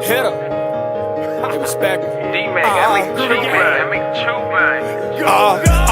Hit her. Give respect.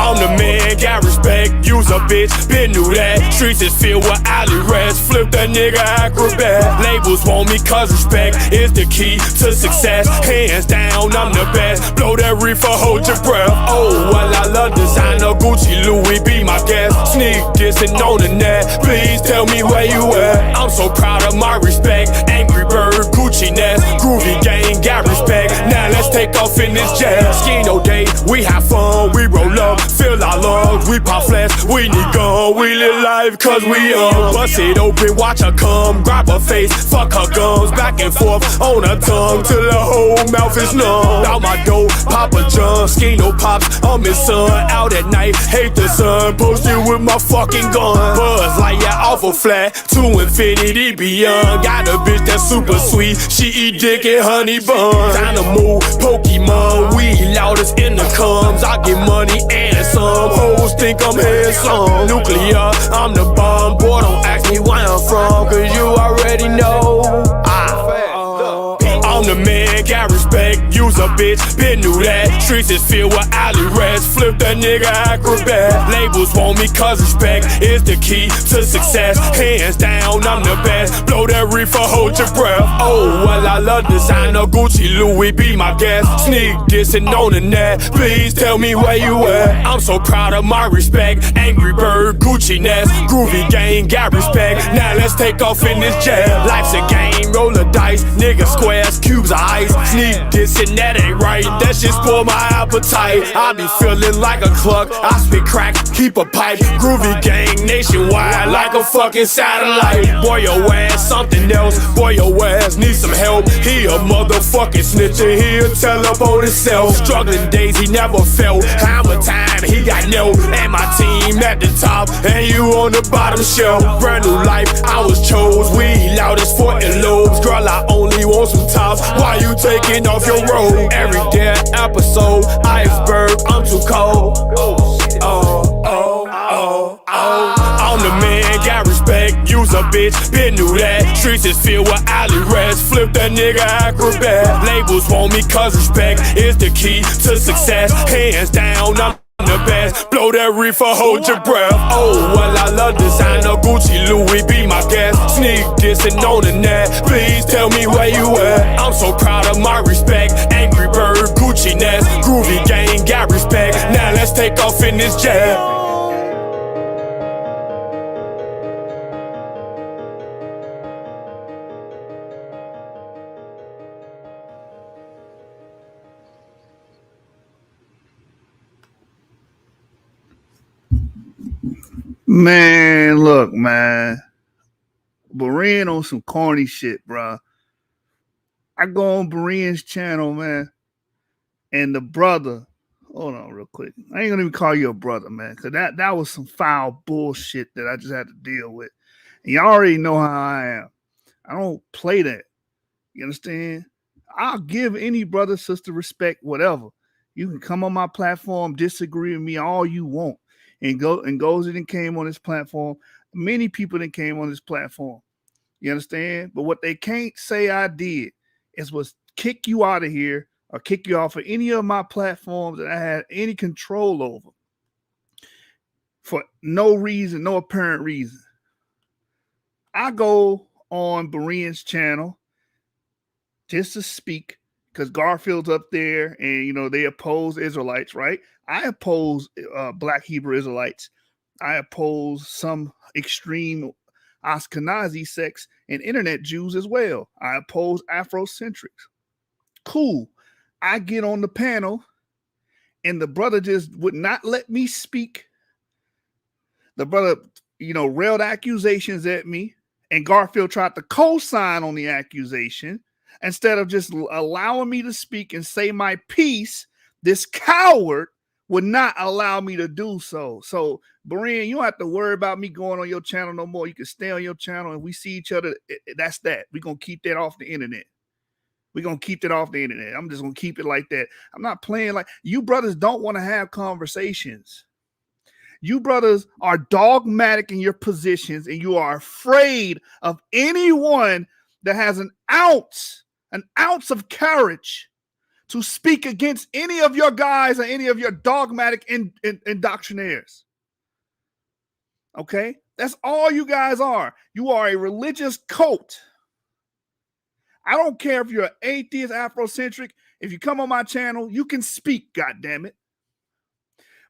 I'm the man, got respect. Use a bitch, been knew that. Streets is filled with alley rats. Flip that nigga acrobat. Labels want me cause respect is the key to success. Hands down, I'm the best. Blow that reefer, hold your breath. Oh, well, I love designer. Gucci, Louis, be my guest. Sneak dissing on the net. Please tell me where you at. I'm so proud of my respect. Angry Bird, Gucci Nest. Groovy gang, got respect. Now let's take off in this jet. Skino day, we have fun, we roll up, fill our lungs, we pop flash, we need gun, we live life cause we young. Bust it open, watch her come, grab her face, fuck her gums, back and forth on her tongue till her whole mouth is numb. Out my door, Papa John, Skino pops, I'm his son, out at night, hate the sun, posted with my fucking gun. Buzz like yeah, awful flat, to infinity beyond. Got a bitch that's super sweet, she eat dick and honey buns. Time to move, Pokemon, we loudest in the comes. I get money and some, hoes think I'm handsome. Nuclear, I'm the bomb, boy don't ask me where I'm from, cause you already know. I'm the man, got respect, use a bitch, been knew that. Streets is filled with alley rats, flip that nigga acrobat. Labels want me cause respect is the key to success. Hands down, I'm the best, blow that reefer, hold your breath. Oh, well, I love designer, Gucci, Louis, be my guest. Sneak dissing on the net, please tell me where you at. I'm so proud of my respect, Angry Bird, Gucci Nest. Groovy gang, got respect, now let's take off in this jet. Life's a game, roll the dice, nigga squares, cubes of ice. Sneak dissing, that ain't right, that shit spoil my appetite. I be feeling like a cluck, I spit crack, keep a pipe. Groovy gang, nationwide, like a fucking satellite. Boy, your ass something else, boy, your ass need some help. He a motherfucking snitch and he'll tell up on himself. Struggling days he never felt, hammer time he got nailed. And my team at the top, and you on the bottom shelf. Brand new life, I was chose, we loudest for lobes. Girl, I only want some tops, why you taking off your robe? Every day episode, iceberg, I'm too cold. I'm the man, got respect, use a bitch, been knew that. Streets is filled with alley rats, flip that nigga acrobat. Labels want me cause respect is the key to success. Hands down, I'm the best, blow that reefer, hold your breath. Oh, well, I love designer, Gucci, Louis, be my guest. Sneak dissing on the net, please tell me where you at. I'm so proud of my respect, Angry Bird, Gucci Nest. Groovy gang, got respect, now let's take off in this jet. Man, look, man. Berean on some corny shit, bro. I go on Berean's channel, man, and the brother, hold on real quick. I ain't gonna even call you a brother, man, because that was some foul bullshit that I just had to deal with. And y'all already know how I am. I don't play that. You understand? I'll give any brother, sister respect, whatever. You can come on my platform, disagree with me all you want. And goes and came on this platform. Many people that came on this platform. You understand? But what they can't say I did was kick you out of here or kick you off of any of my platforms that I had any control over for no reason, no apparent reason. I go on Berean's channel just to speak because Garfield's up there and, you know, they oppose Israelites, right? I oppose Black Hebrew Israelites. I oppose some extreme Ashkenazi sects and internet Jews as well. I oppose Afrocentrics. Cool. I get on the panel and the brother just would not let me speak. The brother, you know, railed accusations at me, and Garfield tried to co-sign on the accusation instead of just allowing me to speak and say my piece. This coward would not allow me to do so. So, Berean, you don't have to worry about me going on your channel no more. You can stay on your channel and we see each other. That's that. We're going to keep that off the internet. We're going to keep that off the internet. I'm just going to keep it like that. I'm not playing like you brothers don't want to have conversations. You brothers are dogmatic in your positions and you are afraid of anyone that has an ounce an ounce of courage to speak against any of your guys or any of your dogmatic indoctrinaires. Okay? That's all you guys are. You are a religious cult. I don't care if you're an atheist, Afrocentric. If you come on my channel, you can speak, goddammit.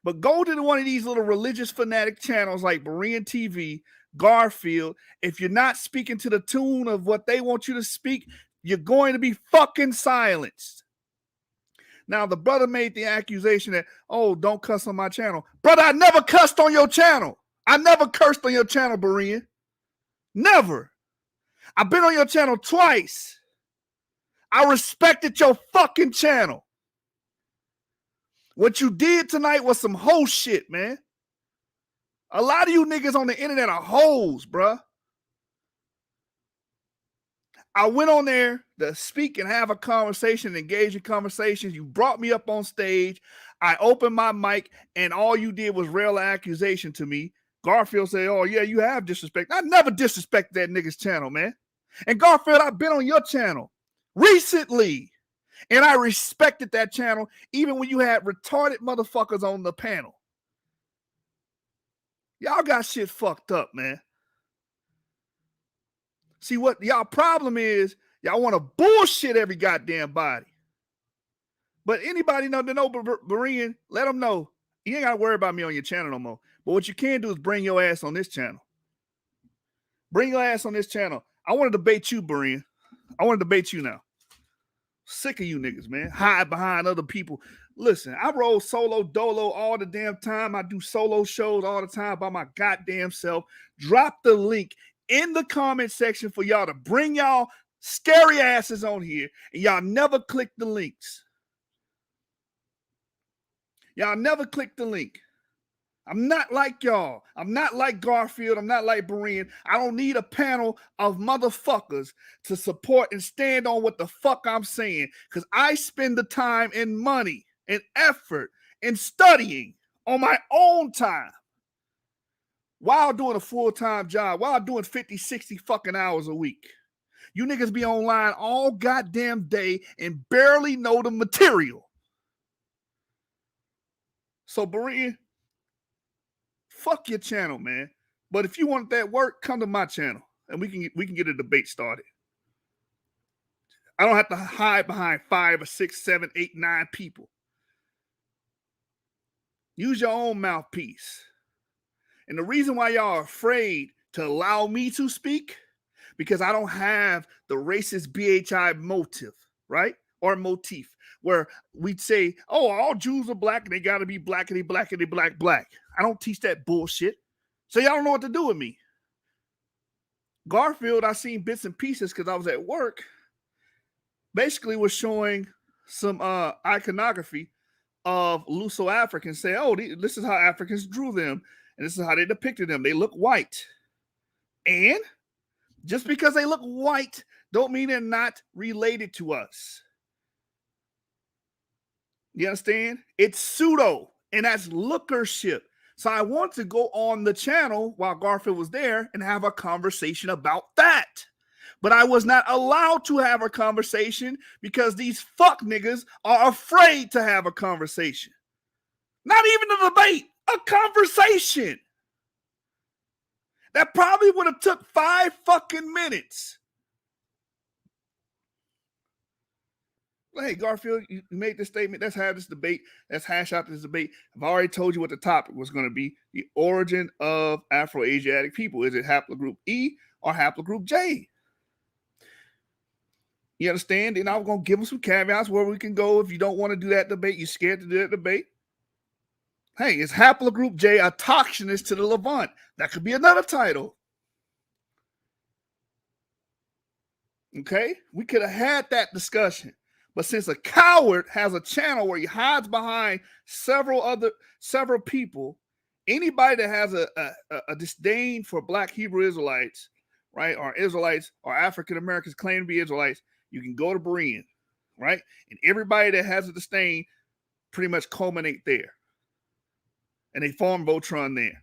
But go to one of these little religious fanatic channels like BereanTV, Garfield. If you're not speaking to the tune of what they want you to speak, you're going to be fucking silenced. Now, the brother made the accusation that, oh, don't cuss on my channel. Brother, I never cussed on your channel. I never cursed on your channel, Berean. Never. I've been on your channel twice. I respected your fucking channel. What you did tonight was some hoe shit, man. A lot of you niggas on the internet are hoes, bruh. I went on there to speak and have a conversation, engage in conversations. You brought me up on stage. I opened my mic, and all you did was rail an accusation to me. Garfield said, oh, yeah, you have disrespect. I never disrespected that nigga's channel, man. And Garfield, I've been on your channel recently, and I respected that channel even when you had retarded motherfuckers on the panel. Y'all got shit fucked up, man. See, what y'all problem is, y'all want to bullshit every goddamn body. But anybody know Berean, let them know. You ain't got to worry about me on your channel no more. But what you can do is bring your ass on this channel. Bring your ass on this channel. I want to debate you, Berean. I want to debate you now. Sick of you niggas, man. Hide behind other people. Listen, I roll solo dolo all the damn time. I do solo shows all the time by my goddamn self. Drop the link in the comment section for y'all to bring y'all scary asses on here, and y'all never click the links. Y'all never click the link. I'm not like y'all. I'm not like Garfield. I'm not like Berean. I don't need a panel of motherfuckers to support and stand on what the fuck I'm saying, because I spend the time and money and effort and studying on my own time while doing a full-time job, while doing 50, 60 fucking hours a week. You niggas be online all goddamn day and barely know the material. So, Berean, fuck your channel, man. But if you want that work, come to my channel and we can get a debate started. I don't have to hide behind 5 or 6, 7, 8, 9 people. Use your own mouthpiece. And the reason why y'all are afraid to allow me to speak, because I don't have the racist BHI motive, right? Or motif, where we'd say, oh, all Jews are black and they got to be black and they black and they black, black. I don't teach that bullshit. So y'all don't know what to do with me. Garfield, I seen bits and pieces because I was at work. Basically was showing some iconography of Luso-Africans, say, oh, this is how Africans drew them. And this is how they depicted them. They look white. And just because they look white don't mean they're not related to us. You understand? It's pseudo, and that's lookership. So I want to go on the channel while Garfield was there and have a conversation about that. But I was not allowed to have a conversation because these fuck niggas are afraid to have a conversation. Not even a debate, a conversation. That probably would have took 5 fucking minutes. Hey, Garfield, you made this statement. Let's have this debate. Let's hash out this debate. I've already told you what the topic was going to be. The origin of Afro-Asiatic people. Is it haplogroup E or haplogroup J? You understand? And I'm going to give them some caveats where we can go. If you don't want to do that debate, you're scared to do that debate. Hey, is haplogroup J autochthonous to the Levant? That could be another title. Okay? We could have had that discussion. But since a coward has a channel where he hides behind several people, anybody that has a disdain for Black Hebrew Israelites, right, or Israelites or African Americans claim to be Israelites, you can go to Berean, right? And everybody that has a disdain pretty much culminate there. And they form Voltron there.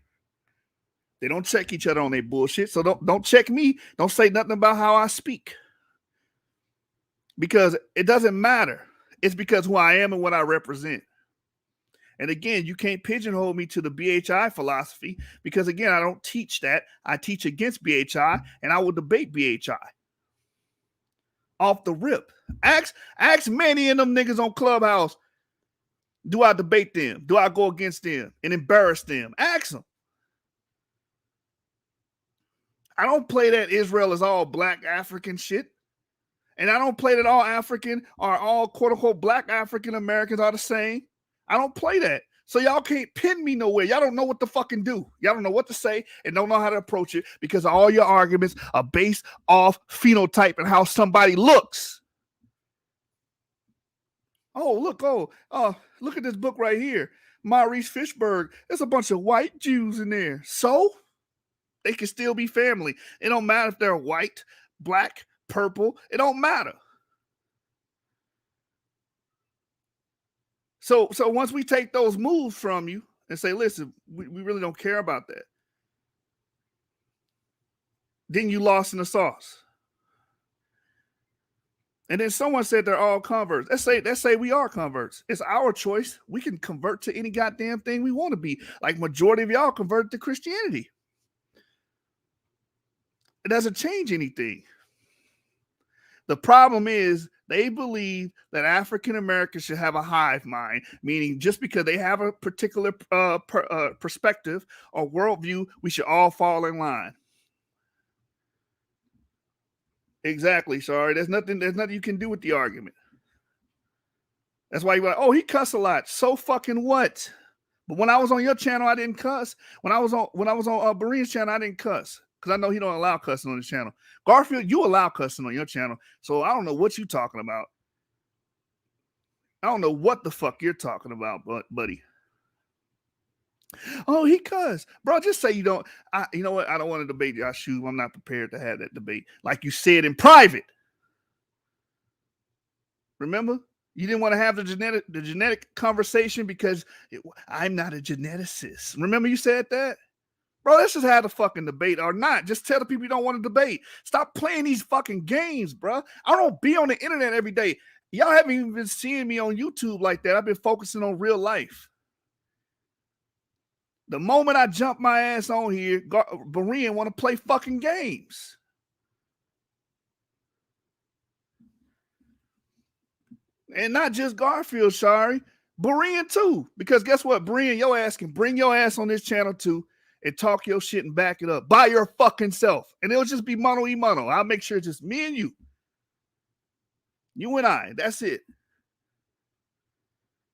They don't check each other on their bullshit. So don't check me. Don't say nothing about how I speak. because it doesn't matter. It's because who I am and what I represent. And again, you can't pigeonhole me to the BHI philosophy because, again, I don't teach that. I teach against BHI, and I will debate BHI off the rip. Ask Manny and them niggas on Clubhouse, do I debate them? Do I go against them and embarrass them? Ask them. I don't play that Israel is all black African shit. And I don't play that all African or all quote-unquote black African Americans are the same. I don't play that. So y'all can't pin me nowhere. Y'all don't know what to fucking do. Y'all don't know what to say and don't know how to approach it because all your arguments are based off phenotype and how somebody looks. Oh, look, look at this book right here. Maurice Fishberg. There's a bunch of white Jews in there. So they can still be family. It don't matter if they're white, black, purple. It don't matter. So once we take those moves from you and say, listen, we really don't care about that, then you lost in the sauce. And then someone said they're all converts. Let's say we are converts. It's our choice. We can convert to any goddamn thing we want to be. Like majority of y'all converted to Christianity. It doesn't change anything. The problem is they believe that African Americans should have a hive mind, meaning just because they have a particular perspective or worldview, we should all fall in line. Exactly. Sorry, there's nothing you can do with the argument. That's why you're like, oh, he cuss a lot. So fucking what? But when I was on your channel, I didn't cuss. When I was on Berean's channel, I didn't cuss because I know he don't allow cussing on his channel. Garfield, you allow cussing on your channel, so I don't know what you're talking about. I don't know what the fuck you're talking about, buddy. Oh, he cuss, bro. Just say you don't. You know what? I don't want to debate Yashu. I'm not prepared to have that debate, like you said in private. Remember, you didn't want to have the genetic conversation because I'm not a geneticist. Remember, you said that. Bro, let's just have the fucking debate or not. Just tell the people you don't want to debate. Stop playing these fucking games, bro. I don't be on the internet every day. Y'all haven't even been seeing me on YouTube like that. I've been focusing on real life. The moment I jump my ass on here, Berean want to play fucking games. And not just Garfield, sorry. Berean too. Because guess what? Berean, your ass can bring your ass on this channel too and talk your shit and back it up by your fucking self. And it'll just be mano y mano. I'll make sure it's just me and you. You and I. That's it.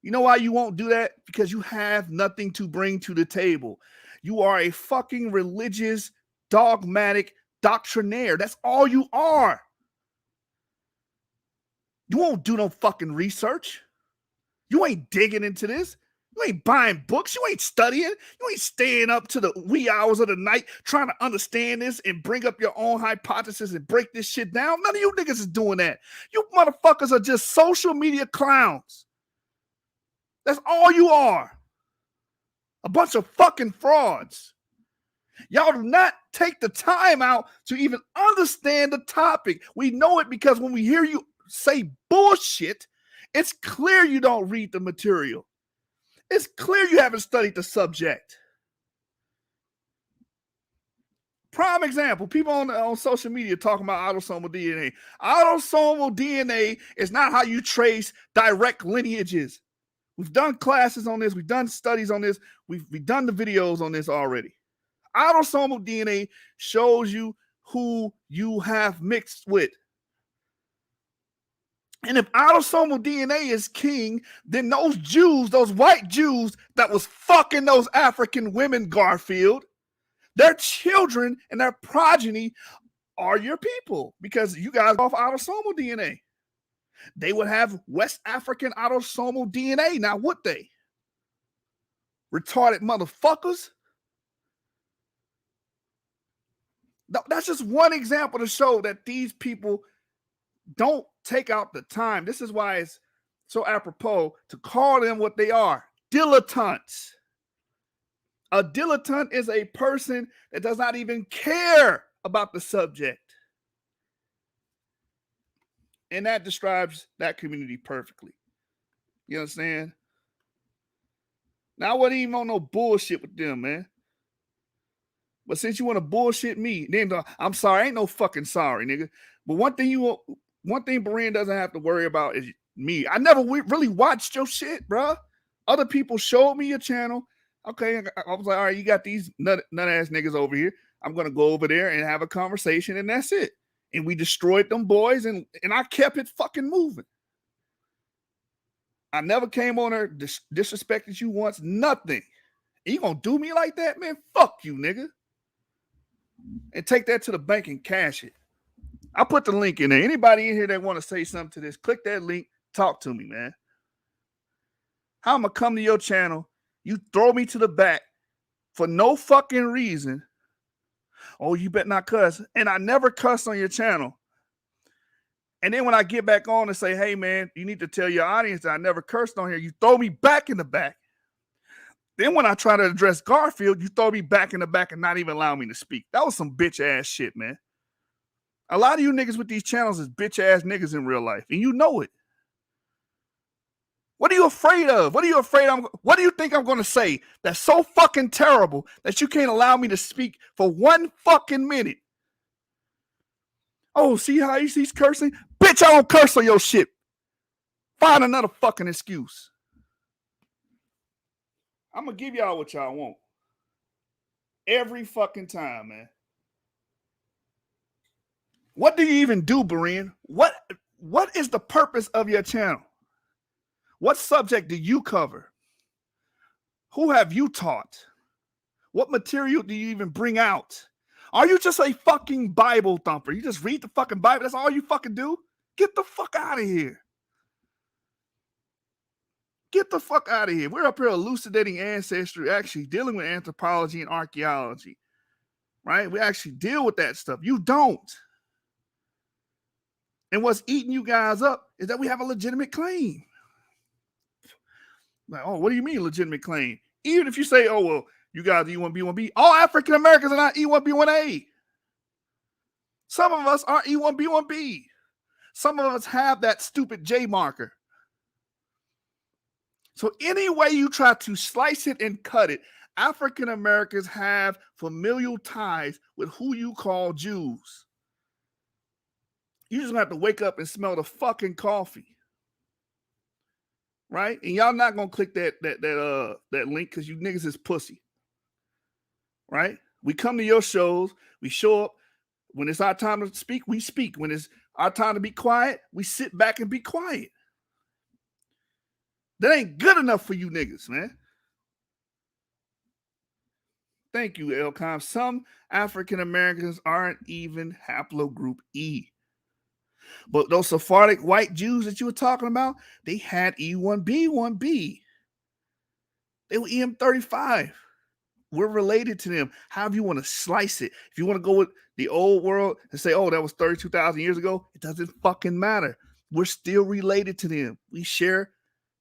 You know why you won't do that? Because you have nothing to bring to the table. You are a fucking religious, dogmatic doctrinaire. That's all you are. You won't do no fucking research. You ain't digging into this. You ain't buying books. You ain't studying. You ain't staying up to the wee hours of the night trying to understand this and bring up your own hypothesis and break this shit down. None of you niggas is doing that. You motherfuckers are just social media clowns. That's all you are. A bunch of fucking frauds. Y'all do not take the time out to even understand the topic. We know it because when we hear you say bullshit, it's clear you don't read the material. It's clear you haven't studied the subject. Prime example, people on social media talking about autosomal DNA. Autosomal DNA is not how you trace direct lineages. We've done classes on this. We've done studies on this. We've done the videos on this already. Autosomal DNA shows you who you have mixed with. And if autosomal DNA is king, then those Jews, those white Jews that was fucking those African women, Garfield, their children and their progeny are your people because you guys off autosomal DNA. They would have West African autosomal DNA. Now, would they? Retarded motherfuckers. That's just one example to show that these people don't take out the time. This is why it's so apropos to call them what they are, dilettantes. A dilettante is a person that does not even care about the subject. And that describes that community perfectly. You understand? Now I wasn't even on no bullshit with them, man. But since you want to bullshit me, then I'm sorry. Ain't no fucking sorry, nigga. But one thing Berean doesn't have to worry about is me. I never really watched your shit, bro. Other people showed me your channel. Okay, I was like, all right, you got these nut ass niggas over here. I'm gonna go over there and have a conversation, and that's it. And we destroyed them boys, and I kept it fucking moving. I never came on there, disrespected you once, nothing. And you gonna do me like that, man? Fuck you, nigga. And take that to the bank and cash it. I'll put the link in there. Anybody in here that want to say something to this, click that link, talk to me, man. How I'm gonna come to your channel, you throw me to the back for no fucking reason. Oh, you better not cuss. And I never cuss on your channel. And then when I get back on and say, hey, man, you need to tell your audience that I never cursed on here, you throw me back in the back. Then when I try to address Garfield, you throw me back in the back and not even allow me to speak. That was some bitch ass shit, man. A lot of you niggas with these channels is bitch ass niggas in real life, and you know it. What are you afraid of? What are you afraid of? What do you think I'm going to say that's so fucking terrible that you can't allow me to speak for 1 fucking minute? Oh, see how he's cursing? Bitch, I don't curse on your shit. Find another fucking excuse. I'm going to give y'all what y'all want. Every fucking time, man. What do you even do, Berean? What is the purpose of your channel? What subject do you cover? Who have you taught? What material do you even bring out? Are you just a fucking Bible thumper? You just read the fucking Bible? That's all you fucking do? Get the fuck out of here. Get the fuck out of here. We're up here elucidating ancestry, actually dealing with anthropology and archaeology, right? We actually deal with that stuff. You don't. And what's eating you guys up is that we have a legitimate claim. Like, oh, what do you mean legitimate claim? Even if you say, oh, well, you guys are E1B1B, all African Americans are not E1B1A. Some of us are E1B1B. Some of us have that stupid J marker. So any way you try to slice it and cut it, African Americans have familial ties with who you call Jews. You just have to wake up and smell the fucking coffee. Right? And y'all not gonna click that link because you niggas is pussy. Right? We come to your shows, we show up. When it's our time to speak, we speak. When it's our time to be quiet, we sit back and be quiet. That ain't good enough for you niggas, man. Thank you, Elcom. Some African Americans aren't even haplogroup E. But those Sephardic white Jews that you were talking about, they had E1B1B. They were EM35. We're related to them. However you want to slice it. If you want to go with the old world and say, oh, that was 32,000 years ago, it doesn't fucking matter. We're still related to them. We share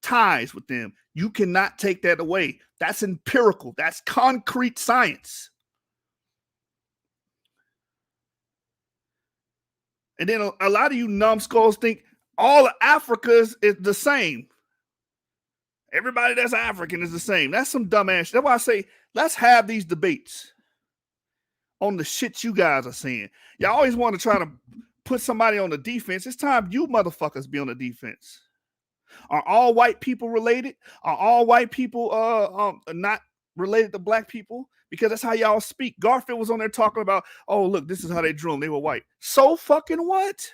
ties with them. You cannot take that away. That's empirical. That's concrete science. And then a lot of you numbskulls think all of Africa is the same. Everybody that's African is the same. That's some dumbass shit. That's why I say, let's have these debates on the shit you guys are saying. Y'all always want to try to put somebody on the defense. It's time you motherfuckers be on the defense. Are all white people related? Are all white people not related to black people? Because that's how y'all speak. Garfield was on there talking about, oh, look, this is how they drew them. They were white. So fucking what?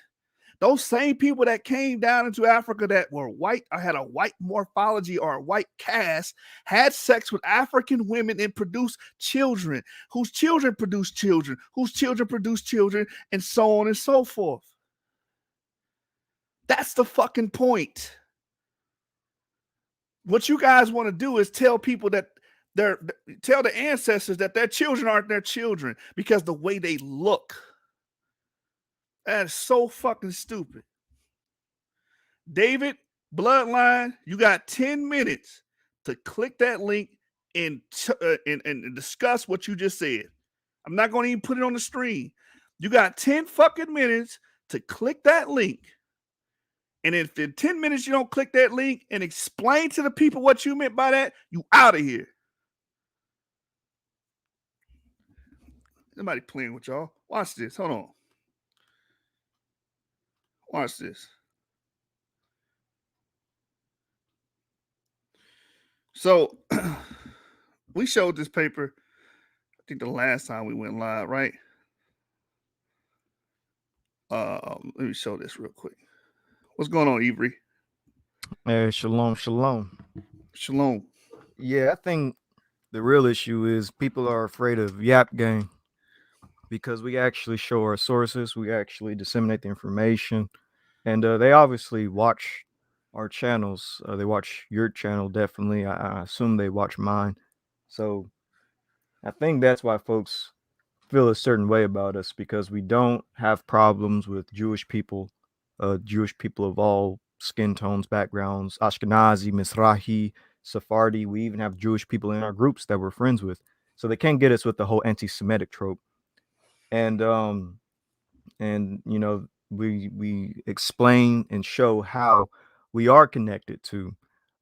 Those same people that came down into Africa that were white or had a white morphology or a white cast had sex with African women and produced children, whose children produced children, whose children produced children, and so on and so forth. That's the fucking point. What you guys want to do is tell people that tell the ancestors that their children aren't their children because the way they look. That is so fucking stupid. David, Bloodline, you got 10 minutes to click that link and discuss what you just said. I'm not going to even put it on the stream. You got 10 fucking minutes to click that link And if in 10 minutes you don't click that link and explain to the people what you meant by that, you out of here. Somebody playing with y'all. Watch this. Hold on. Watch this. So we showed this paper, I think the last time we went live, right? Let me show this real quick. What's going on, Ivory? Hey, shalom, shalom. Shalom. Yeah, I think the real issue is people are afraid of Yap Gang because we actually show our sources, we actually disseminate the information, and they obviously watch our channels. They watch your channel, definitely. I assume they watch mine. So I think that's why folks feel a certain way about us because we don't have problems with Jewish people of all skin tones, backgrounds, Ashkenazi, Mizrahi, Sephardi. We even have Jewish people in our groups that we're friends with. So they can't get us with the whole anti-Semitic trope. And you know, we explain and show how we are connected to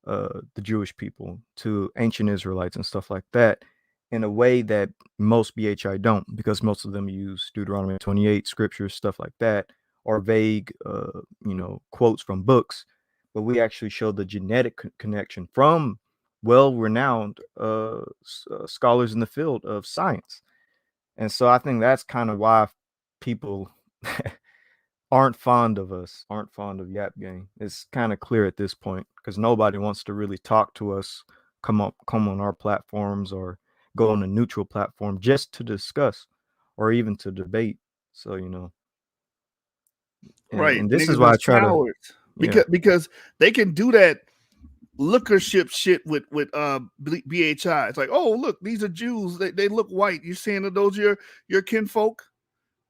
the Jewish people, to ancient Israelites and stuff like that, in a way that most BHI don't, because most of them use Deuteronomy 28 scriptures, stuff like that, or vague, you know, quotes from books. But we actually show the genetic connection from well-renowned scholars in the field of science. And so I think that's kind of why people aren't fond of us, aren't fond of Yap Gang. It's kind of clear at this point because nobody wants to really talk to us, come on our platforms or go on a neutral platform just to discuss or even to debate. So, you know, Right. and this is Niggas why I is try to, cowards. yeah. Because they can do that lookership shit with BHI. It's like, oh, look, these are Jews. They look white. You saying that those are your kinfolk?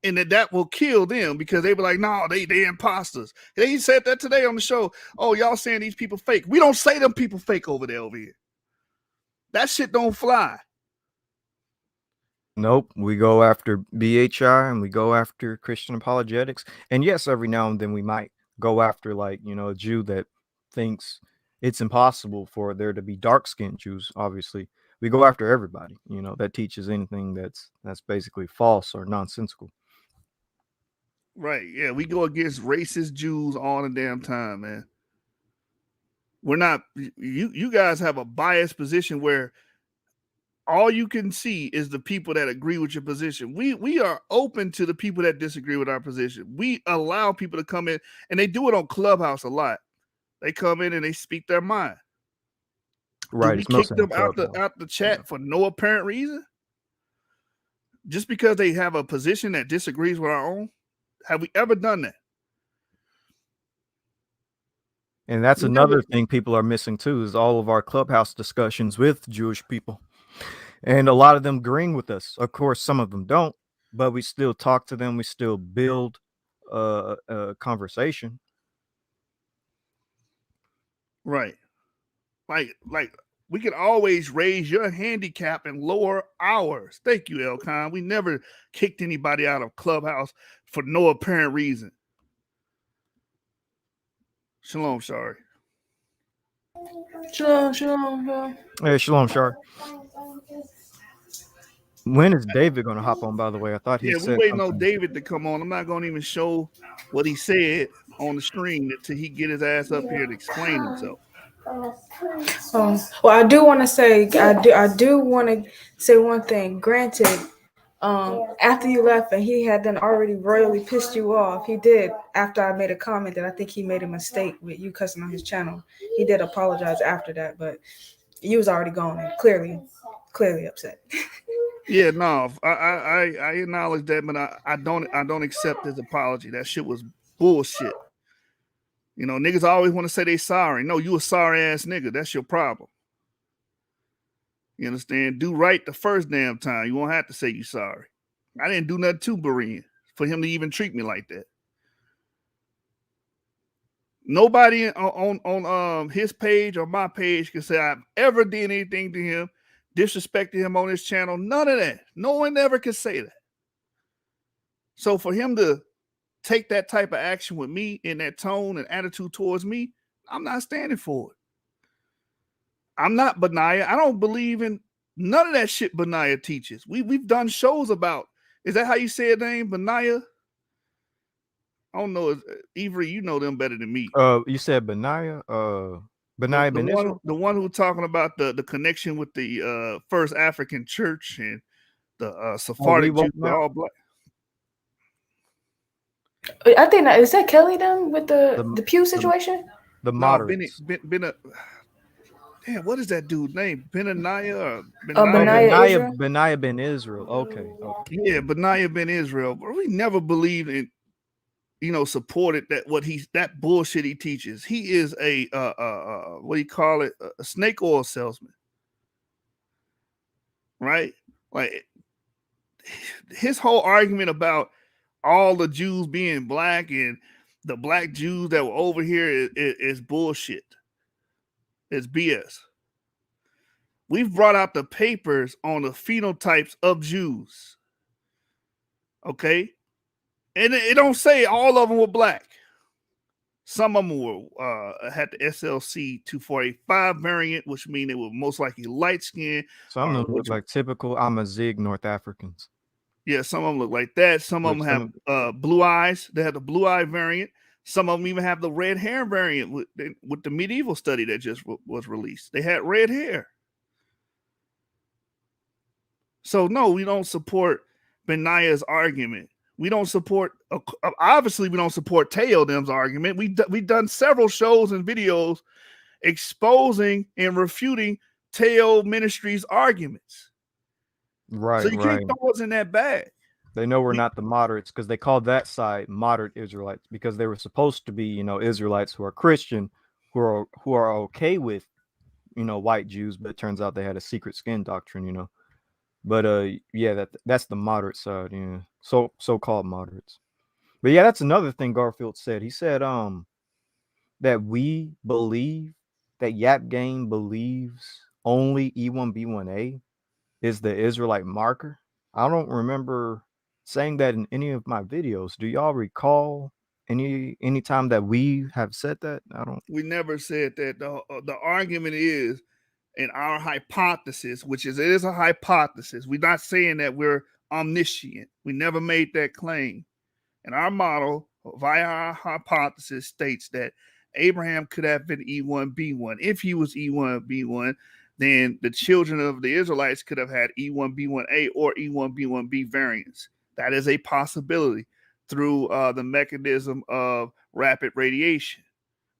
And that will kill them because they be like, no, they imposters. They said that today on the show. Oh, y'all saying these people fake. We don't say them people fake over here. That shit don't fly. Nope. We go after BHI and we go after Christian apologetics. And yes, every now and then we might go after, like, you know, a Jew that thinks it's impossible for there to be dark skinned Jews, obviously. We go after everybody, you know, that teaches anything that's basically false or nonsensical. Right. Yeah, we go against racist Jews all the damn time, man. We're not you guys have a biased position where all you can see is the people that agree with your position. We are open to the people that disagree with our position. We allow people to come in, and they do it on Clubhouse a lot. They come in and they speak their mind. Right. Do we It's kick mostly on them out Clubhouse. the chat Yeah. for no apparent reason? Just because they have a position that disagrees with our own? Have we ever done that? And that's We never. another thing people are missing too is all of our Clubhouse discussions with Jewish people. And a lot of them agreeing with us. Of course, some of them don't, but we still talk to them. We still build a conversation. Right. Like we can always raise your handicap and lower ours. Thank you, Elcon. We never kicked anybody out of Clubhouse for no apparent reason. Shalom, sorry. Shalom. Hey, shalom, Shar. When is David going to hop on, by the way? I thought he Yeah, we said waiting on something. David to come on. I'm not going to even show what he said on the stream until he get his ass up here and explain himself. Well, I do want to say, I do want to say one thing. Granted, after you left and he had then already royally pissed you off, he did, after I made a comment that I think he made a mistake with you cussing on his channel. He did apologize after that, but you was already gone and clearly upset. Yeah, no, I acknowledge that, but I don't accept his apology. That shit was bullshit. You know, niggas always want to say they sorry. No, you a sorry ass nigga. That's your problem. You understand? Do right the first damn time. You won't have to say you sorry. I didn't do nothing to Berean for him to even treat me like that. Nobody on his page or my page can say I've ever did anything to him, disrespected him on his channel. None of that. No one ever can say that. So for him to take that type of action with me in that tone and attitude towards me, I'm not standing for it. I'm not Benaiah. I don't believe in none of that shit Benaiah teaches. We've done shows about. Is that how you say his name, Benaiah? I don't know. Avery, you know them better than me. You said Benaiah. Benaiah Ben Israel. The one who talking about the connection with the first African church and the Sephardic Jews are all black. I think is that Kelly them with the Pew situation? The moderates. Damn, what is that dude's name? Benaiah Benaiah Ben Israel. Okay. Yeah, Benaiah Ben Israel. But we never believed in, supported that bullshit he teaches. He is a what do you call it? A snake oil salesman. Right? Like his whole argument about all the Jews being black and the black Jews that were over here is bullshit. It's BS. We've brought out the papers on the phenotypes of Jews. Okay? And it don't say all of them were black. Some of them were had the SLC 2485 variant, which means they were most likely light skinned. Some of them look like typical Amazigh North Africans. Yeah, some of them look like that. Some of them have blue eyes. They have the blue eye variant. Some of them even have the red hair variant with the medieval study that just was released. They had red hair. So no, we don't support Benaiah's argument. We don't support, obviously we don't support Teo them's argument. We've done several shows and videos exposing and refuting Teo Ministries' arguments. Right, so you can't throw us in that bag. They know we're not the moderates because they called that side moderate Israelites because they were supposed to be, Israelites who are Christian, who are okay with, white Jews, but it turns out they had a secret skin doctrine, But yeah, that's the moderate side, yeah. So-called moderates. But yeah, that's another thing Garfield said. He said that we believe that Yap Gang believes only E1B1A is the Israelite marker. I don't remember saying that in any of my videos. Do y'all recall any time that we have said that? We never said that. The argument is in our hypothesis, which it is a hypothesis. We're not saying that we're omniscient. We never made that claim. And our model via our hypothesis states that Abraham could have been E1B1. If he was E1B1, then the children of the Israelites could have had E1B1A or E1B1B variants. That is a possibility through the mechanism of rapid radiation.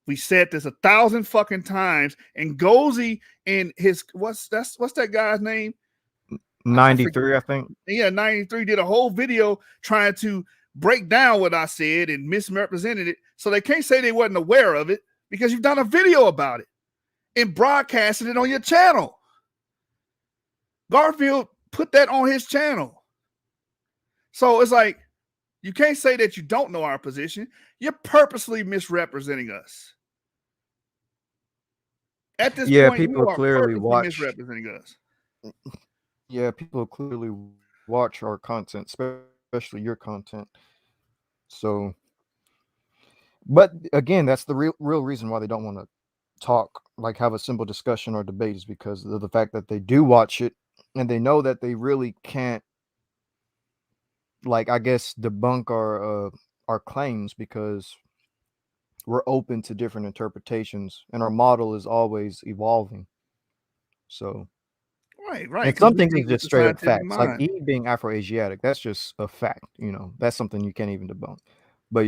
We said this 1,000 fucking times, and Gozi and his what's that guy's name? 93, I think. Yeah, 93 did a whole video trying to break down what I said and misrepresented it. So they can't say they wasn't aware of it because you've done a video about it and broadcasted it on your channel. Garfield put that on his channel. So it's like, you can't say that you don't know our position. You're purposely misrepresenting us. At this point, people clearly watch misrepresenting us. Yeah, people clearly watch our content, especially your content. So, but again, that's the real reason why they don't want to talk, like have a simple discussion or debate, is because of the fact that they do watch it and they know that they really can't, like, I guess, debunk our claims because we're open to different interpretations and our model is always evolving. So right. And some things are just straight up facts. Like E being Afro-Asiatic, that's just a fact. That's something you can't even debunk. But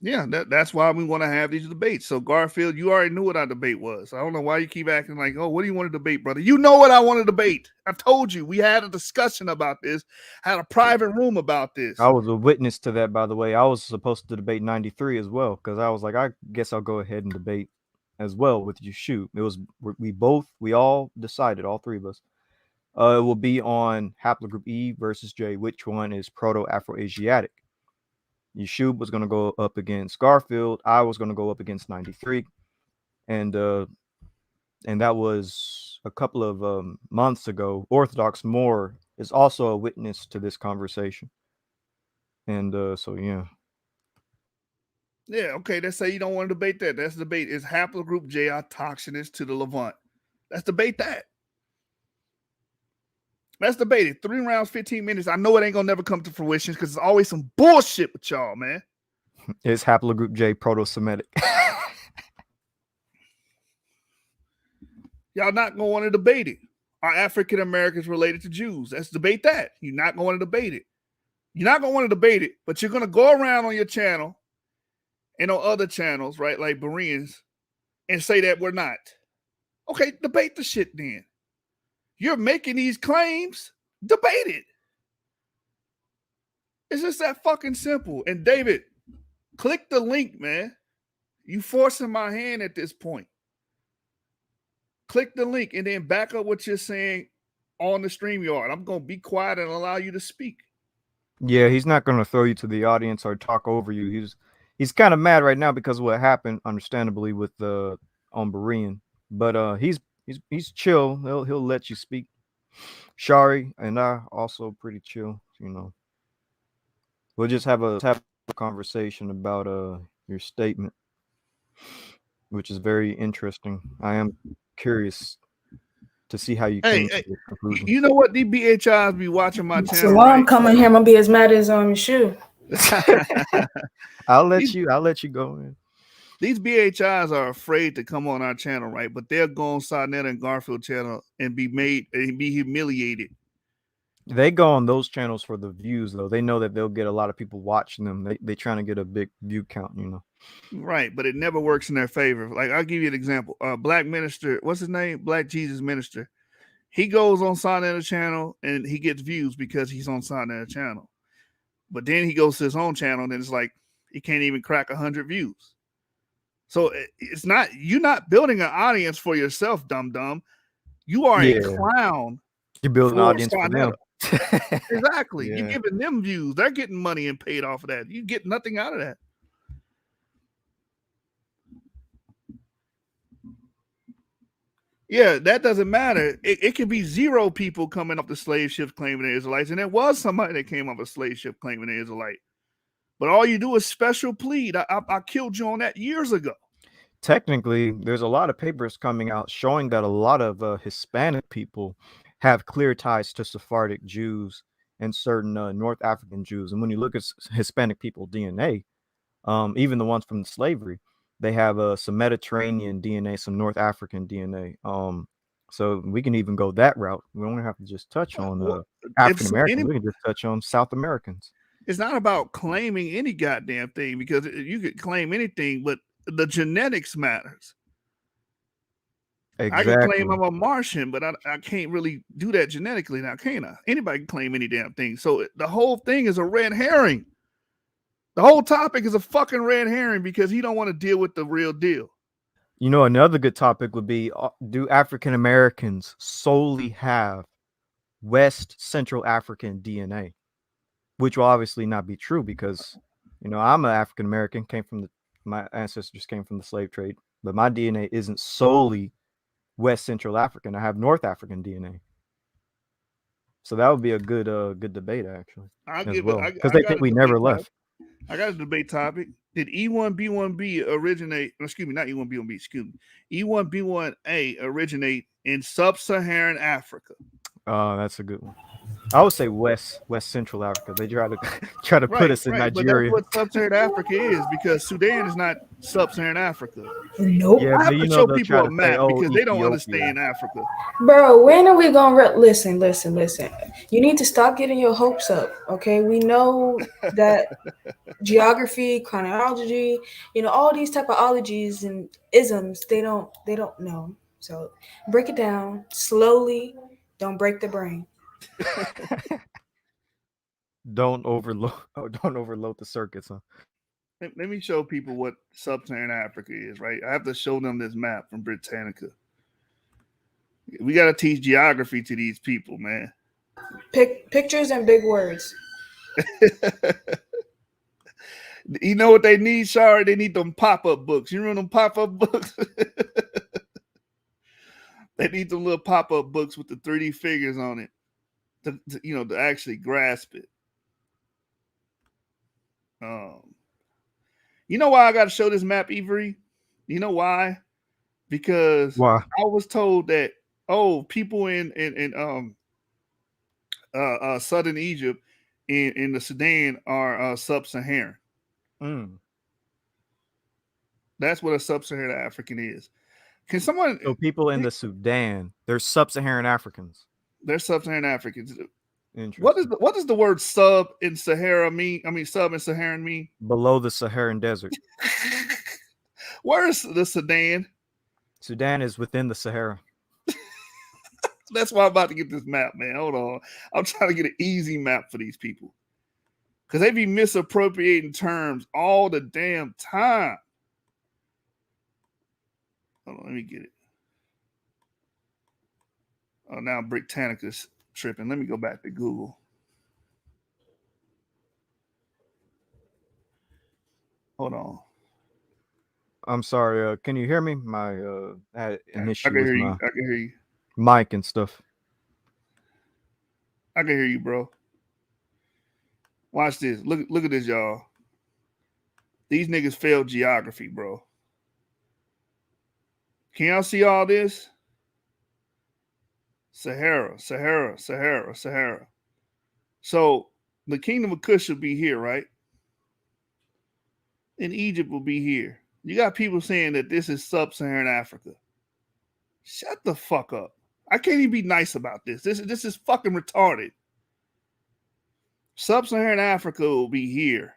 yeah, that's why we want to have these debates. So Garfield, you already knew what our debate was. I don't know why you keep acting like, oh, what do you want to debate, brother? You know what I want to debate. I told you we had a discussion about this, had a private room about this. I was a witness to that, by the way. I was supposed to debate 93 as well, because I was like, I guess I'll go ahead and debate as well with you. Shoot, it was we all decided, all three of us. It will be on haplogroup E versus J, which one is Proto-Afro-Asiatic. Yeshub was going to go up against Garfield. I was going to go up against 93. And that was a couple of months ago. Orthodox Moore is also a witness to this conversation. And so yeah. Yeah, okay. Let's say you don't want to debate that. That's debate. Is haplogroup J autochthonous to the Levant? Let's debate that. Let's debate it. 3 rounds, 15 minutes. I know it ain't gonna never come to fruition because there's always some bullshit with y'all, man. Is haplogroup J proto-Semitic? Y'all not gonna want to debate it. Are African Americans related to Jews? Let's debate that. You're not gonna want to debate it. You're not gonna want to debate it, but you're gonna go around on your channel and on other channels, right, like Bereans, and say that we're not. Okay, debate the shit then. You're making these claims, debate it. It's just that fucking simple. And David, click the link, man. You forcing my hand at this point. Click the link and then back up what you're saying on the StreamYard. I'm going to be quiet and allow you to speak. Yeah, he's not going to throw you to the audience or talk over you. He's kind of mad right now because of what happened, understandably, with on Berean. But he's chill. He'll let you speak. Shari and I also pretty chill, you know. We'll just have a conversation about your statement, which is very interesting. I am curious to see how you came to this conclusion. You know what? These BHIs be watching my channel. So while I'm coming here, I'm gonna be as mad as Shu. I'll let you go in. These BHIs are afraid to come on our channel, right? But they'll go on Sonetta and Garfield channel and be humiliated. They go on those channels for the views, though. They know that they'll get a lot of people watching them. They trying to get a big view count, you know. Right, but it never works in their favor. Like, I'll give you an example. Black Minister, what's his name? Black Jesus Minister. He goes on Sonetta channel and he gets views because he's on Sonetta channel. But then he goes to his own channel and it's like he can't even crack 100 views. So it's not, you're not building an audience for yourself, dumb. You are a clown. You build an audience for them. Exactly. Yeah. You're giving them views. They're getting money and paid off of that. You get nothing out of that. Yeah, that doesn't matter. It could be 0 people coming off the slave ship claiming they're Israelites, and there was somebody that came off a slave ship claiming they're Israelite. But all you do is special plead. I killed you on that years ago. Technically, there's a lot of papers coming out showing that a lot of Hispanic people have clear ties to Sephardic Jews and certain North African Jews. And when you look at Hispanic people DNA, even the ones from slavery, they have some Mediterranean DNA, some North African DNA. So we can even go that route. We don't have to just touch on African Americans. We can just touch on South Americans. It's not about claiming any goddamn thing, because you could claim anything, but the genetics matters. Exactly. I can claim I'm a Martian, but I can't really do that genetically now, can I? Anybody can claim any damn thing. So the whole thing is a red herring. The whole topic is a fucking red herring because he don't want to deal with the real deal. You know, another good topic would be, do African Americans solely have West Central African DNA? Which will obviously not be true because, you know, I'm an African American, my ancestors came from the slave trade, but my DNA isn't solely West Central African. I have North African DNA. So that would be a good debate, actually. Because they think we never left. I got a debate topic. Did E1B1B originate? Excuse me, not E1B1B. Excuse me. E1B1A originate in sub-Saharan Africa? That's a good one. I would say West Central Africa. They try to put us in Nigeria. But that's what sub-Saharan Africa is, because Sudan is not sub-Saharan Africa. Nope. Yeah, I have to show people a map because they don't understand Africa. Bro, when are we gonna listen? You need to stop getting your hopes up. Okay, we know that geography, chronology, you know, all these type of ologies and isms, they don't know. So break it down slowly. Don't break the brain. Don't overload the circuits, huh? Let me show people what sub-Saharan Africa is, right? I have to show them this map from Britannica. We got to teach geography to these people, man. Pictures and big words. You know what they need, Shari? They need them pop-up books. You remember them pop-up books? They need them little pop-up books with the 3D figures on it to actually grasp it. You know why I got to show this map, Avery? You know why? Because Why? I was told that people in southern Egypt in the Sudan are sub-Saharan. That's what a sub-Saharan African is. Can someone? So people in the Sudan, they're sub-Saharan Africans. They're sub-Saharan Africans. Interesting. What does the word sub in Sahara mean? I mean, sub in Saharan mean? Below the Saharan desert. Where is the Sudan? Sudan is within the Sahara. That's why I'm about to get this map, man. Hold on. I'm trying to get an easy map for these people. Because they be misappropriating terms all the damn time. Hold on, let me get it. Oh, now Britannica's tripping. Let me go back to Google. Hold on. I'm sorry. Can you hear me? My I had an issue with my I can hear you. mic and stuff. I can hear you, bro. Watch this. Look at this, y'all. These niggas failed geography, bro. Can y'all see all this? Sahara. So the kingdom of Kush will be here, right? And Egypt will be here. You got people saying that this is sub-Saharan Africa. Shut the fuck up. I can't even be nice about this. This is fucking retarded. Sub-Saharan Africa will be here.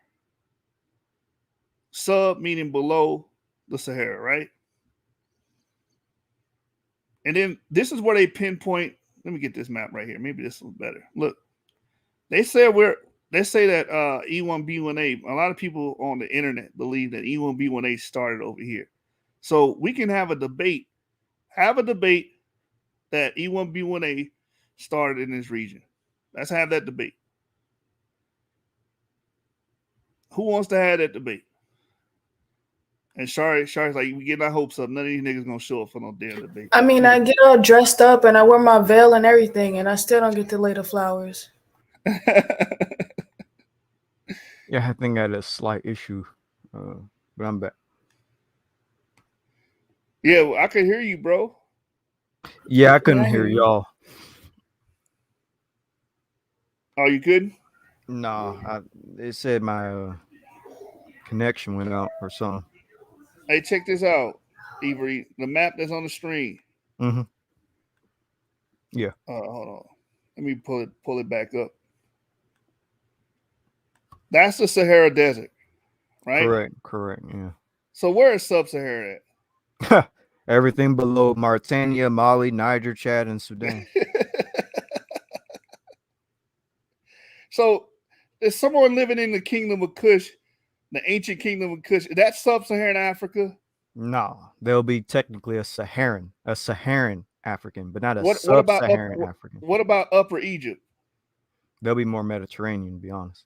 Sub meaning below the Sahara, right? And then this is where they pinpoint. Let me get this map right here. Maybe this is better. Look, they say that E1B1A. A lot of people on the internet believe that E1B1A started over here. So we can have a debate. Have a debate that E1B1A started in this region. Let's have that debate. Who wants to have that debate? And Shari's like, we getting our hopes up. None of these niggas gonna show up for no damn debate. I mean, I get all dressed up and I wear my veil and everything, and I still don't get to lay the flowers. Yeah, I think I had a slight issue, but I'm back. Yeah, well, I can hear you, bro. Yeah, I couldn't hear y'all. Oh, you couldn't? No, it said my connection went out or something. Hey, check this out, Avery. The map that's on the screen. Mm-hmm. Yeah. Hold on. Let me pull it back up. That's the Sahara Desert, right? Correct. Yeah. So where is sub-Sahara at? Everything below Mauritania, Mali, Niger, Chad, and Sudan. So there's someone living in the kingdom of Kush, the ancient kingdom of Kush. That's sub-Saharan Africa? No, they'll be technically a Saharan African, but not a sub-Saharan African. What about Upper Egypt? They'll be more Mediterranean, to be honest.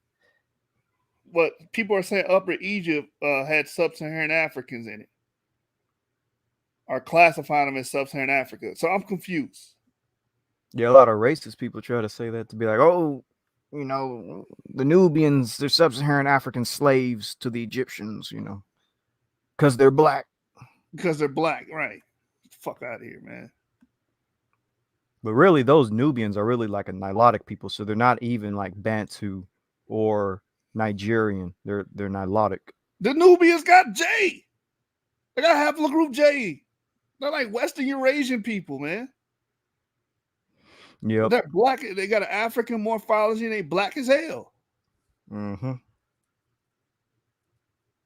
What people are saying, Upper Egypt had sub-Saharan Africans in it, are classifying them as sub-Saharan Africa. So I'm confused. Yeah, a lot of racist people try to say that to be like, oh, you know, the Nubians, they're sub-Saharan African slaves to the Egyptians, you know, because they're black. Because they're black, right? Fuck out of here, man. But really, those Nubians are really like a Nilotic people, so they're not even like Bantu or Nigerian. They're Nilotic. The Nubians got J. They got half the group J. They're like Western Eurasian people, man. Yep. They're black. They got an African morphology and they black as hell. Mm-hmm.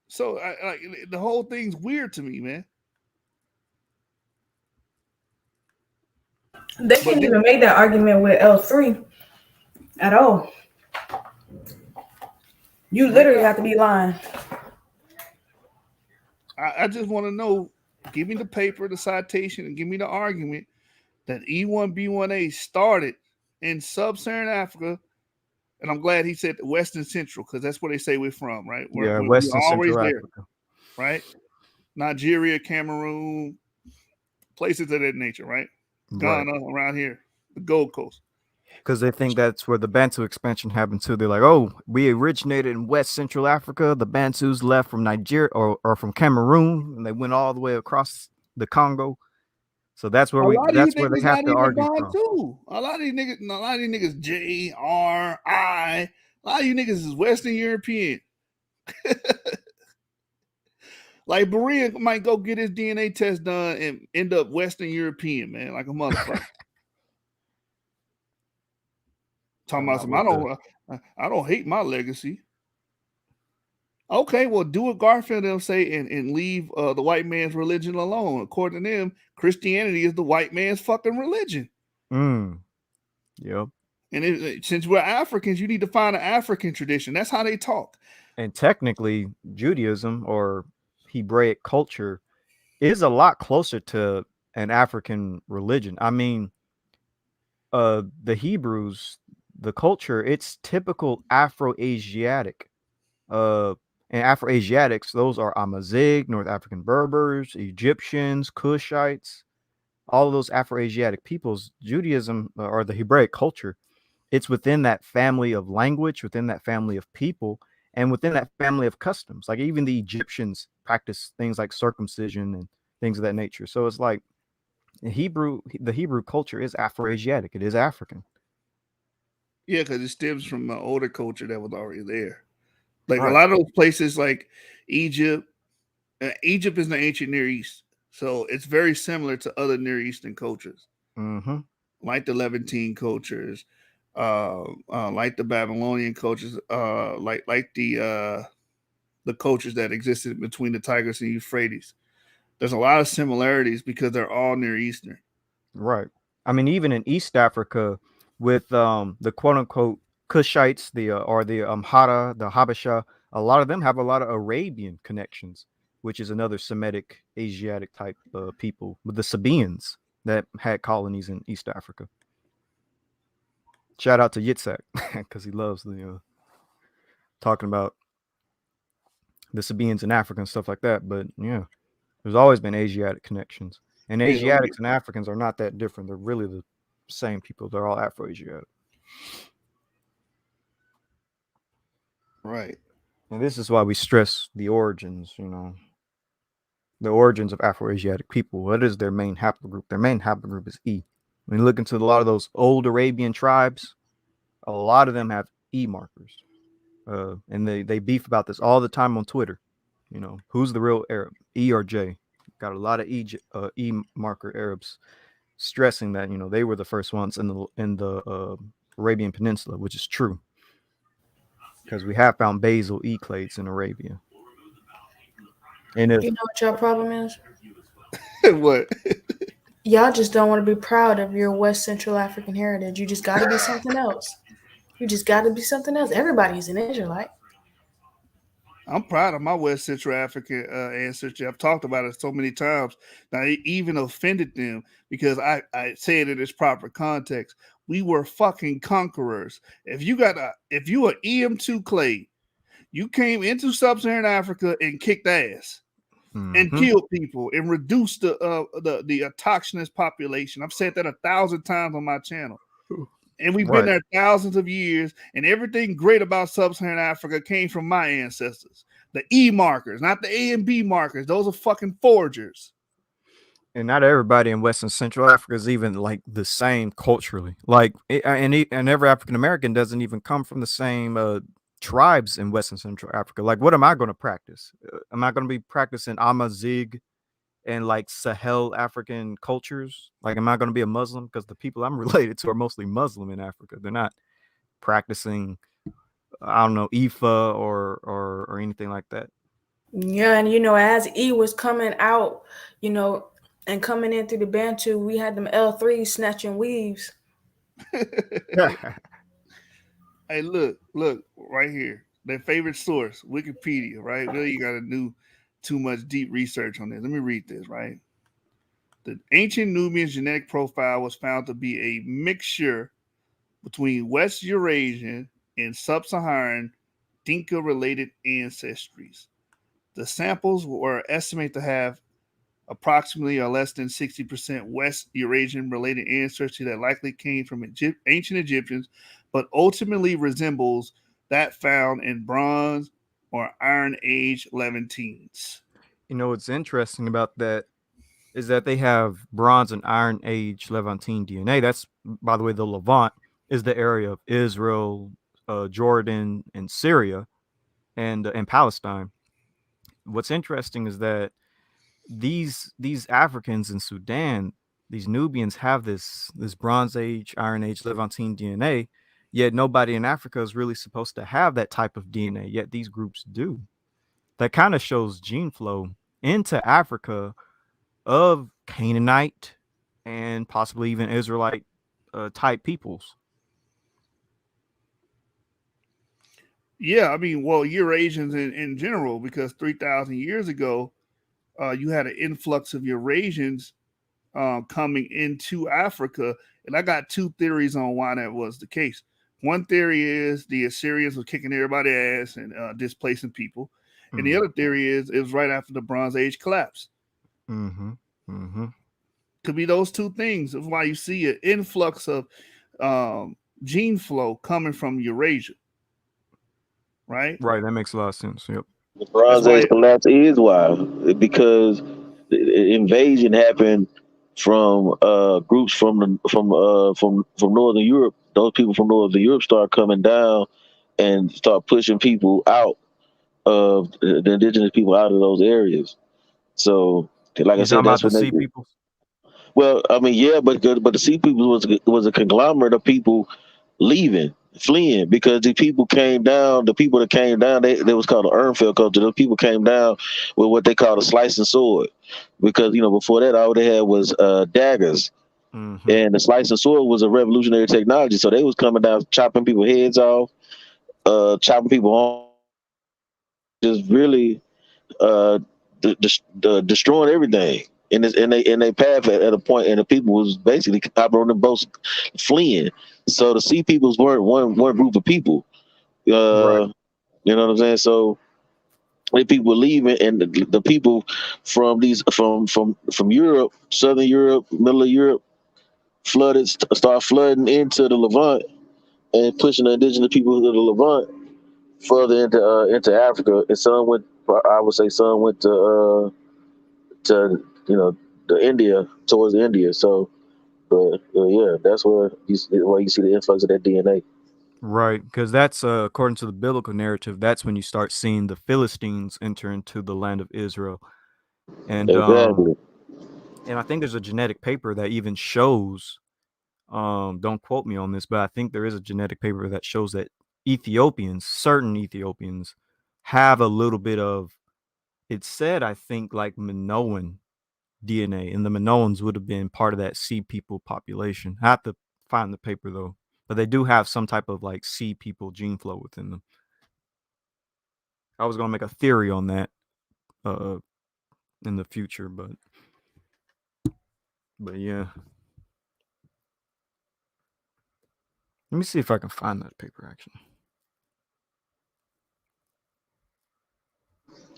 So the whole thing's weird to me, man. They can't even make that argument with L3 at all. You literally have to be lying. I just want to know, give me the paper, the citation, and give me the argument that E1B1A started in sub-Saharan Africa. And I'm glad he said the Western Central, because that's where they say we're from, right? We're Western Central Africa. Right? Nigeria, Cameroon, places of that nature, right? Ghana, around here, the Gold Coast. because they think that's where the Bantu expansion happened too. They're like, oh, we originated in West Central Africa. The Bantus left from Nigeria or from Cameroon, and they went all the way across the Congo. So that's where A lot of these that's where they niggas have not to even argue from. Bantu. A lot of these niggas J-R-I. A lot of you niggas is Western European. Like Berean might go get his DNA test done and end up Western European, man, like a motherfucker. Talking about some, I don't hate my legacy. Okay, well, do what Garfield them say and leave the white man's religion alone. According to them, Christianity is the white man's fucking religion. Yep. And since we're Africans, you need to find an African tradition. That's how they talk. And technically, Judaism or Hebraic culture is a lot closer to an African religion. I mean, the Hebrews, the culture, it's typical Afro-Asiatic. And Afro-Asiatics, those are Amazigh, North African Berbers, Egyptians, Cushites, all of those Afro-Asiatic peoples. Judaism or the Hebraic culture, it's within that family of language, within that family of people, and within that family of customs. Like even the Egyptians practice things like circumcision and things of that nature. So it's like the Hebrew culture is Afro-Asiatic. It is African. Yeah, because it stems from an older culture that was already there. Like Right. a lot of those places, like Egypt. Egypt is in the ancient Near East, so it's very similar to other Near Eastern cultures, like the Levantine cultures, like the Babylonian cultures, like the cultures that existed between the Tigris and Euphrates. There's a lot of similarities because they're all Near Eastern. Right. I mean, even in East Africa, with the quote unquote Kushites, or the Amhara, the Habasha, a lot of them have a lot of Arabian connections, which is another Semitic Asiatic type people, with the Sabaeans that had colonies in East Africa. Shout out to Yitzhak because he loves the talking about the Sabaeans in Africa and stuff like that. But yeah, there's always been Asiatic connections, and Asiatics and Africans are not that different. They're really the same people. They're all Afro-Asiatic. Right. And this is why we stress the origins, the origins of Afro-Asiatic people. What is their main haplogroup? Their main haplogroup is E. When you look into a lot of those old Arabian tribes, a lot of them have E markers. And they beef about this all the time on Twitter. Who's the real Arab, E or J? Got a lot of E marker Arabs stressing that they were the first ones in the Arabian Peninsula, which is true because we have found basal E clades in Arabia. And You know what your problem is? What? Y'all just don't want to be proud of your West Central African heritage. You just got to be something else. You just got to be something else. Everybody's an Israelite. I'm proud of my West Central African ancestry. I've talked about it so many times. Now, it even offended them because I say it in its proper context. We were fucking conquerors. If you were EM2 clade, you came into sub-Saharan Africa and kicked ass and killed people and reduced the autochthonous population. I've said that 1,000 times on my channel. And we've been there thousands of years, and everything great about sub-Saharan Africa came from my ancestors. The E markers, not the A and B markers. Those are fucking forgers. And not everybody in West and Central Africa is even like the same culturally. Like, and every African American doesn't even come from the same tribes in West and Central Africa. Like, what am I going to practice? Am I going to be practicing Amazigh and like Sahel African cultures? Like, am I going to be a Muslim? Because the people I'm related to are mostly Muslim in Africa. They're not practicing, I don't know, Ifa or anything like that. Yeah, and as E was coming out, and coming in through the Bantu, we had them L3s snatching weaves. Hey, look right here. Their favorite source, Wikipedia, right? Really, you got to do too much deep research on this. Let me read this, right? The ancient Nubian genetic profile was found to be a mixture between West Eurasian and Sub-Saharan Dinka-related ancestries. The samples were estimated to have approximately or less than 60% West Eurasian related ancestry that likely came from ancient Egyptians, but ultimately resembles that found in Bronze or Iron Age Levantines. You know what's interesting about that is that they have Bronze and Iron Age Levantine DNA. That's, by the way, the Levant is the area of Israel, Jordan, and Syria, and Palestine. What's interesting is that these Africans in Sudan, these Nubians have this Bronze Age, Iron Age, Levantine DNA. Yet nobody in Africa is really supposed to have that type of DNA. Yet these groups do. That kind of shows gene flow into Africa of Canaanite and possibly even Israelite type peoples. Yeah, I mean, well, Eurasians in general, because 3,000 years ago, you had an influx of Eurasians coming into Africa. And I got two theories on why that was the case. One theory is the Assyrians were kicking everybody's ass and displacing people. And the other theory is it was right after the Bronze Age collapse. Mm-hmm. Mm-hmm. Could be those two things. That's why you see an influx of gene flow coming from Eurasia. Right? Right. That makes a lot of sense. Yep. The That's Bronze why Age collapse is wild because the invasion happened from groups from Northern Europe. Those people from Northern Europe start coming down and start pushing people out of the indigenous people out of those areas. So, like I You talking said, about that's the when they. sea peoples? Well, I mean, yeah, but the Sea People was a conglomerate of people leaving, fleeing because the people came down. The people that came down, they was called the Urnfield culture. Those people came down with what they called a slicing sword, because before that all they had was daggers, Mm-hmm. and the slicing sword was a revolutionary technology. So they was coming down, chopping people heads off, chopping people on, just really uh, destroying everything. In they path at a point, and the people was basically operating on the boats, fleeing. So the Sea Peoples weren't one group of people. Right. You know what I'm saying? So the people were leaving, and the people from from Europe, Southern Europe, Middle of Europe, start flooding into the Levant and pushing the indigenous people of the Levant further into Africa. And some went, I would say, some went to the India, towards India. So, but yeah, that's where you see the influx of that DNA. Right. Because that's according to the biblical narrative, that's when you start seeing the Philistines enter into the land of Israel. And Exactly. I think there's a genetic paper that even shows, don't quote me on this, but I think there is a genetic paper that shows that certain Ethiopians have a little bit of, it said, I think, like Minoan DNA, and the Minoans would have been part of that Sea People population. I have to find the paper though, but they do have some type of like Sea People gene flow within them. I was gonna make a theory on that uh in the future, but yeah. Let me see if I can find that paper actually.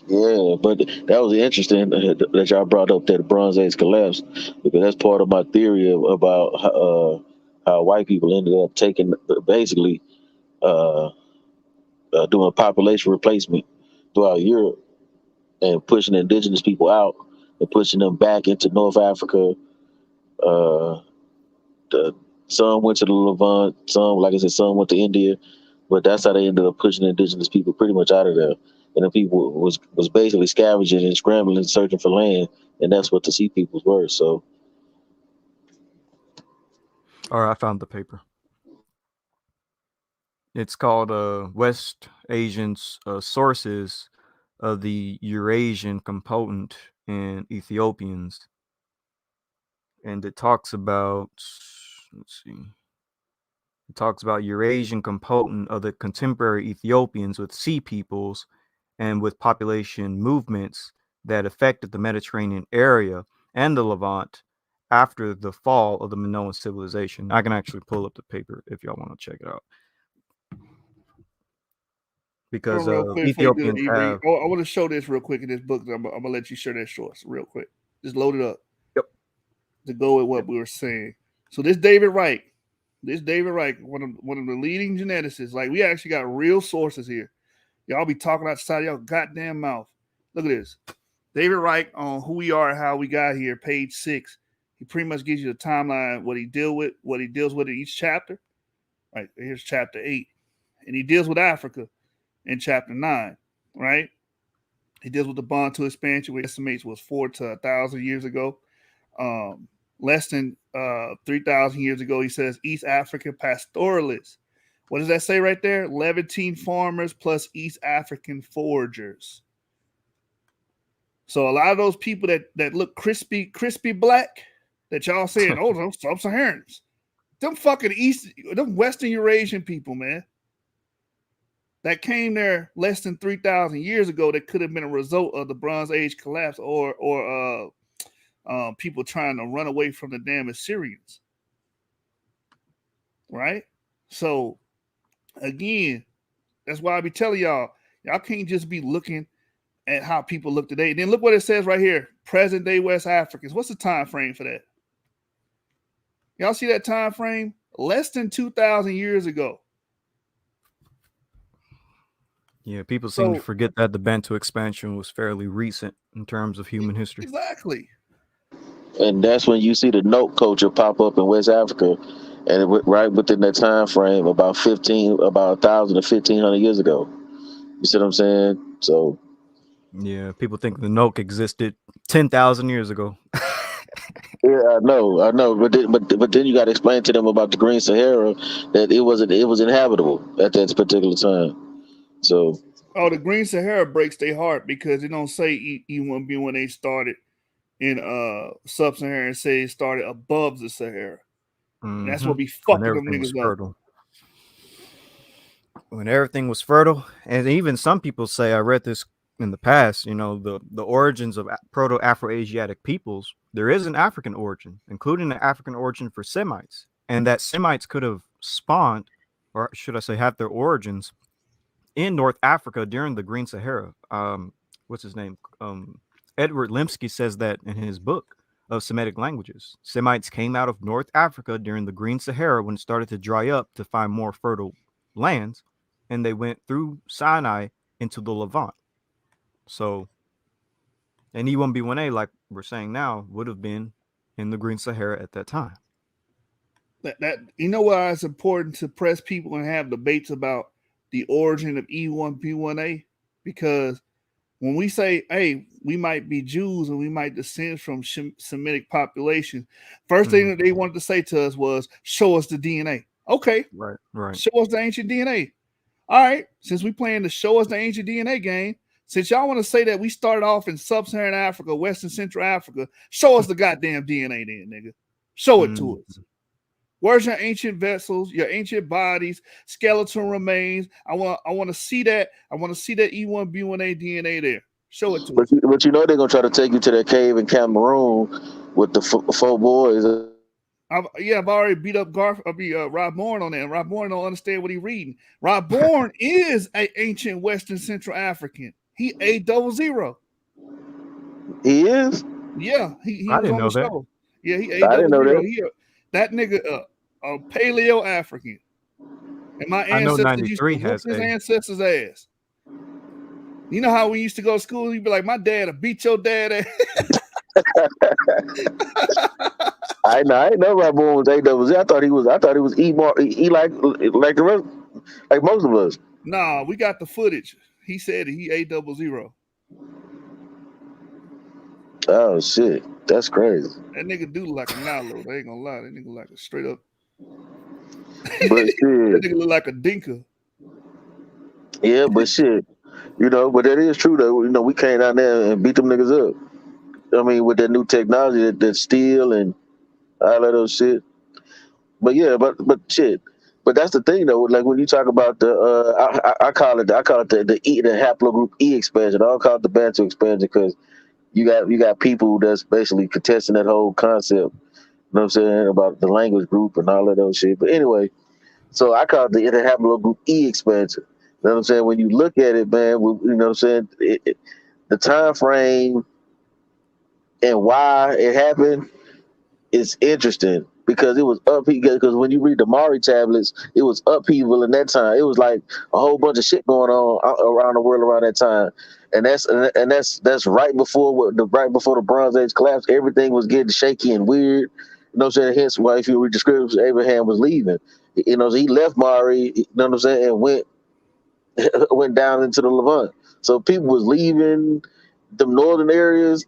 Yeah, but that was interesting that y'all brought up that Bronze Age collapse, because that's part of my theory about how white people ended up taking, basically, uh, doing population replacement throughout Europe and pushing indigenous people out and pushing them back into North Africa. Uh, the, some went to the Levant, some, like I said, some went to India, but that's how they ended up pushing indigenous people pretty much out of there. And the people was basically scavenging and scrambling, searching for land, and that's what the Sea Peoples were. So All right, I found the paper. It's called West Asian Sources of the Eurasian Component in Ethiopians. And it talks about, let's see, it talks about Eurasian component of the contemporary Ethiopians with sea peoples and with population movements that affected the Mediterranean area and the Levant after the fall of the Minoan civilization. I can actually pull up the paper if y'all want to check it out. Oh, Because real quick before you do it, Ethiopians Ebony. have, Oh, I want to show this real quick in this book. I'm gonna let you share that short real quick. Just load it up. Yep. To go with what we were saying. So this David Wright, one of the leading geneticists. Like we actually got real sources here. Y'all be talking outside y'all goddamn mouth. Look at this. David Wright on who we are and how we got here, page 6. He pretty much gives you the timeline, what he deals with in each chapter. Right, here's chapter 8. And he deals with Africa in chapter 9, right? He deals with the Bantu expansion, which estimates was 4 to 1,000 years ago. Less than 3,000 years ago, he says East African pastoralists. What does that say right there? Levantine farmers plus East African foragers. So a lot of those people that look crispy black that y'all saying, oh, those sub-Saharans. Them Western Eurasian people, man, that came there less than 3,000 years ago that could have been a result of the Bronze Age collapse or people trying to run away from the damn Assyrians. Right? So, again, that's why I be telling y'all can't just be looking at how people look today. Then look what it says right here. Present day West Africans. What's the time frame for that? Y'all see that time frame? Less than 2,000 years ago. Yeah, people seem to forget that the Bantu expansion was fairly recent in terms of human history. Exactly. And that's when you see the note culture pop up in West Africa, and right within that time frame, about 1,000 to 1,500 years ago. You see what I'm saying? So, yeah, people think the Noke existed 10,000 years ago. yeah, I know, but then you got to explain to them about the Green Sahara, that it was inhabitable at that particular time. So, the Green Sahara breaks their heart because it don't say E1B when they started in sub-Saharan, say it started above the Sahara. And that's what be fucking them niggas up. When everything was fertile, and even some people say, I read this in the past, the origins of Proto-Afro-Asiatic peoples, there is an African origin, including an African origin for Semites, and that Semites could have spawned, or should I say have their origins, in North Africa during the Green Sahara. What's his name? Edward Lemsky says that in his book of Semitic languages. Semites came out of North Africa during the Green Sahara when it started to dry up to find more fertile lands, and they went through Sinai into the Levant. So, an E1B1A, like we're saying now, would have been in the Green Sahara at that time. That you know why it's important to press people and have debates about the origin of E1B1A? Because when we say, hey, we might be Jews and we might descend from Semitic population, first thing that they wanted to say to us was, show us the DNA. Okay. Right. Show us the ancient DNA. All right. Since we playing the show us the ancient DNA game, since y'all want to say that we started off in sub-Saharan Africa, Western Central Africa, show us the goddamn DNA then, nigga. Show it to us. Where's your ancient vessels, your ancient bodies, skeletal remains? I want to see that. I want to see that E1B1A DNA there. Show it to us. But they're gonna try to take you to that cave in Cameroon with the 4 boys. I've already beat up Rob Bourne on that. Rob Bourne don't understand what he's reading. Rob Bourne is an ancient Western Central African. He A00. He is? Yeah, he was on the show. Yeah, he A00. I didn't know that. That nigga a Paleo African. And my ancestors used to whoop his ancestors' ass. You know how we used to go to school? You'd be like, my dad will beat your dad ass. I didn't know Rob Bourne was A00. I thought he was E like the rest, like most of us. Nah, we got the footage. He said he A00. Oh shit, that's crazy. That nigga do look like a Nalo. They ain't gonna lie. That nigga like a straight up. But shit, that nigga look like a dinka. Yeah, but shit, but that is true though. We came down there and beat them niggas up. I mean, with that new technology, that steel and all of those shit. But yeah, but shit. But that's the thing though. Like when you talk about the, I call it the haplogroup E expansion. I don't call it the Bantu expansion because you got people that's basically contesting that whole concept. You know what I'm saying, about the language group and all of those shit. But anyway, so I call it the haplogroup E expansion. You know what I'm saying? When you look at it, man, you know what I'm saying, the time frame and why it happened is interesting because it was upheaval. Because when you read the Mari tablets, it was upheaval in that time. It was like a whole bunch of shit going on around the world around that time, and that's right before right before the Bronze Age collapsed. Everything was getting shaky and weird. You know what I'm saying? Hence why if you read the scriptures, Abraham was leaving. You know, so he left Mari. You know what I'm saying, and went down into the Levant. So people was leaving the northern areas.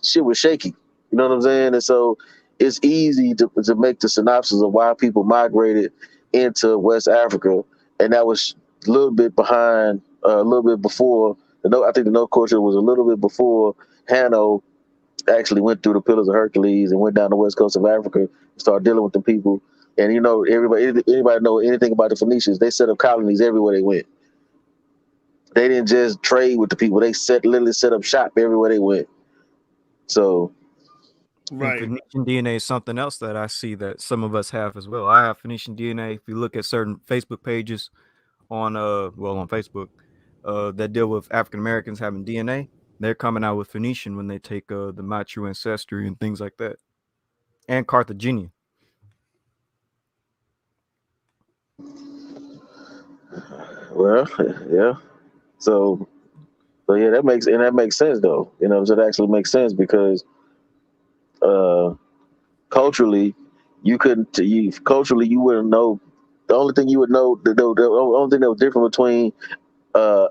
Shit was shaky. You know what I'm saying? And so it's easy to make the synopsis of why people migrated into West Africa, and that was a little bit behind, a little bit before. I think the No culture was a little bit before Hanno actually went through the Pillars of Hercules and went down the west coast of Africa and started dealing with the people. And you know, anybody know anything about the Phoenicians? They set up colonies everywhere they went. They didn't just trade with the people. They literally set up shop everywhere they went. So And Right. Phoenician DNA is something else that I see that some of us have as well. I have Phoenician DNA. If you look at certain Facebook pages on on Facebook that deal with African Americans having DNA, they're coming out with Phoenician when they take the My True Ancestry and things like that, and Carthaginian. well, yeah. So yeah, that makes sense though. You know, so it actually makes sense because uh culturally culturally you wouldn't know. The only thing you would know, the only thing that was different between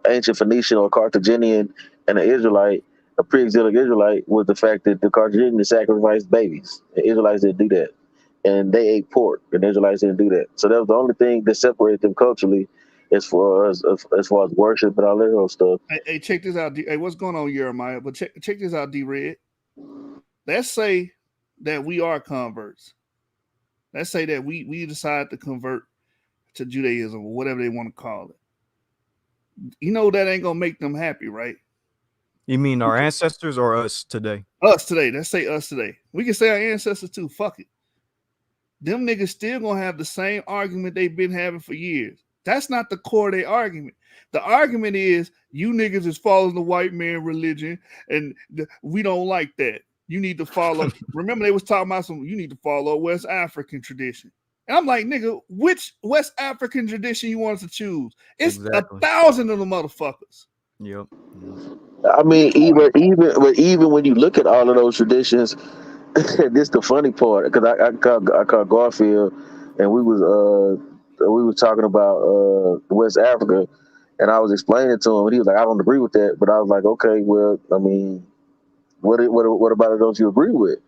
ancient Phoenician or Carthaginian and an Israelite, a pre-exilic Israelite, was the fact that the Carthaginians sacrificed babies. The Israelites didn't do that, and they ate pork, and the Israelites didn't do that. So that was the only thing that separated them culturally, as far as worship and all that other stuff. Hey, check this out. Hey, what's going on, Jeremiah? But check this out, D-Red. Let's say that we are converts. Let's say that we decide to convert to Judaism or whatever they want to call it. You know that ain't gonna make them happy, right? You mean our ancestors or us today? Us today. Let's say us today. We can say our ancestors too. Fuck it. Them niggas still gonna have the same argument they've been having for years. That's not the core of their argument. The argument is you niggas is following the white man religion, and we don't like that. You need to follow. Remember, they was talking about you need to follow West African tradition. And I'm like, nigga, which West African tradition you want us to choose? It's Exactly. 1,000 of the motherfuckers. Yep. I mean, even when you look at all of those traditions, this the funny part because I called Garfield, and we was talking about West Africa, and I was explaining to him, and he was like, I don't agree with that, but I was like, okay, well, I mean, what about it? Don't you agree with?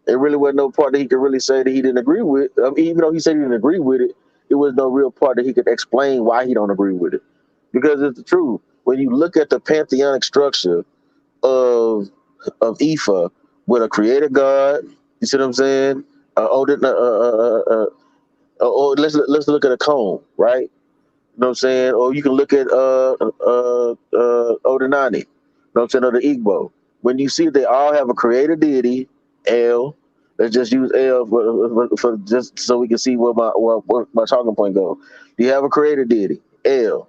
It really wasn't no part that he could really say that he didn't agree with. I mean, even though he said he didn't agree with it, it was no real part that he could explain why he don't agree with it, because it's the truth. When you look at the pantheonic structure of Ifa with a creator God. You see what I'm saying? Or let's look at a cone, right? You know what I'm saying? Or you can look at Odinani. You know what I'm saying? Or the Igbo. When you see they all have a creator deity, El. Let's just use El for just so we can see where my talking point goes. You have a creator deity, El.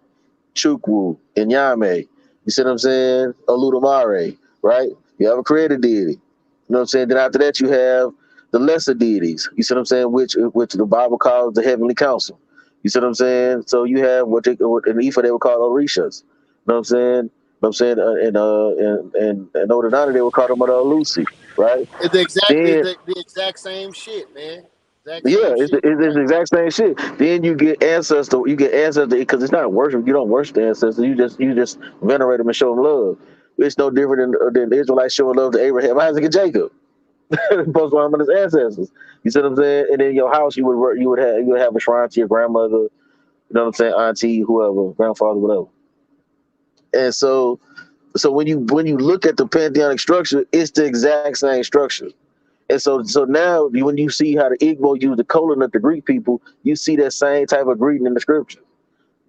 Chukwu, Inyame. You see what I'm saying? Oludumare, right? You have a creator deity. You know what I'm saying? Then after that, you have the lesser deities. You see what I'm saying? Which the Bible calls the heavenly council. You see what I'm saying? So you have what in Ifa they would call Orishas. You know what I'm saying? You know what I'm saying? And Odinani they would call them Lucy, right? It's the exact, Then the exact same shit, man. Exact yeah, same shit. it's the exact same shit. Then you get ancestor because it's not worship. You don't worship the ancestors. You just venerate them and show them love. It's no different than the Israelites showing love to Abraham, Isaac, and Jacob. Post one of his ancestors. You see what I'm saying? And in your house, you would have a shrine to your grandmother. You know what I'm saying? Auntie, whoever, grandfather, whatever. And so when you look at the pantheonic structure, it's the exact same structure. And so now when you see how the Igbo use the colon of the Greek people, you see that same type of greeting in the scripture.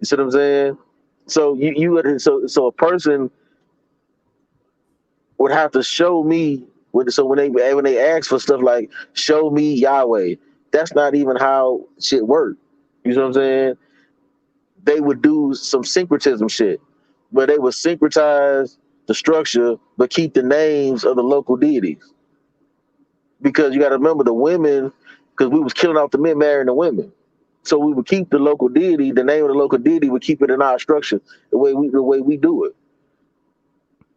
You see what I'm saying? So so a person would have to show me so when they ask for stuff like show me Yahweh, that's not even how shit work. You see what I'm saying? They would do some syncretism shit, but they would syncretize. the structure, but keep the names of the local deities. Because you got to remember the women, because we was killing off the men marrying the women. So we would keep the local deity, the name of the local deity, would keep it in our structure the way we do it.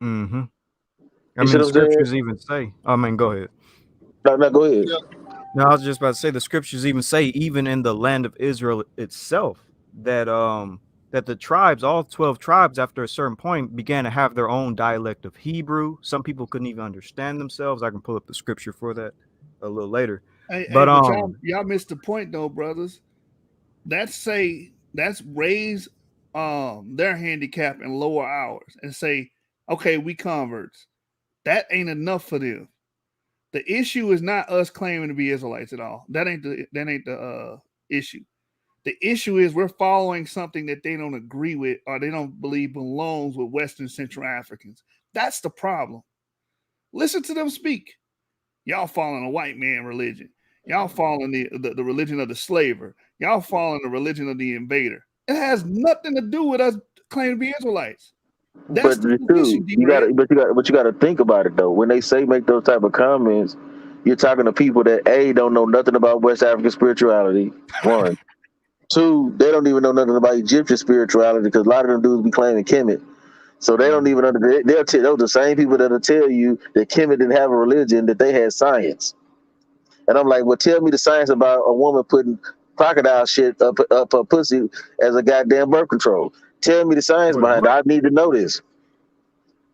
Mm-hmm. I You see mean, the what I'm saying? scriptures even say. I mean, go ahead. No, go ahead. Yeah. No, I was just about to say the scriptures even say, even in the land of Israel itself, that the tribes, all 12 tribes, after a certain point, began to have their own dialect of Hebrew. Some people couldn't even understand themselves. I can pull up the scripture for that a little later. Hey, But but y'all missed the point though, brothers. That's raise their handicap in lower hours and say, okay, we converts. That ain't enough for them. The issue is not us claiming to be Israelites at all. That ain't the issue. The issue is we're following something that they don't agree with or they don't believe belongs with Western Central Africans. That's the problem. Listen to them speak. Y'all following a white man religion. Y'all following the religion of the slaver. Y'all following the religion of the invader. It has nothing to do with us claiming to be Israelites. That's But the the position, two, you D-Red. gotta, but you gotta think about it though. When they say make those type of comments, you're talking to people that don't know nothing about West African spirituality. One, two, they don't even know nothing about Egyptian spirituality because a lot of them dudes be claiming Kemet. So they don't even they'll tell those the same people that'll tell you that Kemet didn't have a religion, that they had science. And I'm like, well, tell me the science about a woman putting crocodile shit up her pussy as a goddamn birth control. Tell me the science wait, behind it. what? I need to know this.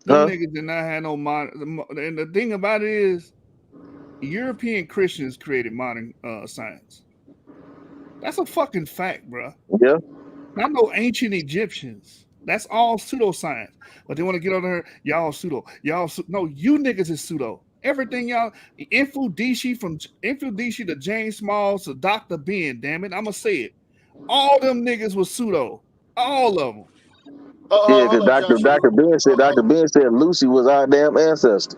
Them Huh? niggas did not have no modern. And the thing about it is, European Christians created modern science. That's a fucking fact, bro. Yeah. Not no ancient Egyptians. That's all pseudoscience. But they want to get on there. Y'all pseudo. No, you niggas is pseudo. Everything y'all Infodici to James Smalls to Dr. Ben, damn it. I'ma say it. All them niggas was pseudo. All of them. Yeah, Hold because up, Dr. Joshua. Dr. Ben said Lucy was our damn ancestor.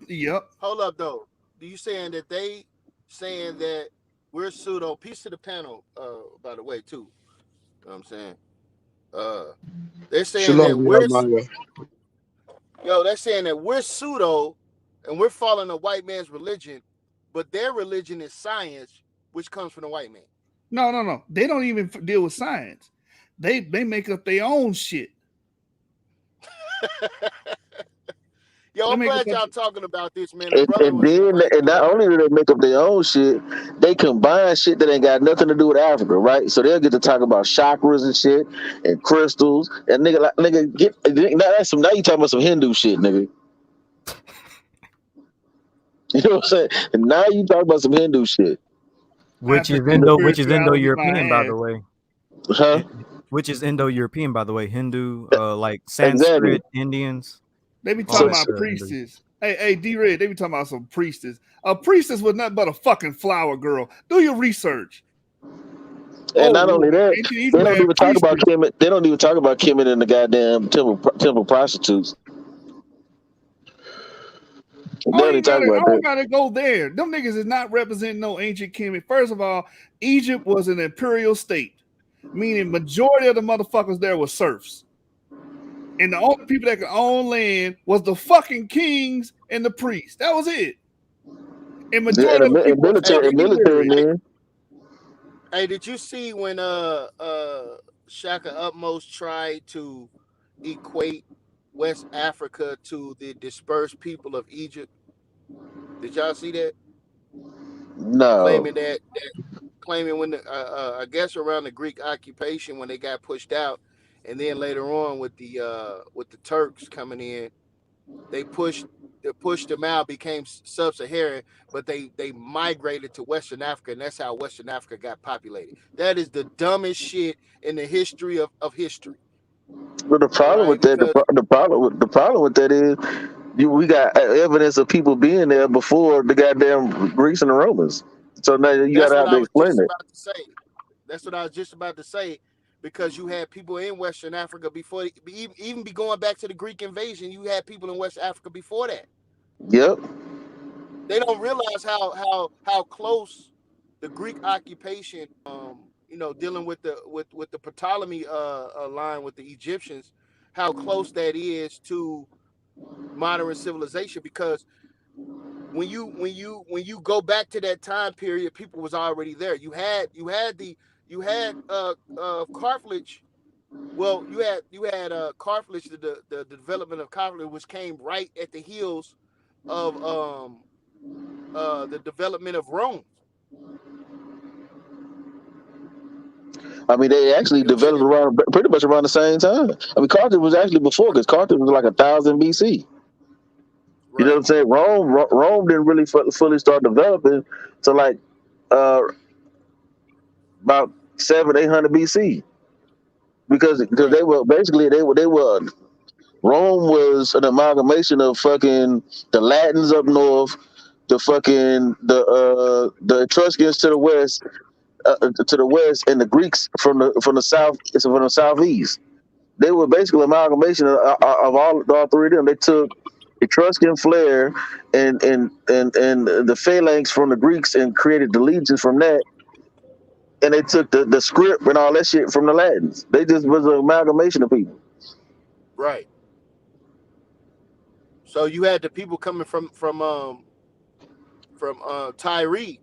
Yep. Hold up though. Do you saying that they saying that we're pseudo? Peace to the panel, by the way, too. You know what I'm saying? Uh, they're saying Shalom, that Jeremiah. they're saying that we're pseudo, and we're following a white man's religion, but their religion is science, which comes from the white man. No. They don't even deal with science. They make up their own shit. Yo, They I'm make up glad a, y'all talking about this, man. The And, brother and was then right, and man. not only do they make up their own shit, they combine shit that ain't got nothing to do with Africa, right? So they'll get to talk about chakras and shit and crystals and nigga get now you talking about some Hindu shit, nigga. You know what I'm saying? And now you talking about some Hindu shit. African Which is spirituality, my Indo-European, by ass. the way. Huh? It- which is Indo-European, by the way. Hindu, like Exactly. Sanskrit, Indians, They be all talking So that's about Indo. priestess. Hey, D-Red, they be talking about some priestess. A priestess was nothing but a fucking flower girl. Do your research. and Oh, not only that, ancient they Egypt don't had even talk about priestess. Kemet. They don't even talk about Kemet and the goddamn temple prostitutes. They don't even talk I about don't that. gotta go there. Them niggas is not representing no ancient Kemet. First of all, Egypt was an imperial state, meaning majority of the motherfuckers there were serfs. And the only people that could own land was the fucking kings and the priests. That was it. And majority of the And people were Hey, military, fucking military illiterate. men. hey, did you see when Shaka Utmost tried to equate West Africa to the dispersed people of Egypt? Did y'all see that? No. Claiming claiming when I guess around the Greek occupation when they got pushed out, and then later on with the Turks coming in, they pushed them out, became sub-Saharan, but they migrated to Western Africa, and that's how Western Africa got populated. That is the dumbest shit in the history of history. But the All problem right, with that, because the problem with that is, we got evidence of people being there before the goddamn Greeks and the Romans. So now you got that's to what have I to was explain just it. about to say. That's what I was just about to say. Because you had people in Western Africa before, even be going back to the Greek invasion. You had people in West Africa before that. Yep. They don't realize how close the Greek occupation, dealing with the Ptolemy line with the Egyptians, how close that is to modern civilization, because when you go back to that time period, people was already there. You had cartilage. Well, you had cartilage, the development of cartilage, which came right at the heels of the development of Rome. I mean, they actually You and developed around pretty much around the same time. I mean, Carthage was actually before, because Carthage was like 1,000 BC. You know what right, I'm saying? Rome didn't really fully start developing till like uh, about 700-800 BC, because right, they were Rome was an amalgamation of fucking the Latins up north, the Etruscans to the west, and the Greeks from the south, from the southeast. They were basically an amalgamation of all three of them. They took Etruscan flair and the phalanx from the Greeks and created the legions from that, and they took the script and all that shit from the Latins. They just was an amalgamation of people. right. So you had the people coming from Tyre,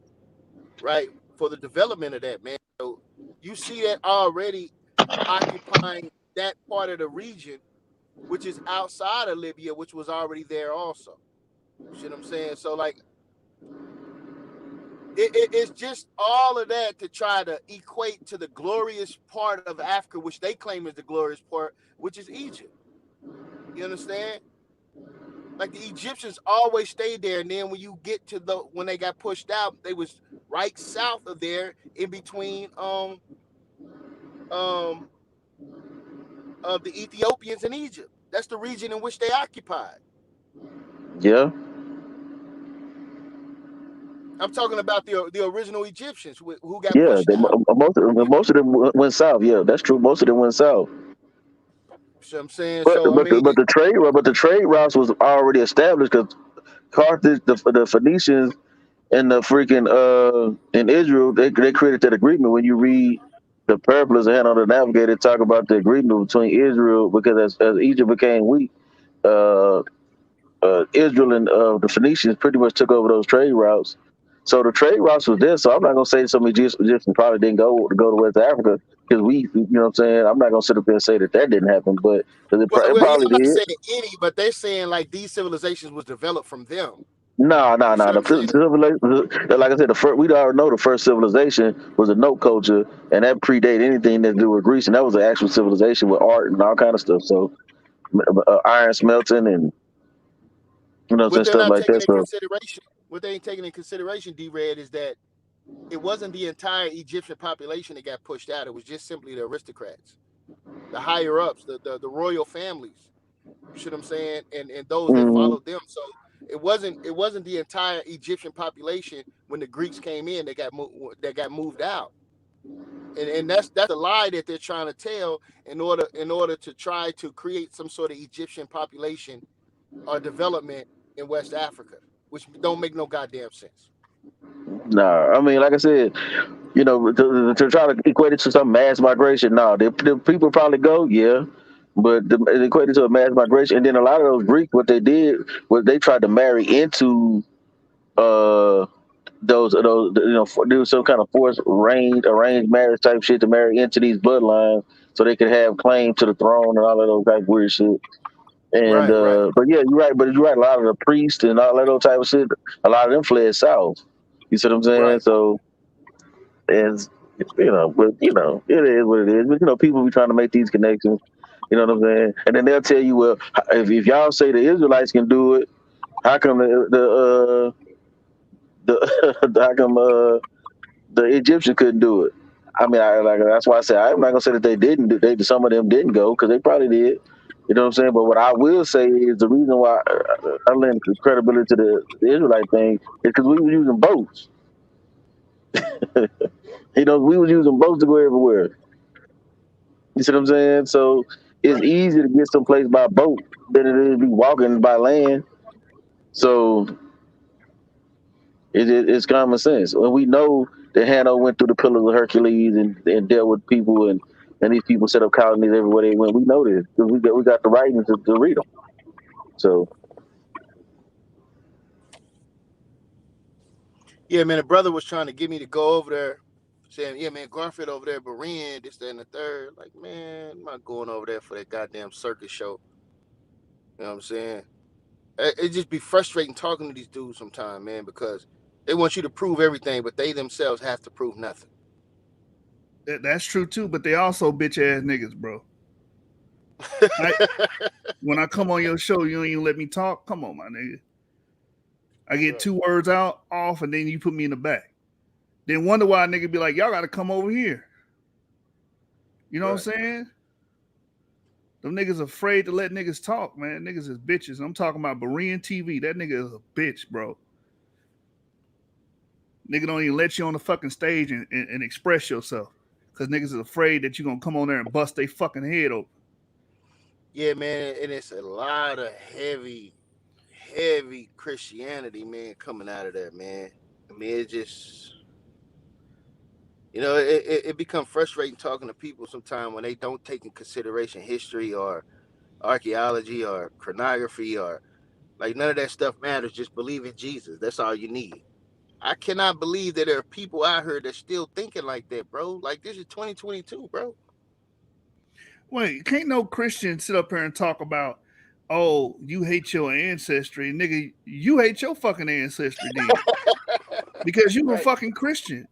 right, for the development of that, man. So you see that already occupying that part of the region, which is outside of Libya, which was already there also. You see what I'm saying? So like it's just all of that to try to equate to the glorious part of Africa, which they claim is the glorious part, which is Egypt. You understand? Like the Egyptians always stayed there, and then when you get to when they got pushed out, they was right south of there, in between um of the Ethiopians and Egypt. That's the region in which they occupied. Yeah, I'm talking about the original Egyptians who got yeah. pushed out. Most of them went south. Yeah, that's true. Most of them went south. You know what I'm saying? But So I but mean, the, but the trade routes was already established, because Carthage, the Phoenicians, and the freaking in Israel, they created that agreement. When you read the Purpose and Hand on the Navigator, talk about the agreement between Israel, because as Egypt became weak, uh, Israel and the Phoenicians pretty much took over those trade routes. So the trade routes was there. So I'm not gonna say some Egyptians probably didn't go to West Africa, because you know what I'm saying. I'm not gonna sit up there and say that didn't happen, but 'cause it well, yeah, probably I'm not did. saying any, but they're saying like these civilizations was developed from them. No, no, You see no. what I'm saying? Like I said, we already know the first civilization was a note culture, and that predated anything that to do with Greece, and that was an actual civilization with art and all kind of stuff. So iron smelting and you know what I'm saying, What they're stuff not like that. taking in So consideration, what they ain't taking in consideration, D-Red, is that it wasn't the entire Egyptian population that got pushed out. It was just simply the aristocrats, the higher ups, the royal families. You see what I'm saying? And those that mhm. followed them. So it wasn't the entire Egyptian population when the Greeks came in that got moved out. And that's a lie that they're trying to tell in order to try to create some sort of Egyptian population or development in West Africa, which don't make no goddamn sense. Nah, I mean, like I said, to try to equate it to some mass migration. No, the people probably go, yeah, but it equated to a mass migration. And then a lot of those Greeks, what they did was they tried to marry into uh those do some kind of forced arranged marriage type shit to marry into these bloodlines, so they could have claim to the throne and all of those type of weird shit. And Right, right, but yeah, you're right. But you're right. A lot of the priests and all that old type of shit, a lot of them fled south. You see what I'm saying? right. So, and but it is what it is. But people be trying to make these connections. You know what I'm saying? And then they'll tell you, well, if y'all say the Israelites can do it, how come the how come the Egyptians couldn't do it? I mean, that's why I say I'm not gonna say that they didn't. Some of them didn't go, because they probably did. You know what I'm saying? But what I will say is the reason why I lend credibility to the Israelite thing is because we were using boats. We was using boats to go everywhere. You see what I'm saying? So it's Right. easier to get someplace by boat than it is to be walking by land. So it's common sense. And we know that Hanno went through the Pillars of Hercules and dealt with people, and these people set up colonies everywhere they went. We know this because we got the writings to read them. So Yeah, man, a brother was trying to get me to go over there, saying, "Yeah, man, Garfield over there, Berean, this, that, and the third." Like, man, I'm not going over there for that goddamn circus show. You know what I'm saying? It just be frustrating talking to these dudes sometimes, man, because they want you to prove everything, but they themselves have to prove nothing. That's true too, but they also bitch ass niggas, bro. I when I come on your show, you don't even let me talk. Come on, my nigga. I get Right. 2 words out off, and then you put me in the back. Then wonder why a nigga be like, y'all got to come over here. You know Right. what I'm saying? Them niggas afraid to let niggas talk, man. Niggas is bitches. I'm talking about BereanTV. That nigga is a bitch, bro. Nigga don't even let you on the fucking stage and express yourself. Cause niggas is afraid that you gonna come on there and bust their fucking head open. Yeah, man, and it's a lot of heavy Christianity, man, coming out of that, man. I mean, it just, it becomes frustrating talking to people sometimes when they don't take in consideration history or archaeology or chronography or like none of that stuff matters. Just believe in Jesus. That's all you need. I cannot believe that there are people out here that's still thinking like that, bro. Like this is 2022, bro. Wait, can't no Christian sit up here and talk about, oh, you hate your ancestry, nigga. You hate your fucking ancestry, then, because you a Right. fucking Christian,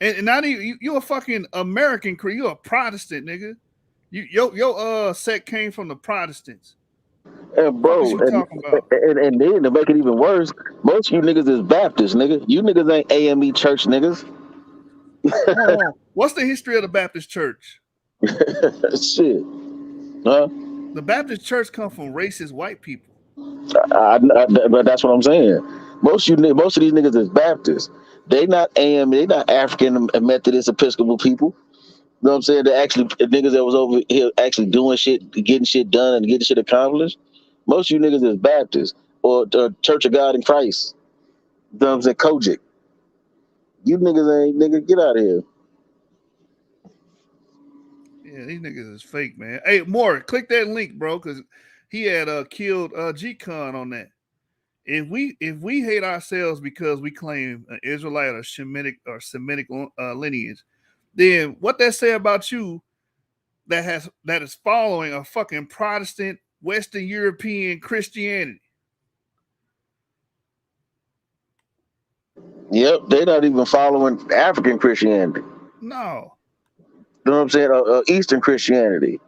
and not even you a fucking American. You a Protestant, nigga. Your sect came from the Protestants. and Fuck is bro, you talking about? and then to make it even worse, most of you niggas is Baptist, nigga. You niggas ain't AME church niggas. Hold on. What's the history of the Baptist Church? Shit, huh? The Baptist Church come from racist white people. But that's what I'm saying. Most of these niggas is Baptists. They not AM. They not African Methodist Episcopal people. You know what I'm saying? They actually niggas that was over here actually doing shit, getting shit done, and getting shit accomplished. Most of you niggas is Baptists or Church of God in Christ. You know what I'm saying? Kojic. You niggas ain't nigga. Get out of here. Yeah, these niggas is fake, man. Hey, more click that link, bro, because he had killed G-Con on that. If we hate ourselves because we claim an Israelite or Semitic lineage, then what that say about you that is following a fucking Protestant Western European Christianity? Yep, they not even following African Christianity. No. You know what I'm saying? Eastern Christianity.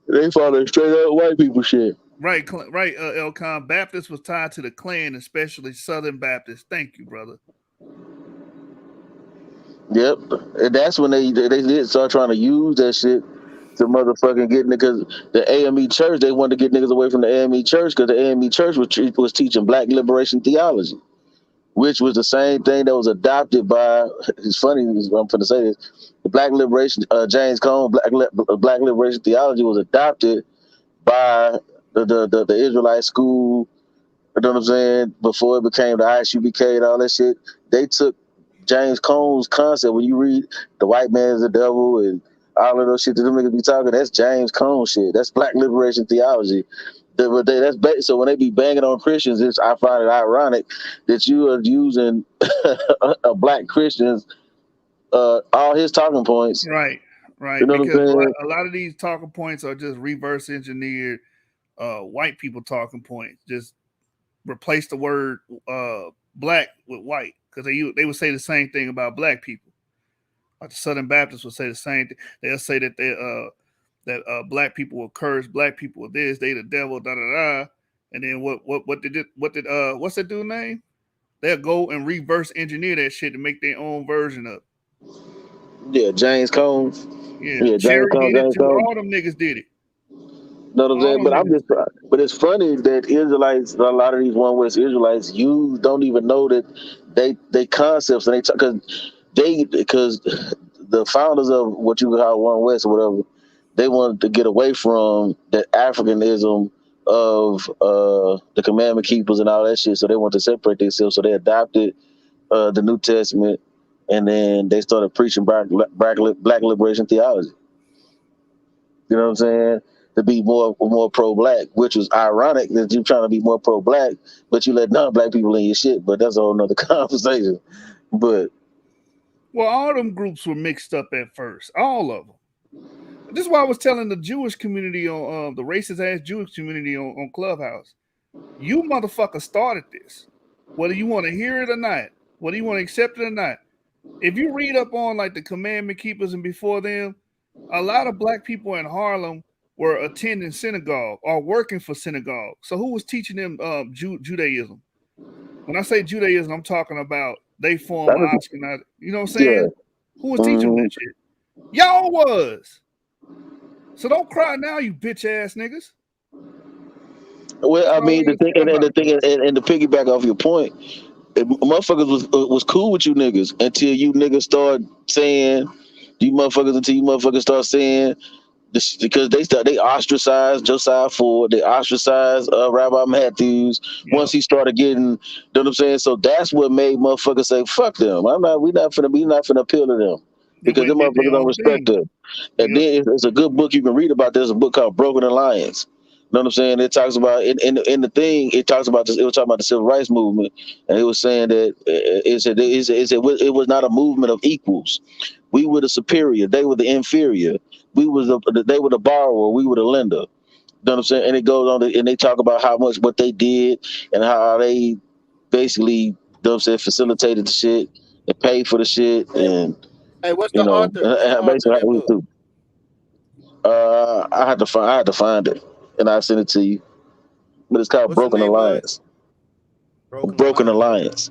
They follow straight up white people shit. Right, right. Elcon Baptist was tied to the Klan, especially Southern Baptist. Thank you, brother. Yep, and that's when they did start trying to use that shit to motherfucking get because the AME church they wanted to get niggas away from the AME church because the AME church was teaching black liberation theology, which was the same thing that was adopted by. It's funny. I'm going to say this: the Black Liberation James Cone Black Liberation theology was adopted by the Israelite school. You know what I'm saying? Before it became the ISUBK and all that shit, they took James Cone's concept. When you read the white man is the devil and all of those shit that them niggas be talking, that's James Cone shit. That's Black liberation theology. So when they be banging on Christians, I find it ironic that you are using a black Christians all his talking points. Right, You right. know what I'm Because saying? a lot of these talking points are just reverse engineered white people talking points. Just replace the word black with white because they would say the same thing about black people. Like the Southern Baptists would say the same thing. They'll say that black people will curse, black people with this, they the devil, da da da. And then what's that dude name? They'll go and reverse engineer that shit to make their own version of it. Yeah, James Cone. Yeah, Yeah, James Cherry Cone. did it James too. Cone. All them niggas did it. Know what I'm All saying? them But niggas. but it's funny that Israelites, a lot of these one West Israelites, you don't even know that they concepts and because the founders of what you call one West or whatever, they wanted to get away from the Africanism of the commandment keepers and all that shit. So they want to separate themselves. So they adopted the New Testament, and then they started preaching black liberation theology. You know what I'm saying? to be more pro-black, which was ironic that you're trying to be more pro-black, but you let non-black people in your shit. But that's a whole nother conversation. But well, all them groups were mixed up at first, all of them. This is why I was telling the Jewish community on the racist ass Jewish community on Clubhouse. You motherfucker started this, whether you want to hear it or not, whether you want to accept it or not. If you read up on like the commandment keepers and before them, a lot of black people in Harlem were attending synagogue or working for synagogue. So who was teaching them Judaism? When I say Judaism, I'm talking about they form Ashkenaz. You know what I'm saying? yeah. Who was teaching that shit? Y'all was. So don't cry now, you bitch ass niggas. Well, I mean, the thing, and about. to piggyback off your point, motherfuckers was cool with you niggas until you niggas start saying, until you motherfuckers start saying this, because they ostracized Josiah Ford, they ostracized Rabbi Matthews once he started getting, you know what I'm saying? So that's what made motherfuckers say, fuck them. We not finna appeal to them. Because them motherfuckers don't respect them. And then it's a good book you can read about. There's a book called Broken Alliance. You know what I'm saying? It talks about in the thing. It talks about this. It was talking about the civil rights movement, and it was saying that it was not a movement of equals. We were the superior. They were the inferior. They were the borrower. We were the lender. You know what I'm saying? And it goes on, and they talk about how much what they did and how they basically, you know what I'm saying, facilitated the shit and paid for the shit and. Hey, what's the author? What's the author of that book? I had to find it, and I sent it to you. But it's called Broken Alliance. Broken Alliance.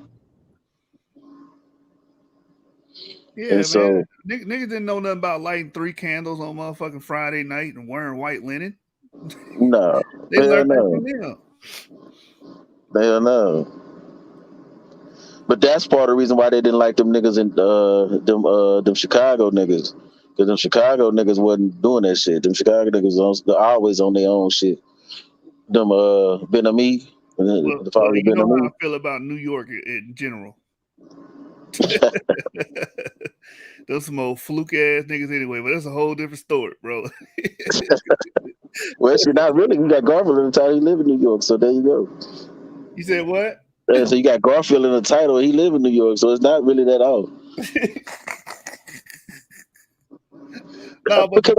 Yeah, and man. So, niggas didn't know nothing about lighting 3 candles on motherfucking Friday night and wearing white linen. No, they learned that from them. Hell no. But that's part of the reason why they didn't like them niggas and them Chicago niggas. Because them Chicago niggas wasn't doing that shit. Them Chicago niggas they're always on their own shit. Them Ben-Ami. Well, you know how I feel about New York in general. Those some old fluke ass niggas anyway, but that's a whole different story, bro. Well, actually, not really. You got Garfield in the title. He live in New York, so there you go. You said what? So you got Garfield in the title. He live in New York, so it's not really that off. No, because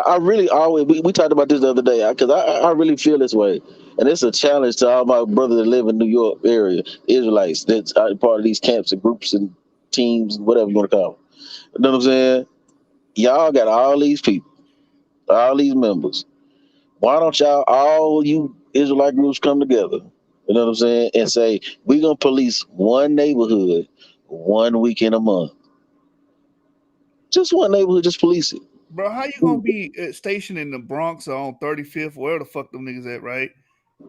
I really always we talked about this the other day. Because I really feel this way, and it's a challenge to all my brothers that live in New York area, Israelites that's part of these camps and groups and teams, whatever you want to call them. You know what I'm saying? Y'all got all these people, all these members. Why don't all you Israelite groups come together? You know what I'm saying? And say, we're going to police one neighborhood 1 week in a month. Just one neighborhood, just police it. Bro, how you going to be stationed in the Bronx or on 35th, wherever the fuck them niggas at, right?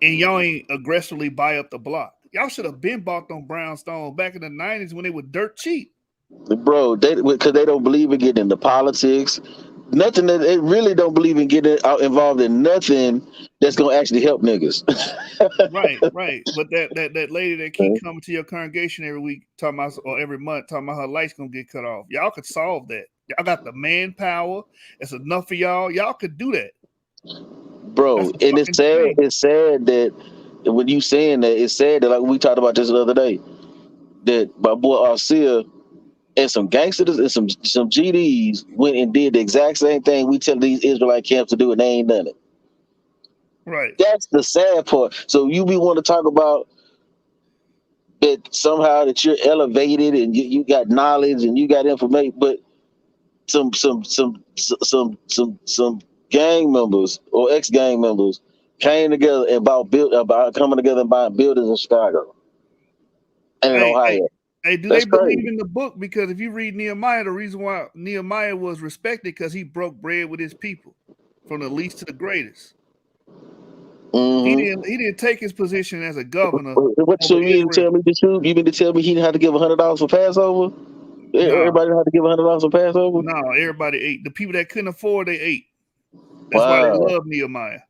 And y'all ain't aggressively buy up the block. Y'all should have been bought on brownstone back in the 90s when they were dirt cheap. Bro, because they don't believe in getting into politics. Nothing that they really don't believe in getting involved in nothing that's gonna actually help niggas. Right. But that lady that keep coming to your congregation every week talking about, or every month talking about her lights gonna get cut off. Y'all could solve that. Y'all got the manpower. It's enough for y'all. Y'all could do that. Bro, and it's sad. Thing. It's sad that when you saying that, it's sad that like we talked about this the other day, that my boy Arcia and some gangsters and some GDs went and did the exact same thing we tell these Israelite camps to do, and they ain't done it. Right. That's the sad part. So you be want to talk about that somehow that you're elevated and you got knowledge and you got information, but some gang members or ex-gang members came together and about coming together and buying buildings in Chicago and in Ohio. Hey, do they believe in the book? Because if you read Nehemiah, the reason why Nehemiah was respected because he broke bread with his people, from the least to the greatest. Mm-hmm. He didn't take his position as a governor. So you mean to tell me the truth? You mean to tell me he didn't have to give $100 for Passover? No. Everybody had to give $100 for Passover? No, everybody ate. The people that couldn't afford, they ate. That's why they love Nehemiah.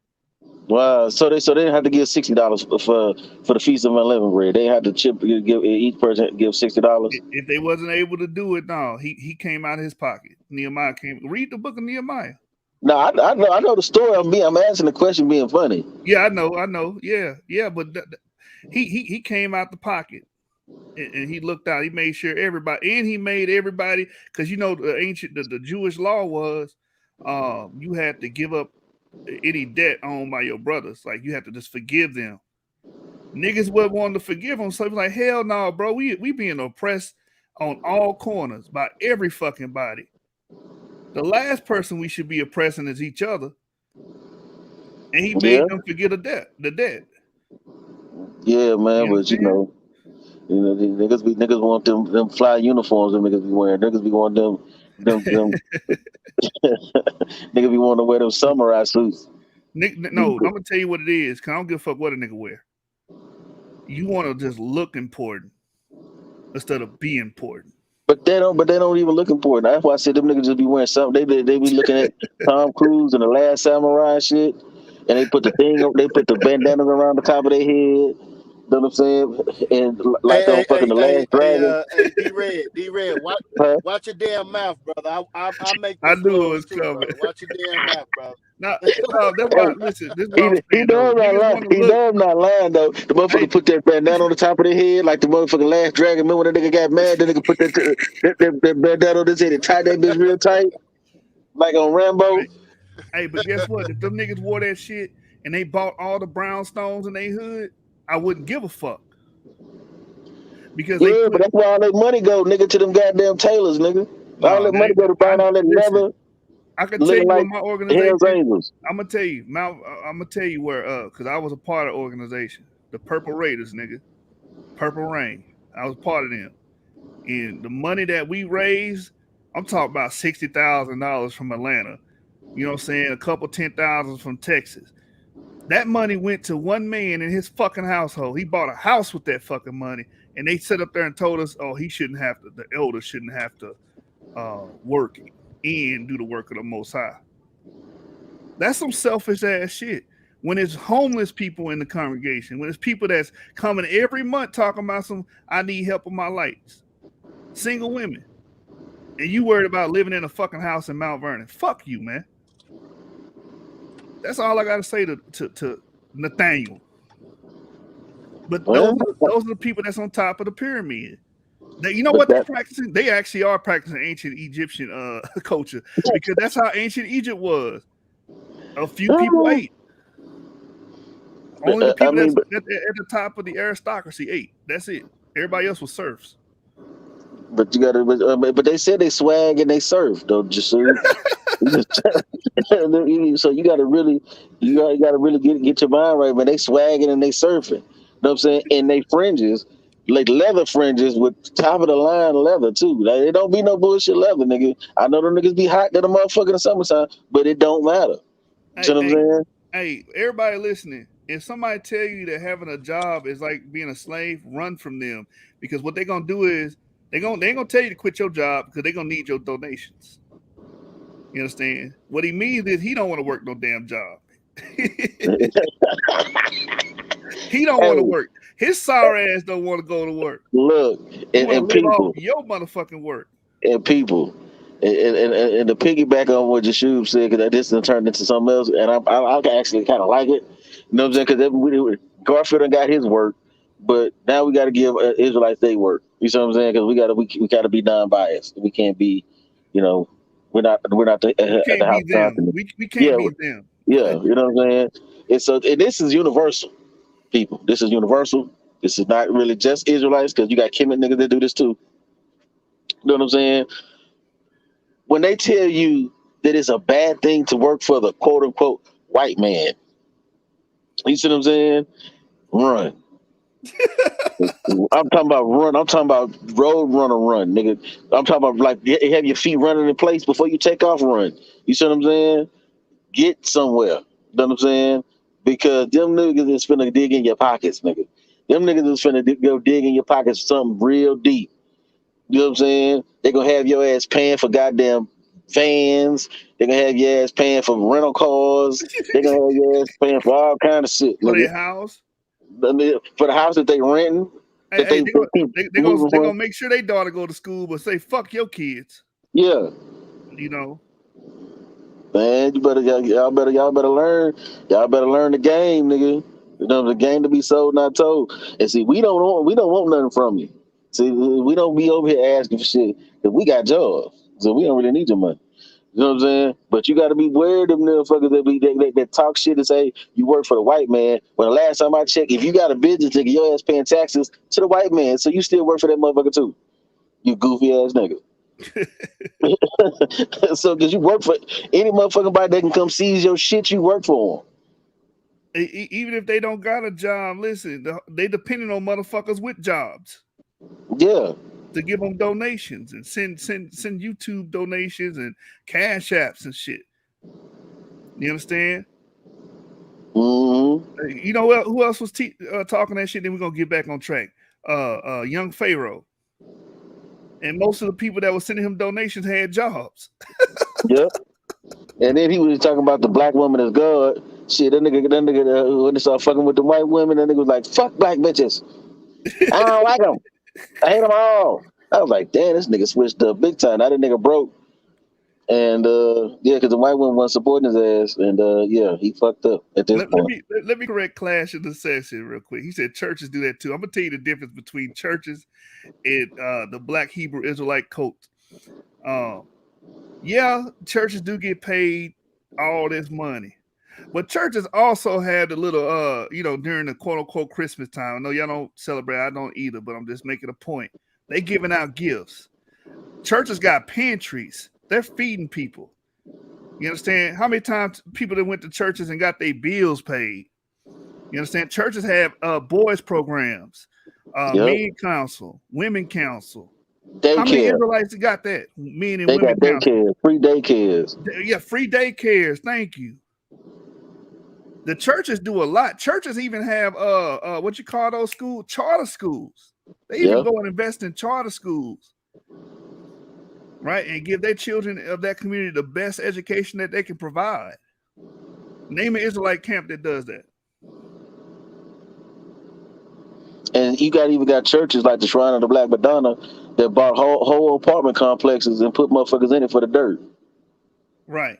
Wow. So they didn't have to give $60 for the Feast of Unleavened Bread. They had to give each person give $60. If they wasn't able to do it, no, he came out of his pocket. Nehemiah came. Read the book of Nehemiah. No, I know the story. I'm asking the question, being funny. Yeah, I know. Yeah, but he came out the pocket and he looked out. He made sure everybody, and he made everybody, because the Jewish law was, you had to give up any debt owned by your brothers. Like you had to just forgive them. Niggas wasn't wanting to forgive them, so he was like, hell no, bro. We being oppressed on all corners by every fucking body. The last person we should be oppressing is each other. And he Yeah, made them forget the debt. yeah, man. You know what I'm But saying? the niggas want them fly uniforms. Them niggas be wearing. Niggas be wanting them niggas be wanting to wear them samurai suits. No, I'm gonna tell you what it is, cause I don't give a fuck what a nigga wear. You want to just look important instead of be important. But they don't even look important. That's why I said them niggas just be wearing something. They be looking at Tom Cruise and the Last Samurai and shit, and they put the bandanas around the top of their head. You know what I'm saying? And like on fucking the Last Dragon. D-Red, Huh? watch your damn mouth, brother. I make I the knew it slurs was too, coming. brother. Watch your damn mouth, brother. No, that's Hey, why. Listen, this is what I'm he saying though. know I'm not Niggas lying. want to He look. know I'm not lying though. The Hey, motherfucker put that bandana on the top of their head like the motherfucking Last Dragon. Remember when that nigga got mad? That nigga put that bandana on his head and tied that bitch real tight, like on Rambo. right. Hey, but guess what? If them niggas wore that shit and they bought all the brownstones in their hood, I wouldn't give a fuck because they Yeah, but put. that's where all that money go, nigga, to them goddamn tailors, nigga. All No, that money go to I buying all that listen. leather, I could tell looking you what like my Hell's organization. Angels. I'm gonna tell you, I'm gonna tell you where, because I was a part of the organization, the Purple Raiders, nigga, Purple Rain. I was part of them, and the money that we raised, I'm talking about $60,000 from Atlanta. You know what I'm saying? A couple 10,000 from Texas. That money went to one man in his fucking household. He bought a house with that fucking money, and they sit up there and told us, "Oh, he shouldn't have to. The elders shouldn't have to work and do the work of the Most High." That's some selfish ass shit. When it's homeless people in the congregation, when it's people that's coming every month talking about I need help with my lights, single women, and you worried about living in a fucking house in Mount Vernon. Fuck you, man. That's all I got to say to Nathaniel. But Well, those are the people that's on top of the pyramid. You know but what they're that, practicing? They actually are practicing ancient Egyptian culture, because that's how ancient Egypt was. A few people ate. Only the I people that's mean, at the top of the aristocracy ate. That's it. Everybody else was serfs. but you gotta, but they said they swag and they surf, though, Jasu. So you gotta really get your mind right, man. They swagging and they surfing. You know what I'm saying? And they fringes, like leather fringes with top of the line leather too. Like it don't be no bullshit leather, nigga. I know them niggas be hot to the motherfucker in the summertime, but it don't matter. You Hey, know what I'm hey, saying? hey, everybody listening. If somebody tell you that having a job is like being a slave, run from them, because what they're gonna do is they ain't gonna tell you to quit your job because they're gonna need your donations. You understand? What he means is he don't want to work no damn job. He don't want to Hey, work. His sorry ass don't want to go to work. look, He and, want to and live off people, your motherfucking work. and people. And to piggyback on what Jashub said, because this done turned into something else, and I actually kind of like it. You know what I'm saying? Because Garfield done got his work, but now we got to give Israelites they work. You see what I'm saying? Because we got to be non-biased. We can't be, you know, we're not We the can't house be them. company. We can't Yeah, be them. yeah. You know what I'm saying? And this is universal, people. This is universal. This is not really just Israelites, because you got Kemet niggas that do this too. You know what I'm saying? When they tell you that it's a bad thing to work for the quote unquote white man, you see what I'm saying? Run. I'm talking about run. I'm talking about road runner run, nigga. I'm talking about like have your feet running in place before you take off run. You see what I'm saying? Get somewhere. You know what I'm saying? Because them niggas is finna dig in your pockets, nigga. Them niggas is finna go dig in your pockets something real deep. You know what I'm saying? They're gonna have your ass paying for goddamn vans. They're gonna have your ass paying for rental cars. They're gonna have your ass paying for all kind of shit, For nigga. their house. I mean, for the house that they renting, Hey, that hey, they keep moving they from. gonna make sure their daughter go to school, but say fuck your kids. Yeah. You know. Man, y'all better learn. Y'all better learn the game, nigga. You know, the game to be sold, not told. And see, we don't want nothing from you. See, we don't be over here asking for shit because we got jobs, so we don't really need your money. You know what I'm saying? But you got to be wary of them motherfuckers that talk shit and say you work for the white man. Well, the last time I checked, if you got a business ticket, your ass paying taxes to the white man, so you still work for that motherfucker too. You goofy ass nigga. So, because you work for any motherfucking body that can come seize your shit, you work for Even if they don't got a job, listen, they depending on motherfuckers with jobs. Yeah. To give them donations and send YouTube donations and cash apps and shit. You understand? Mm-hmm. You know who else was talking that shit? Then we're gonna get back on track. Young Pharaoh. And most of the people that were sending him donations had jobs. Yep. And then he was talking about the black woman as God. Shit, that nigga when they started fucking with the white women, that nigga was like, fuck black bitches. I don't like them. I hate them all. I was like, damn, this nigga switched up big time. Now that nigga broke. And yeah, because the white woman wasn't supporting his ass. And yeah, he fucked up at this point. Let me correct Clash in the session real quick. He said churches do that too. I'm gonna tell you the difference between churches and the Black Hebrew Israelite cult. Yeah, churches do get paid all this money. But churches also have the little during the quote unquote Christmas time. I know y'all don't celebrate, I don't either, but I'm just making a point. They giving out gifts. Churches got pantries. They're feeding people. You understand? How many times people that went to churches and got their bills paid? You understand? Churches have boys programs, men council, women council. Daycare. How many Israelites got that? Men and they women got daycare, free daycares. Yeah, free daycares. Thank you. The churches do a lot. Churches even have what you call those schools? Charter schools. They even go and invest in charter schools. Right? And give their children of that community the best education that they can provide. Name an Israelite camp that does that. And you even got churches like the Shrine of the Black Madonna that bought whole apartment complexes and put motherfuckers in it for the dirt. Right.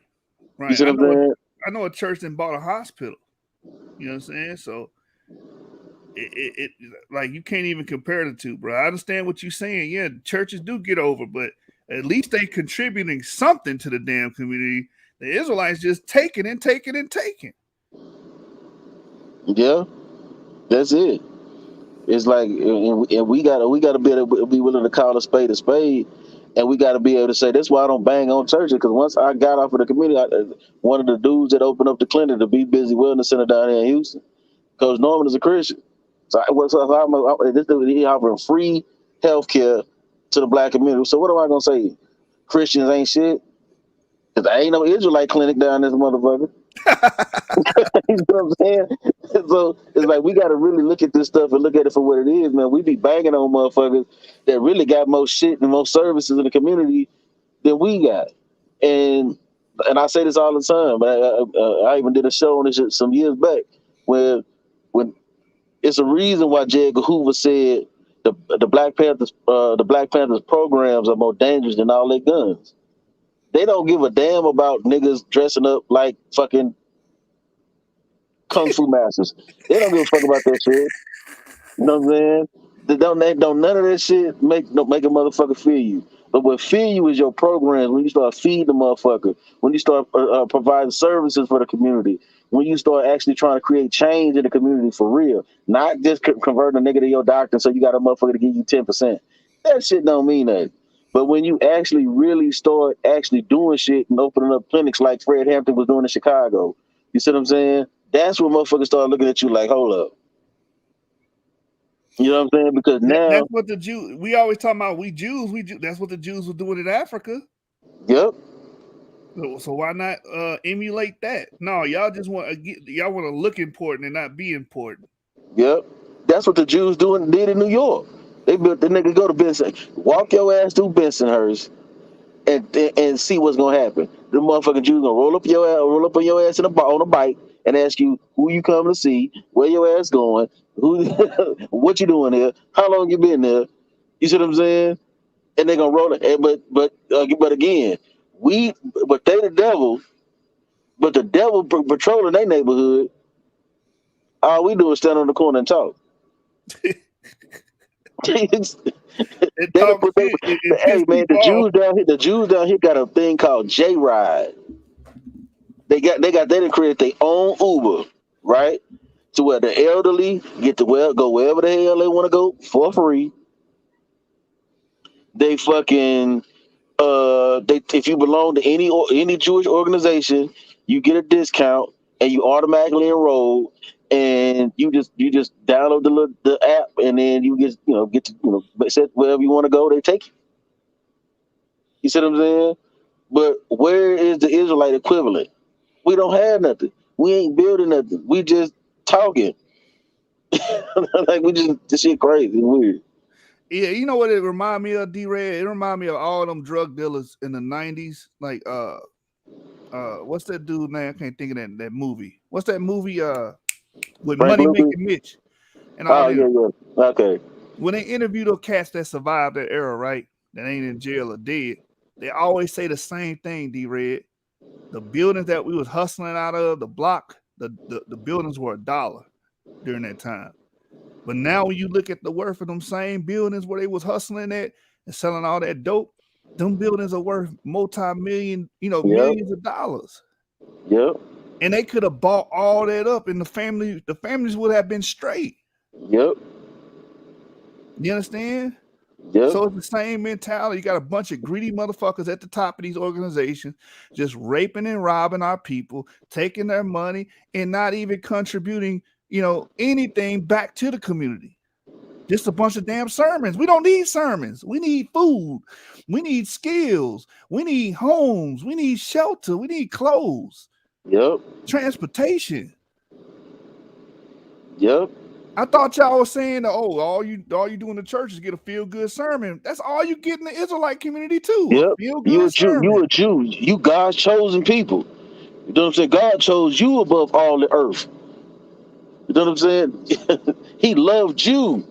You see what I'm saying? I know a church that bought a hospital. You know what I'm saying? So it like you can't even compare the two, bro. I understand what you're saying. Yeah, churches do get over, but at least they contributing something to the damn community. The Israelites just taking and taking and taking. Yeah, that's it. It's like, and we gotta be able to be willing to call a spade, and we gotta be able to say that's why I don't bang on churches, because once I got off of the community, one of the dudes that opened up the clinic, the Be Busy Wellness Center down here in Houston, Coach Norman is a Christian, so this dude, he offering free healthcare to the black community. So what am I gonna say? Christians ain't shit? Because I ain't no Israelite clinic down this motherfucker. You know what I'm saying? So it's like we got to really look at this stuff and look at it for what it is, man. We be banging on motherfuckers that really got more shit and more services in the community than we got. And I say this all the time, but I even did a show on this shit some years back when it's a reason why J. Edgar Hoover said the Black Panthers programs are more dangerous than all their guns. They don't give a damn about niggas dressing up like fucking kung fu masters. They don't give a fuck about that shit. You know what I'm saying? They don't none of that shit make a motherfucker fear you. But what fear you is your programs, when you start feeding the motherfucker, when you start providing services for the community, when you start actually trying to create change in the community for real, not just converting a nigga to your doctor so you got a motherfucker to give you 10%. That shit don't mean nothing. But when you actually really start actually doing shit and opening up clinics like Fred Hampton was doing in Chicago, you see what I'm saying? That's when motherfuckers start looking at you like, hold up. You know what I'm saying? Because now that's what the Jews. We always talk about we Jews. That's what the Jews were doing in Africa. Yep. So why not emulate that? No, y'all just want to look important and not be important. Yep. That's what the Jews did in New York. They built the nigga go to Benson, walk your ass through Bensonhurst, and see what's gonna happen. The motherfucking Jews gonna roll up on your ass on a bike and ask you who you coming to see, where your ass going, what you doing here, how long you been there. You see what I'm saying? And they gonna roll it. But again, they the devil, But the devil patrolling their neighborhood, all we do is stand on the corner and talk. It's- And they talk put shit and piss hey man, people off. The Jews down here got a thing called J Ride. They didn't create their own Uber, right? To where the elderly get to go wherever the hell they want to go for free. They fucking they if you belong to any Jewish organization, you get a discount and you automatically enroll, and you just download the app, and then you get to set wherever you want to go. They take you. You see what I'm saying? But where is the Israelite equivalent? We don't have nothing. We ain't building nothing. We just talking. Like we just this shit crazy and weird. Yeah, you know what it remind me of, D-Red? It remind me of all them drug dealers in the 90s. Like what's that dude name? I can't think of that movie. What's that movie with Frank Money Lucas? Making Mitch and all Oh them? yeah. Okay. When they interview those cats that survived that era, right? That ain't in jail or dead, they always say the same thing, D-Red. The buildings that we was hustling out of, the block, the buildings were $1 during that time. But now when you look at the worth of them same buildings where they was hustling at and selling all that dope, them buildings are worth multi-million, Yep. millions of dollars. Yep. And they could have bought all that up, and the families would have been straight. Yep. You understand? Yep. So it's the same mentality. You got a bunch of greedy motherfuckers at the top of these organizations just raping and robbing our people, taking their money and not even contributing, anything back to the community. Just a bunch of damn sermons. We don't need sermons. We need food. We need skills. We need homes. We need shelter. We need clothes. Yep. Transportation. Yep. I thought y'all was saying, all you do in the church is get a feel-good sermon. That's all you get in the Israelite community too. Yep. A feel-good sermon. You a Jew. You God's chosen people. You know what I'm saying? God chose you above all the earth. You know what I'm saying? He loved you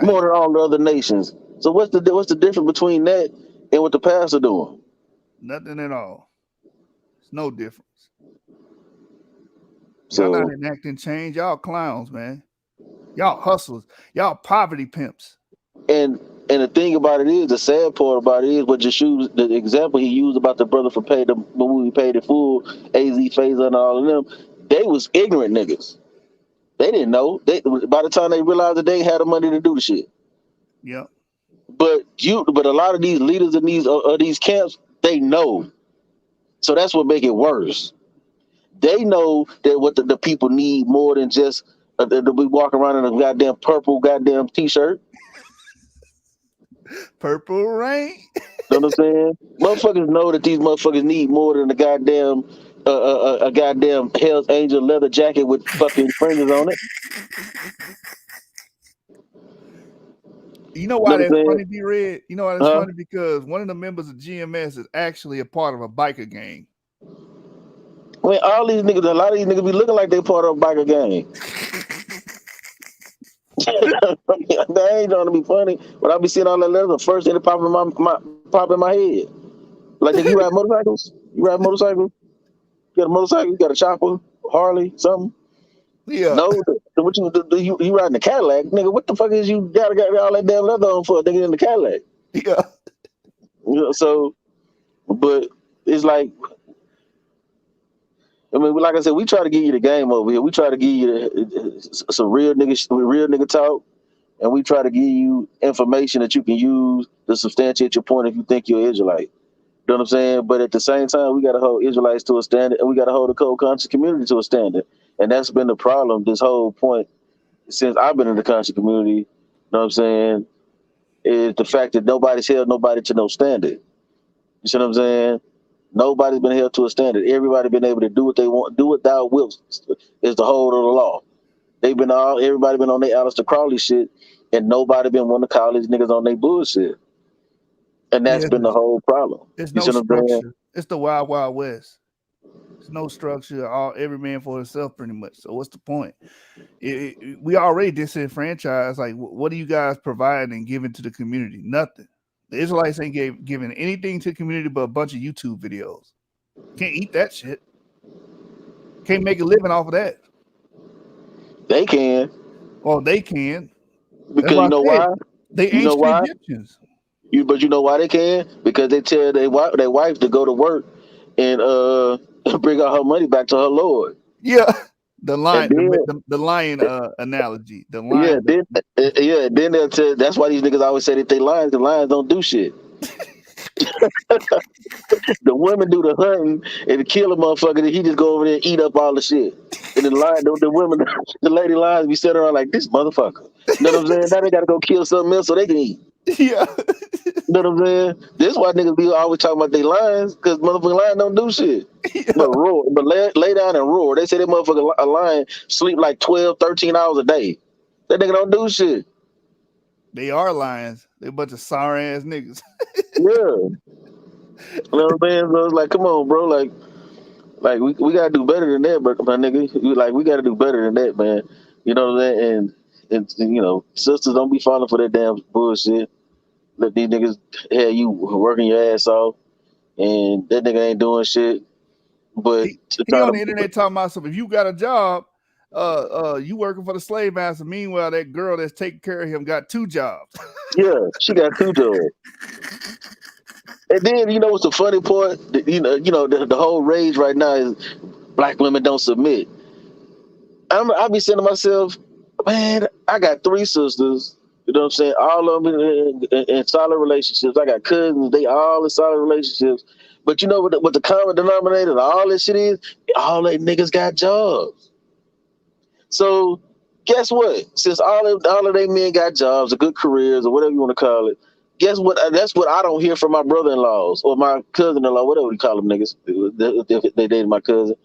more than all the other nations. So what's the difference between that and what the pastor doing? Nothing at all. It's no difference. Y'all So not enacting change. Y'all clowns, man. Y'all hustlers. Y'all poverty pimps. and the thing about it is, the sad part about it is what Jeshu's the example he used about the brother for when we paid it full, AZ Phaser and all of them, they was ignorant niggas. They didn't know. By the time they realized that they had the money to do the shit. Yep. But a lot of these leaders in these camps, they know. So that's what make it worse. They know that what the people need more than just to be walking around in a goddamn purple goddamn t-shirt. Purple rain. You know what I'm saying? Motherfuckers know that these motherfuckers need more than a goddamn Hell's Angel leather jacket with fucking fringes on it. You know why Know what I'm that's saying? funny, D-Red? You know why that's funny? Because one of the members of GMS is actually a part of a biker gang. I mean, a lot of these niggas be looking like they part of a biker gang. That ain't trying to be funny, but I be seeing all that leather. The first thing that pop in my head. Like, nigga, you ride motorcycles? You ride motorcycles? You got a motorcycle? You got a chopper? Harley? Something? Yeah. No, what you riding a Cadillac, nigga? What the fuck is you got all that damn leather on for, nigga, in the Cadillac? Yeah. So, but it's like, I mean, like I said, we try to give you the game over here. We try to give you some real nigga talk, and we try to give you information that you can use to substantiate your point if you think you're Israelite. You know what I'm saying? But at the same time, we got to hold Israelites to a standard, and we got to hold the co-conscious community to a standard. And that's been the problem this whole point since I've been in the conscious community. You know what I'm saying? Is the fact that nobody's held nobody to no standard. You see what I'm saying? Nobody's been held to a standard. Everybody been able to do what they want. Do what thou wilt is the whole of the law. Everybody been on their Aleister Crowley shit, and nobody been wanting to call these niggas on their bullshit. And that's been the whole problem. There's You no see what I'm saying? structure. It's the wild, wild west. There's no structure. Every man for himself, pretty much. So what's the point? We already disenfranchised. Like, what are you guys providing and giving to the community? Nothing. The Israelites ain't giving anything to the community but a bunch of YouTube videos. Can't eat that shit. Can't make a living off of that. They can, Well, they can. That's because what you know I said. why? They You know ancient why? Egyptians. But you know why they can? Because they tell their wife to go to work and bring out her money back to her lord. Yeah. And then The lion analogy. The yeah, lion. then they'll tell. That's why these niggas always say that they lions. The lions don't do shit. The women do the hunting and kill a motherfucker. And he just go over there and eat up all the shit. And the women, the lady lions be sitting around like this motherfucker. You know what I'm saying? Now they gotta go kill something else so they can eat. Yeah. You know what I'm saying? This is why niggas be always talking about they lions, because motherfucking lions don't do shit. But roar, but lay down and roar. They say that motherfucker a lion sleep like 12, 13 hours a day. That nigga don't do shit. They are lions. They a bunch of sorry ass niggas. Yeah. You know what I'm saying? So it's like, come on, bro. Like we gotta do better than that, but my nigga, we gotta do better than that, man. You know what I'm saying? And you know, sisters don't be falling for that damn bullshit. Let these niggas have you working your ass off, and that nigga ain't doing shit. But to He try on to, the internet talking about something. If you got a job, you working for the slave master. Meanwhile, that girl that's taking care of him got 2 jobs. yeah, she got 2 jobs. And then you know what's the funny part? The whole rage right now is black women don't submit. I be saying to myself, man, I got 3 sisters. You know what I'm saying? All of them in solid relationships. I got cousins. They all in solid relationships. But you know what the common denominator of all this shit is? All they niggas got jobs. So guess what? Since all of they men got jobs or good careers or whatever you want to call it, guess what? That's what I don't hear from my brother-in-laws or my cousin-in-law, whatever we call them niggas. If they dated my cousin,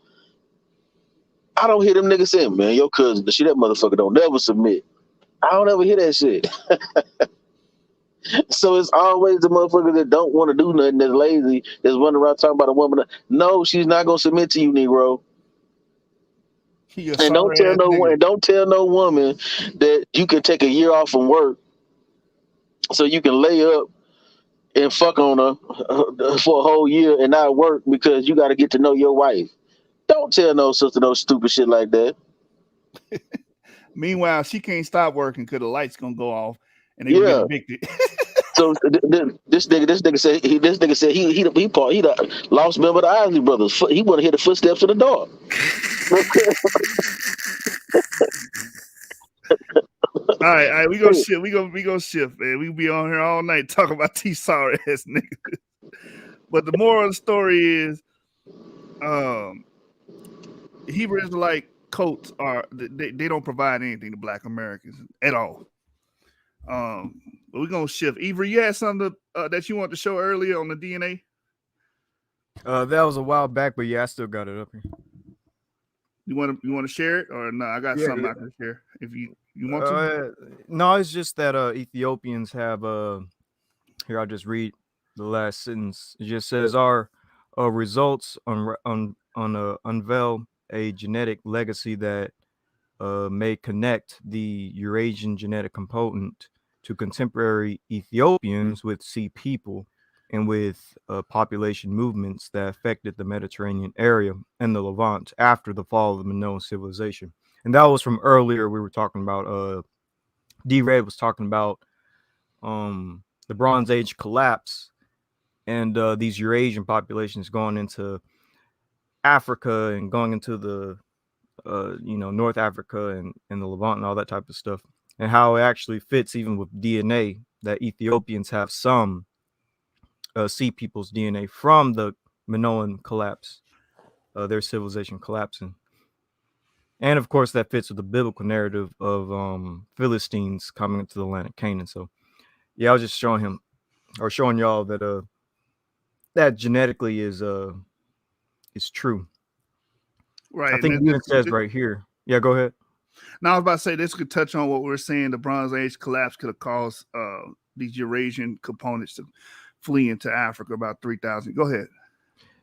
I don't hear them niggas saying, "Man, your cousin, that motherfucker don't never submit." I don't ever hear that shit. So it's always the motherfuckers that don't want to do nothing, that's lazy, that's running around talking about a woman. No, she's not gonna submit to you, Negro. He a And sorry ass nigga. don't tell no woman that you can take a year off from work so you can lay up and fuck on her for a whole year and not work because you got to get to know your wife. Don't tell no sister no stupid shit like that. Meanwhile, she can't stop working because the lights gonna go off and they gonna get Yeah. evicted. So this nigga said he the lost member of the Isley Brothers. He want to hear the footsteps of the dog. All right, we gonna shift. We gonna shift, man. We be on here all night talking about these sorry ass niggas. But the moral of the story is, Hebrew Israelite coats they don't provide anything to Black Americans at all. But we're gonna shift. Avery, you had something that you want to show earlier on the DNA? That was a while back, but yeah, I still got it up here. You want to share it or no? I got something I can share if you want to. No, it's just that Ethiopians have here I'll just read the last sentence. It just says our results unveil a genetic legacy that may connect the Eurasian genetic component to contemporary Ethiopians with Sea people and with population movements that affected the Mediterranean area and the Levant after the fall of the Minoan civilization. And that was from earlier. We were talking about D-Red was talking about the Bronze Age collapse and these Eurasian populations going into Africa and going into the North Africa and the Levant and all that type of stuff, and how it actually fits even with DNA that Ethiopians have some Sea people's DNA from the Minoan collapse, their civilization collapsing. And of course, that fits with the biblical narrative of Philistines coming into the land of Canaan. So, yeah, I was just showing y'all that that genetically is true. Right. I think it even says right here. Yeah, go ahead. Now I was about to say this could touch on what we're saying. The Bronze Age collapse could have caused these Eurasian components to flee into Africa about 3,000. Go ahead.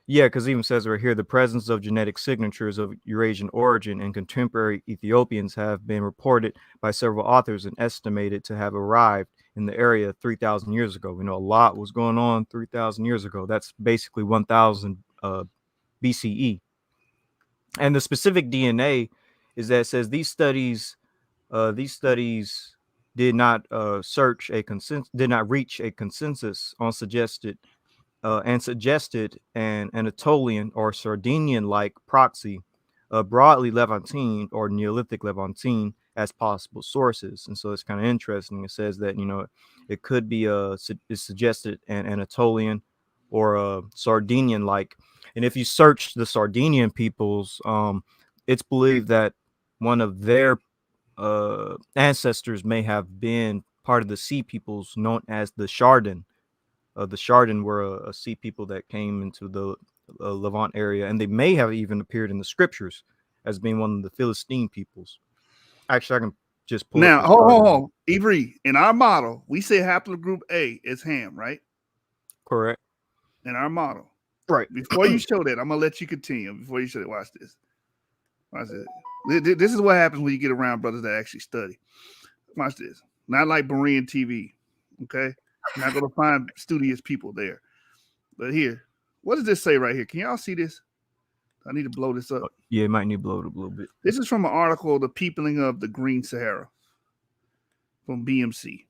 Yeah, because it even says right here, the presence of genetic signatures of Eurasian origin in contemporary Ethiopians have been reported by several authors and estimated to have arrived in the area 3,000 years ago. We know a lot was going on 3,000 years ago. That's basically 1,000 BCE. And the specific DNA is that it says these studies did not did not reach a consensus on suggested an Anatolian or Sardinian-like proxy, broadly Levantine or Neolithic Levantine as possible sources. And so it's kind of interesting. It says that it could be it's suggested an Anatolian or a Sardinian-like. And if you search the Sardinian peoples, it's believed that one of their ancestors may have been part of the sea peoples known as the Chardon. The Chardon were a sea people that came into the Levant area, and they may have even appeared in the scriptures as being one of the Philistine peoples. Actually, I can just pull Now, up the hold. Avery, in our model, we say haplogroup A is Ham, right? Correct. In our model. Right. Before you show that, I'm going to let you continue. Before you show it, watch this. Watch this. This is what happens when you get around brothers that actually study. Watch this. Not like BereanTV, okay? Not going to find studious people there. But here, what does this say right here? Can y'all see this? I need to blow this up. Yeah, it might need to blow it up a little bit. This is from an article, The Peopling of the Green Sahara, from BMC.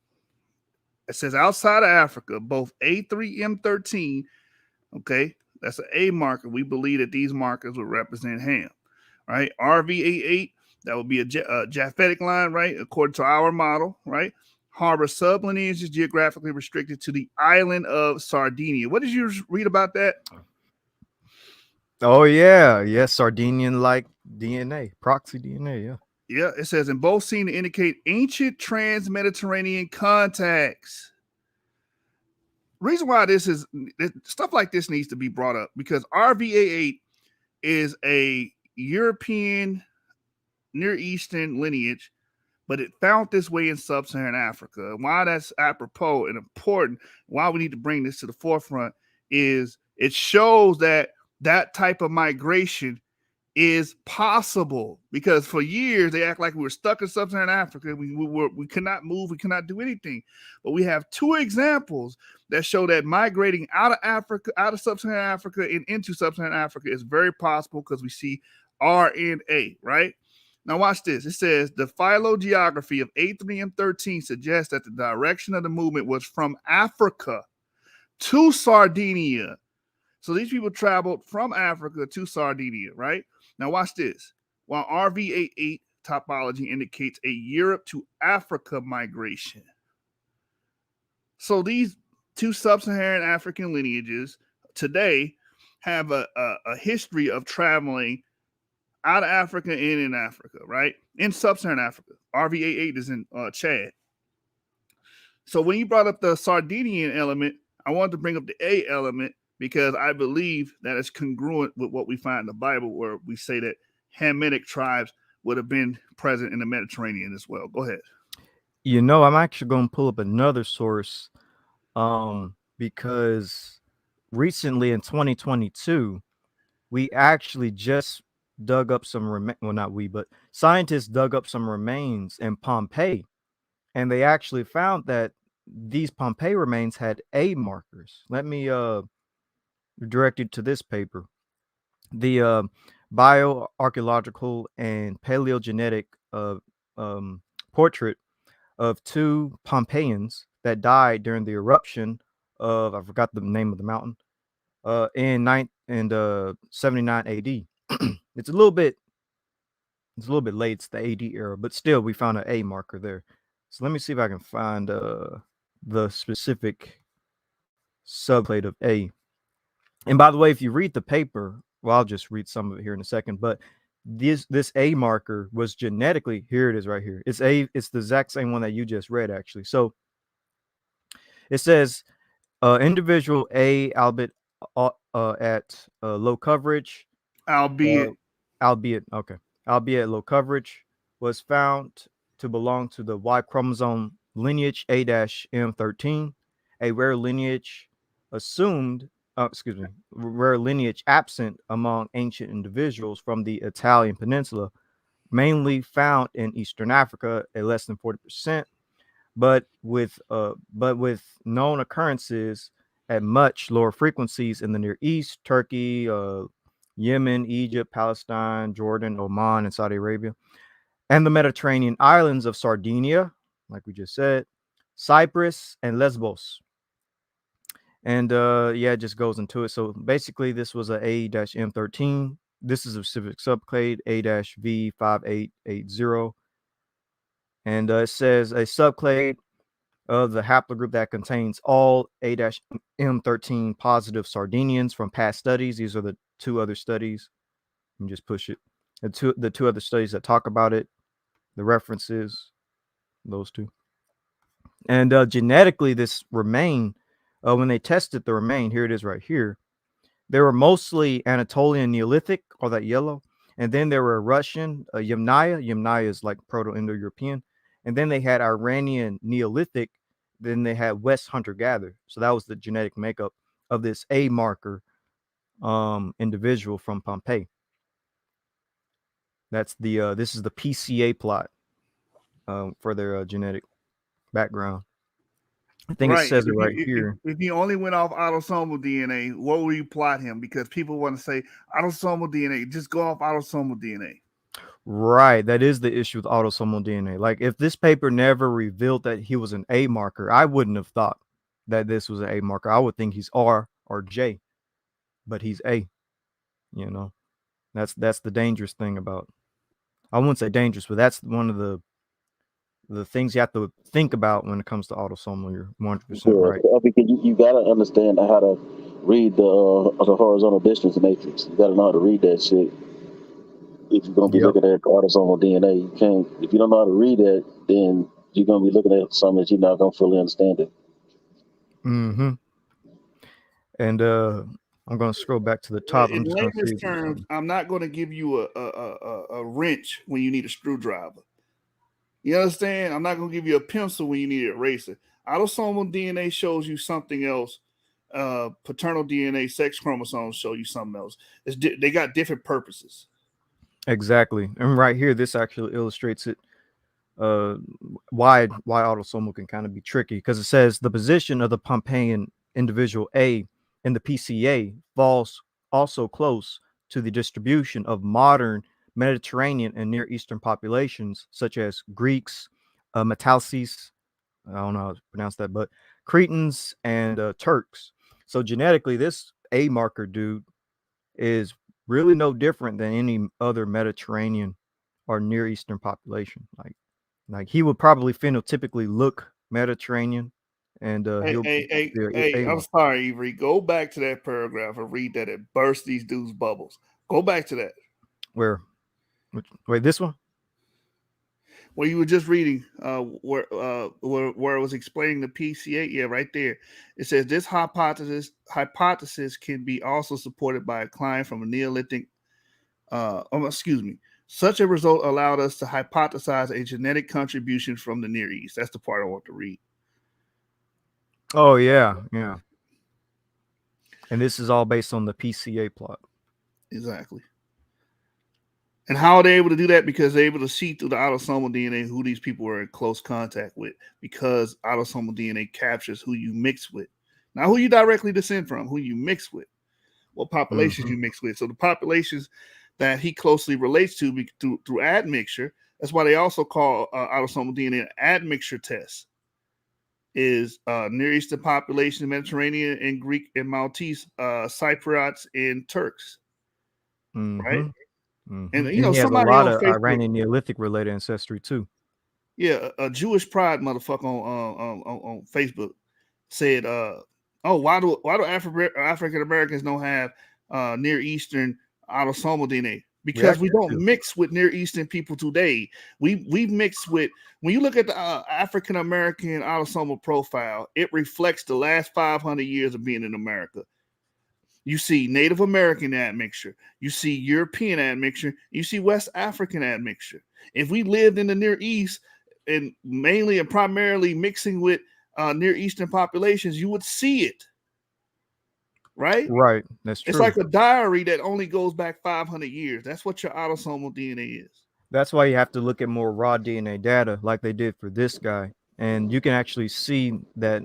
It says outside of Africa, both A3M13, okay, that's an A marker. We believe that these markers would represent Ham, right? RV88, that would be a Japhetic line, right? According to our model, right? Harbor sublineage is geographically restricted to the island of Sardinia. What did you read about that? Oh, yeah. Yes, Sardinian-like DNA, proxy DNA, yeah. Yeah, it says, and both seem to indicate ancient trans-Mediterranean contacts. Reason why this is stuff like this needs to be brought up because RVA8 is a European Near Eastern lineage, but it found this way in sub-Saharan Africa. And why that's apropos and important, why we need to bring this to the forefront is it shows that type of migration is possible because for years they act like we were stuck in sub-Saharan Africa. We could not move. We could not do anything. But we have two examples that show that migrating out of Africa, out of sub-Saharan Africa and into sub-Saharan Africa is very possible because we see RNA, right? Now watch this. It says the phylogeography of A3M13 suggests that the direction of the movement was from Africa to Sardinia. So these people traveled from Africa to Sardinia, right? Now watch this. While RV88 topology indicates a Europe to Africa migration. So these two sub-Saharan African lineages today have a history of traveling out of Africa and in Africa, right? In sub-Saharan Africa. RV88 is in Chad. So when you brought up the Sardinian element, I wanted to bring up the A element because I believe that it's congruent with what we find in the Bible where we say that Hamitic tribes would have been present in the Mediterranean as well. Go ahead. I'm actually going to pull up another source because recently in 2022, we actually just dug up some scientists dug up some remains in Pompeii, and they actually found that these Pompeii remains had A markers. Let me direct you to this paper. The bioarchaeological and paleogenetic portrait of two Pompeians that died during the eruption of, I forgot the name of the mountain, in 79 AD. It's a little bit late. It's the AD era, but still we found an A marker there. So let me see if I can find the specific subplate of A. And by the way, if you read the paper, well, I'll just read some of it here in a second, but this A marker was genetically, here it is right here. It's the exact same one that you just read, actually. So it says individual A, albeit at low coverage, albeit low coverage, was found to belong to the Y chromosome lineage A-M13, a rare lineage rare lineage absent among ancient individuals from the Italian peninsula, mainly found in Eastern Africa at less than 40%, but with known occurrences at much lower frequencies in the Near East, Turkey, Yemen, Egypt, Palestine, Jordan, Oman, and Saudi Arabia, and the Mediterranean islands of Sardinia, like we just said, Cyprus, and Lesbos. And yeah, it just goes into it. So basically, this was a A-M13. This is a specific subclade A-V5880. And it says a subclade of the haplogroup that contains all A-M13 positive Sardinians from past studies. These are the two other studies. Let me just push it. The two other studies that talk about it, the references, those two. And genetically, this remain, when they tested the remain, here it is right here. They were mostly Anatolian Neolithic, all that yellow. And then there were Russian Yamnaya. Yamnaya is like Proto-Indo-European. And then they had Iranian Neolithic. Then they had West Hunter-Gatherer. So that was the genetic makeup of this A marker individual from Pompeii. That's the this is the PCA plot for their genetic background. I think it says it right here. If he only went off autosomal DNA, what would you plot him? Because people want to say autosomal DNA, just go off autosomal DNA. Right. That is the issue with autosomal DNA. Like if this paper never revealed that he was an A marker, I wouldn't have thought that this was an A marker. I would think he's R or J, but he's A. You know, that's the dangerous thing about. I wouldn't say dangerous, but that's one of the things you have to think about when it comes to autosomal. You're 100% right. Because you gotta understand how to read the horizontal distance matrix. You gotta know how to read that shit. If you're gonna be looking at autosomal DNA, you can't. If you don't know how to read that, then you're gonna be looking at something that you're not gonna fully understand it. Mm-hmm. And I'm gonna scroll back to the top. In layman's terms, I'm not going to give you a wrench when you need a screwdriver. You understand? I'm not going to give you a pencil when you need an eraser. Autosomal DNA shows you something else. Paternal DNA, sex chromosomes show you something else. They got different purposes. Exactly. And right here, this actually illustrates it. Why autosomal can kind of be tricky, because it says the position of the Pompeian individual A in the PCA falls also close to the distribution of modern Mediterranean and Near Eastern populations, such as Greeks, Metalces, I don't know how to pronounce that, but Cretans and Turks. So genetically, this A marker dude is really no different than any other Mediterranean or Near Eastern population. Like he would probably phenotypically look Mediterranean, and hey, I'm sorry, Avery. Go back to that paragraph and read that. It burst these dudes' bubbles. Go back to that. Where? Wait, this one? Where you were just reading, where it was explaining the PCA. Yeah, right there. It says this hypothesis can be also supported by a client from a Neolithic. Excuse me. Such a result allowed us to hypothesize a genetic contribution from the Near East. That's the part I want to read. Oh, yeah. And this is all based on the PCA plot. Exactly. And how are they able to do that? Because they're able to see through the autosomal DNA who these people were in close contact with, because autosomal DNA captures who you mix with. Not who you directly descend from, who you mix with, what populations you mix with. So the populations that he closely relates to through admixture, that's why they also call autosomal DNA an admixture test, is Near Eastern population, Mediterranean and Greek and Maltese, Cypriots and Turks, right? And he has a lot of Iranian Neolithic related ancestry too. Yeah, a Jewish pride motherfucker on Facebook said, why do African Americans don't have Near Eastern autosomal DNA? Because we don't mix with Near Eastern people today. We mix with, when you look at the African American autosomal profile, it reflects the last 500 years of being in America. You see Native American admixture. You see European admixture. You see West African admixture. If we lived in the Near East and mainly and primarily mixing with Near Eastern populations, you would see it. Right? Right. That's true. It's like a diary that only goes back 500 years. That's what your autosomal DNA is. That's why you have to look at more raw DNA data like they did for this guy. And you can actually see that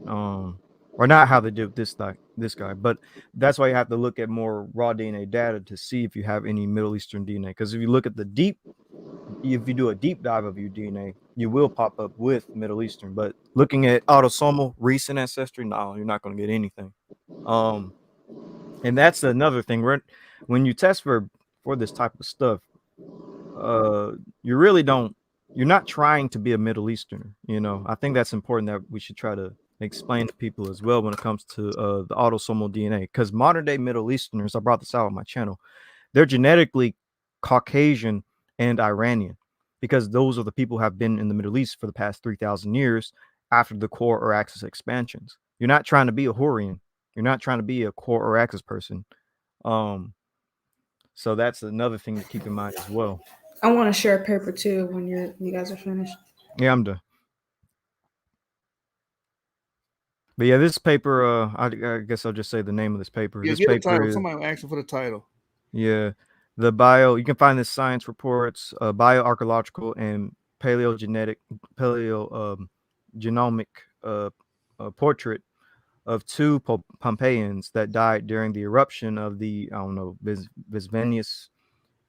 or not how they did this guy, but that's why you have to look at more raw DNA data to see if you have any Middle Eastern DNA. Because if you look at if you do a deep dive of your DNA, you will pop up with Middle Eastern. But looking at autosomal recent ancestry, no, you're not going to get anything. And that's another thing. When you test for this type of stuff, you really don't. You're not trying to be a Middle Easterner. I think that's important that we should try to explain to people as well when it comes to the autosomal DNA. Because modern day Middle Easterners, I brought this out on my channel, they're genetically Caucasian and Iranian, because those are the people who have been in the Middle East for the past 3,000 years after the core or axis expansions. You're not trying to be a Hurrian. You're not trying to be a core or axis person. So that's another thing to keep in mind as well. I want to share a paper too when you guys are finished. Yeah, I'm done. But yeah, this paper, I guess I'll just say the name of this paper. Yeah, this get the paper title. is, Somebody asking for the title. yeah, you can find this science reports, bioarchaeological and paleogenomic portrait of two Pompeians that died during the eruption of the, I don't know, Vesuvius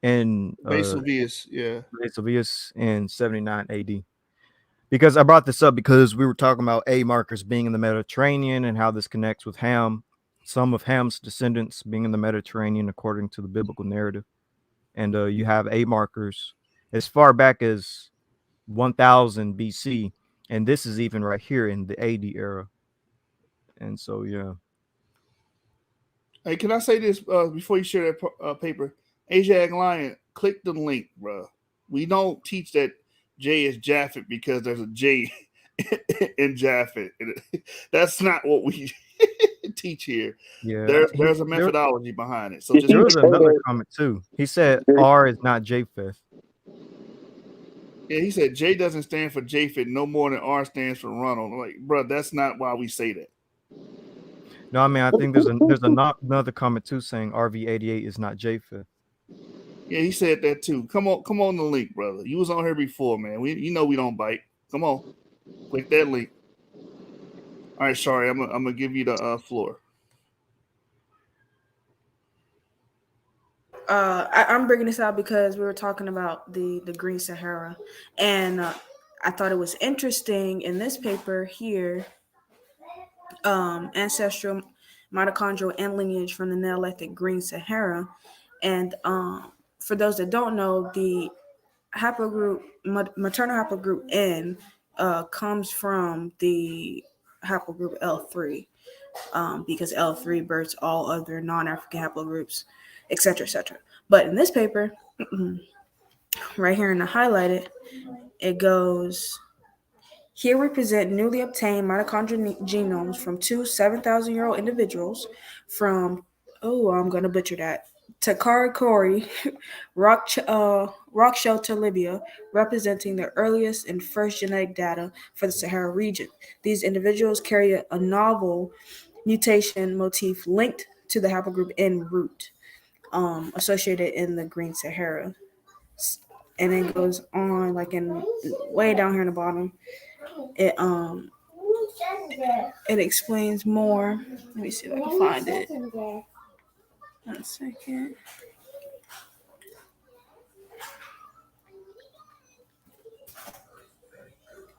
in Vesuvius, yeah. Vesuvius in 79 AD. Because I brought this up because we were talking about A markers being in the Mediterranean and how this connects with Ham, some of Ham's descendants being in the Mediterranean according to the biblical narrative. And you have A markers as far back as 1000 BC, and this is even right here in the AD era. And so, yeah. Hey, can I say this before you share that paper? Asiatic Lion, click the link, bro. We don't teach that J is Japhet because there's a J in Japhet. That's not what we teach here. Yeah, There's a methodology behind it. So there was another comment too. He said R is not Japheth. Yeah, he said J doesn't stand for Japhet no more than R stands for Ronald. Like, bro, that's not why we say that. No, I mean, I think there's another comment too saying RV88 is not Japheth. Yeah, he said that too. Come on the link, brother. You was on here before, man. We don't bite. Come on, click that link. All right, sorry, I'm gonna give you the floor. I'm bringing this out because we were talking about the Green Sahara, and I thought it was interesting in this paper here. Ancestral, mitochondrial, and lineage from the Neolithic Green Sahara, and for those that don't know, the maternal haplogroup N comes from the haplogroup L3, because L3 births all other non-African haplogroups, etc., etc. But in this paper, right here in the highlighted, it goes, here we present newly obtained mitochondrial genomes from two 7,000-year-old individuals from, I'm going to butcher that, Takari rock shelter, Libya, representing the earliest and first genetic data for the Sahara region. These individuals carry a novel mutation motif linked to the haplogroup N root, associated in the Green Sahara. And it goes on, like in way down here in the bottom. It explains more. Let me see if I can find it. 1 second.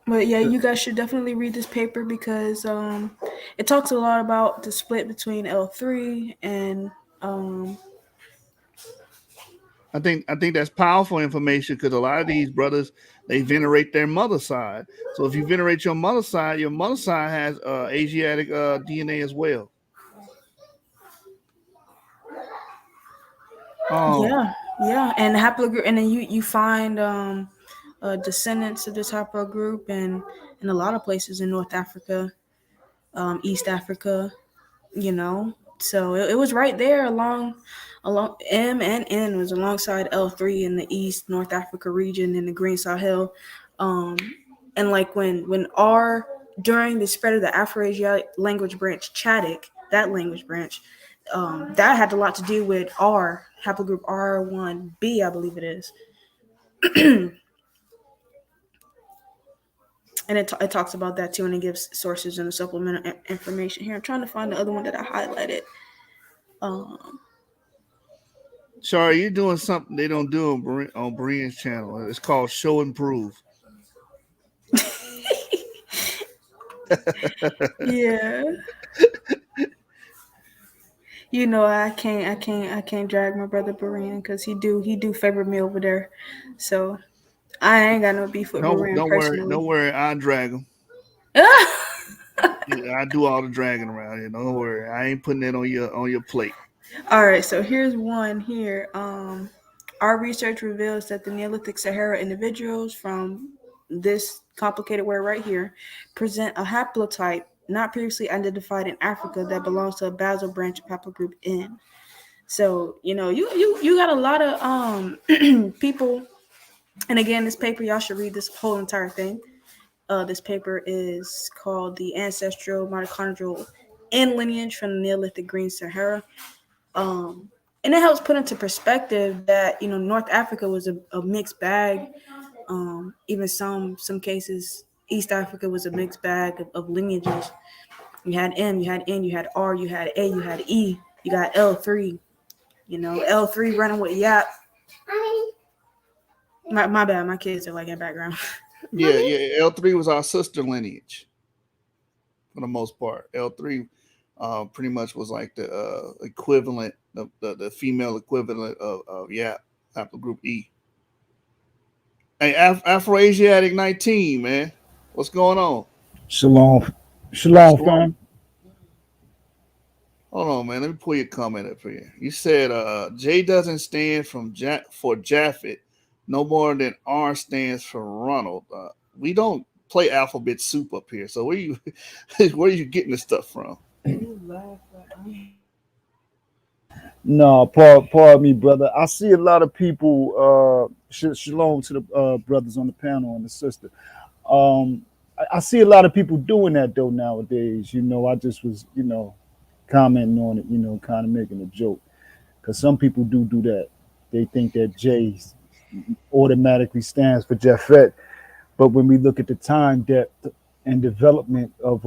But yeah, you guys should definitely read this paper because it talks a lot about the split between L3 and I think that's powerful information because a lot of these brothers, they venerate their mother's side. So if you venerate your mother's side has Asiatic DNA as well. yeah, and haplogroup, and then you find descendants of this haplogroup and in a lot of places in North Africa, East Africa, So it was right there along M and N was alongside L3 in the East North Africa region in the Green Sahel, and like when R, during the spread of the Afro-Asiatic language branch Chadic, that language branch, that had a lot to do with R, haplogroup R1b, I believe it is. And it talks about that too, and it gives sources and the supplemental information here. I'm trying to find the other one that I highlighted. Um, Sorry, you're doing something they don't do on Berean's channel. It's called Show and Prove. yeah, I can't drag my brother Berean because he do favor me over there. So I ain't got no beef with Berean personally. Don't worry. I drag them. Yeah, I do all the dragging around here. Don't worry. I ain't putting that on your plate. All right, so here's one here. Our research reveals that the Neolithic Sahara individuals from this complicated word right here present a haplotype not previously identified in Africa that belongs to a basal branch of haplogroup N. So you got a lot of people, and again, this paper y'all should read this whole entire thing. This paper is called "The Ancestral Mitochondrial N Lineage from the Neolithic Green Sahara." And it helps put into perspective that North Africa was a mixed bag. Even some cases, East Africa was a mixed bag of lineages. You had M, you had N, you had R, you had A, you had E, you got L3. L3 running with Yap. My bad, my kids are like in the background. Yeah. L3 was our sister lineage for the most part. L3 pretty much was like the equivalent, the female equivalent of Yap, haplogroup E. Hey, Afroasiatic 19, man. What's going on? Shalom, fam. Hold on, man. Let me pull your comment up here. You said J doesn't stand for Japhet no more than R stands for Ronald. We don't play alphabet soup up here. So where are you getting this stuff from? No, pardon me, brother. I see a lot of people. Shalom to the brothers on the panel and the sister. I see a lot of people doing that though nowadays. I just was, commenting on it. Kind of making a joke because some people do that. They think that J automatically stands for Japhet, but when we look at the time depth and development of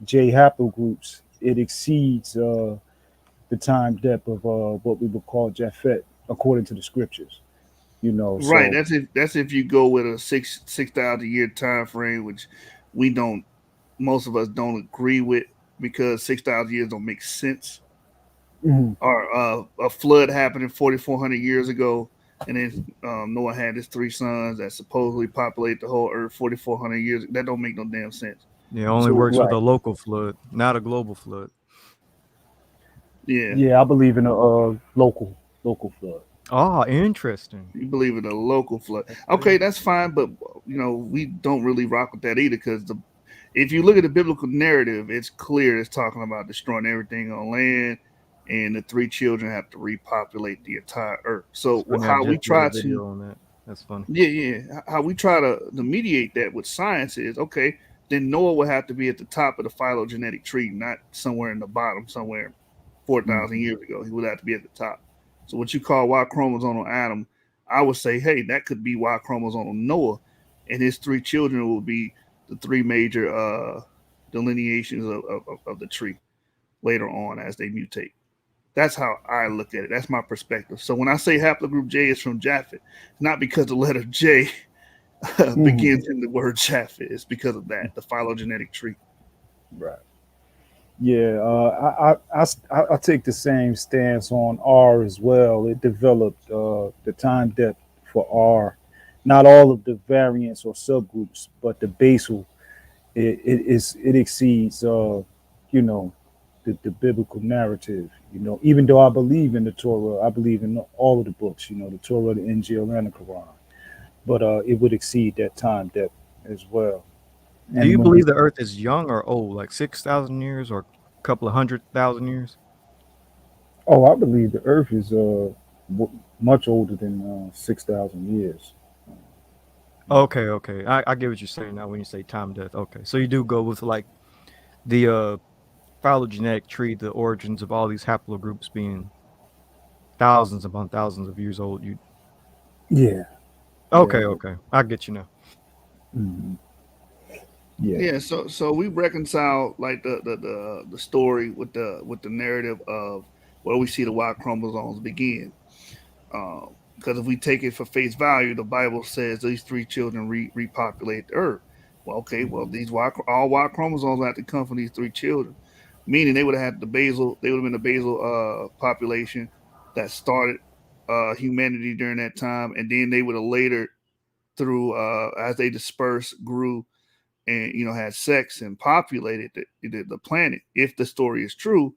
J haplogroups, it exceeds the time depth of what we would call Japhet according to the scriptures. Right. So That's if you go with a 6,000 year time frame, which we don't. Most of us don't agree with because 6,000 years don't make sense. mhm. Or a flood happening 4,400 years ago, and then Noah had his three sons that supposedly populate the whole earth 4,400 years. That don't make no damn sense. It only So works with a Right. local flood, not a global flood. yeah, Yeah, I believe in a local flood. Ah, interesting. you believe in a local flood. That's Okay, good. that's fine, but we don't really rock with that either because if you look at the biblical narrative, it's clear it's talking about destroying everything on land, and the three children have to repopulate the entire earth. It's So funny. I how we just did a try to video on that. That's funny. yeah. How we try to mediate that with science is okay. Then Noah would have to be at the top of the phylogenetic tree, not somewhere in the bottom, somewhere 4,000 Mhm. years ago. He would have to be at the top. So what you call Y chromosome on Adam, I would say, hey, that could be Y chromosome on Noah, and his three children will be the three major delineations of the tree later on as they mutate. That's how I look at it. That's my perspective. So when I say haplogroup J is from Japhet, it's not because the letter J Mhm. begins in the word Japhet. It's because of that, the phylogenetic tree. Right. Yeah, I take the same stance on R as well. It developed the time depth for R, not all of the variants or subgroups, but the basal. It exceeds you know the biblical narrative. Even though I believe in the Torah, I believe in all of the books. The Torah, the Injil, and the Quran. But it would exceed that time depth as well. Do you And when we believe the Earth is young or old, like 6,000 years or a couple of 100,000 years? Oh, I believe the Earth is much older than 6,000 years. Okay, okay. I get what you're saying now when you say time death. Okay, so you do go with like the phylogenetic tree, the origins of all these haplogroups being thousands upon thousands of years old. You Yeah, yeah, okay? Okay, I get you now. mhm. Yeah. Yeah, so we reconcile like the story with the narrative of where we see the Y chromosomes begin. Because if we take it for face value, the Bible says these three children repopulate the earth. Well, okay, well these all Y chromosomes have to come from these three children, meaning they would have had the basal, they would have been the basal population that started humanity during that time, and then they would have later through as they dispersed, grew, and had sex and populated the planet. If the story is true,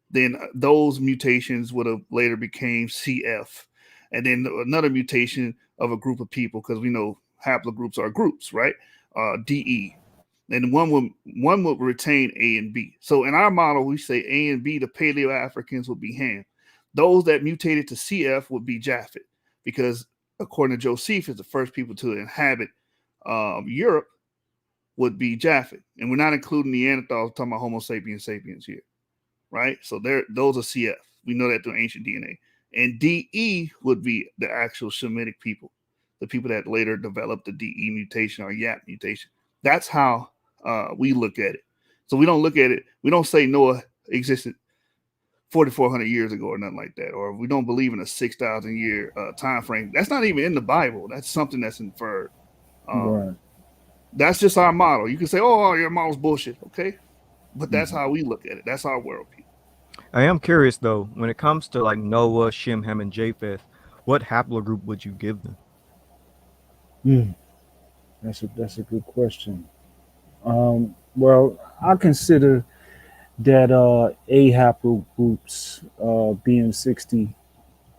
then those mutations would have later became CF, and then another mutation of a group of people, because we know haplogroups are groups, right? DE, and one would retain A and B. So in our model, we say A and B. The Paleo Africans would be Ham. Those that mutated to CF would be Japhet, because according to Josephus, the first people to inhabit Europe would be Japhet, and we're not including Neanderthals. We're talking about Homo sapiens sapiens here, right? So those are CF. We know that through ancient DNA. And DE would be the actual Shemitic people, the people that later developed the DE mutation or YAP mutation. That's how we look at it. So we don't look at it. We don't say Noah existed 4,400 years ago or nothing like that, or we don't believe in a 6,000 year time frame. That's not even in the Bible. That's something that's inferred. Um, Right. that's just our model. You can say, "Oh, your model's bullshit," okay? But that's Mhm. how we look at it. That's our worldview. I am curious though, when it comes to like Noah, Shem, Ham, and Japheth, what haplogroup would you give them? Mm, that's a good question. Well, I consider that A haplogroups, being 60,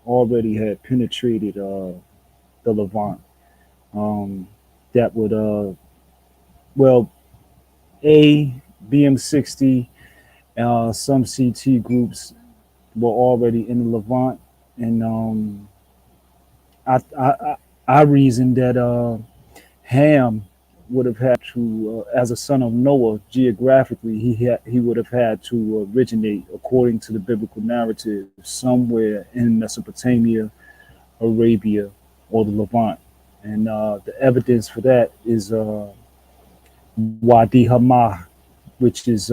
already had penetrated the Levant. Um, that would well, A, BM60, some CT groups were already in the Levant, and I reasoned that Ham would have had to, as a son of Noah, geographically, he would have had to originate, according to the biblical narrative, somewhere in Mesopotamia, Arabia, or the Levant. And the evidence for that is Wadi Hamah, which is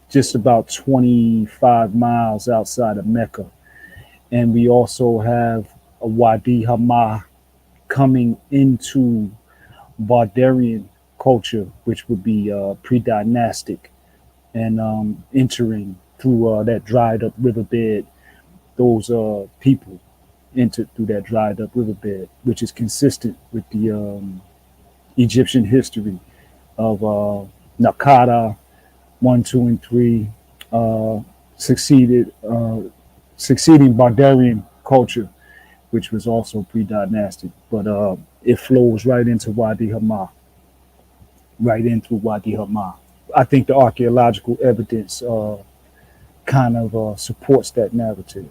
just about 25 miles outside of Mecca. And we also have a Wadi Hamah coming into Barbarian culture, which would be pre-dynastic, and entering through that dried up riverbed. Those people entered through that dried up riverbed, which is consistent with the Egyptian history of Nakada 1, 2, and 3, uh, succeeded succeeding Barbarian culture, which was also pre-dynastic, but it flows right into Wadi Hamah, right in through Wadi Hamah. I think the archaeological evidence kind of supports that narrative.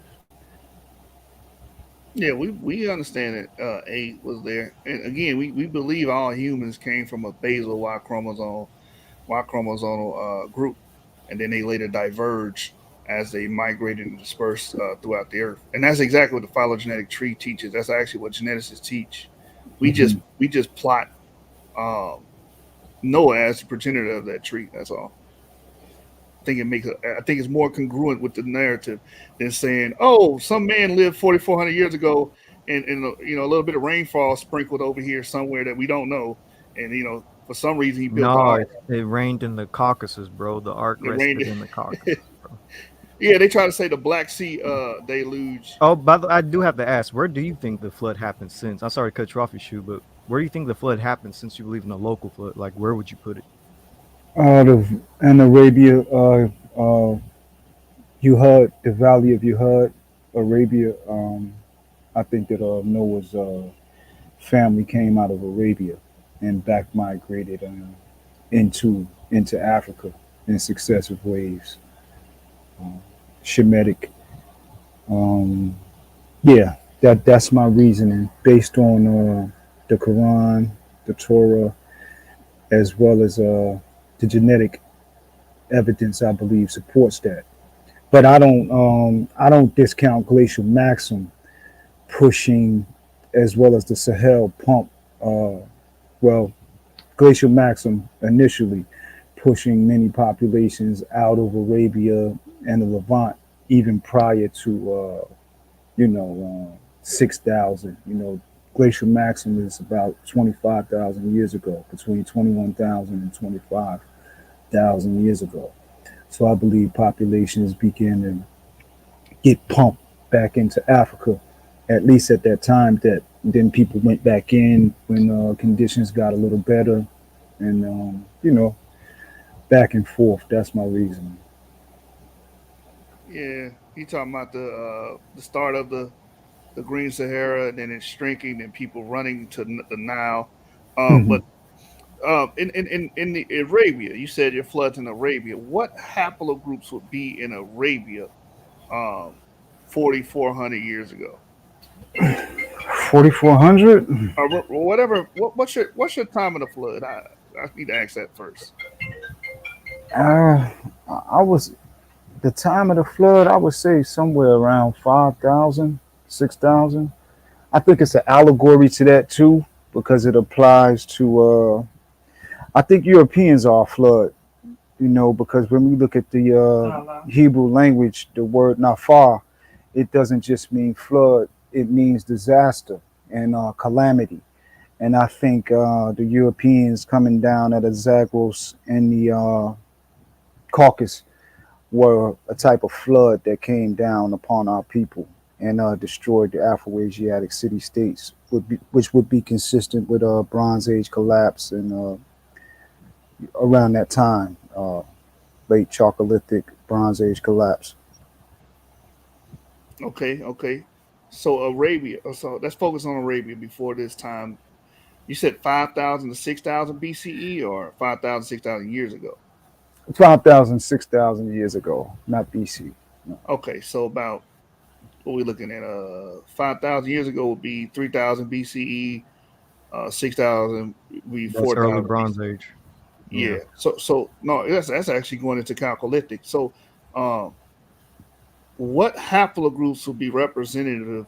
Yeah, we understand that A was there, and again, we believe all humans came from a basal Y chromosomal group, and then they later diverged as they migrated and dispersed throughout the earth. And that's exactly what the phylogenetic tree teaches. That's actually what geneticists teach. Hmm. We just plot um, Noah as the progenitor of that tree. That's all. I think it's more congruent with the narrative than saying, "Oh, some man lived 4,400 years ago, and a little bit of rainfall sprinkled over here somewhere that we don't know, and for some reason he built the No, ark. it rained in the Caucasus, bro. The ark It rained." rested in the Caucasus, bro. Yeah, they try to say the Black Sea deluge. Oh, by the I do have to ask, where do you think the flood happened since? I'm sorry to cut you off your shoe, but where do you think the flood happened since you believe in a local flood? Like, where would you put it? Out of in Arabia, Uhud, the Valley of Uhud, Arabia. I think that Noah's family came out of Arabia and back migrated into Africa in successive waves. Um, Shemitic. Um, yeah, that's my reasoning based on the Quran, the Torah, as well as the genetic evidence. I believe supports that. But I don't discount glacial maxim pushing, as well as the Sahel pump. Uh, well, Glacial Maxim initially pushing many populations out of Arabia and the Levant, even prior to 6,000. Glacial Maxim is about 25,000 years ago, between 21,000 and 25,000 years ago. So I believe populations begin to get pumped back into Africa, at least at that time. That then people went back in when conditions got a little better, and back and forth. That's my reason. Yeah, you talking about the start of the Green Sahara, and then it's shrinking, and people running to the Nile. Hmm. But in the Arabia, you said your floods in Arabia. What haplogroups would be in Arabia 4,400 years ago, 4,400. or whatever? What's your time of the flood? I need to ask that first. I was the time of the flood. I would say somewhere around 5,000, 6,000. I think it's an allegory to that too, because it applies to. I think Europeans are a flood. Because when we look at the Hebrew language, the word nafar, it doesn't just mean flood; it means disaster and calamity. And I think the Europeans coming down at the Zagros and the Caucasus were a type of flood that came down upon our people and destroyed the Afro-Asiatic city-states, which would be consistent with Bronze Age collapse and around that time, late Chalcolithic, Bronze Age collapse. Okay, okay. So Arabia. So let's focus on Arabia before this time. You said 5,000 to 6,000 BCE, or 5,000 6,000 years ago. 5,000, 6,000 years ago, not BC. No. Okay, so about what we looking at? 5,000 years ago would be 3,000 BCE. 6,000 would be That's early 4,000 Bronze BCE. Age. Yeah. Yeah. So no, that's actually going into Chalcolithic. So, um, what haplogroups would be representative?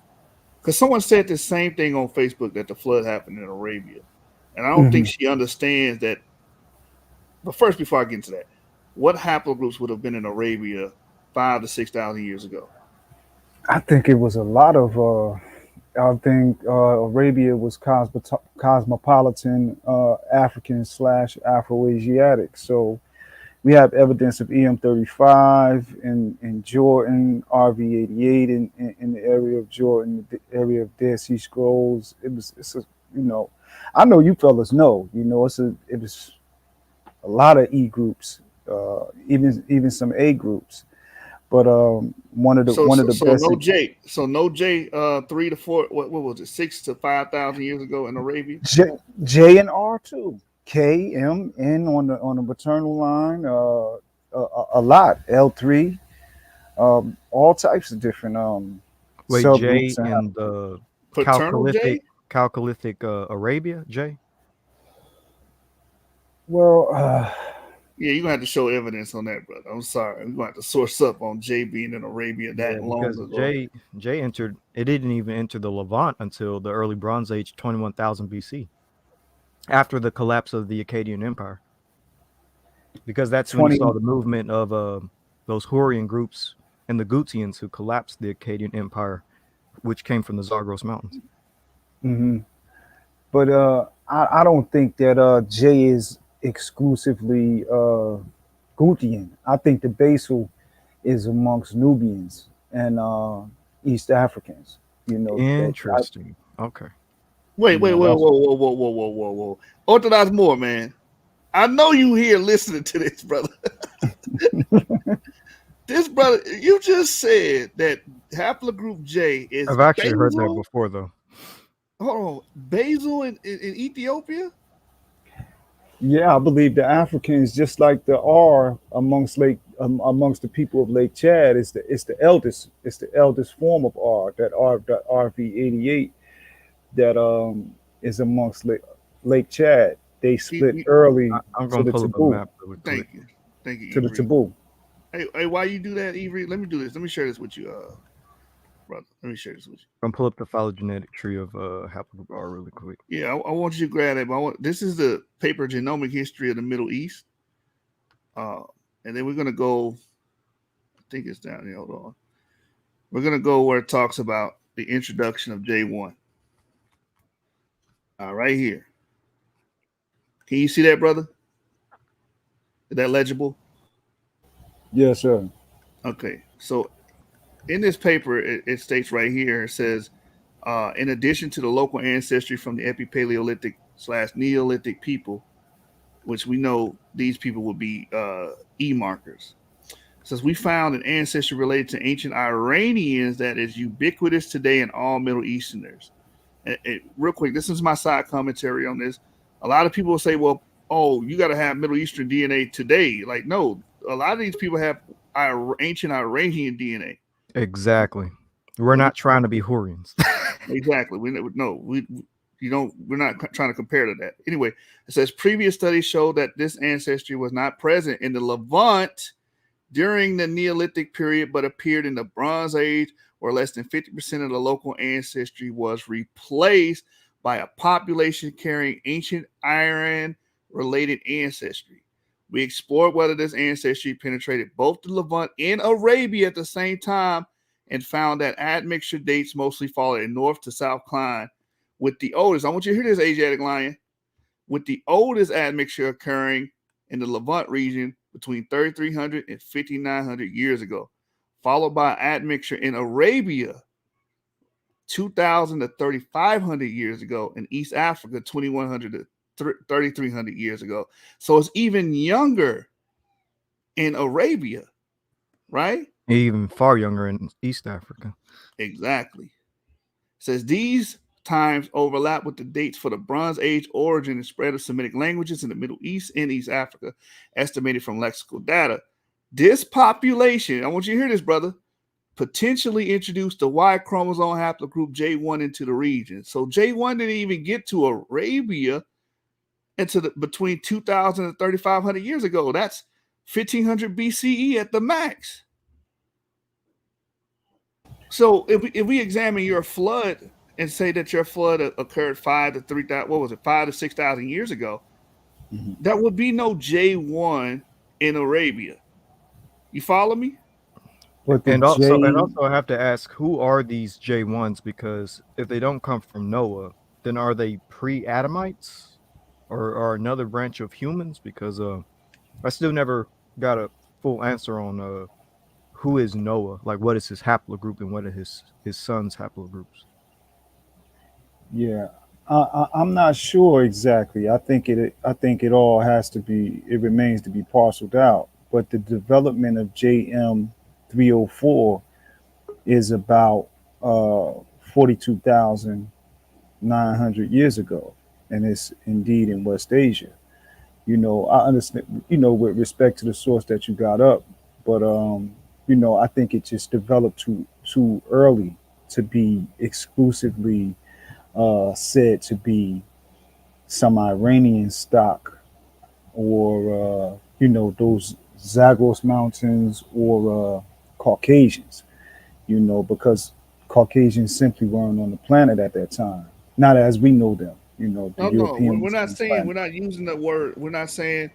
Because someone said the same thing on Facebook, that the flood happened in Arabia, and I don't think Hmm. she understands that. But first, before I get into that, what haplogroups would have been in Arabia 5 to 6,000 years ago? I think it was a lot of. I think Arabia was cosmopolitan African slash Afro-Asiatic. So we have evidence of EM35 in Jordan, RV88 in the area of Jordan, the area of Dead Sea Scrolls. It's a, you know, I know you fellas know, it was a lot of E groups, even some A groups. But So, one so, of the so best no J. So no J. 3 to 4. What was it? 6 to 5,000 years ago in Arabia. J, J and R too. K, M, N on the maternal line. A lot. L3. All types of different Wait, subgroups J and in the Paternal Chalcolithic J. Chalcolithic Arabia, J? well, Yeah, you're gonna have to show evidence on that, brother. I'm sorry. We're gonna have to source up on J being in Arabia Yeah, that long because ago. J entered it didn't even enter the Levant until the early Bronze Age, 21,000 BC, after the collapse of the Akkadian Empire. Because that's when you 20. saw the movement of those Hurrian groups and the Gutians who collapsed the Akkadian Empire, which came from the Zagros Mountains. Hmm. But I don't think that J is exclusively Gutian. I think the basal is amongst Nubians and East Africans. That Interesting. Okay. Wait, wait, wait, that's whoa, whoa, whoa, whoa, whoa, whoa, whoa. Orthodox Moore, man. I know you here listening to this, brother. This brother, you just said that haplogroup J is I've actually heard that Basil. before, though. Hold on, Basil in Ethiopia. Yeah, I believe the Africans, just like the R amongst the people of Lake Chad, it's the eldest form of R, that RV88 that is amongst Lake Chad. They split E- early I'm to going to the pull up a taboo map really quick. Thank you, to the Ivory. taboo. Hey, why you do that, Ivory? Let me do this. Let me share this with you. brother. Let me share this with you. I'm gonna pull up the phylogenetic tree of haplogroup R really quick. Yeah, I want you to grab that. But this is the paper Genomic History of the Middle East. And then we're gonna go. I think it's down here. Hold on. We're gonna go where it talks about the introduction of J1. Right here. Can you see that, brother? Is that legible? Yes, sir. Okay. So in this paper, it states right here, it says, in addition to the local ancestry from the Epipaleolithic/Neolithic people, which we know these people would be E markers. It says we found an ancestry related to ancient Iranians that is ubiquitous today in all Middle Easterners. Real quick, this is my side commentary on this. A lot of people will say, well, oh, you got to have Middle Eastern DNA today. Like, no, a lot of these people have ancient Iranian DNA. Exactly. We're not trying to be Hurrians. Exactly. We're not trying to compare to that. Anyway, it says previous studies show that this ancestry was not present in the Levant during the Neolithic period, but appeared in the Bronze Age, where less than 50% of the local ancestry was replaced by a population carrying ancient Iran-related ancestry. We explored whether this ancestry penetrated both the Levant and Arabia at the same time, and found that admixture dates mostly fall in north to south cline, with the oldest, I want you to hear this, Asiatic Lion, with the oldest admixture occurring in the Levant region between 3,300 and 5,900 years ago, followed by admixture in Arabia 2,000 to 3,500 years ago, in East Africa 2,100 to 3,300 years ago. So it's even younger in Arabia, right? Even far younger in East Africa. Exactly. It says these times overlap with the dates for the Bronze Age origin and spread of Semitic languages in the Middle East and East Africa, estimated from lexical data. This population, I want you to hear this, brother, potentially introduced the Y chromosome haplogroup J1 into the region. So J1 didn't even get to Arabia into between 2,000 and 3,500 years ago. That's 1,500 BCE at the max. So if we examine your flood and say that your flood occurred 5,000 to 3,000, 5,000 to 6,000 years ago, there would be no J1 in Arabia. You follow me? But And also I have to ask, who are these J1s? Because if they don't come from Noah, then are they pre-Adamites or another branch of humans? Because I still never got a full answer on who is Noah, like what is his haplogroup and what are his sons' haplogroups. Yeah, I'm not sure exactly. I think it all has to be. It remains to be parceled out. But the development of JM 304 is about 42,900 years ago, and it's indeed in West Asia. I understand. With respect to the source that you got up, but I think it just developed too early to be exclusively said to be some Iranian stock, or those Zagros Mountains, or Caucasians. Because Caucasians simply weren't on the planet at that time, not as we know them. The Europeans. We're not saying, we're not using the word. We're not saying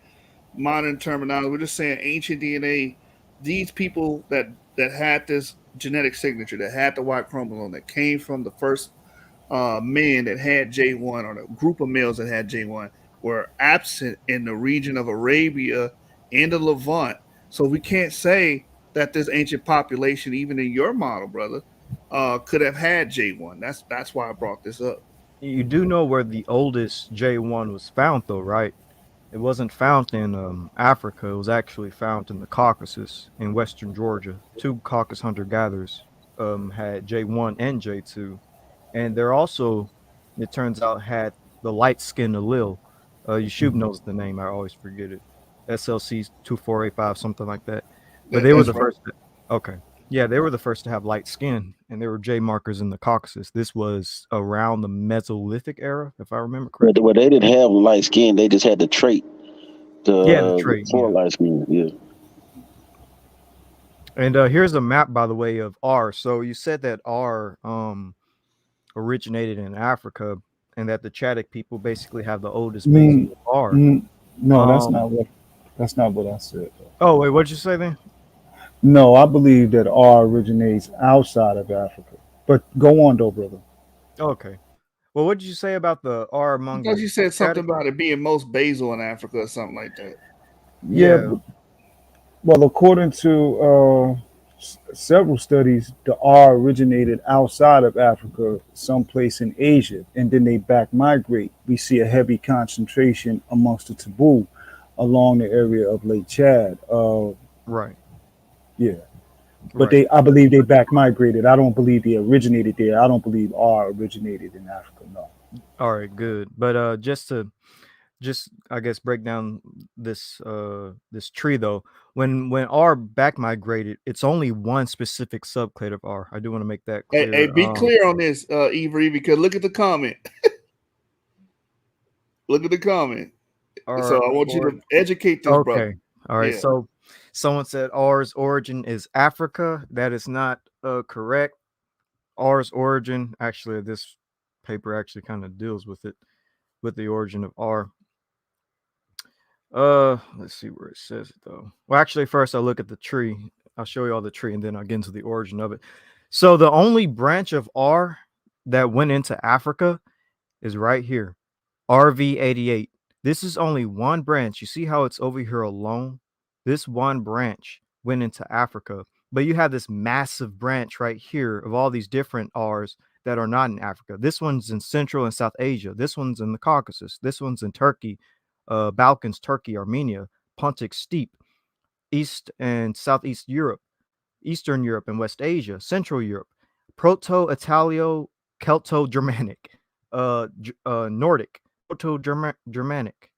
modern terminology. We're just saying ancient DNA. These people that had this genetic signature, that had the Y chromosome, that came from the first men that had J1, or the group of males that had J1, were absent in the region of Arabia and the Levant. So we can't say that this ancient population, even in your model, brother, could have had J1. That's why I brought this up. You do know where the oldest J1 was found, though, right? It wasn't found in Africa. It was actually found in the Caucasus in western Georgia. Two Caucasus hunter-gatherers had J1 and J2. And they're also, it turns out, had the light-skinned allele. Yeshub knows the name. I always forget it. SLC 2485, something like that. But they were the first. Okay. Yeah, they were the first to have light skin, and there were J markers in the Caucasus. This was around the Mesolithic era, if I remember correctly. But they didn't have light skin. They just had the trait. The trait. For light skin, yeah. And here's a map, by the way, of R. So you said that R originated in Africa, and that the Chadic people basically have the oldest base Mm, of R. mm, no, Um, that's not what I said. oh wait, what'd you say then? No, I believe that R originates outside of Africa. But go on though, brother. Okay. Well, what did you say about the R I among thought the you said something Chadic? about it being most basal in Africa or something like that. Yeah, Yeah, well, according to several studies, the R originated outside of Africa, someplace in Asia, and then they back migrate. We see a heavy concentration amongst the taboo along the area of Lake Chad. right, Yeah, but right. I believe they back migrated. I don't believe they originated there. I don't believe R originated in Africa. No. All right, good. But just I guess break down this tree though. When R back migrated, it's only one specific subclade of R. I do want to make that Hey, clear. be clear on this, Avery, because look at the comment. Look at the comment. So R I want you or to educate this brother. okay. All right. Yeah. So someone said R's origin is Africa. That is not correct. R's origin, actually, this paper actually kind of deals with it, with the origin of R. Let's see where it says it though. Well, actually, first I'll look at the tree. I'll show you all the tree, and then I'll get into the origin of it. So the only branch of R that went into Africa is right here, RV88. This is only one branch. You see how it's over here alone? This one branch went into Africa, but you have this massive branch right here of all these different R's that are not in Africa. This one's in Central and South Asia. This one's in the Caucasus. This one's in Turkey, Balkans, Turkey, Armenia, Pontic Steppe, East and Southeast Europe, Eastern Europe and West Asia, Central Europe, Proto-Italio, Celto-Germanic, Nordic, Proto-Germanic,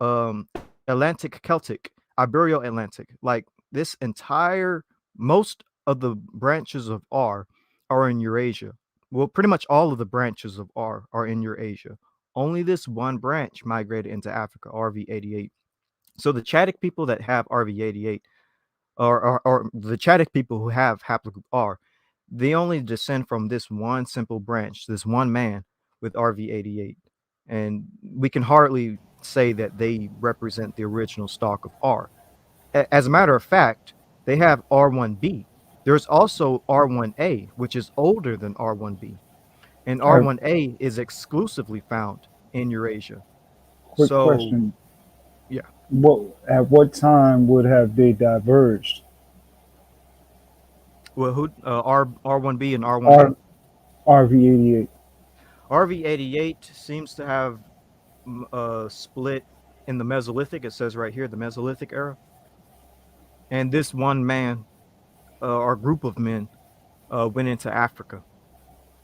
um, Atlantic Celtic, Ibero-Atlantic. Like this entire, most of the branches of R are in Eurasia. Well, pretty much all of the branches of R are in Eurasia. Only this one branch migrated into Africa, RV88. So the Chadic people that have RV88 or the Chadic people who have haplogroup R, they only descend from this one simple branch, this one man with RV88. And we can hardly say that they represent the original stock of R. As a matter of fact, they have R1B. There's also R1A, which is older than R1B. And All right, R1A is exclusively found in Eurasia. quick So, question. yeah. What time would have they diverged? Well, who R1B and R1A? R RV88. RV88 seems to have split in the Mesolithic. It says right here, the Mesolithic era. And this one man, or group of men, went into Africa.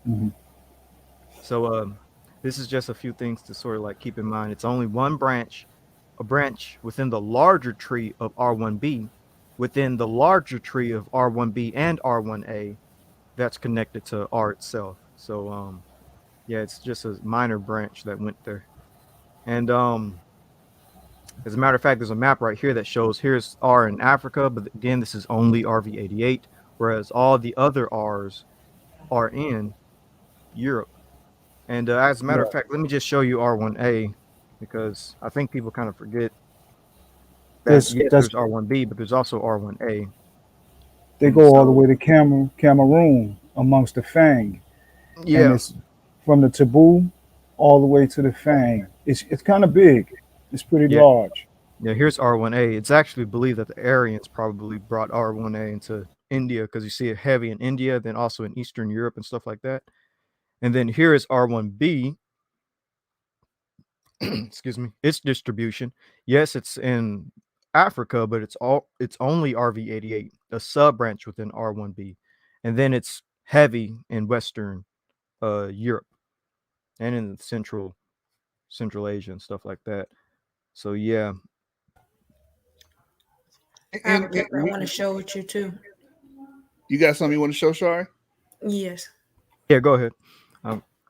Mhm. So this is just a few things to sort of like keep in mind. It's only one branch, a branch within the larger tree of R1B, within the larger tree of R1B and R1A that's connected to R itself. So yeah, it's just a minor branch that went there. And as a matter of fact, there's a map right here that shows here's R in Africa, but again, this is only RV88, whereas all the other R's are in Europe. And as a matter of Right. fact, let me just show you R1A because I think people kind of forget that This yes, that's there's R1B, but there's also R1A. they And go all the so, way to Cameroon amongst the Fang, and yeah, it's from the Taboo all the way to the Fang. It's kind of big. It's pretty yeah, large. yeah, here's R1A. It's actually believed that the Aryans probably brought R1A into India because you see it heavy in India, then also in Eastern Europe and stuff like that. And then here is R1B, excuse me, its distribution. Yes, it's in Africa, but it's only RV88, a sub branch within R1B. And then it's heavy in Western Europe and in Central Asia and stuff like that. So yeah. I have a And paper I want to show with you too. you got something you want to show, Shari? Yes. Yeah, go ahead.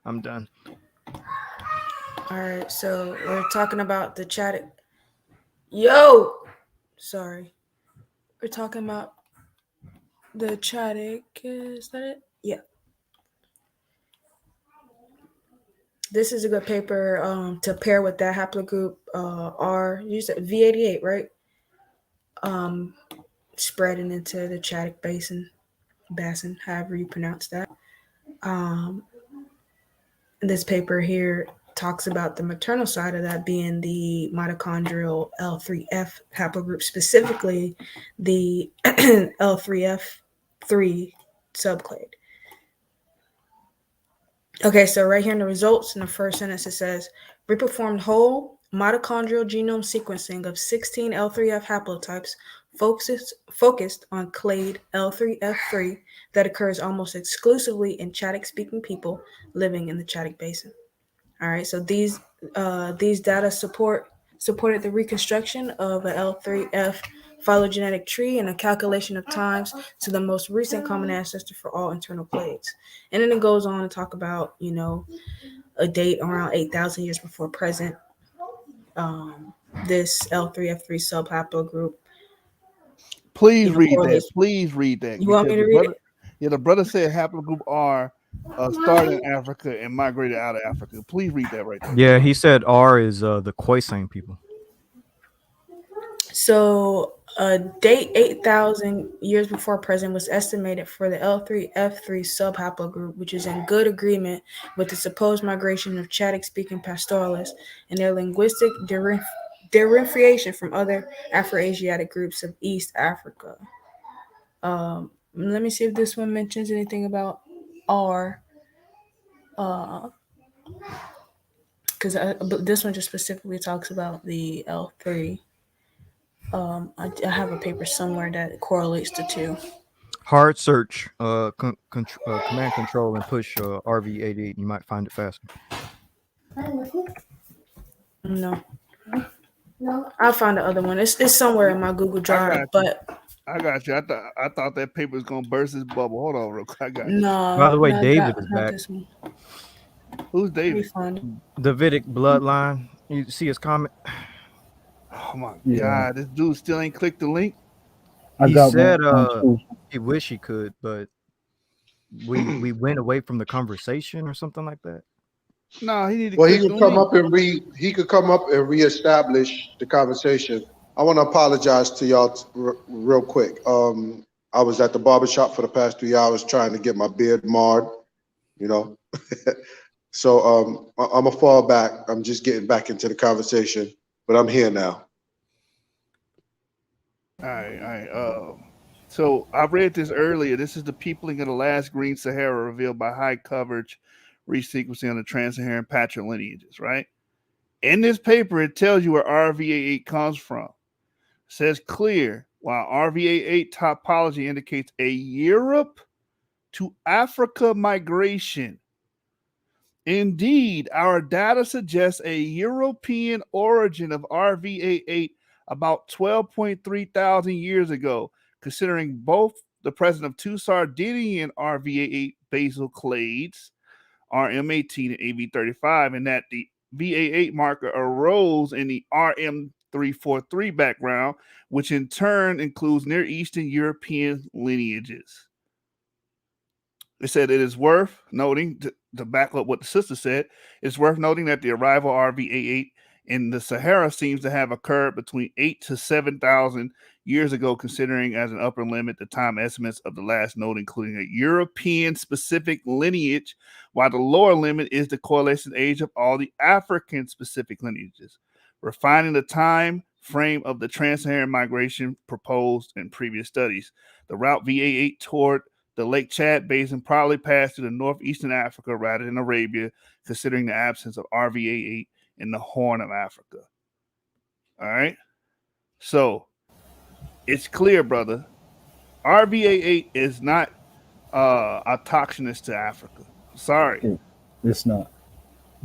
I'm done. All right. So we're talking about the chat. Yo, sorry. We're talking about The Chadic, is that it? Yeah. This is a good paper to pair with that haplogroup R. You said V88, right? Spreading into the Chadic basin, however you pronounce that. This paper here talks about the maternal side of that being the mitochondrial L3F haplogroup, specifically the L3F3 subclade. Okay, so right here in the results, in the first sentence, it says, we performed whole mitochondrial genome sequencing of 16 L3F haplotypes focused on clade L3F3 that occurs almost exclusively in Chadic-speaking people living in the Chadic Basin. All right, so these data supported the reconstruction of a L3F phylogenetic tree and a calculation of times to the most recent common ancestor for all internal clades. And then it goes on to talk about, a date around 8,000 years before present. This L3F3 subhaplogroup. Please read that. Please read that. You want me to read it? Yeah, the brother said haplogroup R started in Africa and migrated out of Africa. Please read that right there. Yeah, he said R is the Khoisan people. So a date 8,000 years before present was estimated for the L3F3 subhaplogroup, which is in good agreement with the supposed migration of Chadic-speaking pastoralists and their linguistic differentiation from other Afroasiatic groups of East Africa. Let me see if this one mentions anything about R. Because this one just specifically talks about the L3. I have a paper somewhere that correlates the two. Hard search, command control, and push RV88. You might find it faster. No, I'll find the other one. It's somewhere in my Google Drive, but I got you. I thought that paper was gonna burst his bubble. Hold on, real quick. I got you. No. By the way, David is back. Who's David? Davidic bloodline. You see his comment? Oh my God! This dude still ain't clicked the link. He said he wish he could, but we went away from the conversation or something like that. No, he needed. Well, he could come up and reestablish the conversation. I want to apologize to y'all real quick. I was at the barbershop for the past 3 hours trying to get my beard marred, So I'm a fall back. I'm just getting back into the conversation, but I'm here now. All right. So I read this earlier. This is the peopling of the last green Sahara revealed by high coverage resequencing on the trans-Saharan patrilineages, right? In this paper, it tells you where RVA8 comes from. It says clear, while RVA8 topology indicates a Europe to Africa migration. Indeed, our data suggests a European origin of RVA8 about 12.3 thousand years ago, considering both the presence of two Sardinian RVA8 basal clades, RM18 and AB35, and that the VA8 marker arose in the RM343 background, which in turn includes Near Eastern European lineages. They said it is worth noting, to back up what the sister said, it's worth noting that the arrival of RVA8 in the Sahara seems to have occurred between 8 to 7,000 years ago, considering as an upper limit the time estimates of the last node, including a European-specific lineage, while the lower limit is the correlation age of all the African-specific lineages, refining the time frame of the trans-Saharan migration proposed in previous studies. The route VA8 toward the Lake Chad Basin probably passed through the northeastern Africa rather than Arabia, considering the absence of RVA8 in the Horn of Africa. All right? So, it's clear, brother. RVA8 is not autochthonous to Africa. Sorry. It's not.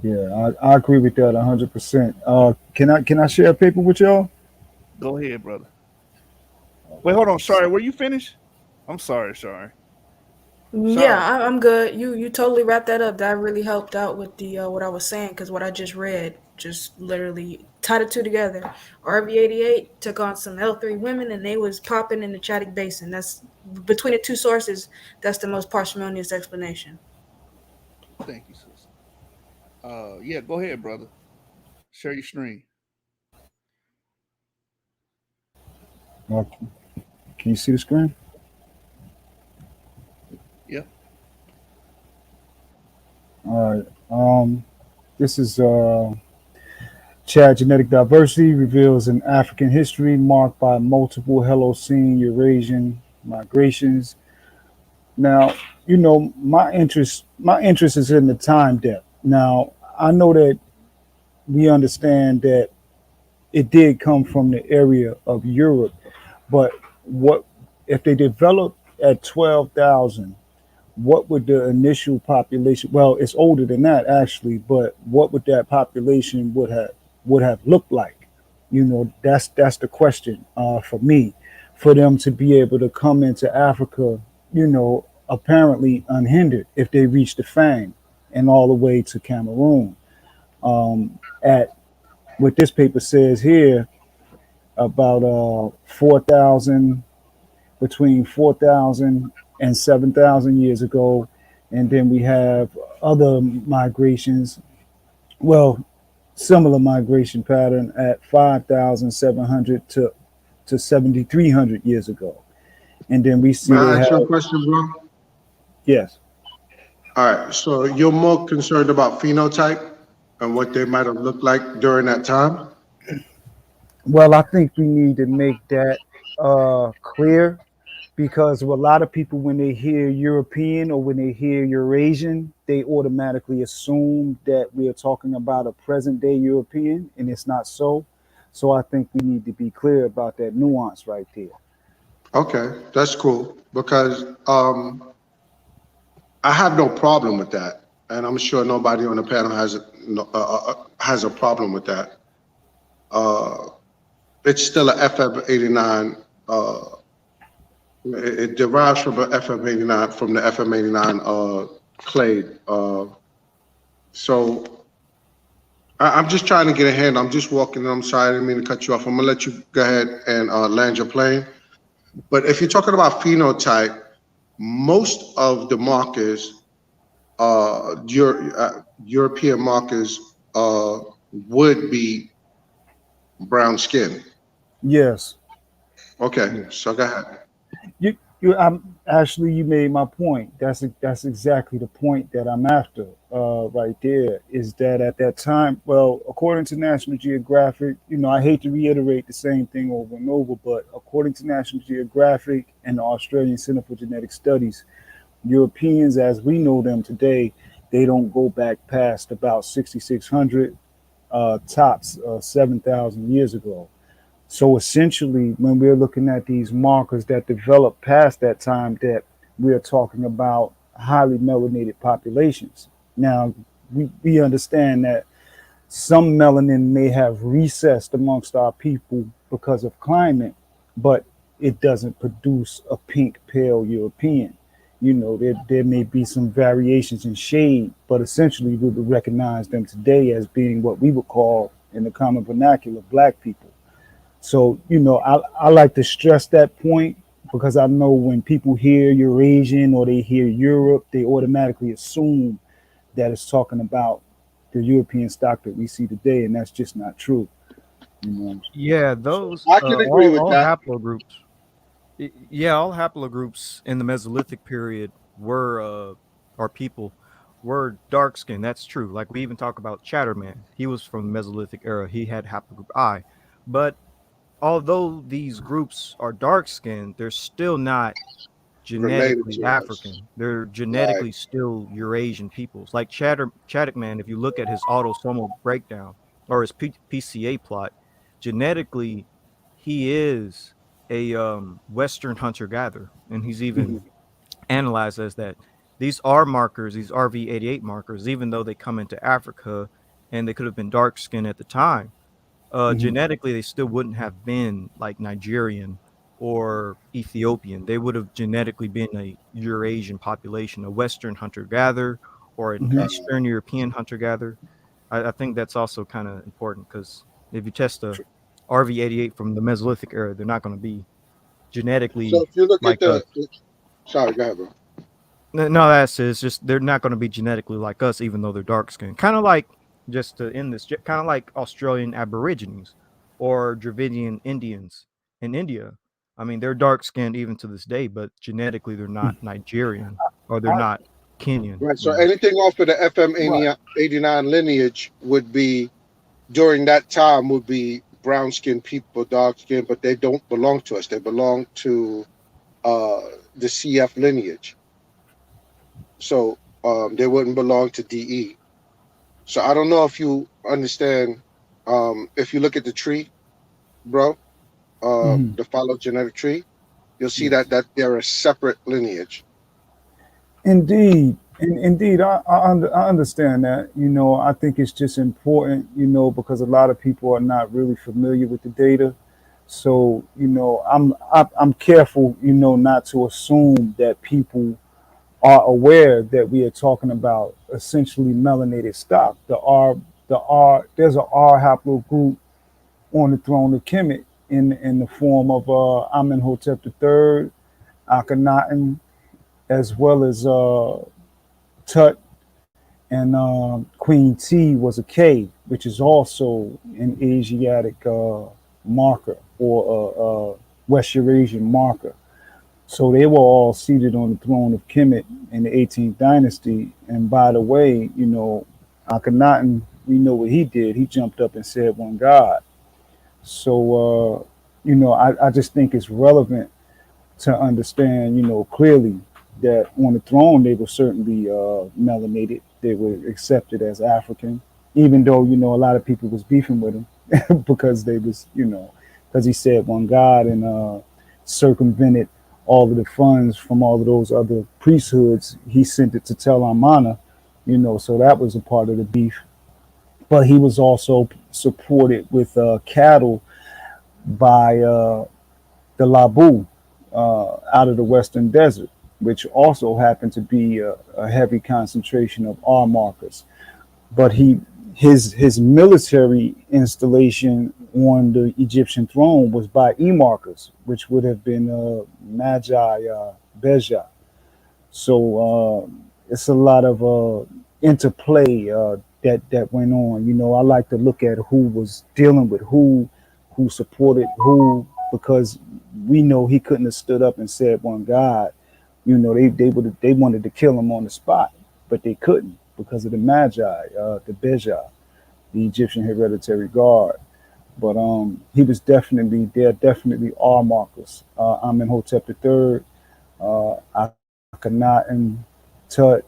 Yeah, I agree with that 100%. Can I share a paper with y'all? Go ahead, brother. Wait, hold on. Sorry, were you finished? I'm sorry. Yeah, I'm good. You totally wrapped that up. That really helped out with the what I was saying, because what I just read just literally tie the two together. RV-88 took on some L3 women, and they was popping in the Chadic Basin. That's between the two sources. That's the most parsimonious explanation. Thank you, sister. Yeah, go ahead, brother. Share your screen. Okay. Can you see the screen? Yep. All right. This is Chad Genetic Diversity reveals an African history marked by multiple Holocene Eurasian migrations. Now, my interest is in the time depth. Now, I know that we understand that it did come from the area of Europe, but what if they developed at 12,000? What would the initial population? Well, it's older than that actually, but what would that population would have looked like? That's the question for me, for them to be able to come into Africa, apparently unhindered if they reach the Fang and all the way to Cameroon. At what this paper says here about 4,000, between 4,000 and 7,000 years ago. And then we have other migrations, well, similar migration pattern at 5,700 to 7,300 years ago. And then we see May they I ask have, you a question, bro? yes. All right. So you're more concerned about phenotype and what they might have looked like during that time? Well, I think we need to make that clear because a lot of people, when they hear European or when they hear Eurasian, they automatically assume that we are talking about a present day European, and it's not so. So I think we need to be clear about that nuance right there. Okay, that's cool because I have no problem with that, and I'm sure nobody on the panel has a problem with that. Uh, it's still a FM89. It derives from a FM89 from the FM89 clade. So I'm just trying to get ahead. I'm just walking. I'm sorry, I didn't mean to cut you off. I'm gonna let you go ahead and land your plane. But if you're talking about phenotype, most of the markers, European markers, would be brown skin. Yes. Okay, Yes. so go ahead. You made my point. That's exactly the point that I'm after. Right there is that at that time, well, according to National Geographic, I hate to reiterate the same thing over and over, but according to National Geographic and the Australian Center for Genetic Studies, Europeans, as we know them today, they don't go back past about 6,600, tops 7,000 years ago. So essentially, when we're looking at these markers that develop past that time, that we're talking about highly melanated populations. Now, we understand that some melanin may have recessed amongst our people because of climate, but it doesn't produce a pink, pale European. There may be some variations in shade, but essentially we would recognize them today as being what we would call, in the common vernacular, black people. So, I like to stress that point because I know when people hear Eurasian or they hear Europe, they automatically assume that it's talking about the European stock that we see today, and that's just not true. You know. Yeah, those I can agree with all that. haplogroups. Yeah, all haplogroups in the Mesolithic period were our people were dark skinned. That's true. Like we even talk about Chatterman. He was from the Mesolithic era. He had haplogroup I. But although these groups are dark skinned, they're still not Related genetically to us. African. They're Right. genetically still Eurasian peoples. Like Chaddock Man, if you look at his autosomal breakdown or his PCA plot, genetically he is a Western hunter gatherer, and he's even Mhm. analyzed as that. These are markers, these RV88 markers, even though they come into Africa and they could have been dark skinned at the time, Mhm. genetically they still wouldn't have been like Nigerian or Ethiopian. They would have genetically been a Eurasian population, a Western hunter gatherer or an Mhm. Eastern European hunter gatherer. I think that's also kind of important because If you test a RV88 from the Mesolithic era, they're not going to be So genetically if you look at like us. sorry, go ahead, bro. No, that's it. It's just they're not going to be genetically like us, even though they're dark skinned. Kind of like, just to end this, kind of like Australian Aborigines or Dravidian Indians in India. I mean, they're dark skinned even to this day, but genetically they're not Nigerian or they're I, not Kenyan. Right. So anything off of the FM right. 89 lineage would be during that time would be brown skinned people, dark skinned, but they don't belong to us. They belong to uh, the CF lineage. So they wouldn't belong to DE. So I don't know if you understand. If you look at the tree, bro, Mhm. the phylogenetic tree, you'll see Yes. that they're a separate lineage. Indeed, indeed, I understand that. I think it's just important, because a lot of people are not really familiar with the data. So, I'm careful, not to assume that people are aware that we are talking about essentially melanated stock. There's a R haplogroup on the throne of Kemet in the form of Amenhotep III, Akhenaten, as well as Tut, and Queen T was a K, which is also an Asiatic marker or West Eurasian marker. So they were all seated on the throne of Kemet in the 18th dynasty. And by the way, Akhenaten, we know what he did. He jumped up and said one God. So, I just think it's relevant to understand, clearly that on the throne they were certainly melanated. They were accepted as African, even though a lot of people was beefing with him because they was because he said one God and circumvented all of the funds from all of those other priesthoods. He sent it to Tel Amana, so that was a part of the beef. But he was also supported with cattle by the Labu out of the Western Desert, which also happened to be a heavy concentration of R markers. But his military installation on the Egyptian throne was by E markers, which would have been Magi Beja. So it's a lot of interplay that went on. I like to look at who was dealing with who supported who, because we know he couldn't have stood up and said one God. They wanted to kill him on the spot, but they couldn't because of the Magi, the Beja, the Egyptian hereditary guard. But he was definitely there. Definitely are markers. Amenhotep III, Akhenaten, Tut,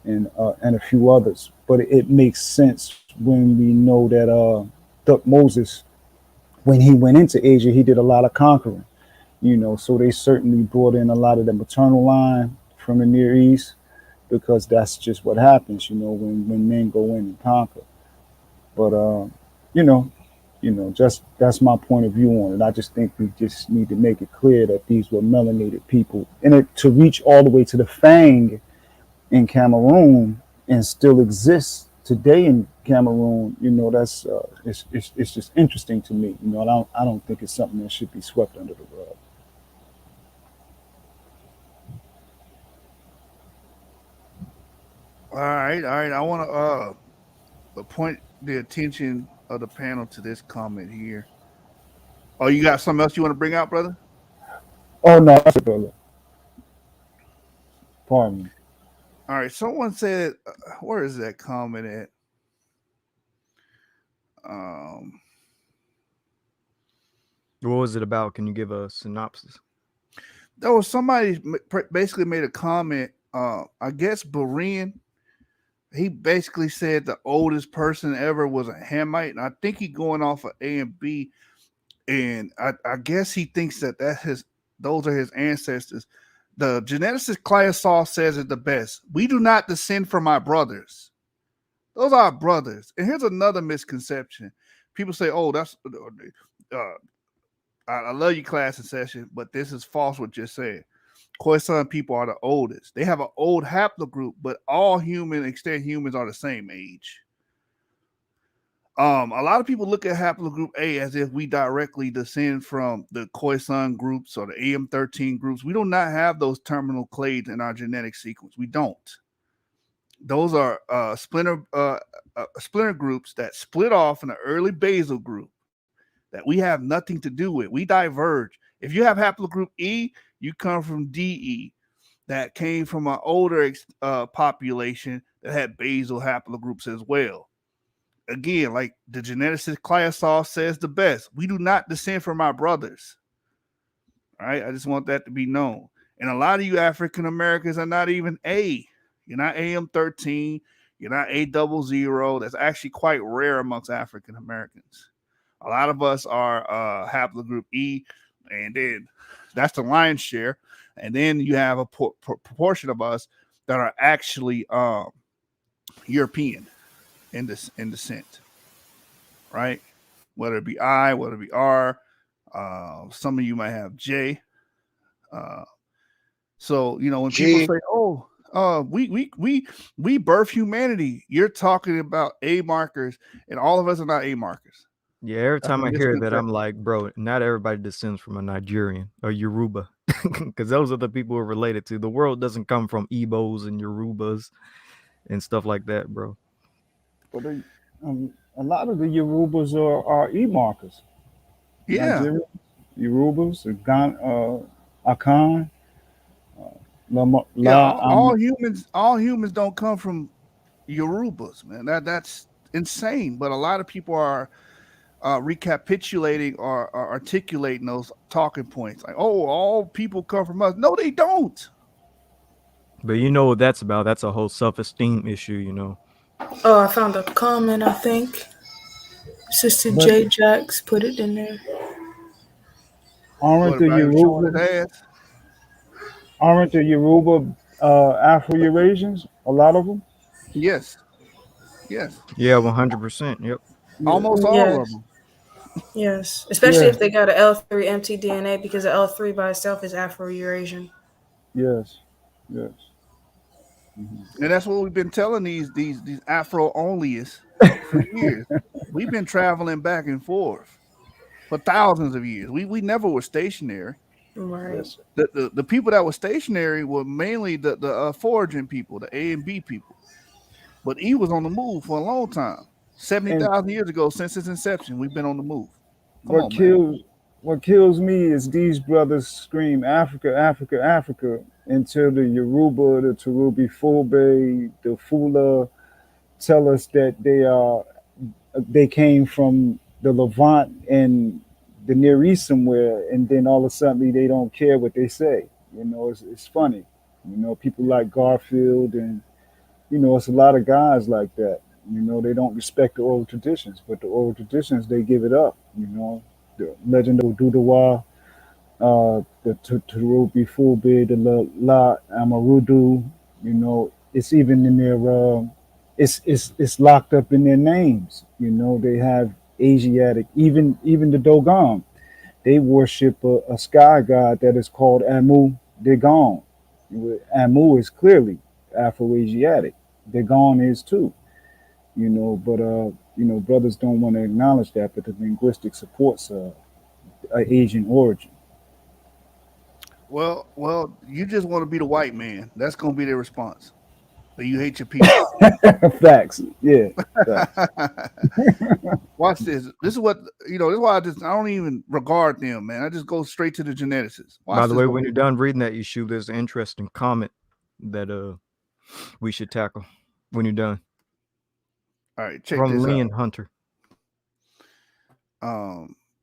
and a few others. But it makes sense when we know that Moses, when he went into Asia, he did a lot of conquering. So they certainly brought in a lot of the maternal line from the Near East because that's just what happens, when men go in and conquer. But you know, just that's my point of view on it. I just think we just need to make it clear that these were melanated people, and to reach all the way to the Fang in Cameroon and still exists today in Cameroon. That's it's just interesting to me. I don't think it's something that should be swept under the rug. All right, all right. I want to point the attention of the panel to this comment here. Oh, you got something else you want to bring out, brother? Oh no, that's it, brother. Pardon me. All right. Someone said, where is that comment at? Um, What was it about? Can you give a synopsis? there was somebody basically made a comment. I guess Berean. He basically said the oldest person ever was a Hamite, and I think he going off of A and B, and I guess he thinks those are his ancestors. The geneticist Claire Saul says it the best. We do not descend from our brothers. Those are our brothers. And here's another misconception. People say, "Oh, that's I love you, class and session," but this is false. What you said. Khoisan people are the oldest. They have an old haplogroup, but all human extant humans are the same age. A lot of people look at haplogroup A as if we directly descend from the Khoisan groups or the AM13 groups. We do not have those terminal clades in our genetic sequence. We don't. Those are splinter groups that split off in the early basal group that we have nothing to do with. We diverge. If you have haplogroup E, you come from DE that came from an older population that had basal haplogroups as well. Again, like the geneticist Clayasol says the best, we do not descend from our brothers. All right, I just want that to be known. And a lot of you African Americans are not even A. You're not AM13. You're not A00. That's actually quite rare amongst African Americans. A lot of us are haplogroup E, and then that's the lion's share. And then you have a proportion of us that are actually European in descent, right? Whether it be I, whether it be R, some of you might have J. So when people say, "Oh, we birth humanity," you're talking about A markers, and all of us are not A markers. Yeah, every time I hear that, I'm like, bro, not everybody descends from a Nigerian or Yoruba, because those are the people we're related to. The world doesn't come from Igbos and Yorubas and stuff like that, bro. But a lot of the Yorubas are E markers. Yeah. Nigerians, Yorubas, Akan. All humans don't come from Yorubas, man. That's insane. But a lot of people are recapitulating or articulating those talking points. Like, oh, all people come from us. No, they don't. But you know what that's about? That's a whole self-esteem issue, Oh, I found a comment, I think. Sister J Jax put it in there. Aren't the Yoruba Afro-Eurasians? A lot of them? Yes. Yeah, 100%. Yep. Almost all of them. Yes. Especially if they got an L3 mtDNA, because the L3 by itself is Afro-Eurasian. Yes. And that's what we've been telling these Afro-onlyists for years. We've been traveling back and forth for thousands of years. We never were stationary. Right. The people that were stationary were mainly the foraging people, the A and B people. But E was on the move for a long time. 70,000 years ago, since its inception, we've been on the move. What kills me is these brothers scream Africa, Africa, Africa until the Yoruba, the Turubi Fulbe, the Fula tell us that they came from the Levant and the Near East somewhere, and then all of a sudden they don't care what they say. It's funny. People like Garfield, and it's a lot of guys like that. They don't respect the oral traditions, but the oral traditions, they give it up. The legend of Dudawa, the Turubi Fulbe, the La Amarudu, it's even in their, it's locked up in their names. They have Asiatic, even the Dogon, they worship a sky god that is called Amu Dagon. Amu is clearly Afro-Asiatic. Dagon is too. But brothers don't want to acknowledge that, but the linguistic supports Asian origin. Well, you just want to be the white man. That's going to be their response. But you hate your people. Facts. Yeah. Facts. Watch this. This is what this is why I don't even regard them, man. I just go straight to the geneticists. By the way, when you're done reading that issue, there's an interesting comment that we should tackle when you're done. All right, check from this Lee out. and Hunter.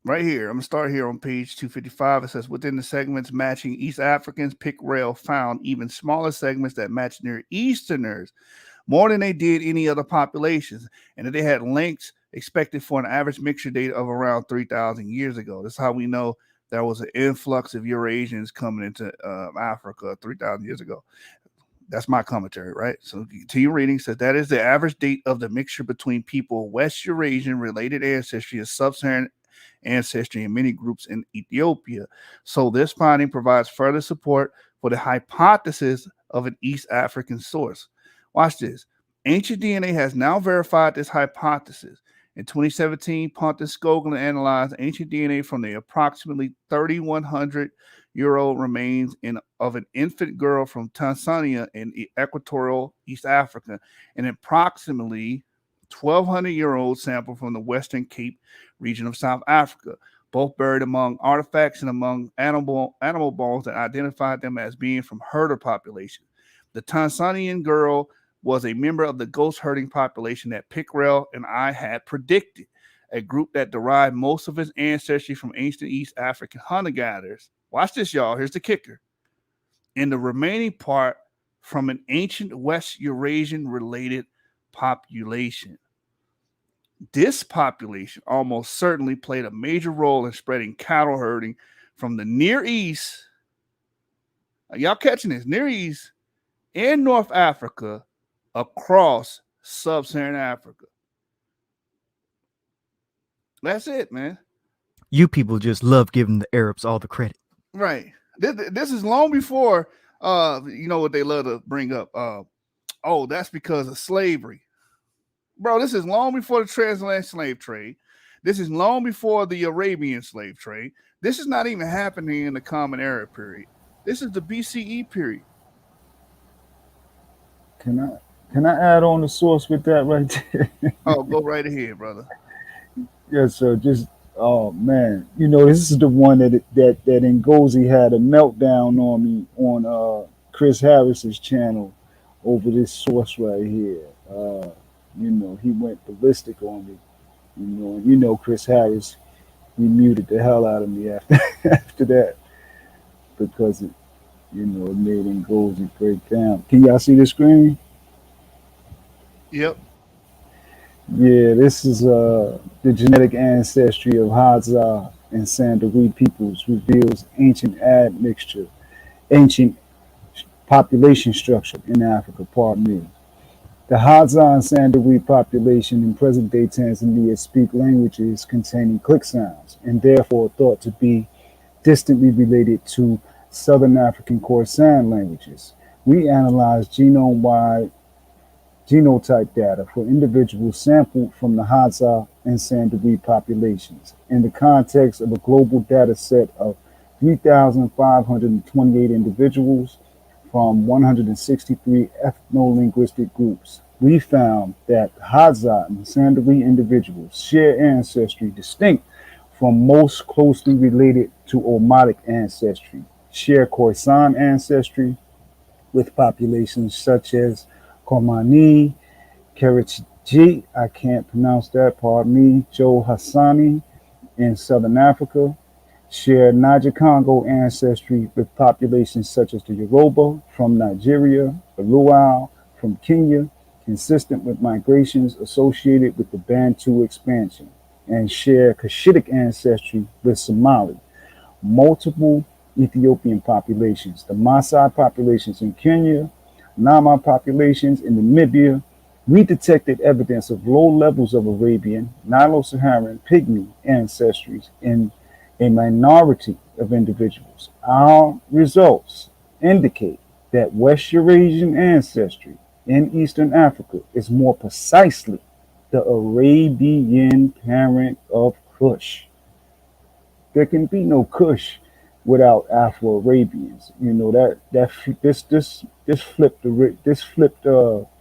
Right here, I'm gonna start here on page 255. It says within the segments matching East Africans, Pickrell found even smaller segments that matched Near Easterners more than they did any other populations, and that they had lengths expected for an average mixture date of around 3,000 years ago. That's how we know there was an influx of Eurasians coming into Africa 3,000 years ago. That's my commentary, right? So to your reading says that is the average date of the mixture between people West Eurasian related ancestry and sub-Saharan ancestry in many groups in Ethiopia. So this finding provides further support for the hypothesis of an East African source. Watch this. Ancient DNA has now verified this hypothesis, In 2017, Pontus Skoglund analyzed ancient DNA from the approximately 3,100-year-old remains of an infant girl from Tanzania in equatorial East Africa, and approximately 1,200-year-old sample from the Western Cape region of South Africa, both buried among artifacts and among animal bones that identified them as being from herder population. The Tanzanian girl was a member of the ghost herding population that Pickrell and I had predicted, a group that derived most of its ancestry from ancient East African hunter-gatherers. Watch this, y'all. Here's the kicker. And the remaining part from an ancient West Eurasian-related population. This population almost certainly played a major role in spreading cattle herding from the Near East. Y'all catching this? Near East and North Africa across sub-Saharan Africa. That's it, man. You people just love giving the Arabs all the credit. Right. This is long before, you know what they love to bring up. Oh, that's because of slavery. Bro, this is long before the transatlantic slave trade. This is long before the Arabian slave trade. This is not even happening in the Common Era period. This is the BCE period. Can I add on the source with that right there? Oh, go right ahead, brother. Yes, sir. Just oh man, this is the one that Ngozi had a meltdown on me on Chris Harris's channel over this source right here. He went ballistic on me. Chris Harris, he muted the hell out of me after that because it made Ngozi break down. Can y'all see the screen? Yep. Yeah, this is the genetic ancestry of Hadza and Sandawi peoples reveals ancient population structure in Africa. Pardon me. The Hadza and Sandawi population in present-day Tanzania speak languages containing click sounds and therefore thought to be distantly related to Southern African Khoisan languages. We analyzed genome-wide genotype data for individuals sampled from the Hadza and Sandawi populations in the context of a global data set of 3,528 individuals from 163 ethno-linguistic groups. We found that Hadza and Sandawi individuals share ancestry distinct from most closely related to Omotic ancestry, share Khoisan ancestry with populations such as Komani, Kerichi, I can't pronounce that, pardon me, Joe Hassani in Southern Africa, share Niger Congo ancestry with populations such as the Yoruba from Nigeria, the Luau from Kenya, consistent with migrations associated with the Bantu expansion, and share Cushitic ancestry with Somali. Multiple Ethiopian populations, the Maasai populations in Kenya, Nama populations in Namibia, we detected evidence of low levels of Arabian, Nilo-Saharan, Pygmy ancestries in a minority of individuals. Our results indicate that West Eurasian ancestry in Eastern Africa is more precisely the Arabian parent of Kush. There can be no Kush without Afro-Arabians. This flipped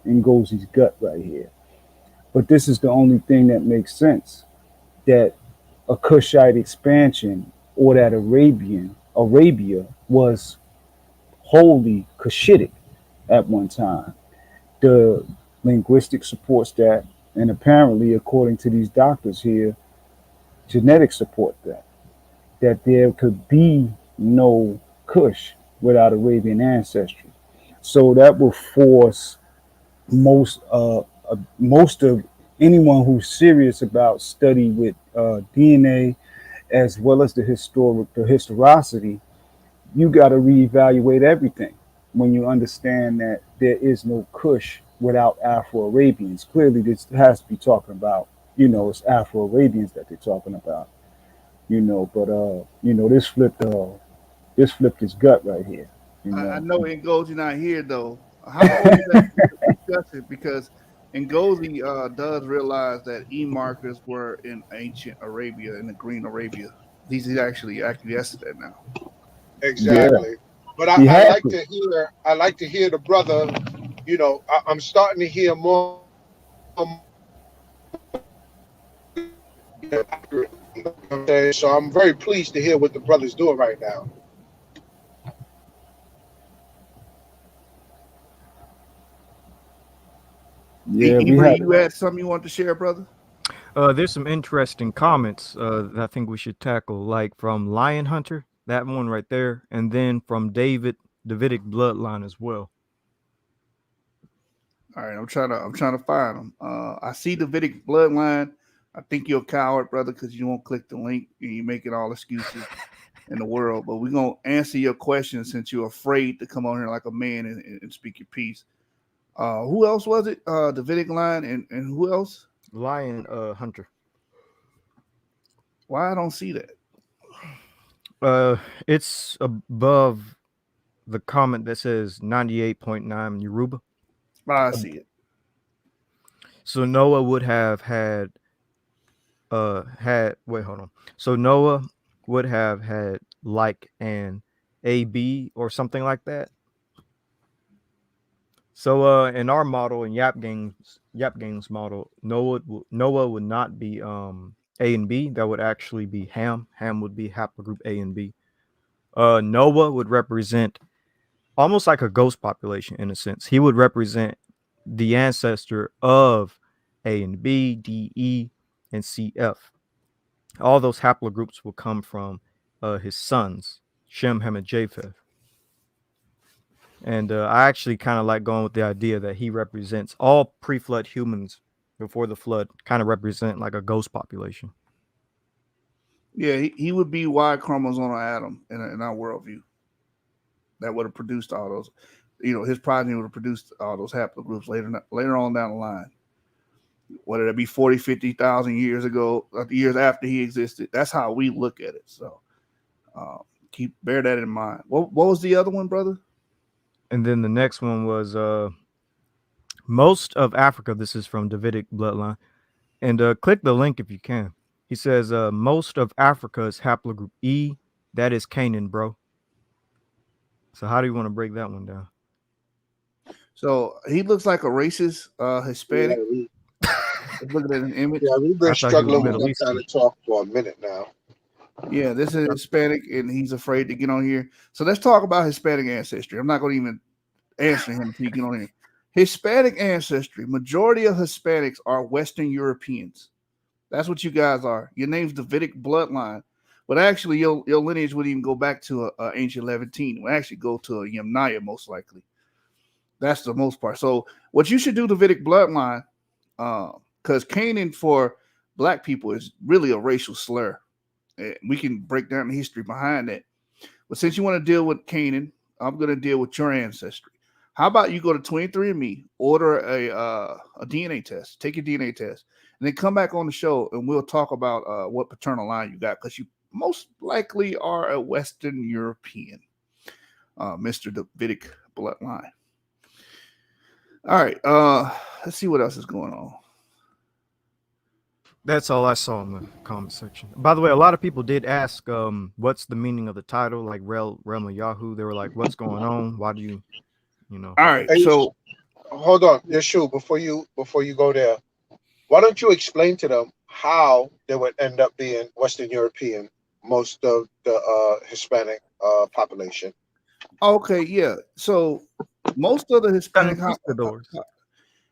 Ngozi's gut right here. But this is the only thing that makes sense, that a Kushite expansion or that Arabia was wholly Cushitic at one time. The linguistic supports that, and apparently, according to these doctors here, genetics support that there could be no Kush without Arabian ancestry. So that will force most of anyone who's serious about study with DNA as well as the historicity. You got to reevaluate everything when you understand that there is no Kush without Afro-Arabians. Clearly, this has to be talking about, it's Afro-Arabians that they're talking about. This flipped his gut right here. I know Ngozi not here though. How old is that discussion? Because And Goldie does realize that E markers were in ancient Arabia, in the Green Arabia. He's actually acquiesced to that now. Yeah, Exactly. But he I had like to. to hear. I like to hear the brother. You know, I'm starting to hear more. You know what I'm saying? So I'm very pleased to hear what the brother's doing right now. Yeah, we Hebrew, had. you had something you want to share, brother? There's some interesting comments that I think we should tackle, like from Lion Hunter, that one right there, and then from Davidic bloodline as well. All right, I'm trying to find them. I see the Davidic bloodline. I think you're a coward, brother, because you won't click the link and you're making all excuses in the world. But we're gonna answer your question since you're afraid to come on here like a man and speak your piece. Who else was it? Davidic line and who else? Lion Hunter. Why I don't see that? It's above the comment that says 98.9 Yoruba. I see it. So Noah would have had wait, hold on. So Noah would have had like an AB or something like that. So in our model in Yap Gang's model, Noah would not be A and B. That would actually be Ham. Ham would be haplogroup A and B. Noah would represent almost like a ghost population in a sense. He would represent the ancestor of A and B, D, E, and CF. All those haplogroups will come from his sons, Shem, Ham, and Japheth. And I actually kind of like going with the idea that he represents all pre-flood humans before the flood, kind of represent like a ghost population. Yeah, he would be Y chromosomal Adam in our worldview. That would have produced all those. His progeny would have produced all those haplogroups later on down the line. Whether it be 40, 50,000 years ago, years after he existed. That's how we look at it. So bear that in mind. What was the other one, brother? And then the next one was most of Africa. This is from Davidic bloodline. And click the link if you can. He says most of Africa is haplogroup E. That is Canaan, bro. So how do you want to break that one down? So he looks like a racist Yeah, Hispanic. Looking at an image. yeah, we've been I thought he was struggling with Middle that kind Eastern. of talk for a minute now. Yeah, this is Hispanic, and he's afraid to get on here. So let's talk about Hispanic ancestry. I'm not going to even answer him until you get on here. Hispanic ancestry. Majority of Hispanics are Western Europeans. That's what you guys are. Your name's Davidic bloodline, but actually your lineage wouldn't even go back to a ancient Levantine. It would actually go to a Yamnaya most likely. That's the most part. So what you should do, Davidic bloodline, because Canaan for black people is really a racial slur. We can break down the history behind that. But since you want to deal with Canaan, I'm going to deal with your ancestry. How about you go to 23andMe, order a DNA test, take your DNA test, and then come back on the show and we'll talk about what paternal line you got, because you most likely are a Western European, Mr. Davidic bloodline. All right, let's see what else is going on. That's all I saw in the comment section. By the way, a lot of people did ask, what's the meaning of the title? Like Realm of Yahoo. They were like, what's going on? Why do you know? All right, Hey, so hold on, Yeshu, before you go there, why don't you explain to them how they would end up being Western European, most of the Hispanic population? okay, yeah. So most of the Hispanic Conquistadors.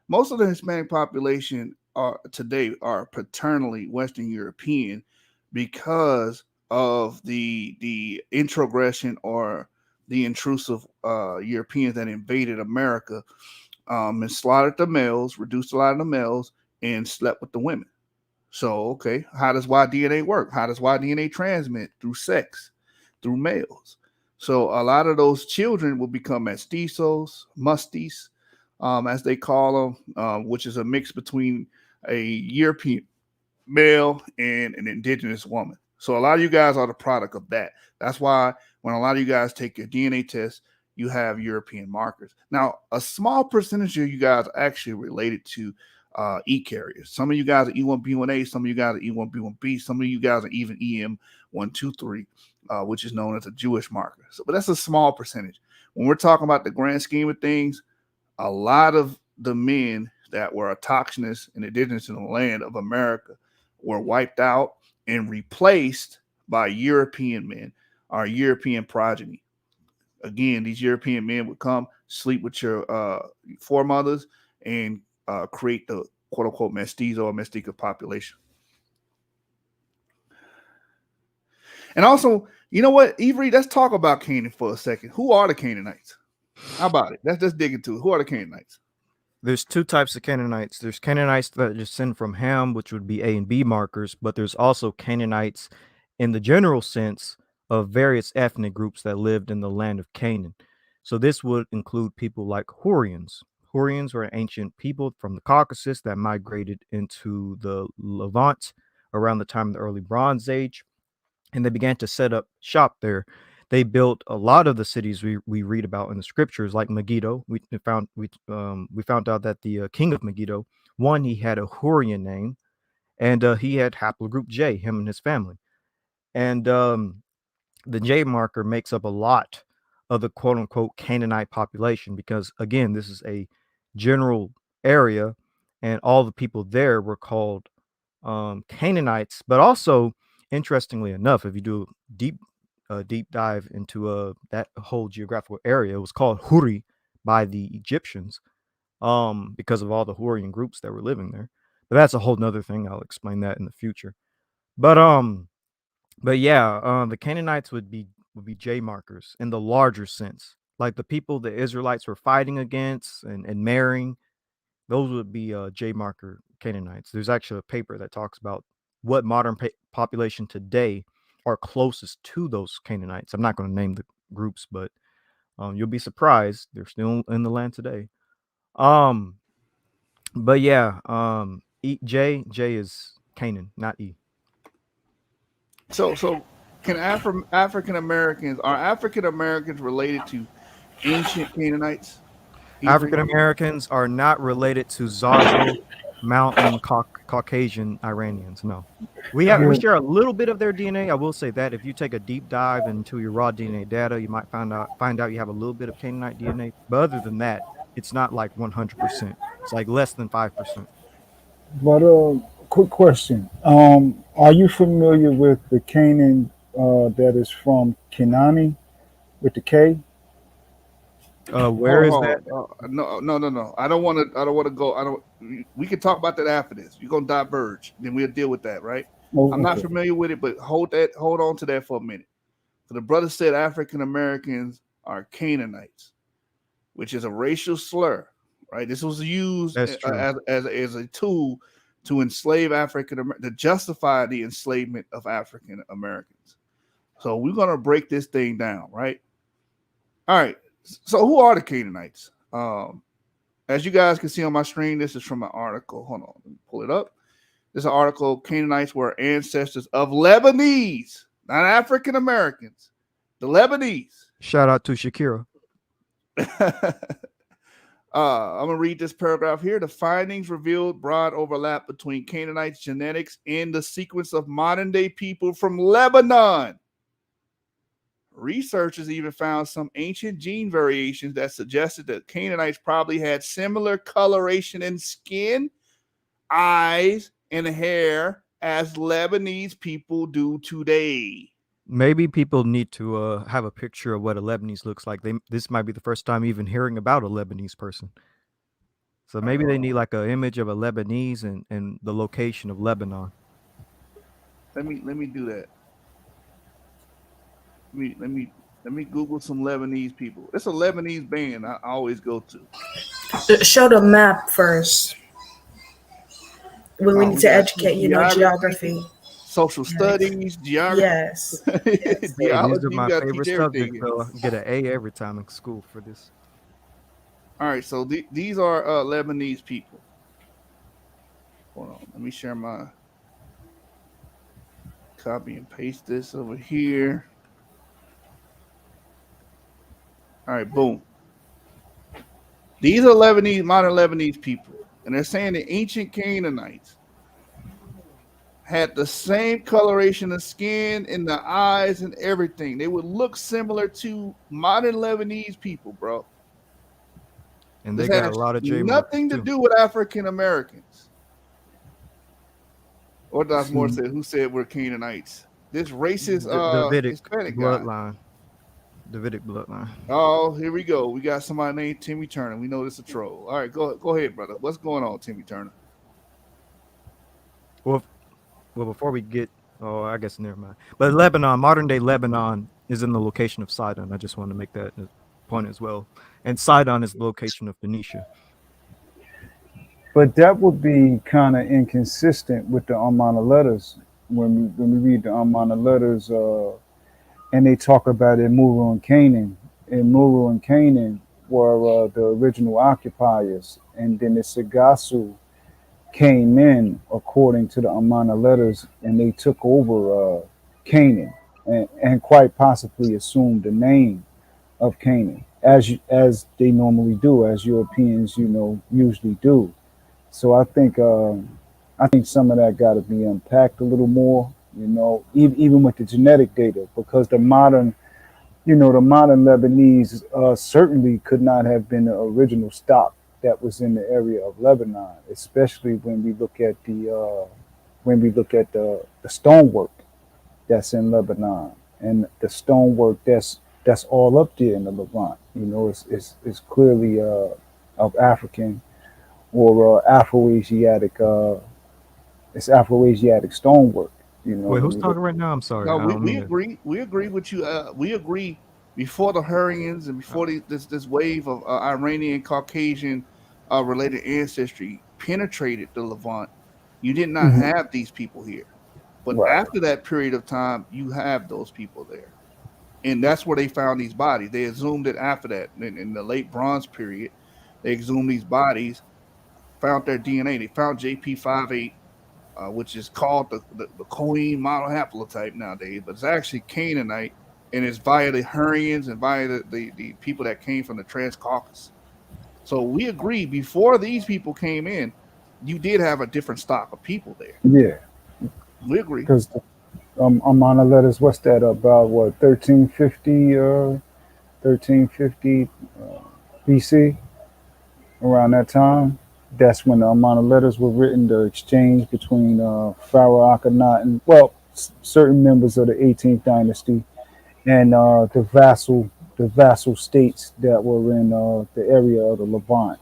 most of the Hispanic population are paternally Western European because of the introgression or the intrusive Europeans that invaded America and slaughtered the males, reduced a lot of the males, and slept with the women. So, okay, how does Y DNA work? How does Y DNA transmit? Through sex, through males. So a lot of those children will become mestizos, musties, as they call them, which is a mix between a European male and an indigenous woman. So a lot of you guys are the product of that. That's why when a lot of you guys take your DNA test, you have European markers. Now, a small percentage of you guys are actually related to E carriers. Some of you guys are E1B1A, some of you guys are E1B1B, some of you guys are even EM123, which is known as a Jewish marker. So, but that's a small percentage. When we're talking about the grand scheme of things, a lot of the men that were autochthonous and indigenous in the land of America were wiped out and replaced by European men, our European progeny. Again, these European men would come, sleep with your foremothers, and create the quote unquote mestizo or mestizo population. And also, you know what, Avery, let's talk about Canaan for a second. Who are the Canaanites? How about it? Let's just dig into it. Who are the Canaanites? There's two types of Canaanites. There's Canaanites that descend from Ham, which would be A and B markers, but there's also Canaanites in the general sense of various ethnic groups that lived in the land of Canaan. So this would include people like Hurrians. Hurrians were ancient people from the Caucasus that migrated into the Levant around the time of the early Bronze Age, and they began to set up shop there. They built a lot of the cities we read about in the scriptures, like Megiddo. We found out that the king of Megiddo, one, he had a Hurrian name, and he had haplogroup J, him and his family. And the J marker makes up a lot of the quote unquote Canaanite population because, again, this is a general area, and all the people there were called Canaanites. But also, interestingly enough, if you do deep dive into that whole geographical area, it was called Huri by the Egyptians because of all the Hurrian groups that were living there. But that's a whole nother thing. I'll explain that in the future. But yeah, the Canaanites would be J markers in the larger sense, like the people the Israelites were fighting against and marrying. Those would be J marker Canaanites. There's actually a paper that talks about what modern population today are closest to those Canaanites. I'm not going to name the groups, but you'll be surprised they're still in the land today. But yeah, J is Canaan, not E. So can African Americans related to ancient Canaanites? African Americans are not related to Zazel Mountain Caucasian Iranians. No, we share a little bit of their DNA. I will say that if you take a deep dive into your raw DNA data, you might find out you have a little bit of Canaanite DNA. But other than that, it's not like 100%. It's like less than 5%. But quick question: are you familiar with the Canaan that is from Kenani with the K? Where is that? No. I don't want to go. I don't. We can talk about that after this. You're gonna diverge, then we'll deal with that, right? Oh, I'm not okay. familiar with it, but hold on to that for a minute. So the brother said African Americans are Canaanites, which is a racial slur, right? This was used That's true. as a tool to enslave to justify the enslavement of African Americans. So we're gonna break this thing down, right? All right. So who are the Canaanites? As you guys can see on my screen, this is from an article. Hold on, let me pull it up. This is an article. Canaanites were ancestors of Lebanese, not African Americans. The Lebanese. Shout out to Shakira. I'm gonna read this paragraph here. The findings revealed broad overlap between Canaanites genetics and the sequence of modern day people from Lebanon. Researchers even found some ancient gene variations that suggested that Canaanites probably had similar coloration in skin, eyes, and hair as Lebanese people do today. Maybe people need to have a picture of what a Lebanese looks like. This might be the first time even hearing about a Lebanese person. So maybe they need like an image of a Lebanese and the location of Lebanon. Let me do that. Let me Google some Lebanese people. It's a Lebanese band I always go to. Show the map first. We need to educate, geography. Social studies, geography. Yes. Hey, Geology, these are my you gotta favorite teach everything. subjects, though. I get an A every time in school for this. All right, so these are Lebanese people. Hold on, let me share my copy and paste this over here. All right, boom. These are Lebanese, modern Lebanese people, and they're saying the ancient Canaanites had the same coloration of skin and the eyes and everything. They would look similar to modern Lebanese people, bro. And This they got a has lot of J markers nothing to too. do with African Americans. Orthodox Moore Hmm. said, "Who said we're Canaanites?" This racist Davidic Hispanic guy. bloodline. Davidic bloodline. Oh, here we go. We got somebody named Timmy Turner. We know this is a troll. All right, go ahead, brother. What's going on, Timmy Turner? Well, well, before we get, oh, I guess never mind. But Lebanon, modern day Lebanon, is in the location of Sidon. I just want to make that point as well. And Sidon is the location of Phoenicia. But that would be kind of inconsistent with the Amana letters when we read the Amana letters, and they talk about Emuru and Canaan. Emuru and Canaan were the original occupiers, and then the Sagasu came in according to the Amana letters, and they took over Canaan, and quite possibly assumed the name of Canaan, as they normally do, as Europeans, usually do. So I think some of that got to be unpacked a little more, even with the genetic data, because the modern Lebanese certainly could not have been the original stock that was in the area of Lebanon, especially when we look at the stonework that's in Lebanon and the stonework that's all up there in the Levant. It's clearly of African or Afro-Asiatic. It's Afro-Asiatic stonework. Wait, When who's we look. talking right now? I'm sorry. No, I we, don't we mean to. agree. We agree with you. We agree. Before the Hurrians and before Uh, this wave of Iranian Caucasian related ancestry penetrated the Levant, you did not Mhm. have these people here. But Right. after that period of time, you have those people there, and that's where they found these bodies. They exhumed it after that in the late Bronze period. They exhumed these bodies, found their DNA. They found JP58, which is called the Cohen model haplotype nowadays, but it's actually Canaanite, and it's via the Hurrians and via the people that came from the Transcaucasus. So we agree before these people came in, you did have a different stock of people there. Yeah, We agree. because Amana letters. What's that about? What 1350 BC? Around that time, that's when the Amana letters were written. The exchange between Pharaoh Akhenaten, well, certain members of the 18th dynasty, and the vassal states that were in the area of the Levant.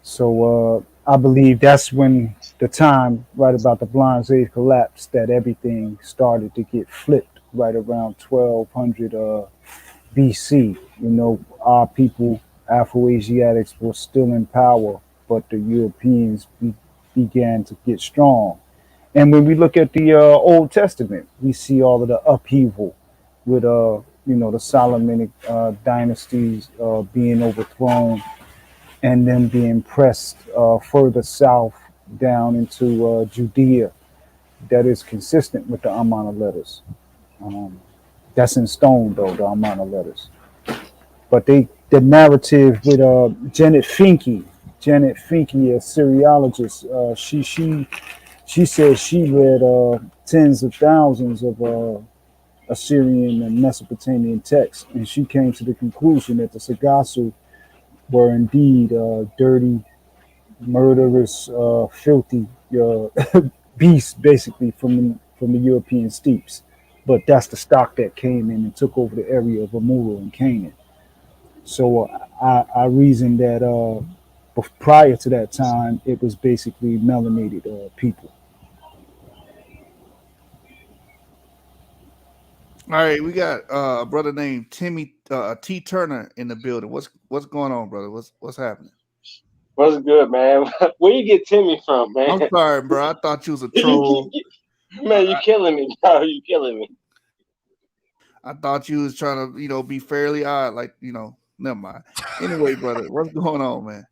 So I believe that's when the time, right about the Bronze Age collapse, that everything started to get flipped right around 1200 BC. Our people, Afro-Asiatics, were still in power, but the Europeans began to get strong. And when we look at the Old Testament, we see all of the upheaval with the Solomonic dynasties being overthrown and then being pressed further south down into Judea. That is consistent with the Amana letters. Um, that's in stone, though, the Amana letters. But the narrative with Janet Finke, a Syriologist, she said she read tens of thousands of Assyrian and Mesopotamian texts, and she came to the conclusion that the Sagasu were indeed dirty, murderous, filthy beasts, basically from the European steppes. But that's the stock that came in and took over the area of Amuru and Canaan. So I reasoned that prior to that time, it was basically melanated people. All right, we got a brother named Timmy T Turner in the building. What's going on, brother? What's happening? What's good, man? Where you get Timmy from, man? I'm sorry, bro. I thought you was a troll. Man, you killing me, bro. You killing me. I thought you was trying to, be fairly odd, like, never mind. Anyway, brother, what's going on, man?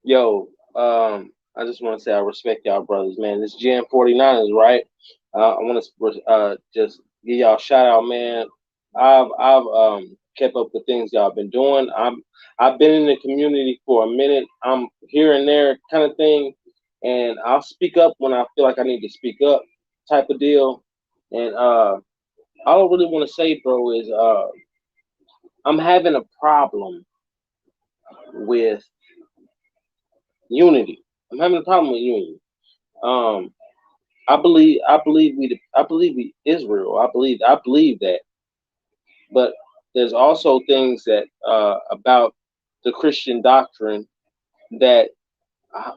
Yo, I just want to say I respect y'all brothers, man. This Gen 49ers, right? I want to just give y'all a shout out, man. I've kept up with things y'all been doing. I've been in the community for a minute. I'm here and there kind of thing, and I'll speak up when I feel like I need to speak up, type of deal. And all I really want to say, bro, is I'm having a problem with unity. I'm having a problem with unity. Um, I believe we Israel. I believe that, but there's also things that about the Christian doctrine that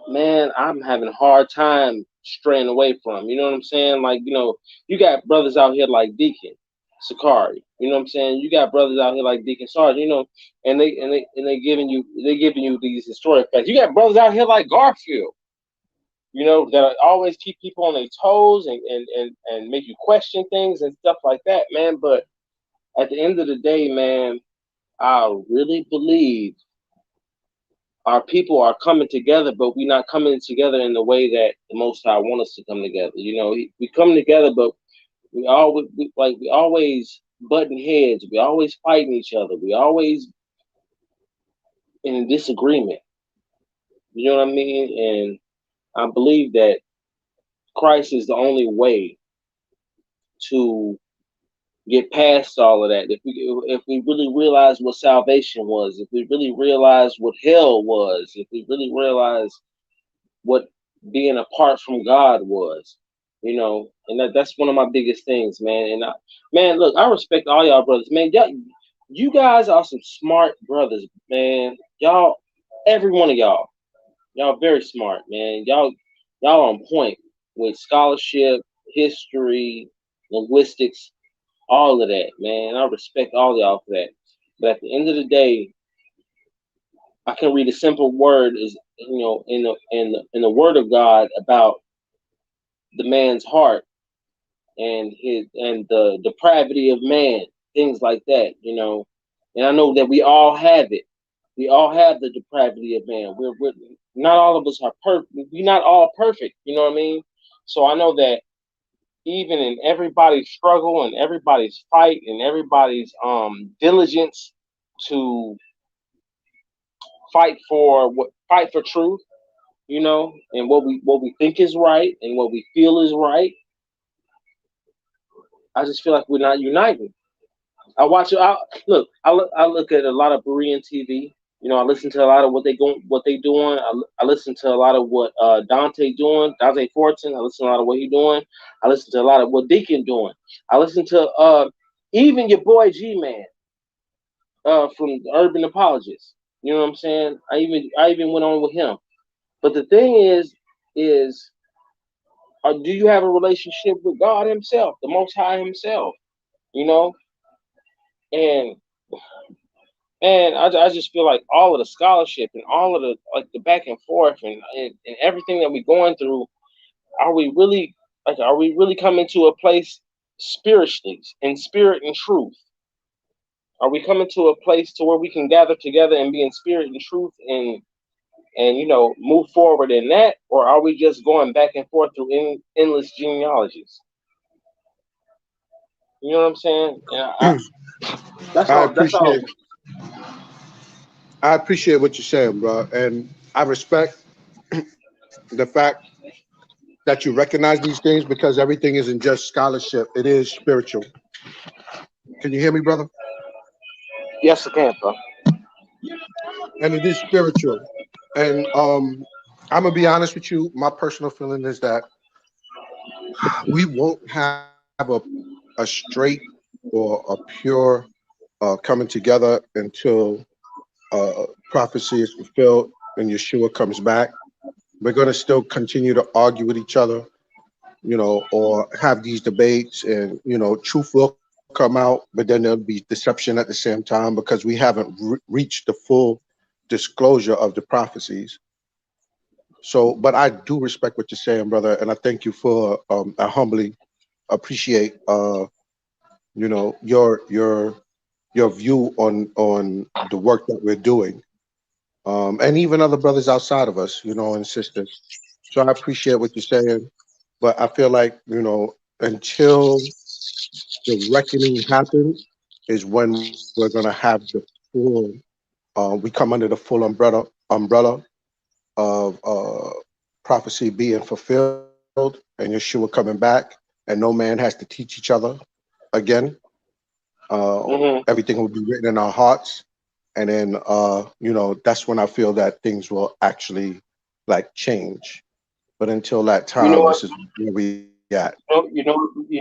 man, I'm having a hard time straying away from. You know what I'm saying? Like, you got brothers out here like Deacon Sakari. You know what I'm saying? You got brothers out here like Deacon Sarge. And they giving you these historic facts. You got brothers out here like Garfield. That always keep people on their toes and make you question things and stuff like that, man. But at the end of the day, man, I really believe our people are coming together, but we're not coming together in the way that the Most High want us to come together. We come together, but we always butting heads. We always fighting each other. We always in disagreement. You know what I mean? And I believe that Christ is the only way to get past all of that. If we really realize what salvation was, if we really realize what hell was, if we really realize what being apart from God was, and that's one of my biggest things, man. And man, look, I respect all y'all brothers, man. You guys are some smart brothers, man. Y'all, every one of y'all very smart, man. Y'all on point with scholarship, history, linguistics, all of that, man. I respect all y'all for that. But at the end of the day, I can read a simple word is in the word of God about the man's heart and the depravity of man, things like that, And I know that we all have it. We all have the depravity of man. We're not all of us are perfect. We're not all perfect, you know what I mean? So I know that even in everybody's struggle and everybody's fight and everybody's diligence to fight for truth, and what we think is right and what we feel is right. I just feel like we're not united. I watch it. I look at a lot of BereanTV. I listen to a lot of what they doing. I listen to a lot of what Dante doing, Dante Fortune. I listen to a lot of what he doing. I listen to a lot of what Deacon doing. I listen to even your boy G Man from Urban Apologists. You know what I'm saying? I even went on with him. But the thing is do you have a relationship with God Himself, the Most High Himself? And I just feel like all of the scholarship and all of the back and forth and everything that we're going through, are we really coming to a place spiritually, in spirit and truth? Are we coming to a place to where we can gather together and be in spirit and truth and move forward in that, or are we just going back and forth through endless genealogies? You know what I'm saying? Yeah, that's I all. That's all. appreciate I appreciate what you're saying, bro, and I respect the fact that you recognize these things because everything isn't just scholarship; it is spiritual. Can you hear me, brother? Yes, I can, bro. And it is spiritual. And I'm gonna be honest with you. My personal feeling is that we won't have a straight or a pure coming together until prophecy is fulfilled and Yeshua comes back. We're going to still continue to argue with each other, or have these debates, and truth will come out, but then there'll be deception at the same time because we haven't reached the full disclosure of the prophecies. So, but I do respect what you're saying, brother, and I thank you for I humbly appreciate your view on the work that we're doing, and even other brothers outside of us, and sisters. So I appreciate what you're saying, but I feel like until the reckoning happens, is when we're going to have the full, we come under the full umbrella of prophecy being fulfilled and Yeshua coming back, and no man has to teach each other again. Hmm. Everything will be written in our hearts, and then that's when I feel that things will actually like change. But until that You know time, what? this is where we at. You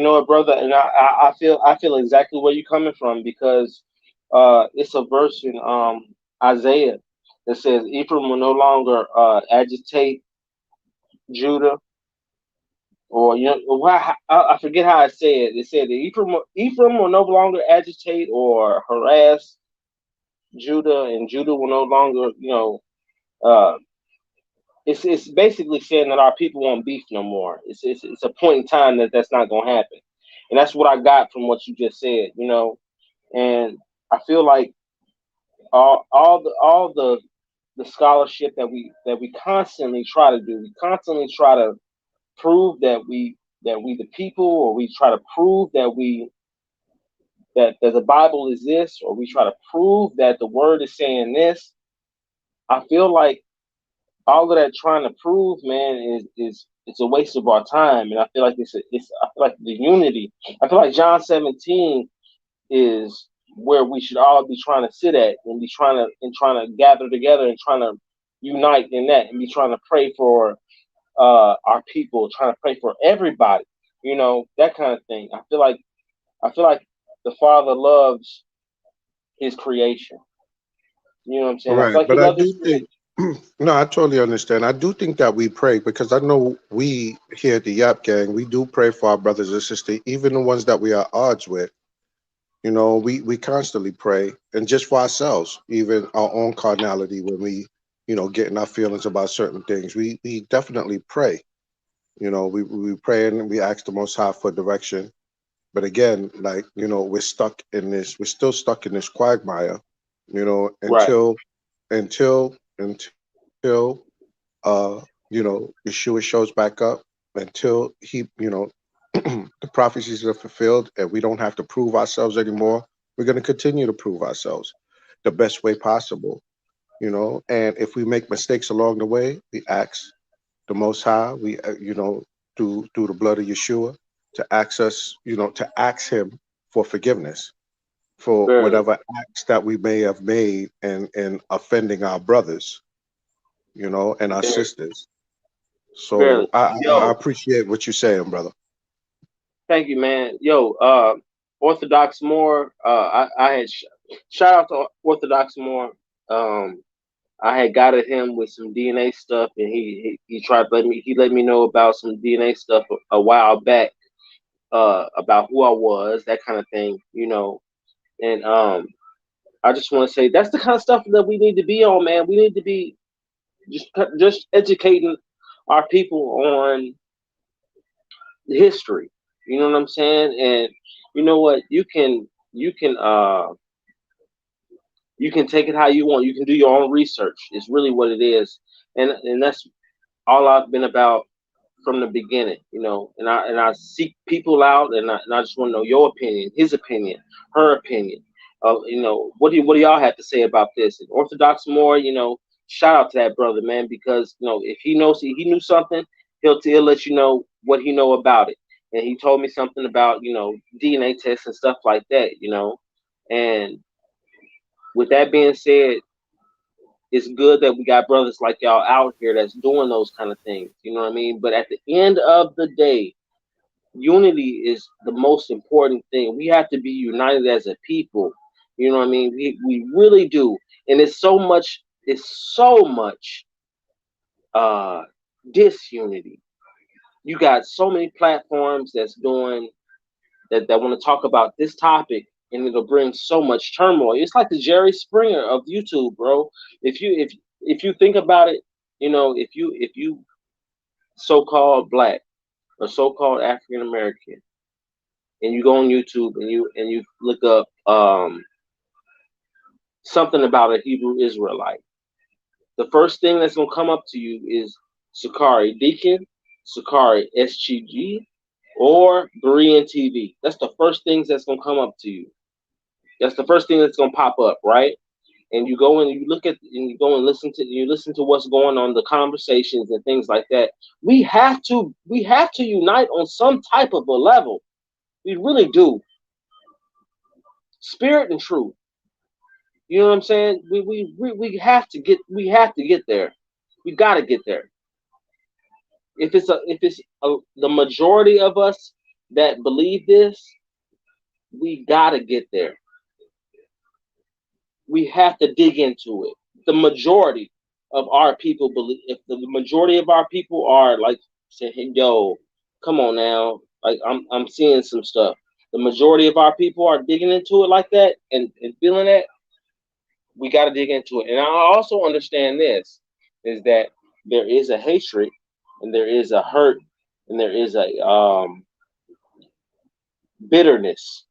know what, brother, and I feel exactly where you're coming from because it's a verse in Isaiah that says Ephraim will no longer agitate Judah, or I forget how I said it. It said that Ephraim will no longer agitate or harass Judah, and Judah will no longer, uh, it's basically saying that our people won't beef no more. It's a point in time that that's not gonna happen, and that's what I got from what you just said, and I feel like all the scholarship that we constantly try to do, we constantly try to prove that we the people, or we try to prove that the Bible is this, or we try to prove that the word is saying this. I feel like all of that trying to prove, man, is it's a waste of our time, and I feel like I feel like the unity. I feel like John 17 is where we should all be trying to sit at and be trying to gather together and trying to unite in that and be trying to pray for our people, trying to pray for everybody, that kind of thing. I feel like the Father loves His creation. You know what I'm saying? I feel Right. like He But I loves His do creation. think, no, I totally understand. I do think that we pray because I know we here at the Yap Gang, we do pray for our brothers and sisters, even the ones that we are at odds with. We constantly pray, and just for ourselves, even our own carnality when we, getting our feelings about certain things. We definitely pray. We pray and we ask the Most High for direction. But again, like, we're still stuck in this quagmire, Right. until Yeshua shows back up, until he, the prophecies are fulfilled and we don't have to prove ourselves anymore. We're going to continue to prove ourselves the best way possible, and if we make mistakes along the way, we ask the Most High, we, through the blood of Yeshua, to ask us, to ask him for forgiveness for Barely. whatever acts that we may have made and offending our brothers, and our Barely. sisters. So Barely. I Yo, appreciate what you're saying, brother. thank you, man. Yo, Orthodox Moore. I had shout out to Orthodox Moore. Um, I had got at him with some DNA stuff, and he tried to let me know about some DNA stuff a while back, about who I was, that kind of thing. And I just want to say that's the kind of stuff that we need to be on, man. We need to be just educating our people on history. You know what I'm saying? And you know what? You can take it how you want. You can do your own research. It's really what it is, and that's all I've been about from the beginning, and I seek people out, and I just want to know your opinion, his opinion, her opinion. What do y'all have to say about this? And Orthodox Moore, shout out to that brother, man, because if he knew something, he'll let you know what he know about it. And he told me something about DNA tests and stuff like that. And with that being said, it's good that we got brothers like y'all out here that's doing those kind of things. You know what I mean? But at the end of the day, unity is the most important thing. We have to be united as a people. You know what I mean? We really do. And it's so much uh disunity. You got so many platforms that want to talk about this topic, and it'll bring so much turmoil. It's like the Jerry Springer of YouTube, bro. If you think about it, if you so-called black or so-called African American, and you go on YouTube and you look up something about a Hebrew Israelite, the first thing that's gonna come up to you is Sakari Deacon, Sakari SGG, or BereanTV. That's the first things that's gonna come up to you. That's the first thing that's gonna pop up, right? And you go and you look at and you go and listen to what's going on, the conversations and things like that. We have to unite on some type of a level. We really do. Spirit and truth. You know what I'm saying? We have to get there. We got to get there. If it's the majority of us that believe this, we got to get there. We have to dig into it. The majority of our people believe. If the majority of our people are like saying, "Hey, yo, come on now," like I'm seeing some stuff. The majority of our people are digging into it like that and feeling that. We got to dig into it. And I also understand this is that there is a hatred and there is a hurt and there is a bitterness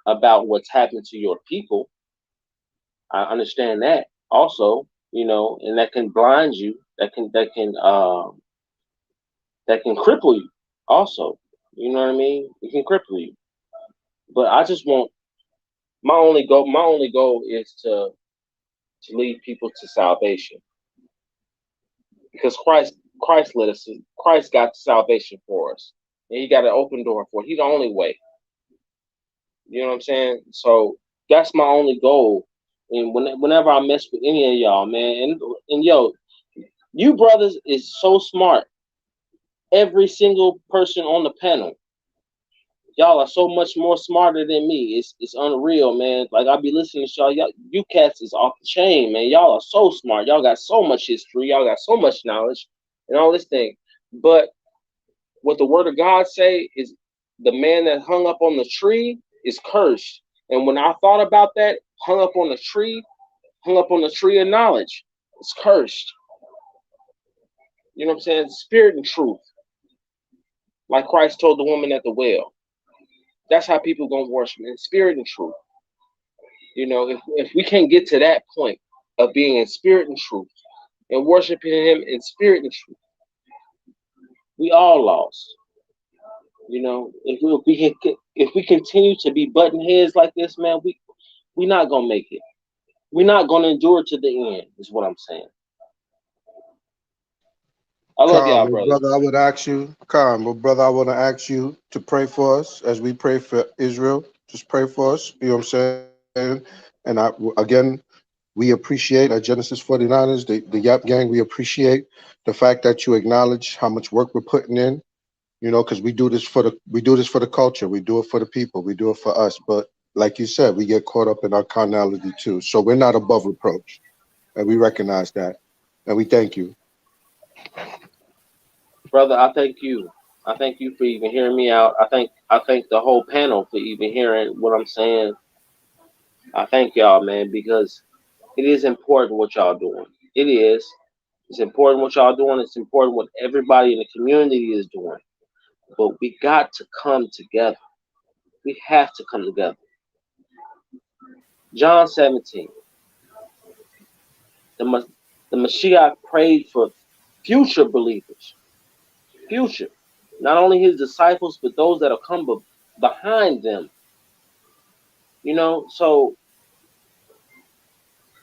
about what's happened to your people. I understand that also, and that can blind you, that can cripple you also. You know what I mean? It can cripple you. But I just want my only goal is to lead people to salvation. Because Christ got salvation for us. And he got an open door for it. He's the only way. You know what I'm saying? So that's my only goal. And whenever I mess with any of y'all, man, and yo, you brothers is so smart. Every single person on the panel, y'all are so much more smarter than me. It's unreal, man. Like I be listening to y'all, you cats is off the chain, man. Y'all are so smart. Y'all got so much history. Y'all got so much knowledge and all this thing. But what the word of God say is the man that hung up on the tree is cursed. And when I thought about that, hung up on the tree of knowledge, it's cursed. You know what I'm saying? Spirit and truth. Like Christ told the woman at the well. That's how people gonna worship in spirit and truth. If we can't get to that point of being in spirit and truth and worshiping him in spirit and truth, we all lost. If we continue to be button heads like this, man, we not gonna make it. We're not gonna endure to the end, is what I'm saying. I love Khan, y'all, my brothers. brother, I would ask you, Khan, my brother, I want to ask you to pray for us as we pray for Israel. Just pray for us. You know what I'm saying? And again, we appreciate at Genesis 49ers, the Yap Gang, we appreciate the fact that you acknowledge how much work we're putting in. Because we do this for the culture, we do it for the people, we do it for us. But like you said, we get caught up in our carnality too. So we're not above reproach, and we recognize that, and we thank you. Brother, I thank you. I thank you for even hearing me out. I thank the whole panel for even hearing what I'm saying. I thank y'all, man, because it is important what y'all doing. It is. It's important what y'all doing. It's important what everybody in the community is doing. But we got to come together. We have to come together. John 17. The Mashiach prayed for future believers. Future. Not only his disciples, but those that will come behind them. So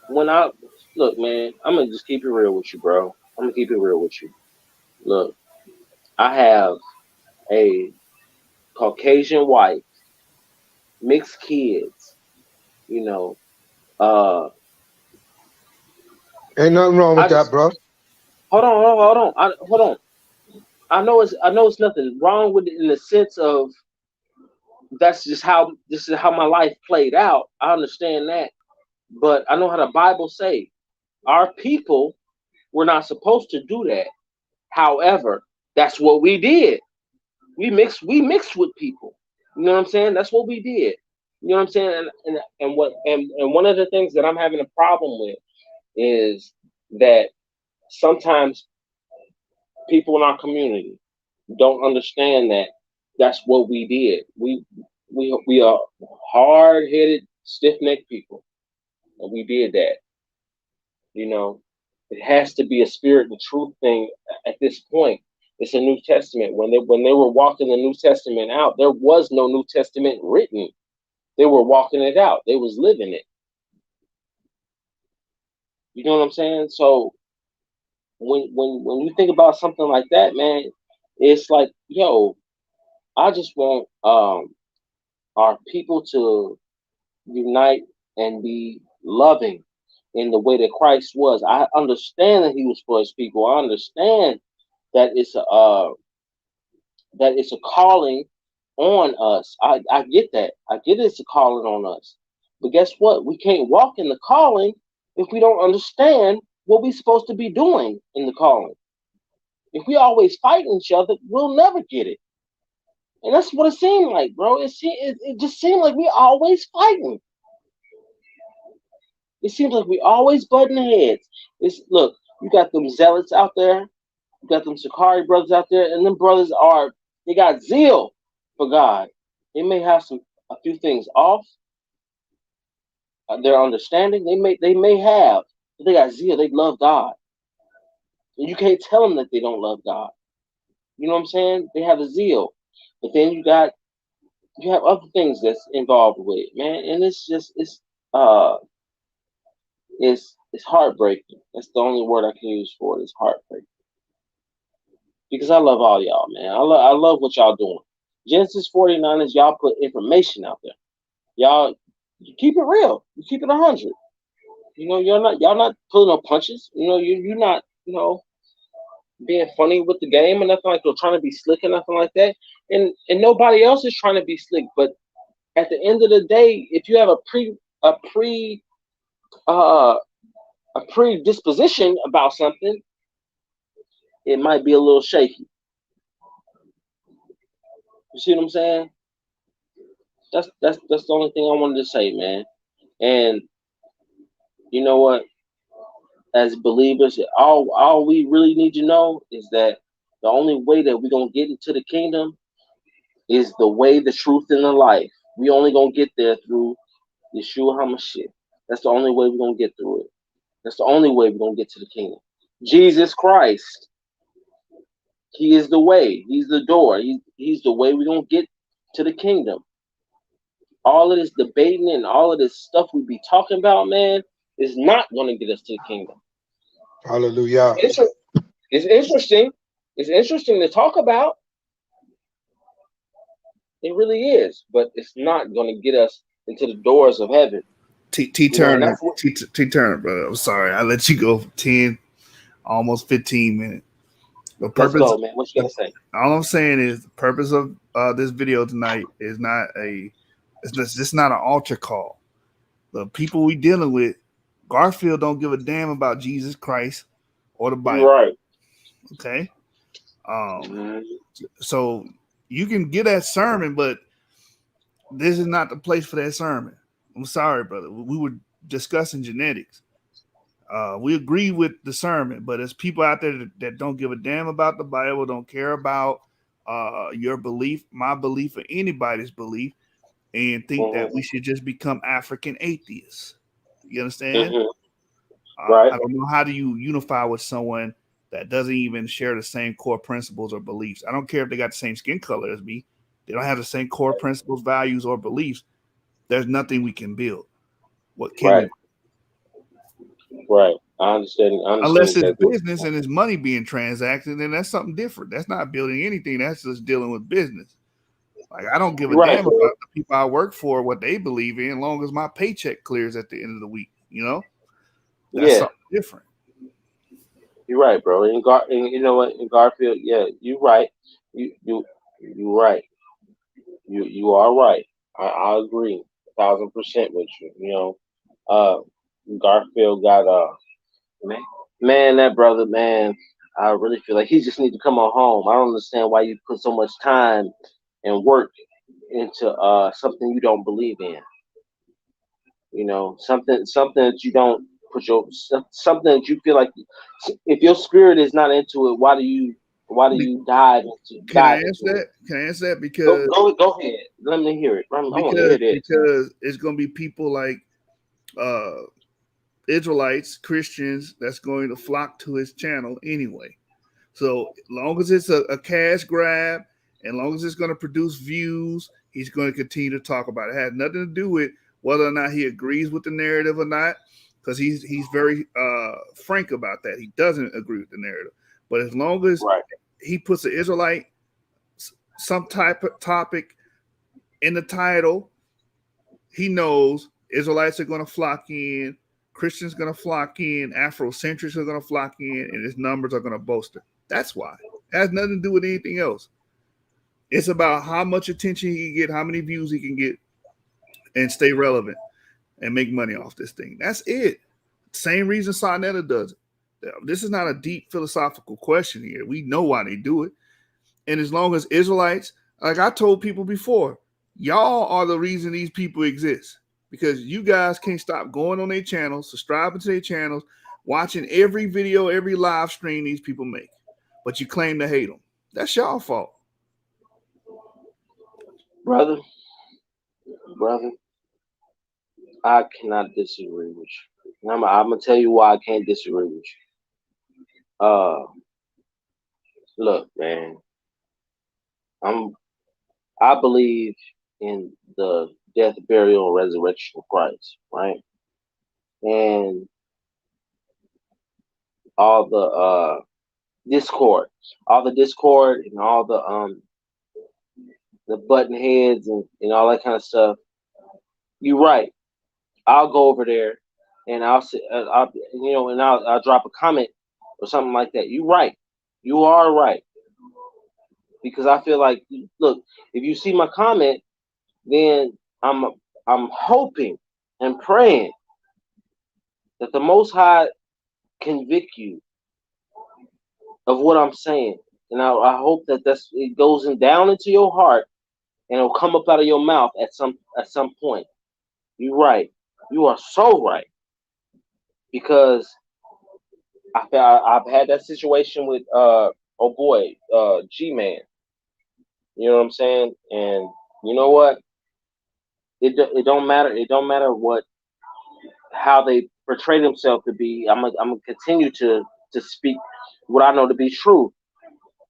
when I look, man, I'm gonna just keep it real with you, bro. I'm gonna keep it real with you. Look, I have a Caucasian wife, mixed kids, you know. Ain't nothing wrong I with that, just bro. hold on. I know it's nothing wrong with it in the sense of this is how my life played out. I understand that. But I know how the Bible say our people were not supposed to do that. However, that's what we did. We mixed with people. You know what I'm saying? That's what we did. You know what I'm saying? And one of the things that I'm having a problem with is that sometimes people in our community don't understand that that's what we did. We are hard headed, stiff necked people, and we did that. It has to be a spirit and truth thing at this point. It's a New Testament. When they were walking the New Testament out, there was no New Testament written. They were walking it out. They was living it. You know what I'm saying? So when you think about something like that, man, it's like, yo, I just want our people to unite and be loving in the way that Christ was. I understand that he was for his people. I understand that it's a calling on us. I get that. I get it's a calling on us. But guess what? We can't walk in the calling if we don't understand what we're supposed to be doing in the calling. If we always fight each other, we'll never get it. And that's what it seemed like, bro. It just seemed like we always fighting. It seems like we always butting heads. Look, you got them zealots out there, you got them Sakari brothers out there, and them brothers they got zeal for God. They may have a few things off, their understanding. They may have, but they got zeal. They love God, and you can't tell them that they don't love God. You know what I'm saying? They have a zeal, but then you have other things that's involved with it, man, and it's heartbreaking. That's the only word I can use for it. Is heartbreaking. Because I love all y'all, man. I love what y'all doing. Genesis 49 is y'all put information out there. Y'all, you keep it real. You keep it 100. You know, y'all not pulling no punches. You know, you're not, being funny with the game and nothing like that, trying to be slick and nothing like that. And nobody else is trying to be slick. But at the end of the day, if you have a predisposition about something, it might be a little shaky. You see what I'm saying? That's the only thing I wanted to say, man. And you know what? As believers, all we really need to know is that the only way that we're gonna get into the kingdom is the way, the truth, and the life. We only gonna get there through Yeshua HaMashiach. That's the only way we're gonna get through it. That's the only way we're gonna get to the kingdom. Jesus Christ. He is the way. He's the door. He's the way we're gonna get to the kingdom. All of this debating and all of this stuff we be talking about, man, is not gonna get us to the kingdom. Hallelujah. It's interesting. It's interesting to talk about. It really is, but it's not going to get us into the doors of heaven. T Turner, T Turner, brother. I'm sorry, I let you go for 10, almost 15 minutes. The purpose, let's go, man. What you gotta say? All I'm saying is the purpose of this video tonight is it's just not an altar call. The people we dealing with, Garfield don't give a damn about Jesus Christ or the Bible. Right. Okay. So you can get that sermon, but this is not the place for that sermon. I'm sorry, brother. We were discussing genetics. We agree with the sermon, but there's people out there that don't give a damn about the Bible, don't care about your belief, my belief, or anybody's belief, and think that we should just become African atheists. You understand? Right. I don't know, how do you unify with someone that doesn't even share the same core principles or beliefs? I don't care if they got the same skin color as me. They don't have the same core principles, values, or beliefs. There's nothing we can build. What can we? Right. I understand. Unless it's business and it's money being transacted, then that's something different. That's not building anything. That's just dealing with business. Like, I don't give a damn about the people I work for, what they believe in, as long as my paycheck clears at the end of the week. That's something different. You're right, bro. And you know what? In Garfield, yeah, you're right. You're right. You are right. I agree 1,000% with you. Garfield got man, that brother, man. I really feel like he just needs to come on home. I don't understand why you put so much time and work into something you don't believe in. Something that you don't put something that you feel like, if your spirit is not into it, why do you dive into? Can I answer that? Can I answer that? Because go ahead. Let me hear it. I want to hear this. Because it's going to be people like Israelites, Christians, that's going to flock to his channel anyway. So long as it's a cash grab As long as it's going to produce views, he's going to continue to talk about it. It has nothing to do with whether or not he agrees with the narrative or not, because he's very frank about that. He doesn't agree with the narrative. But as long as Right. he puts an Israelite some type of topic in the title, he knows Israelites are going to flock in, Christians are going to flock in, Afrocentrics are going to flock in, and his numbers are going to bolster. That's why. It has nothing to do with anything else. It's about how much attention he can get, how many views he can get, and stay relevant and make money off this thing. That's it. Same reason Sarnetta does it. This is not a deep philosophical question here. We know why they do it. And as long as Israelites, like I told people before, y'all are the reason these people exist, because you guys can't stop going on their channels, subscribing to their channels, watching every video, every live stream these people make, but you claim to hate them. That's y'all fault. Brother, I cannot disagree with you. And I'm gonna tell you why I can't disagree with you. Look, man, I believe in the death, burial, and resurrection of Christ, right? And all the discord and all the button heads and all that kind of stuff. You're right. I'll go over there and I'll drop a comment or something like that. You're right. You are right. Because I feel like, look, if you see my comment, then I'm hoping and praying that the Most High convict you of what I'm saying, and I hope that it goes down into your heart, and it'll come up out of your mouth at some point. You're right. You are so right. Because I've had that situation with G-Man. You know what I'm saying? And you know what? It don't matter. It don't matter how they portray themselves to be. I'm gonna continue to speak what I know to be true.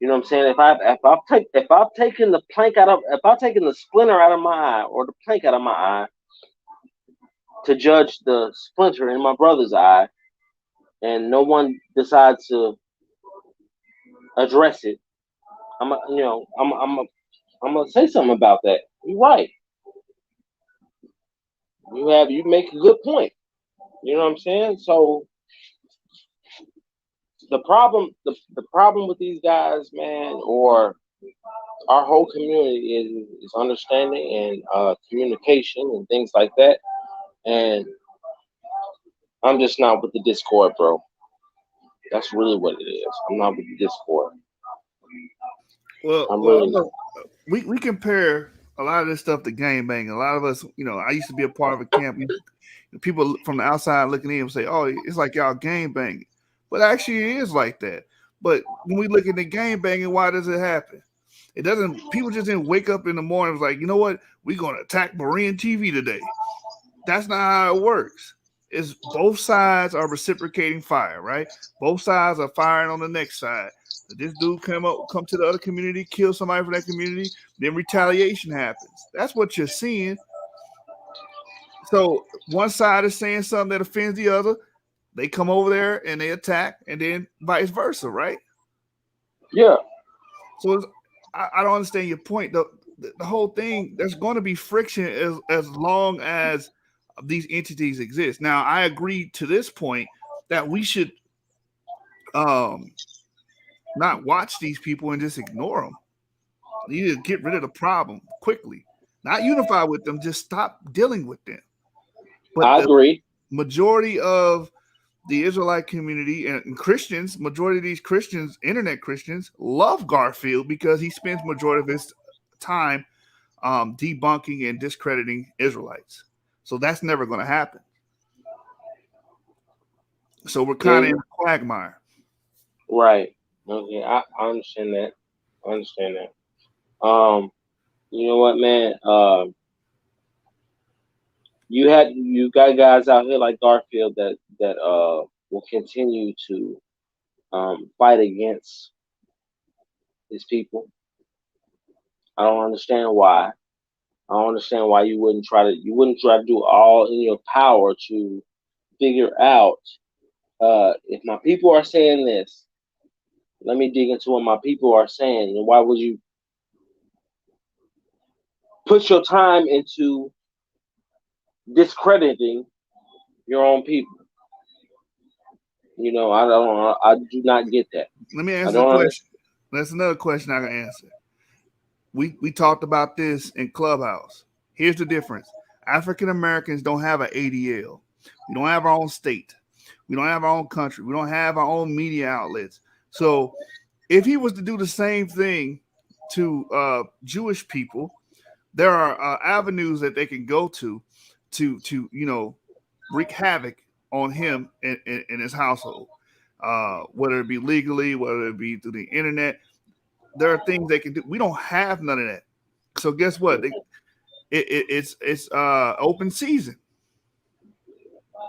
You know what I'm saying? If I've taken the splinter out of my eye, or the plank out of my eye, to judge the splinter in my brother's eye, and no one decides to address it, I'm gonna say something about that. You're right. You make a good point. You know what I'm saying? So the problem with these guys, man, or our whole community is understanding and communication and things like that. And I'm just not with the Discord, bro. That's really what it is. I'm not with the Discord. Well, we compare a lot of this stuff to game banging. A lot of us, I used to be a part of a camp. People from the outside looking in would say, "Oh, it's like y'all game banging," but actually, it is like that. But when we look at the game banging, why does it happen? It doesn't. People just didn't wake up in the morning and was like, you know what? We're gonna attack BereanTV today. That's not how it works. It's both sides are reciprocating fire, right? Both sides are firing on the next side. This dude come to the other community, kill somebody from that community, then retaliation happens. That's what you're seeing. So one side is saying something that offends the other. They come over there and they attack, and then vice versa, right? Yeah. So I don't understand your point. The whole thing, there's going to be friction as long as these entities exist. Now, I agree to this point that we should not watch these people and just ignore them. You need to get rid of the problem quickly. Not unify with them, just stop dealing with them. But I agree. Majority of the Israelite community and Christians, majority of these Christians, internet Christians, love Garfield because he spends majority of his time debunking and discrediting Israelites. So that's never going to happen. So we're kind of in a quagmire. Right. Okay, I understand that. You know what, man? You got guys out here like Garfield that will continue to fight against his people. I don't understand why. I don't understand why you wouldn't try to do all in your power to figure out if my people are saying this, let me dig into what my people are saying. And why would you put your time into discrediting your own people? You know, I do not get that. Let me I answer the don't question. That's another question I can answer. We talked about this in Clubhouse. Here's the difference. African Americans don't have an ADL. We don't have our own state. We don't have our own country. We don't have our own media outlets. So if he was to do the same thing to Jewish people, there are avenues that they can go to wreak havoc on him and his household, whether it be legally, whether it be through the internet. There are things they can do. We don't have none of that. So guess what? It's open season.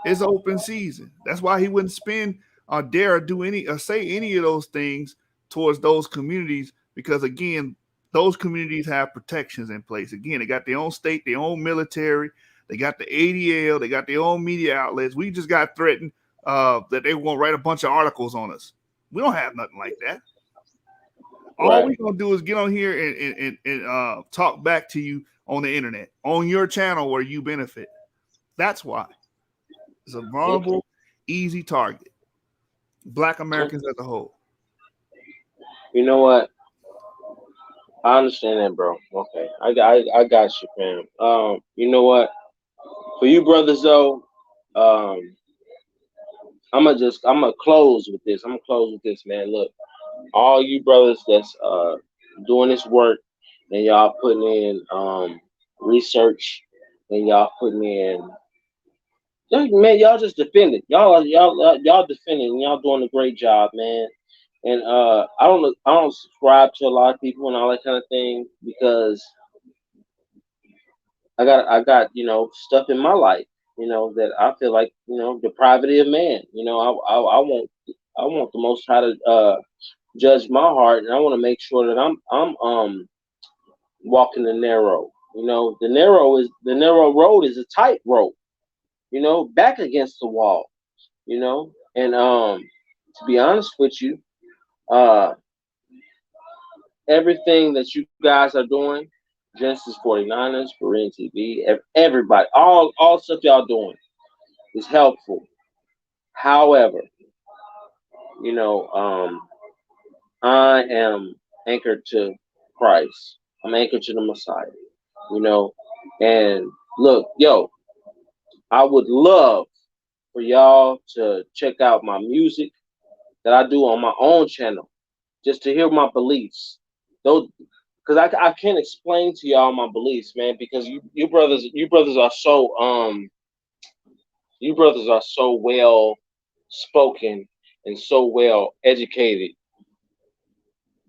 It's open season. That's why he wouldn't spend or dare do any or say any of those things towards those communities, because again, those communities have protections in place. Again, they got their own state, their own military, they got the ADL, they got their own media outlets. We just got threatened that they won't write a bunch of articles on us. We don't have nothing like that. All we're gonna do is get on here and talk back to you on the internet, on your channel where you benefit. That's why. It's a vulnerable, easy target. Black Americans as a whole. You know what? I understand that, bro. Okay, I got you, fam. You know what? For you brothers though, I'm gonna close with this. Man. Look, all you brothers that's doing this work and y'all putting in research and y'all putting in, man, y'all just defending. Y'all defending. And y'all doing a great job, man. And I don't subscribe to a lot of people and all that kind of thing because I got stuff in my life, that I feel like, the privacy of man. I want the Most High to judge my heart, and I want to make sure that I'm walking the narrow. The narrow road is a tight rope. Back against the wall. And to be honest with you, everything that you guys are doing, Genesis 49ers, BereanTV, everybody, all stuff y'all doing is helpful. However, I am anchored to Christ. I'm anchored to the Messiah. And look, I would love for y'all to check out my music that I do on my own channel, just to hear my beliefs. Those, because I can't explain to y'all my beliefs, man, because you brothers are so well spoken and so well educated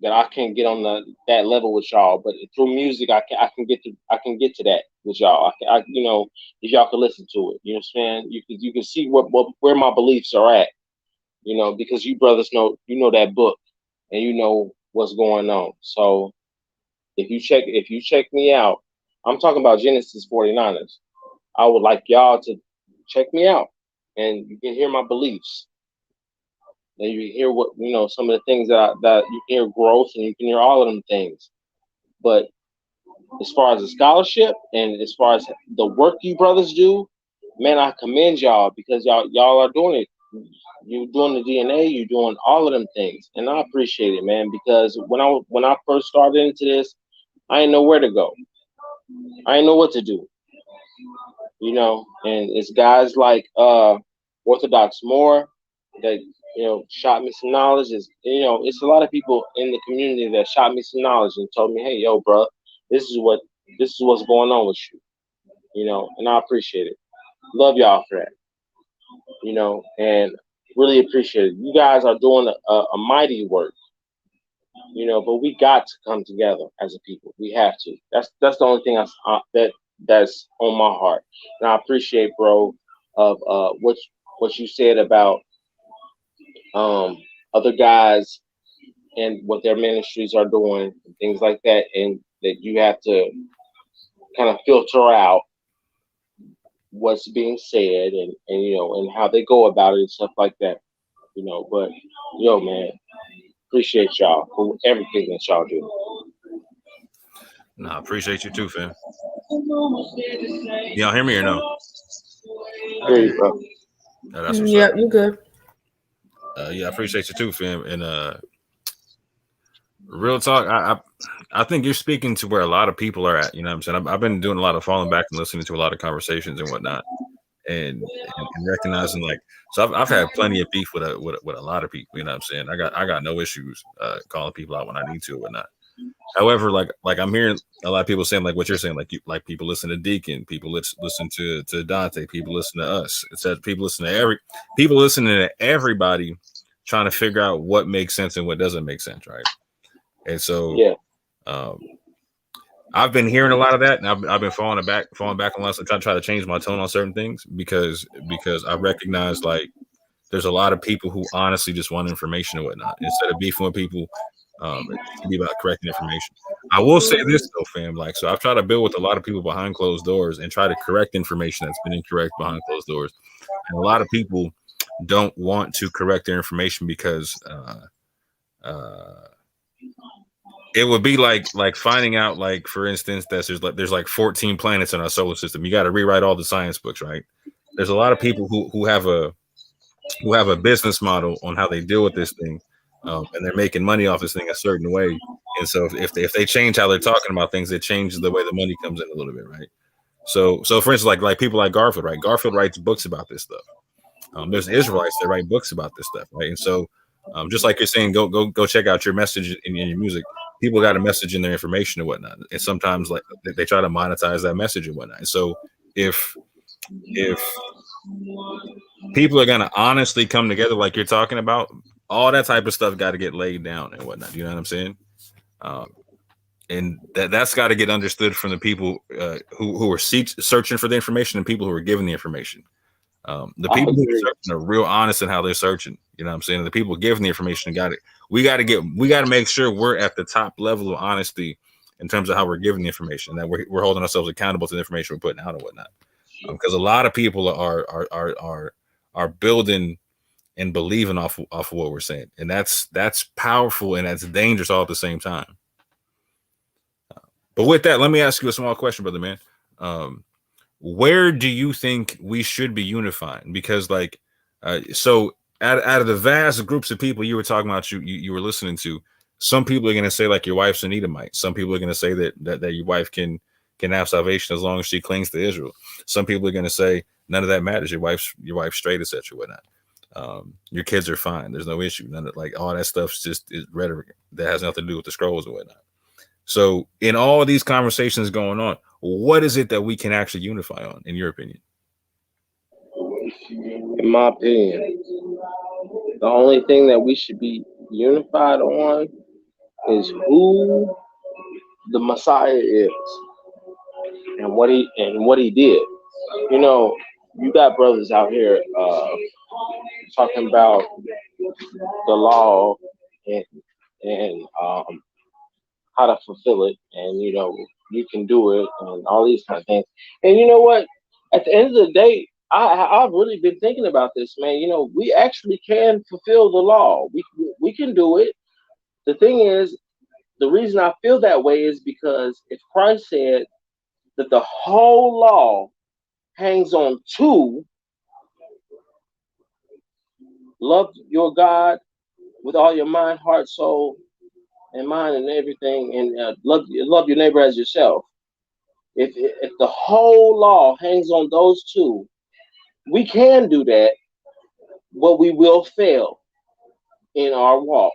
that I can't get on that level with y'all. But through music, I can get to that with y'all. If y'all can listen to it, you understand? You can see where my beliefs are at, because you brothers know that book and you know what's going on. So if you check me out, I'm talking about Genesis 49ers. I would like y'all to check me out, and you can hear my beliefs. And you hear what some of the things that you hear growth, and you can hear all of them things. But as far as the scholarship and as far as the work you brothers do, man, I commend y'all because y'all are doing it. You're doing the DNA, you're doing all of them things, and I appreciate it, man. Because when I first started into this, I didn't know where to go. I didn't know what to do. And it's guys like Orthodox Moore that shot me some knowledge. It's a lot of people in the community that shot me some knowledge and told me, hey, yo, bro, this is what's going on with you. And I appreciate it. Love y'all for that. And really appreciate it. You guys are doing a mighty work. But we got to come together as a people. We have to. That's the only thing that's on my heart. And I appreciate, bro, of what you said about other guys and what their ministries are doing and things like that. And that you have to kind of filter out what's being said and you know and how they go about it and stuff like that. You know, but yo man, appreciate y'all for everything that y'all do. Nah, appreciate you too, fam. Y'all hear me or no? There you go. No, that's what's Yeah, up. you good. Yeah, I appreciate you too, fam. And real talk, I think you're speaking to where a lot of people are at. You know what I'm saying? I've been doing a lot of falling back and listening to a lot of conversations and whatnot, and recognizing like, so I've had plenty of beef with a lot of people. You know what I'm saying? I got no issues calling people out when I need to or whatnot. However, like I'm hearing a lot of people saying like what you're saying, like people listen to Deacon, people listen to Dante, people listen to us. It says people listen to everybody, trying to figure out what makes sense and what doesn't make sense, right? And so, Yeah. I've been hearing a lot of that, and I've been falling back on less and try to change my tone on certain things because I recognize like there's a lot of people who honestly just want information and whatnot instead of beefing with people. It should be about correcting information. I will say this though, fam. Like, so I've tried to build with a lot of people behind closed doors and try to correct information that's been incorrect behind closed doors. And a lot of people don't want to correct their information because it would be like finding out, like, for instance, that there's like 14 planets in our solar system. You got to rewrite all the science books, right? There's a lot of people who have a business model on how they deal with this thing, and they're making money off this thing a certain way. And so if they change how they're talking about things, it changes the way the money comes in a little bit, right? So for instance, like people like Garfield, right? Garfield writes books about this stuff. There's Israelites that write books about this stuff, right? And so, just like you're saying, go check out your message in your music. People got a message in their information and whatnot, and sometimes like they try to monetize that message and whatnot. And so if people are gonna honestly come together like you're talking about, all that type of stuff got to get laid down and whatnot. You know what I'm saying? And that's got to get understood from the people who are searching for the information and people who are giving the information. The people who are searching are real honest in how they're searching. You know what I'm saying? The people giving the information we got to make sure we're at the top level of honesty in terms of how we're giving the information, that we're holding ourselves accountable to the information we're putting out and whatnot. Because a lot of people are building and believing off of what we're saying, and that's powerful and that's dangerous all at the same time. But with that, let me ask you a small question, brother man. Where do you think we should be unifying? Because like, so out of the vast groups of people you were talking about, you were listening to, some people are going to say like your wife's an Edomite. Some people are going to say that your wife can have salvation as long as she clings to Israel. Some people are going to say none of that matters. Your wife's straight, etc. Whatnot. Your kids are fine. There's no issue. None of like all that stuff's just is rhetoric that has nothing to do with the scrolls and whatnot. So in all of these conversations going on, what is it that we can actually unify on, in your opinion? In my opinion, the only thing that we should be unified on is who the Messiah is and what he did. You know, you got brothers out here talking about the law and how to fulfill it, and you know you can do it, and all these kind of things. And you know what? At the end of the day, I've really been thinking about this, man. You know, we actually can fulfill the law. We can do it. The thing is, the reason I feel that way is because if Christ said that the whole law hangs on two: love your God with all your mind, heart, soul, and mind, and everything, and love your neighbor as yourself. If the whole law hangs on those two, we can do that, but we will fail in our walk.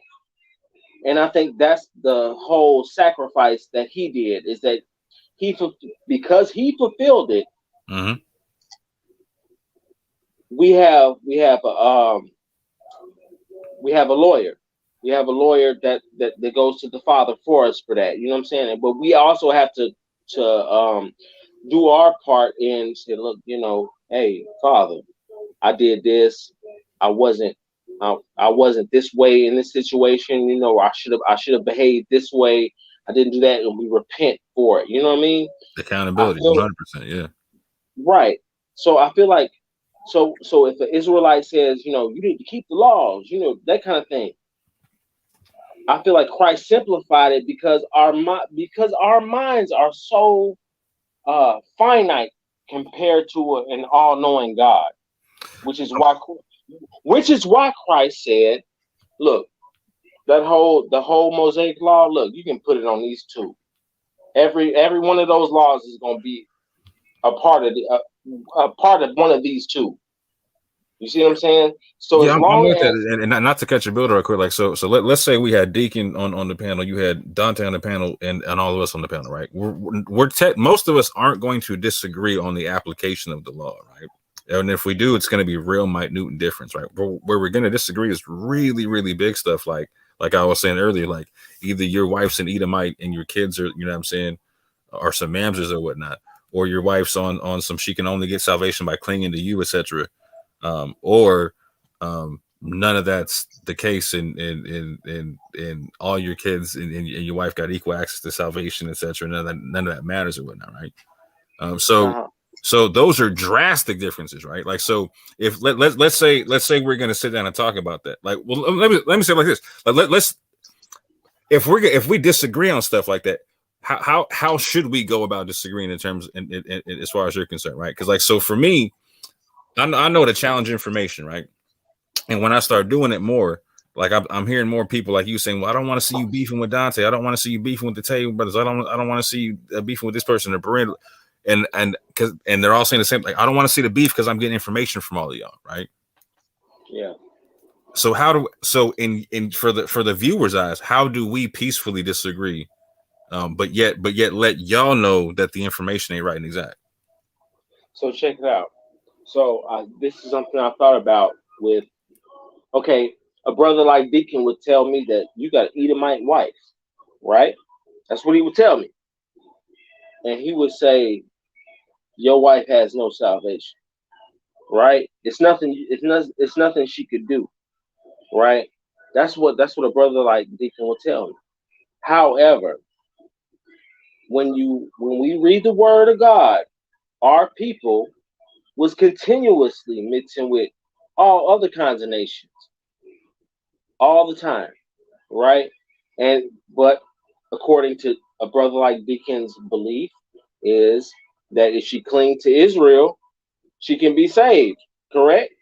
And I think that's the whole sacrifice that he did, is that because he fulfilled it. Mm-hmm. We have a lawyer. We have a lawyer that goes to the Father for us for that. You know what I'm saying? But we also have to do our part and say, look, you know, hey, Father, I did this. I wasn't this way in this situation. You know, I should have behaved this way. I didn't do that, and we repent for it. You know what I mean? Accountability, 100%. Yeah. Right. So I feel like, so if an Israelite says, you need to keep the laws, that kind of thing. I feel like Christ simplified it because our minds are so finite compared to an all-knowing God, which is why Christ said, look, the whole Mosaic law, look, you can put it on these two. Every one of those laws is going to be a part of one of these two. You see what I'm saying? So yeah, as I'm long with as that, and not to cut your builder real quick. Like, so let's say we had Deacon on the panel, you had Dante on the panel, and all of us on the panel, right? Most of us aren't going to disagree on the application of the law, right? And if we do, it's going to be real minute difference, right? Where we're going to disagree is really, really big stuff, like I was saying earlier, like either your wife's an Edomite and your kids are, you know what I'm saying, are some Mamsers or whatnot, or your wife's on some she can only get salvation by clinging to you, etc. Or none of that's the case, and all your kids and your wife got equal access to salvation, etc. None of that matters or whatnot, right? So those are drastic differences, right? Like, so if let's say we're gonna sit down and talk about that. Like, well, let me say it like this. Let's if we disagree on stuff like that, how should we go about disagreeing in terms in as far as you're concerned, right? Because like, so for me, I know to challenge information, right? And when I start doing it more, like I'm hearing more people like you saying, "Well, I don't want to see you beefing with Dante. I don't want to see you beefing with the Taylor brothers. I don't want to see you beefing with this person or Berean." And they're all saying the same. Like, I don't want to see the beef because I'm getting information from all of y'all, right? Yeah. So in for the viewers' eyes, how do we peacefully disagree, but yet let y'all know that the information ain't right and exact? So check it out. So this is something I thought about with. Okay, a brother like Deacon would tell me that you got an Edomite wife, right? That's what he would tell me, and he would say, "Your wife has no salvation, right? It's nothing. It's nothing she could do, right?" That's what a brother like Deacon will tell me. However, when we read the Word of God, our people was continuously mixing with all other kinds of nations, all the time, right? But according to a brother like Deacon's belief is that if she clings to Israel, she can be saved, correct?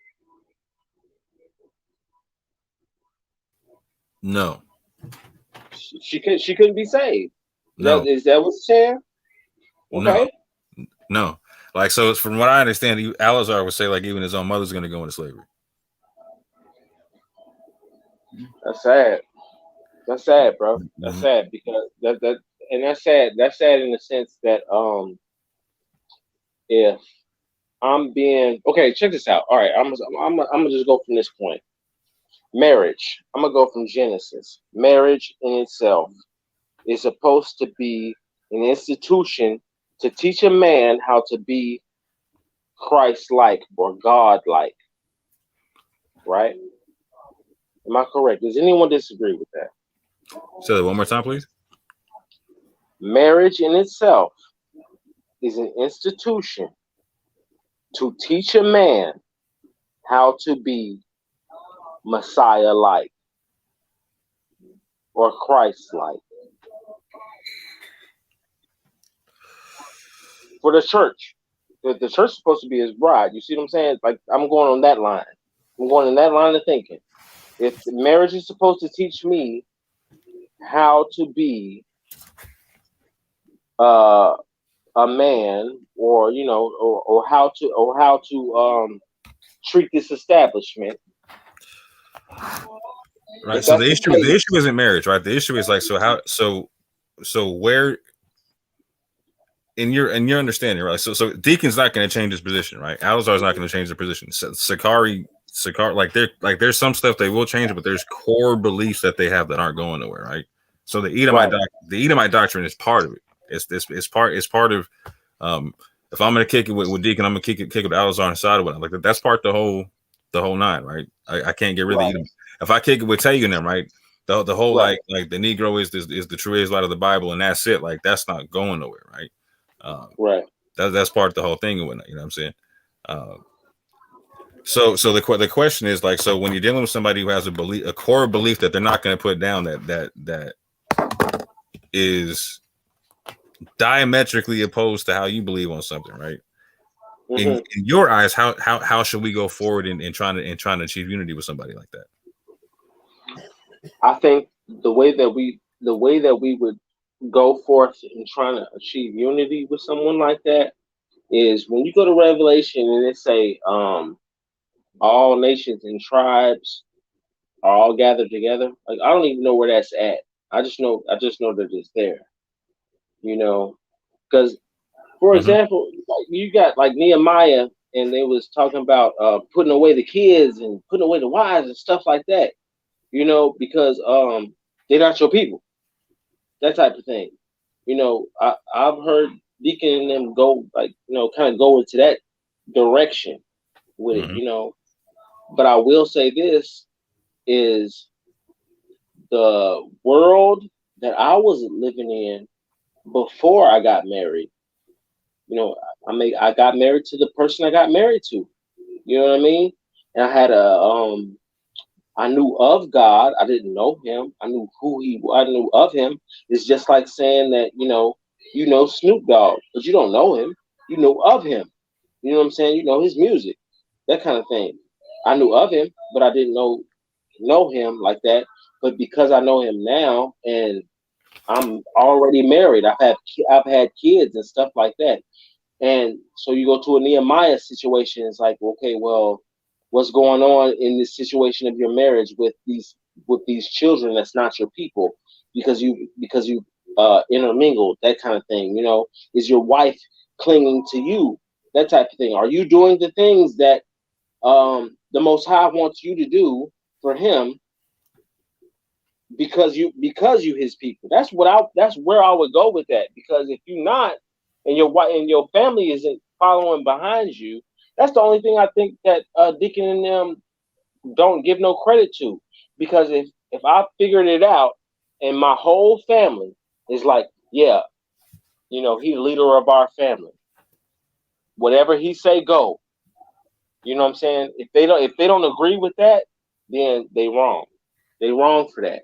No. She couldn't be saved. No. Is that what you're saying? Okay. No. Like, so from what I understand, Alazar would say like even his own mother's going to go into slavery. That's sad. That's sad, bro. That's sad because that's sad. That's sad in the sense that if I'm being okay, check this out. All right, I'm gonna just go from this point. Marriage. I'm gonna go from Genesis. Marriage in itself is supposed to be an institution to teach a man how to be Christ-like or God-like. Right? Am I correct? Does anyone disagree with that? Say that one more time, please. Marriage in itself is an institution to teach a man how to be Messiah-like or Christ-like. For the church. The church is supposed to be his bride. You see what I'm saying? Like, I'm going on that line. I'm going in that line of thinking. If the marriage is supposed to teach me how to be a man, or or how to treat this establishment. Right. So the issue isn't marriage, right? The issue is like, so where in your understanding, right? So Deacon's not going to change his position, right? Alazar's not going to change their position. Sakari, there's some stuff they will change, but there's core beliefs that they have that aren't going nowhere, right? So the Edomite doctrine is part of it. It's part of if I'm going to kick it with Deacon, I'm going to kick it with Alazar on the side of it. Like, that's part of the whole nine, right? I can't get rid of Edom. If I kick it with Tagan, them, right? The whole Right. like the Negro is the true Israelite of the Bible, and that's it. Like that's not going nowhere, right? Right. That's part of the whole thing and whatnot. You know what I'm saying? So the question is like, so when you're dealing with somebody who has a core belief that they're not going to put down, that is diametrically opposed to how you believe on something, right? Mm-hmm. In your eyes, how should we go forward in trying to achieve unity with somebody like that? I think the way that we would go forth in trying to achieve unity with someone like that is when you go to Revelation and it say all nations and tribes are all gathered together. Like I don't even know where that's at. I just know that it's there. You know, because for example, like you got like Nehemiah, and they was talking about putting away the kids and putting away the wives and stuff like that. You know, because they're not your people. That type of thing. You know, I've heard Deacon and them go like, you know, kind of go into that direction with it, you know. But I will say this is the world that I was living in before I got married. You know, I got married to the person I got married to. You know what I mean? And I had I knew of God. I didn't know him. I knew I knew of him. It's just like saying that, you know Snoop Dogg, but you don't know him. You know of him. You know what I'm saying? You know his music, that kind of thing. I knew of him, but I didn't know him like that. But because I know him now, and I'm already married, I've had kids and stuff like that. And so you go to a Nehemiah situation. It's like, okay, well, what's going on in this situation of your marriage with these children that's not your people because you intermingled, that kind of thing. You know, is your wife clinging to you? That type of thing. Are you doing the things that the Most High wants you to do for Him because you His people? That's where I would go with that. Because if you're not, and your wife and your family isn't following behind you, that's the only thing I think that Deacon and them don't give no credit to. Because if I figured it out and my whole family is like, yeah, you know, he's the leader of our family. Whatever he say, go. You know what I'm saying? If they don't agree with that, then they wrong. They wrong for that.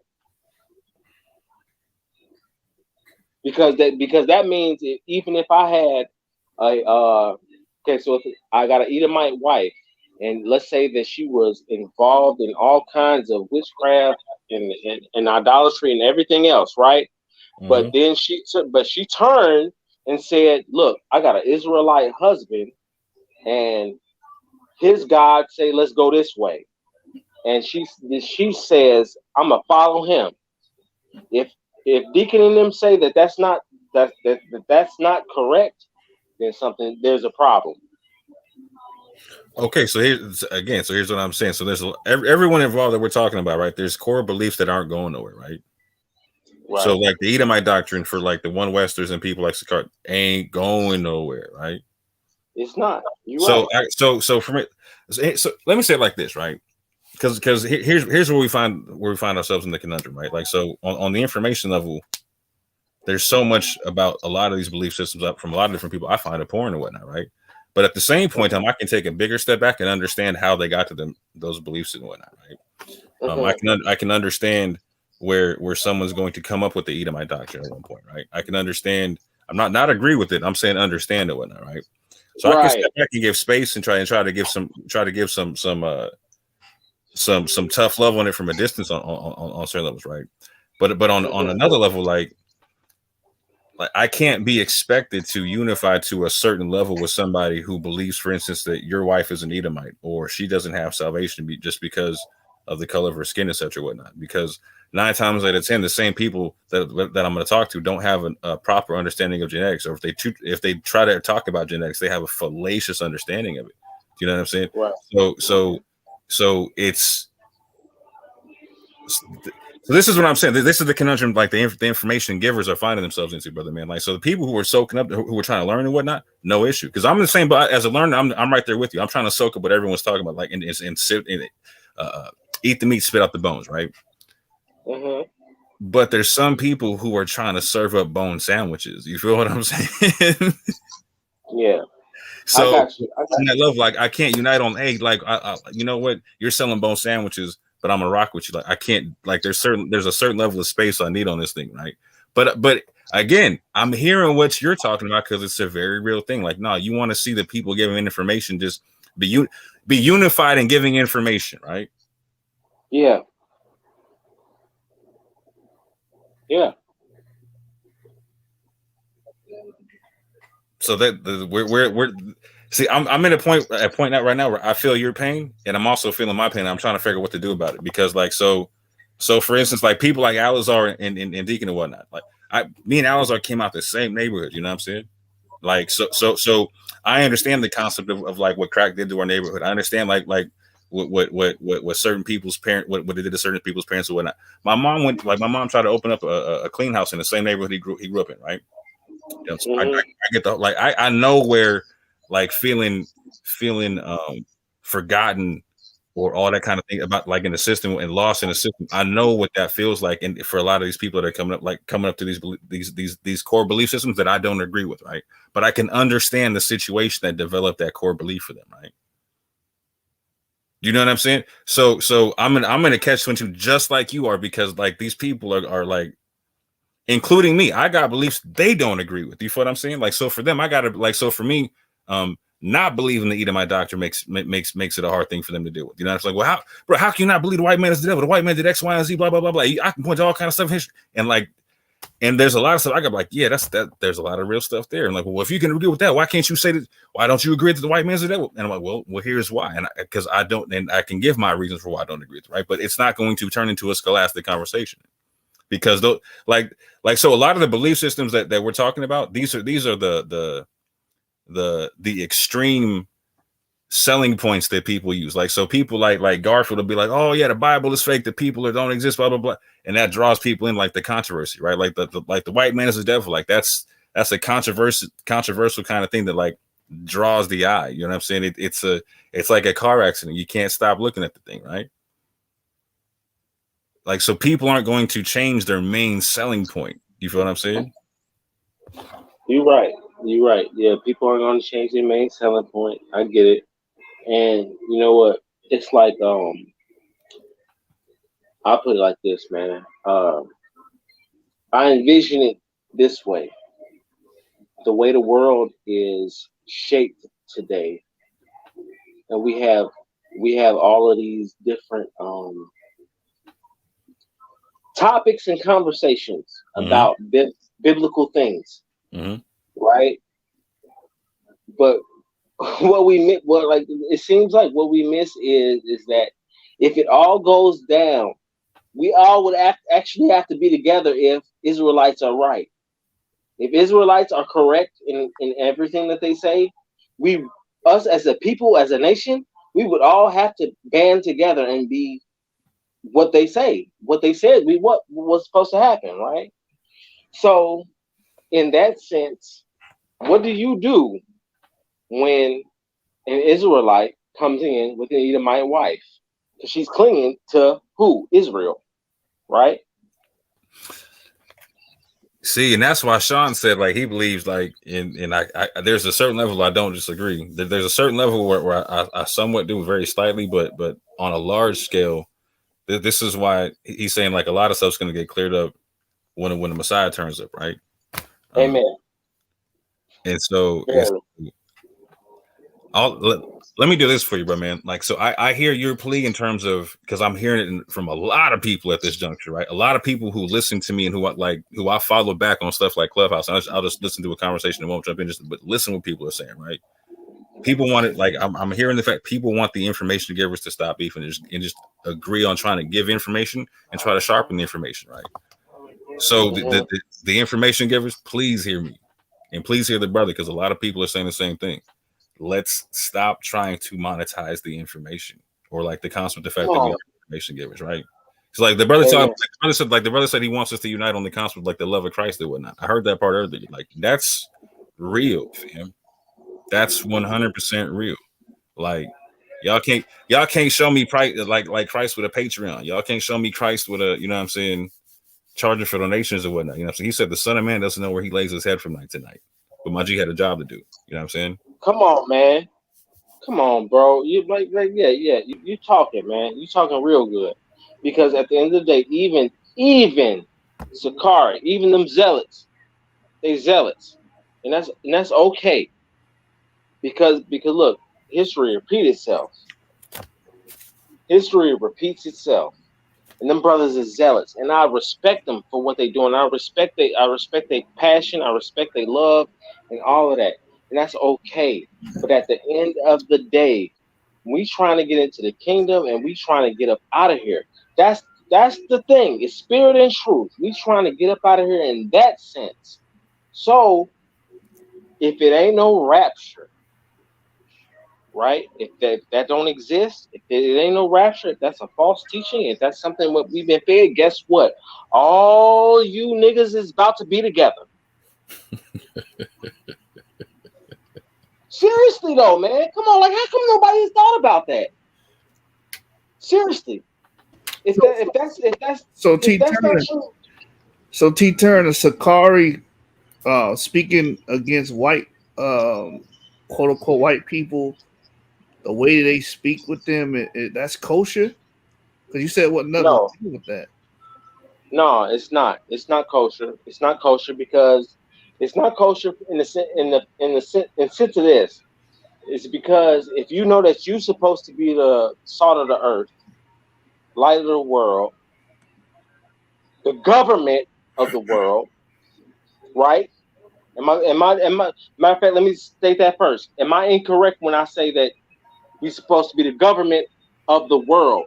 Because that means even if I had okay, so if I got an Edomite wife, and let's say that she was involved in all kinds of witchcraft and idolatry and everything else, right? But then she turned and said, "Look, I got an Israelite husband, and his God say let's go this way," and she says, "I'm gonna follow him." If Deacon and them say that's not correct, then there's a problem. Okay, so here's what I'm saying. So there's everyone involved that we're talking about, right? There's core beliefs that aren't going nowhere, right? Right. So like the Edomite doctrine for like the one Westers and people like Sakar ain't going nowhere, right? It's not. You're so right. So for me, so let me say it like this, right? Because here's where we find ourselves in the conundrum, right? Like, so on the information level, there's so much about a lot of these belief systems up from a lot of different people I find abhorrent and whatnot, right? But at the same point in time, I can take a bigger step back and understand how they got to those beliefs and whatnot, right? I can understand where someone's going to come up with the Edomite doctrine at one point, right? I can understand. I'm not agree with it. I'm saying understand it, whatnot, right? So I can step back and give space and try to give some tough love on it from a distance on certain levels, right? But on another level, like I can't be expected to unify to a certain level with somebody who believes, for instance, that your wife is an Edomite or she doesn't have salvation just because of the color of her skin, etc., whatnot. Because 9 times out of 10, the same people that I'm going to talk to don't have a proper understanding of genetics, or if they try to talk about genetics, they have a fallacious understanding of it. Do you know what I'm saying? Right. So it's. So this is what I'm saying. This is the conundrum, like the information givers are finding themselves into, brother man. Like, so the people who are soaking up, who are trying to learn and whatnot, no issue. Because I'm the same, but as a learner, I'm right there with you. I'm trying to soak up what everyone's talking about, like and sit in it, eat the meat, spit out the bones, right? Mm-hmm. But there's some people who are trying to serve up bone sandwiches. You feel what I'm saying? Yeah. I So got you. I got on that you. level, like I can't unite on, hey, like you know what? You're selling bone sandwiches, but I'm gonna rock with you. Like I can't, like there's a certain level of space I need on this thing, right? But again, I'm hearing what you're talking about because it's a very real thing. Like, no, you want to see the people giving information, just be unified in giving information, right? Yeah. Yeah. So that we're see, I'm in a point out right now where I feel your pain and I'm also feeling my pain. I'm trying to figure out what to do about it because like so for instance, like people like Alizar and Deacon and whatnot, like me and Alizar came out the same neighborhood, you know what I'm saying? Like so I understand the concept of like what crack did to our neighborhood. I understand like what certain people's parent what they did to certain people's parents or whatnot. My mom tried to open up a clean house in the same neighborhood he grew up in, right? You know, so Mm-hmm. I get the like I know where like feeling forgotten or all that kind of thing about like in the system and lost in the system. I know what that feels like, and for a lot of these people that are coming up to these core belief systems that I don't agree with, right? But I can understand the situation that developed that core belief for them, right? You know what I'm saying? So I'm gonna catch 22 just like you are because like these people are like, including me, I got beliefs they don't agree with. You feel what I'm saying? Like, so for them, I gotta like, so for me, not believing the Edomite doctrine makes it a hard thing for them to deal with. You know, it's like, well, how can you not believe the white man is the devil? The white man did X, Y, and Z, blah, blah, blah, blah. I can point to all kind of stuff in history. And like, and there's a lot of stuff I got like, yeah, there's a lot of real stuff there. And like, well, if you can agree with that, why can't you say that? Why don't you agree that the white man's the devil? And I'm like, well, here's why. And because I don't, and I can give my reasons for why I don't agree with it, right? But it's not going to turn into a scholastic conversation. Because though, like so, a lot of the belief systems that we're talking about, these are the extreme selling points that people use. Like, so people like Garfield will be like, oh yeah, the Bible is fake, the people don't exist, blah blah blah, and that draws people in like the controversy, right? Like the white man is the devil. Like that's a controversial kind of thing that like draws the eye. You know what I'm saying? It's like a car accident. You can't stop looking at the thing, right? Like, so people aren't going to change their main selling point. You feel what I'm saying? You're right. You're right. Yeah, people aren't going to change their main selling point. I get it. And you know what? It's like I'll put it like this, man. I envision it this way. The way the world is shaped today, and we have all of these different topics and conversations about biblical things, right? But it seems like what we miss is that if it all goes down, we all would actually have to be together if Israelites are right. If Israelites are correct in everything that they say, us as a people, as a nation, we would all have to band together and be what they say, what they said what was supposed to happen, right? So in that sense, what do you do when an Israelite comes in with an Edomite wife? Because she's clinging to who? Israel, right? See, and that's why Sean said like he believes like in I there's a certain level I don't disagree. There's a certain level where I somewhat do very slightly, but on a large scale, this is why he's saying like a lot of stuff's going to get cleared up when the Messiah turns up, right? Amen. And so let me do this for you, bro, man. Like, so I hear your plea in terms of, because I'm hearing it from a lot of people at this juncture, right? A lot of people who listen to me and who I follow back on stuff like Clubhouse. I'll just listen to a conversation and won't jump in, but listen what people are saying, right? People want it, like I'm hearing the fact people want the information givers to stop beefing and just agree on trying to give information and try to sharpen the information, right? So the information givers, please hear me, and please hear the brother, because a lot of people are saying the same thing. Let's stop trying to monetize the information or like the concept, the fact that we are information givers, right? So like the brother said he wants us to unite on the concept of like the love of Christ and whatnot. I heard that part earlier. Like that's real, fam. That's 100% real. Like Y'all can't show me like Christ with a Patreon. Y'all can't show me Christ with a, you know what I'm saying, charging for donations or whatnot. You know what I'm saying? He said the Son of Man doesn't know where he lays his head from night to night. But my G had a job to do. You know what I'm saying? Come on, man. Come on, bro. You yeah. You talking, man. You talking real good. Because at the end of the day, even Sakari, even them zealots, they zealots, and that's okay. Because look, history repeats itself. History repeats itself. And them brothers are zealots, and I respect them for what they do, and I respect their passion, I respect their love, and all of that, and that's okay. But at the end of the day, we trying to get into the kingdom, and we trying to get up out of here. That's the thing. It's spirit and truth. We trying to get up out of here in that sense. So if it ain't no rapture, right? If that don't exist, if it ain't no rapture, if that's a false teaching, if that's something what we've been fed, guess what? All you niggas is about to be together. Seriously though, man. Come on, like how come nobody's thought about that? Seriously. If that's not true. So T Turner, Sakari speaking against white quote unquote white people, the way they speak with them, that's kosher? Because you said what nothing No. to do with that. No, it's not. It's not kosher. It's not kosher because it's not kosher in the sense of this. It's because if you know that you're supposed to be the salt of the earth, light of the world, the government of the world, right? Matter of fact, let me state that first. Am I incorrect when I say that we're supposed to be the government of the world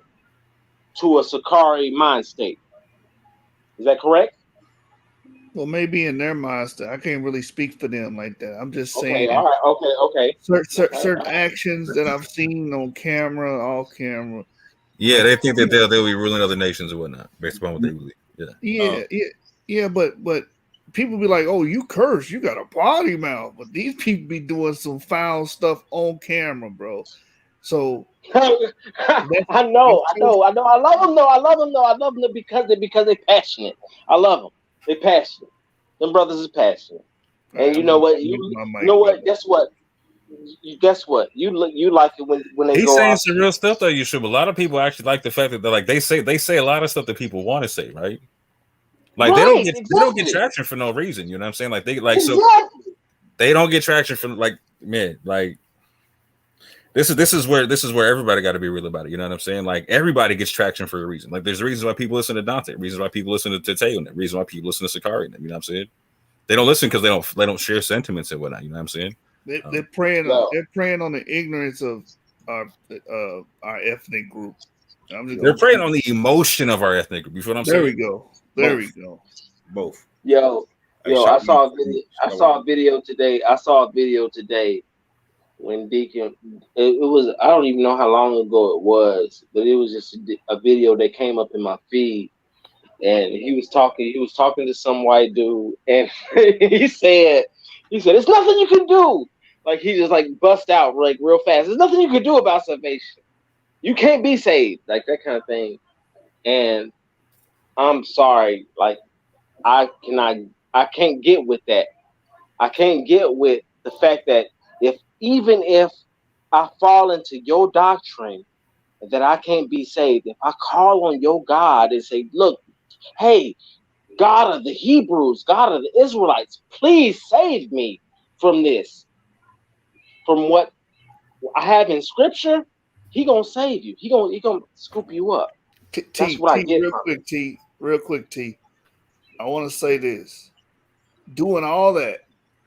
to a Sakari mind state? Is that correct? Well, maybe in their minds, I can't really speak for them like that. I'm just Okay, saying. all right, okay. Certain actions that I've seen on camera, off camera. Yeah, they think that they'll be ruling other nations or whatnot based upon what they believe. Yeah. But people be like, "Oh, you curse, you got a potty mouth," but these people be doing some foul stuff on camera, bro. So I know. I love them though. I love them because they're passionate. I love them. They're passionate. Them brothers is passionate. And you know what? You know what? Guess what? Guess what? You like it when they He's go saying off. some real stuff though. You should. A lot of people actually like the fact that they're like they say a lot of stuff that people want to say, right? Like they don't get traction for no reason. You know what I'm saying? Like so they don't get traction for like this is where everybody got to be real about it. You know what I'm saying? Like everybody gets traction for a reason. Like there's reasons why people listen to Dante, reasons why people listen to Teo, and reasons why people listen to Sakari. You know what I'm saying? They don't listen because they don't share sentiments and whatnot. You know what I'm saying? They're preying on the ignorance of our ethnic group. They're preying on the emotion of our ethnic group. You feel what I'm saying? There we go. Both. Yo, I saw a video today. I saw a video today when Deacon. It was, I don't even know how long ago it was, but it was just a video that came up in my feed, and he was talking to some white dude, and he said there's nothing you can do. Like he just like bust out like real fast. There's nothing you can do about salvation. You can't be saved, like that kind of thing. And I'm sorry, like I can't get with that. I can't get with the fact that even if I fall into your doctrine that I can't be saved, if I call on your God and say, look, hey, God of the Hebrews, God of the Israelites, please save me from this, from what I have in Scripture, he gonna save you. He gonna scoop you up. That's what I get. Real quick, T. I want to say this. Doing all that,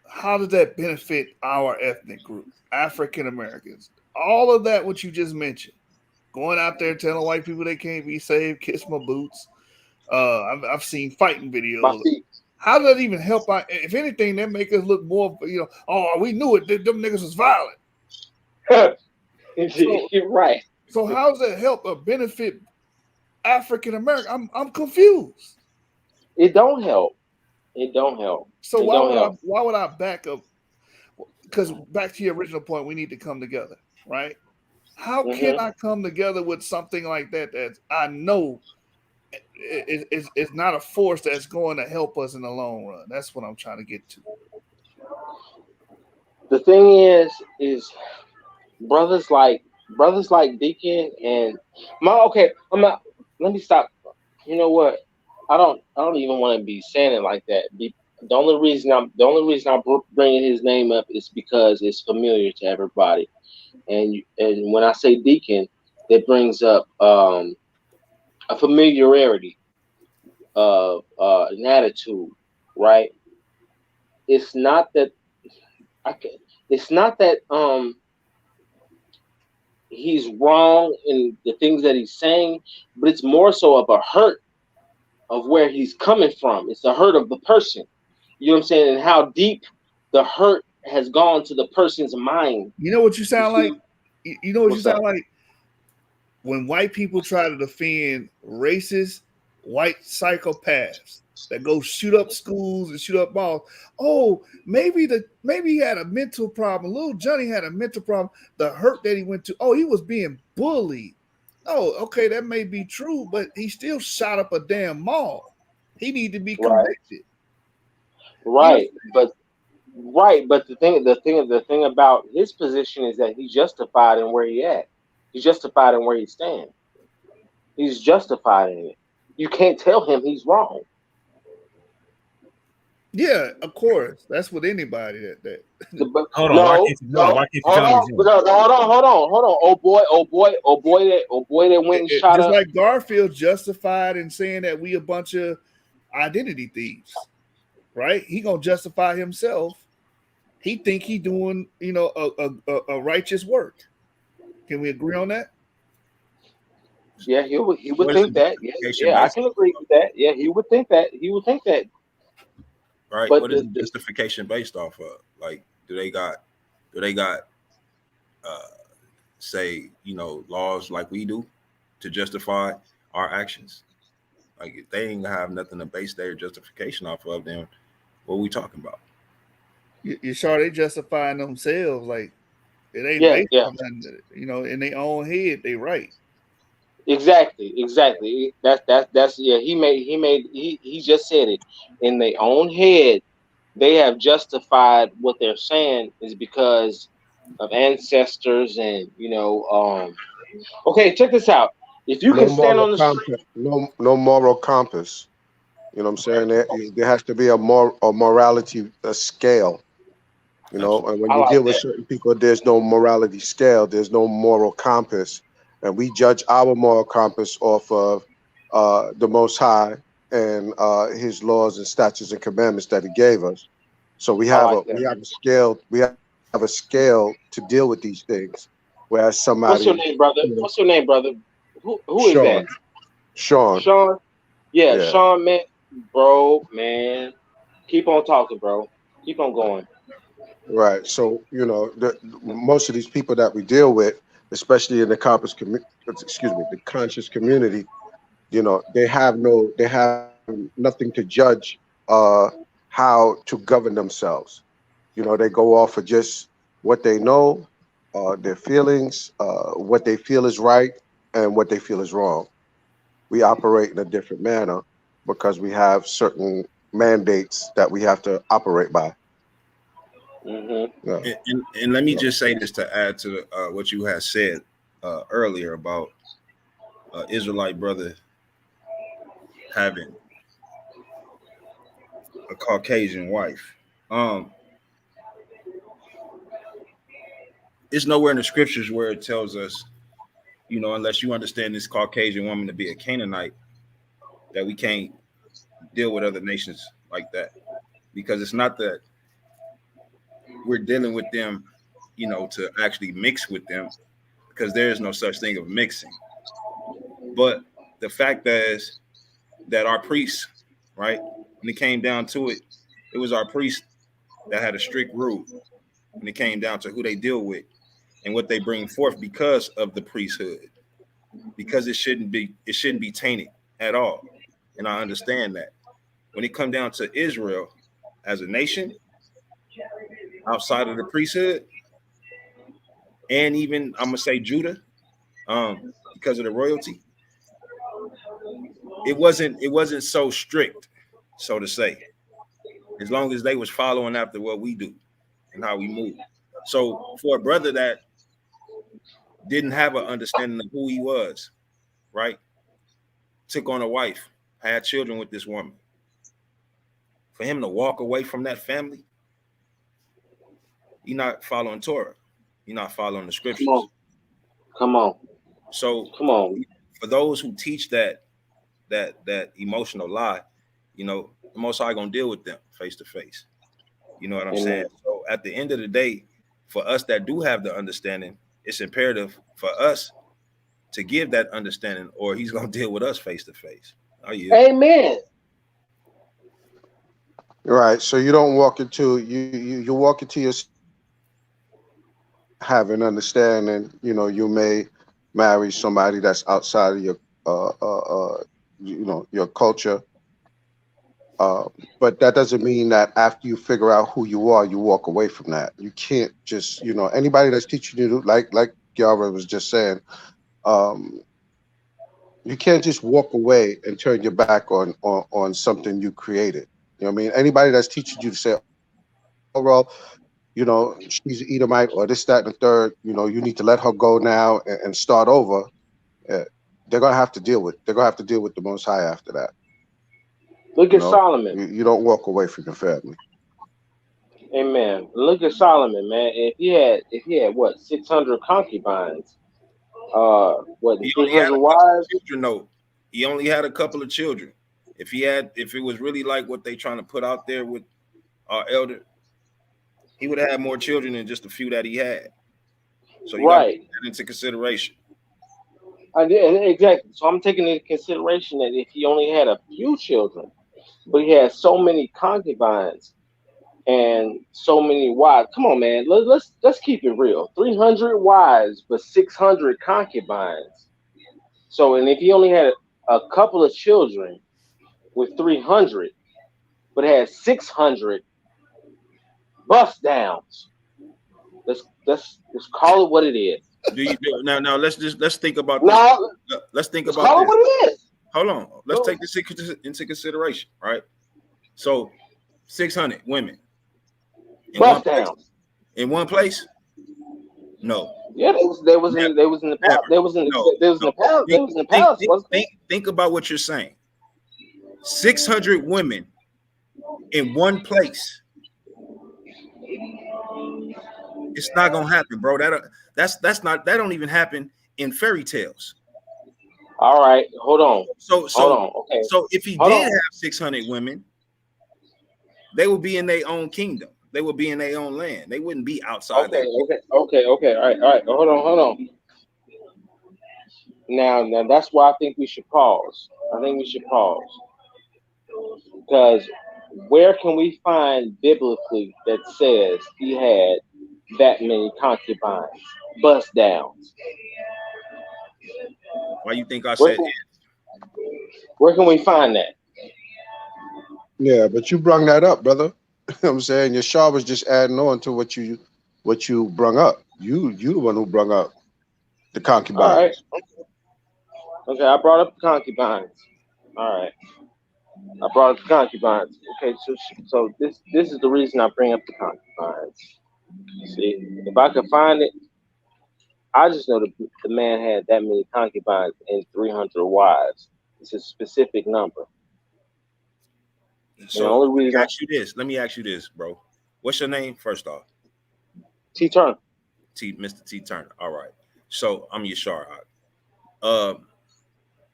how does that benefit our ethnic group, African Americans? All of that, what you just mentioned, going out there telling white people they can't be saved, kiss my boots. I've seen fighting videos. How does that even help? If anything, that make us look more. Oh, we knew it. Them niggas was violent. You're right. So how does that help or benefit African American? I'm confused. It don't help. It don't help. So why would I back up? Because back to your original point, we need to come together, right? How can I come together with something like that that I know it's not a force that's going to help us in the long run? That's what I'm trying to get to. The thing is brothers like Deacon and my okay. I'm not. Let me stop. You know what? I don't even want to be saying it like that. The only reason I'm bringing his name up is because it's familiar to everybody. And when I say Deacon, it brings up a familiarity of an attitude, right? It's not that I can. It's not that he's wrong in the things that he's saying, but it's more so of a hurt of where he's coming from. It's the hurt of the person. You know what I'm saying? And how deep the hurt has gone to the person's mind. You know what you sound like? You know what you What's up? sound like? When white people try to defend racist white psychopaths that go shoot up schools and shoot up malls. Oh, maybe he had a mental problem. Little Johnny had a mental problem. The hurt that he went to. Oh, he was being bullied. Oh, okay, that may be true, but he still shot up a damn mall. He need to be convicted. Right, but the thing about his position is that he's justified in where he at. He's justified in where he stands. He's justified in it. You can't tell him he's wrong. Yeah, of course. That's with anybody that. Hold on. Why can't you tell me? Hold on. Oh boy that went and shot just up. like Garfield justified in saying that we a bunch of identity thieves, right? He gonna justify himself. He think he doing, a righteous work. Can we agree on that? Yeah, he would think that. Yeah, I can agree with that. Yeah, he would think that. Right. But what is the justification based off of? Like, do they got say, laws like we do to justify our actions? Like, if they ain't have nothing to base their justification off of, then what are we talking about? You sure they justifying themselves? Like, it ain't based on nothing, in their own head, they right. Exactly. That's yeah. He just said it. In their own head, they have justified what they're saying is because of ancestors and Okay, check this out. If you can stand on the street, no moral compass. You know what I'm saying? There has to be a morality scale. And when you deal with certain people, there's no morality scale. There's no moral compass, and we judge our moral compass off of the Most High and His laws and statutes and commandments that He gave us. So we have a scale. We have a scale to deal with these things. Whereas somebody. What's your name, brother? What's your name, brother? Who is that? Sean. Sean. Yeah, Sean, man, bro, man. Keep on talking, bro. Keep on going. Right. So, most of these people that we deal with, especially in the conscious community, they have nothing to judge how to govern themselves. They go off of just what they know, their feelings, what they feel is right and what they feel is wrong. We operate in a different manner because we have certain mandates that we have to operate by. Mm-hmm. Yeah. And let me just say this to add to what you had said earlier about Israelite brother having a Caucasian wife. It's nowhere in the scriptures where it tells us, unless you understand this Caucasian woman to be a Canaanite, that we can't deal with other nations like that. Because it's not that we're dealing with them, to actually mix with them, because there is no such thing of mixing. But the fact is that our priests, right, when it came down to it, it was our priests that had a strict rule when it came down to who they deal with and what they bring forth because of the priesthood, because it shouldn't be tainted at all. And I understand that. When it come down to Israel as a nation outside of the priesthood, and even I'm gonna say Judah, because of the royalty, it wasn't so strict, so to say, as long as they was following after what we do and how we move. So for a brother that didn't have an understanding of who he was, right, took on a wife, had children with this woman, for him to walk away from that family, you're not following Torah, you're not following the scriptures. Come on. So come on. For those who teach that emotional lie, you know, the Most High gonna deal with them face to face. You know what I'm saying? So at the end of the day, for us that do have the understanding, it's imperative for us to give that understanding, or he's gonna deal with us face to face. Oh yeah. Amen. Right. So you don't walk into you walk into your having understanding. You know, you may marry somebody that's outside of your your culture. But that doesn't mean that after you figure out who you are, you walk away from that. You can't just, anybody that's teaching you, like Yara was just saying, you can't just walk away and turn your back on something you created. You know what I mean? Anybody that's teaching you to say, oh, well, she's an Edomite or this, that, and the third, you need to let her go now and start over. They're going to have to deal with the Most High after that. Look at Solomon. You don't walk away from your family. Amen. Look at Solomon, man. If he had what, 600 concubines, what, 300 wives? Children, no, he only had a couple of children. If it was really like what they trying to put out there with our elder, he would have had more children than just a few that he had. So you got to take that into consideration. Exactly. So I'm taking into consideration that if he only had a few children, but he had so many concubines and so many wives. Come on, man. Let's keep it real. 300 wives, but 600 concubines. So, and if he only had a couple of children with 300, but had 600 bust downs, let's call it what it is. Now let's think about this. Let's think about call this. It what it is. Hold on. Let's take this into consideration, right? So 600 women in one place? No. Yeah, they was in the palace. Think about what you're saying. 600 women in one place. It's not gonna happen, bro. That don't even happen in fairy tales. All right, hold on. So okay. So if he did have 600 women, they would be in their own kingdom. They would be in their own land. They wouldn't be outside. Okay. All right. Hold on. Now that's why I think we should pause. Because where can we find biblically that says he had that many concubines, bust downs? Why you think I said that? Where can we find that? Yeah, but you brung that up, brother. You know what I'm saying? Yashar was just adding on to what you brung up. You the one who brung up the concubines. All right. Okay, I brought up the concubines. All right. I brought up the concubines. Okay, so this is the reason I bring up the concubines. See, if I could find it, I just know the man had that many concubines and 300 wives. It's a specific number. So let me ask you this, bro. What's your name, first off? T. Turner. Mr. T. Turner. All right. So I'm Yashar.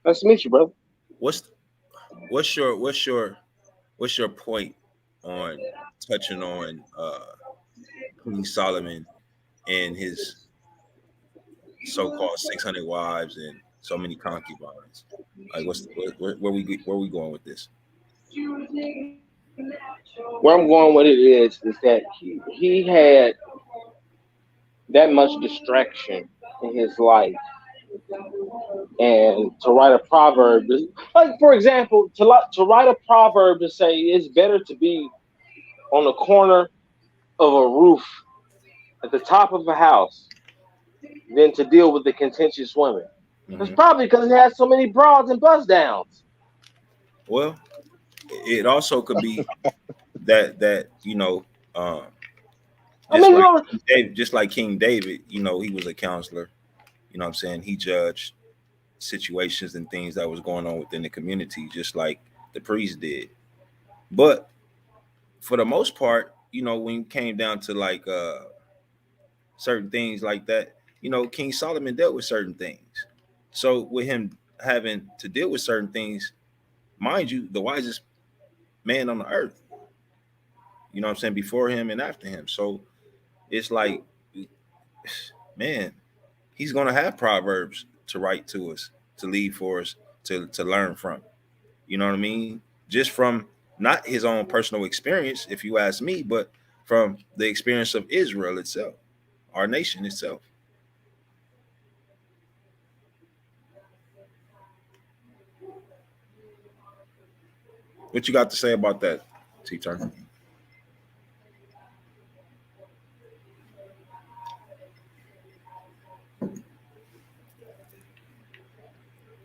Nice to meet you, brother. What's your point on touching on King Solomon and his so-called 600 wives and so many concubines? Like, where we going with this? Where I'm going with it is that he had that much distraction in his life, and to write a proverb, like for example, to write a proverb to say it's better to be on the corner of a roof at the top of a house than to deal with the contentious women. It's Mhm. probably because it has so many broads and bust downs. Well, it also could be that um, I mean, you know, just like King David, he was a counselor. You know what I'm saying? He judged situations and things that was going on within the community, just like the priest did. But for the most part, when it came down to like certain things like that, King Solomon dealt with certain things. So with him having to deal with certain things, mind you, the wisest man on the earth, you know what I'm saying, before him and after him. So it's like, man, he's gonna have proverbs to write to us, to lead for us, to learn from. You know what I mean? Just from not his own personal experience, if you ask me, but from the experience of Israel itself, our nation itself. What you got to say about that, T-Turn?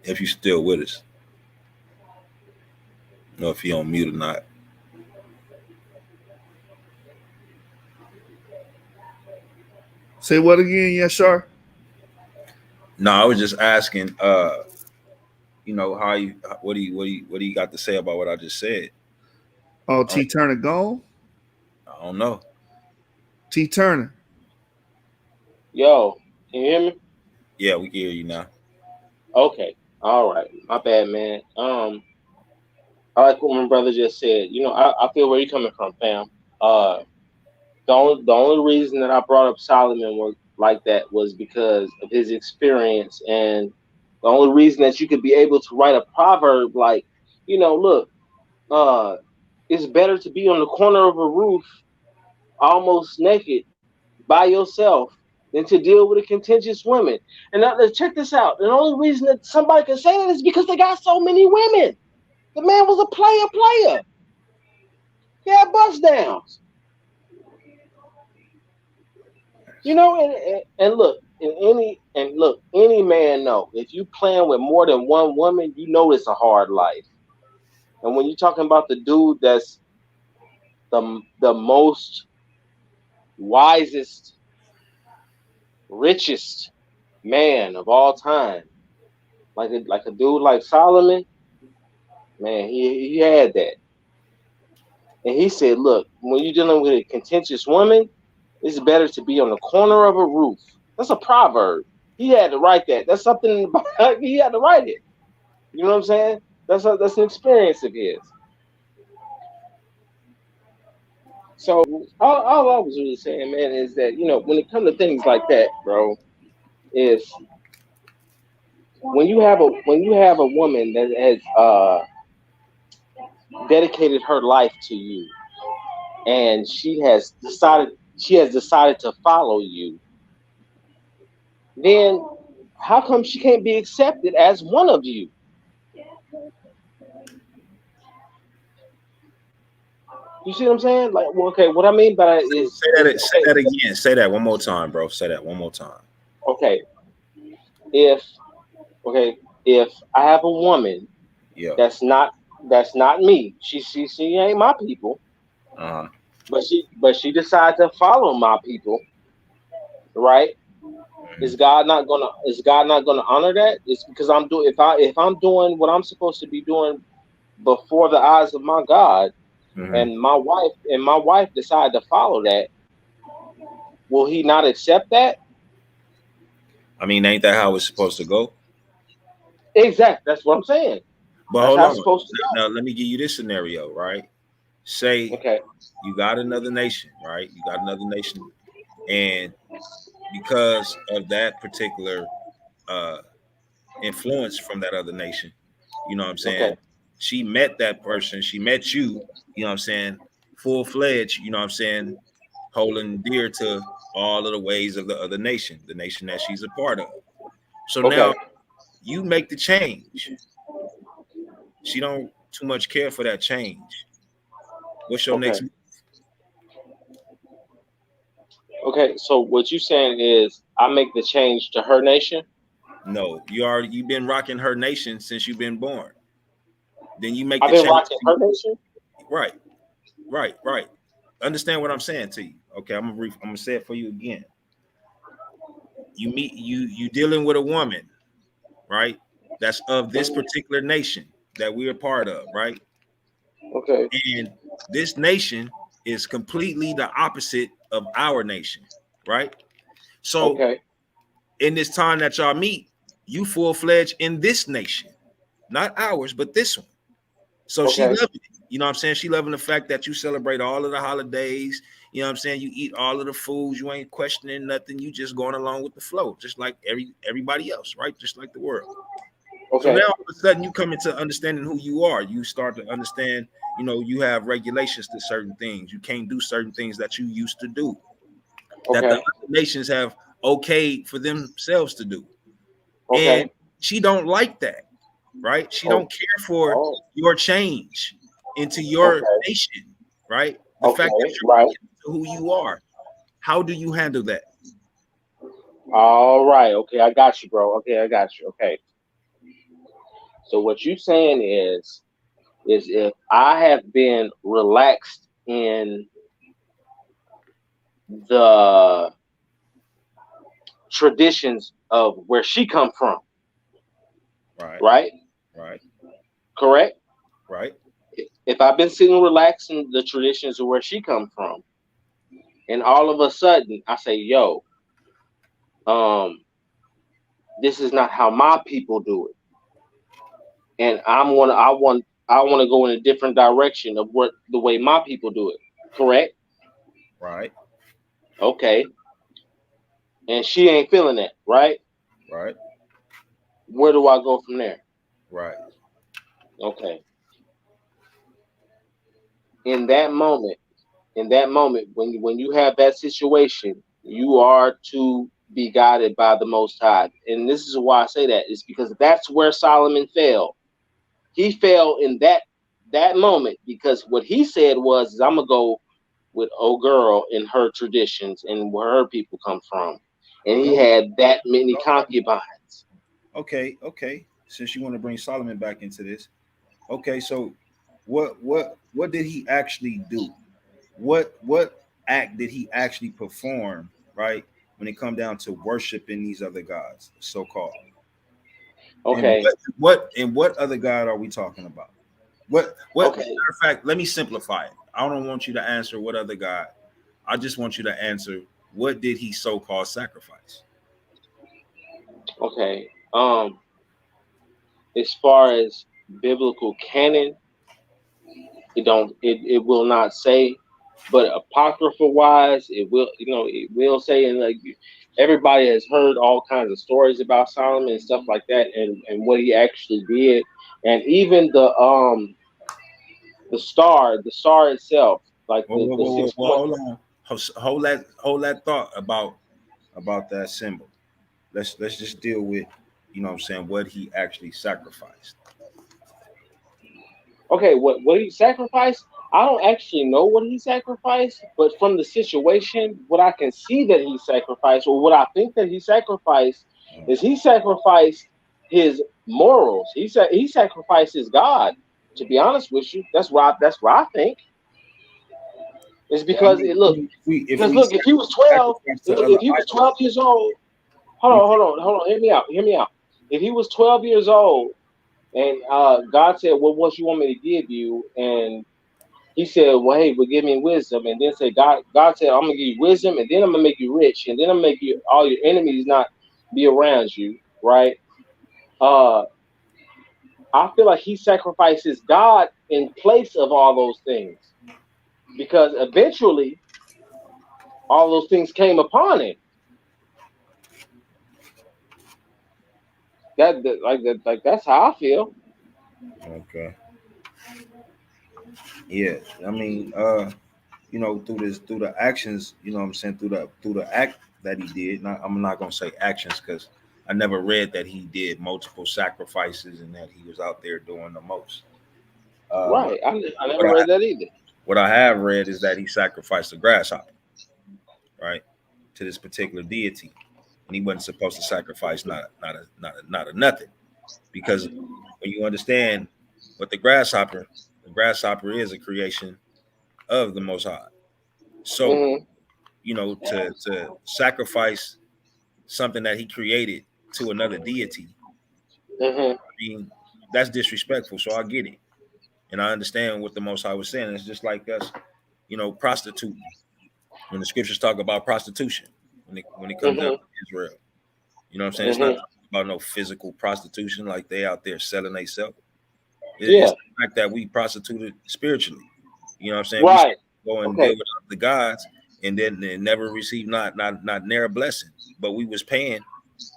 If you still with us. Know if you on mute or not. Say what again? Yes, sir. No, I was just asking, how you what do you got to say about what I just said? Oh, I T Turner gone. don't know. T Turner. yo, can you hear me? Yeah, we can hear you now. Okay, all right, my bad, man. I like what my brother just said. You know, I feel where you're coming from, fam. Uh, the only reason that I brought up Solomon was like that was because of his experience, and the only reason that you could be able to write a proverb like, look, uh, it's better to be on the corner of a roof, almost naked, by yourself, than to deal with a contentious woman. And now, let's check this out. The only reason that somebody can say that is because they got so many women. The man was a player. He had bust downs. And look, any man know if you playing with more than one woman, you know it's a hard life. And when you're talking about the dude that's the most wisest, richest man of all time, like a dude like Solomon, man, he had that. And he said, look, when you're dealing with a contentious woman, it's better to be on the corner of a roof. That's a proverb. He had to write that. That's something he had to write it. You know what I'm saying? That's an experience of his. So all I was really saying, man, is that when it comes to things like that, bro, is when you have a woman that has dedicated her life to you, and she has decided to follow you, then how come she can't be accepted as one of you? You see what I'm saying? Like, well, okay, what I mean by that Say that again. Say that one more time, bro. Say that one more time. okay, if okay, if I have a woman Yeah. that's not me, she ain't my people, Uh-huh. but she decided to follow my people, right? Is God not gonna honor that? It's because if I'm doing what I'm supposed to be doing before the eyes of my God, Mm-hmm. and my wife decided to follow that, will He not accept that? I mean, ain't that how it's supposed to go? Exactly. That's what I'm saying. But That's hold how it's on. supposed to Now let me give you this scenario, right? go. Say Okay. you got another nation, right? You got another nation, and because of that particular uh influence from that other nation, you know what I'm Okay. saying? She met that person, she met you, you know what I'm saying, full fledged, you know what I'm saying, holding dear to all of the ways of the other nation, the nation that she's a part of. So now Okay. you make the change. She don't too much care for that change. What's your Okay. next move? Okay, so what you saying is I make the change to her nation? No, you've been rocking her nation since you've been born. Then you make I've the been change. rocking her nation? Right, right. Understand what I'm saying to you? Okay, I'm gonna say it for you again. You dealing with a woman, right? That's of this particular nation that we're a part of, right? Okay. And this nation is completely the opposite of our nation, right? So Okay. in this time that y'all meet, you full-fledged in this nation, not ours, but this one. So she Okay. loving it. You know what I'm saying? She loving the fact that you celebrate all of the holidays. You know what I'm saying? You eat all of the foods. You ain't questioning nothing. You just going along with the flow, just like everybody else, right? Just like the world. So Okay. now all of a sudden you come into understanding who you are. You start to understand, you know, you have regulations to certain things. You can't do certain things that you used to do, that the Okay. other nations have okayed for themselves to do. And Okay. she don't like that, right? She Oh. don't care for Oh. your change into your Okay. nation, right? The Okay. fact that Right. you're who you are. How do you handle that? All right. Okay, I got you, bro. Okay, I got you. Okay. So what you saying is if I have been relaxed in the traditions of where she come from, Right, right? right, Correct? right. If I've been sitting relaxed in the traditions of where she come from, and all of a sudden I say, yo, um, this is not how my people do it. And I want to go in a different direction of what the way my people do it. Correct? Right, Okay. And she ain't feeling that, right? right, Where do I go from there? right. Okay. In that moment, when you have that situation, you are to be guided by the Most High. And this is why I say that is because that's where Solomon fell. He fell in that moment because what he said was, I'm gonna go with old girl in her traditions and where her people come from, and he No, had that many no. concubines. Okay. Since you want to bring Solomon back into this, okay. So, what did he actually do? What act did he actually perform? Right when it come down to worshiping these other gods, so called. And Okay, what other God are we talking about? What matter okay, of fact, let me simplify it. I don't want you to answer what other God. I just want you to answer what did he so called sacrifice? okay. As far as biblical canon, it will not say, but apocrypha wise, it will say, and like everybody has heard all kinds of stories about Solomon and stuff like that, and what he actually did, and even the star itself, like the six Whoa. point. Hold on. Hold that thought about that symbol. Let's just deal with, you know what I'm saying, what he actually sacrificed. Okay, what he sacrificed? I don't actually know what he sacrificed, but from the situation, what I can see that he sacrificed, or what I think that he sacrificed, is he sacrificed his morals. He sacrificed his God. To be honest with you, that's what I think. It's Well, I because mean, if because we look, if he was 12, sacrifice to if other he was idols, 12 years old, we hold on, hear me out. If he was 12 years old and God said, "Well, what you want me to give you?" and he said, "Well, hey, well, give me wisdom," and then said, God said, "I'm gonna give you wisdom, and then I'm gonna make you rich, and then I'm gonna make you all your enemies not be around you." Right? Uh, I feel like he sacrifices God in place of all those things because eventually all those things came upon him. Like that's how I feel. okay. Yeah, I mean, you know, through the actions, you know what I'm saying, through the act that he did. I'm not gonna say actions because I never read that he did multiple sacrifices and that he was out there doing the most. But Right? I never what I read that either. what I have read is that he sacrificed a grasshopper, right? to this particular deity, and he wasn't supposed to sacrifice not a nothing, because when you understand what the grasshopper is a creation of the Most High. So to sacrifice something that he created to another deity, I mean, that's disrespectful. So I get it, and I understand what the Most High was saying. It's just like us, prostituting. When the scriptures talk about prostitution, when it comes down to Israel, you know what I'm saying? It's not about no physical prostitution like they out there selling themselves. It's the fact that we prostituted spiritually. You know what I'm saying? Right. We go and deal with the gods, and then never receive not near a blessing. But we was paying.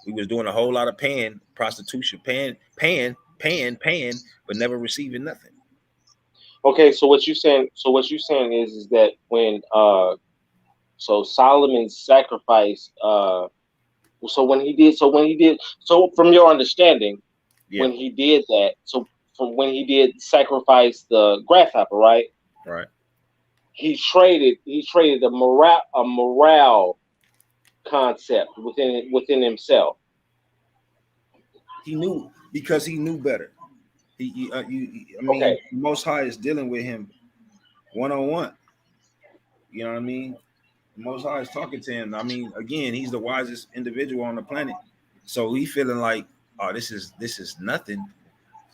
We was doing a whole lot of paying, prostitution, paying, but never receiving nothing. Okay, so what you saying? So what you saying is that when so Solomon's sacrifice, so when he did, so from your understanding, when he did that, so from when he did sacrifice the grasshopper, right? Right. He traded a morale concept within himself. He knew, because he knew better. The Most High is dealing with him one-on-one. You know what I mean? The Most High is talking to him. I mean, again, he's the wisest individual on the planet. So he feeling like, oh, this is nothing.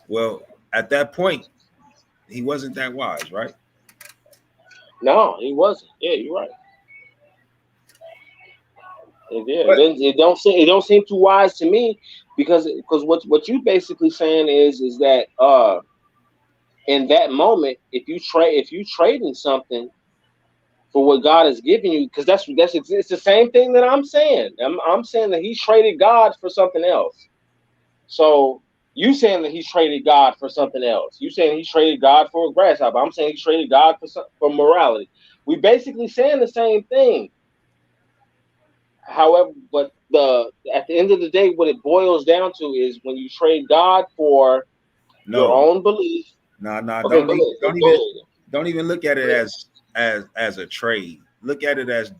Well, at that point, he wasn't that wise, right? No, he wasn't. Yeah, you're right. It don't seem too wise to me, because what you basically saying is that in that moment, if you trading something for what God has given you, because it's the same thing that I'm saying. I'm saying that he traded God for something else. So you saying that he traded God for something else. You saying he traded God for a grasshopper. I'm saying he traded God for morality. We basically saying the same thing. However, but at the end of the day, what it boils down to is when you trade God for your own belief. No, Okay, don't even look at it as a trade. Look at it as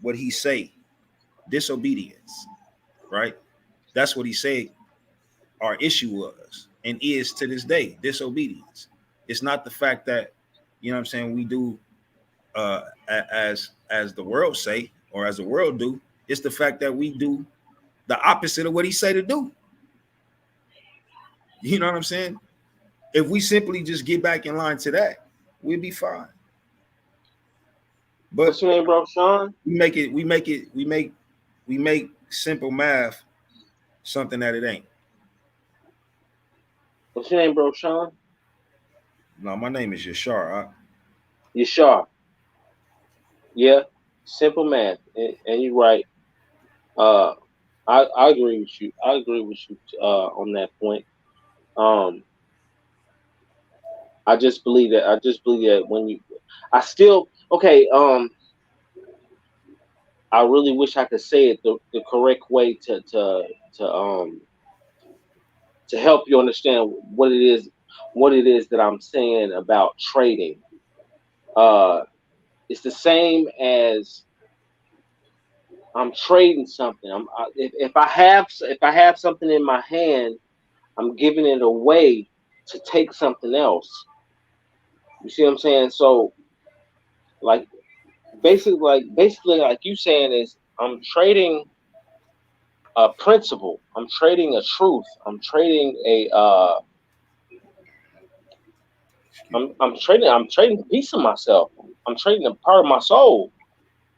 what he say, disobedience, right? That's what he said our issue was and is to this day, disobedience. It's not the fact that, you know what I'm saying, we do as the world say, or as the world do. It's the fact that we do the opposite of what he say to do. You know what I'm saying? If we simply just get back in line to that, we'll be fine. But what's your name, bro, Sean? We make simple math something that it ain't. What's your name, bro, Sean? No, my name is Yashar. Yashar. Yeah, simple math, and you're right. I agree with you. I agree with you on that point. I just believe that when you, I still okay. I really wish I could say it the correct way to help you understand what it is that I'm saying about trading. It's the same as I'm trading something. If I have something in my hand, I'm giving it away to take something else. You see what I'm saying? So, like basically, like you saying is, I'm trading a principle. I'm trading a truth. I'm trading I'm trading a piece of myself. I'm trading a part of my soul.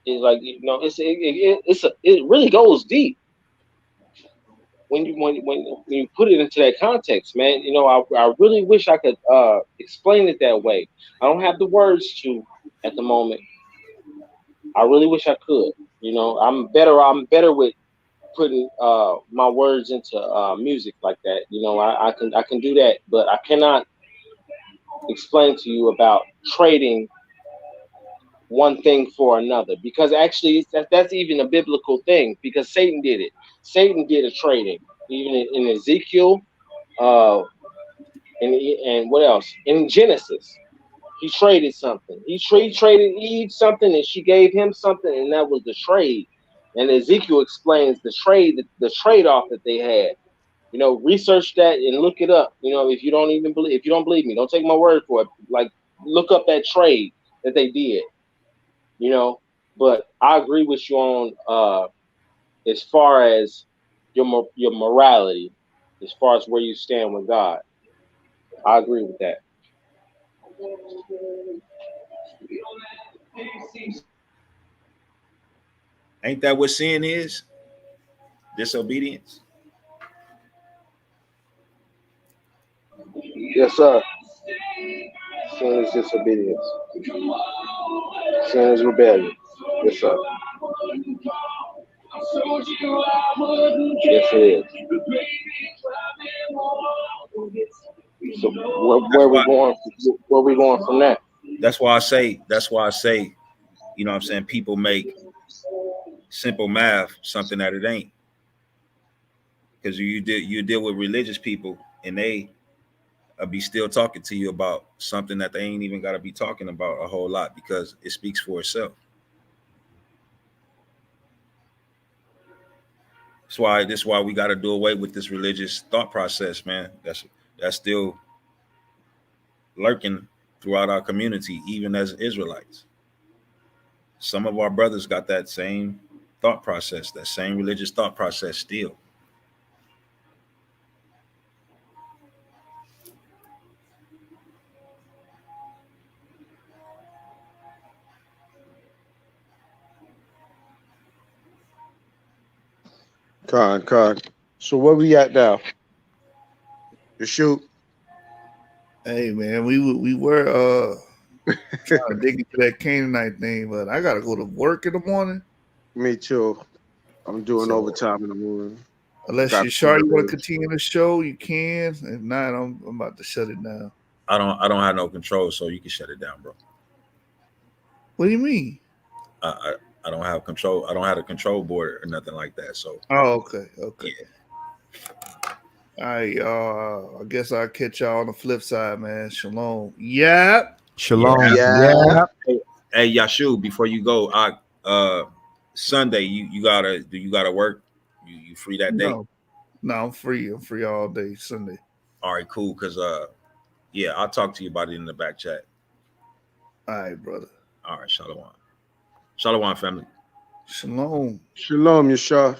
It's like, it really goes deep when you put it into that context, man. I really wish I could explain it that way. I don't have the words to at the moment. I really wish I could. I'm better with putting my words into music like that. I can do that, but I cannot explain to you about trading one thing for another, because actually that's even a biblical thing, because Satan did it. Satan did a trading, even in Ezekiel, and what else? In Genesis, he traded something. He traded Eve something, and she gave him something, and that was the trade. And Ezekiel explains the trade-off that they had. You know, research that and look it up. You know, if you don't believe me, don't take my word for it. Like, look up that trade that they did. You know, but I agree with you on as far as your morality, as far as where you stand with God. I agree with that. Ain't that what sin is? Disobedience. Yes, sir. Sin is disobedience. Sin is rebellion. Yes, sir. Yes, it is. So where we going? Where we going from that? That's why I say, you know what I'm saying, people make simple math something that it ain't. Because you deal with religious people and they be still talking to you about something that they ain't even got to be talking about a whole lot because it speaks for itself. That's why we got to do away with this religious thought process, man. That's still lurking throughout our community, even as Israelites. Some of our brothers got that same thought process, that same religious thought process still. Con. So where we at now? You shoot. Hey man, we were trying to dig into that Canaanite thing, but I gotta go to work in the morning. Me too. I'm doing So overtime in the morning. unless you're sure you want to continue the show, you can. If not, I'm about to shut it down. I don't have no control, so you can shut it down, bro. What do you mean? I don't have control. I don't have a control board or nothing like that. So okay. Yeah. All right, y'all. I guess I'll catch y'all on the flip side, man. Shalom. Yeah. Shalom. Yeah. Hey, Yashu, before you go, Sunday you gotta work. You free that day? No, I'm free. I'm free all day Sunday. All right, cool. Cause yeah, I'll talk to you about it in the back chat. All right, brother. All right, Shalom. Shalom, family. Shalom. Shalom, Yeshua.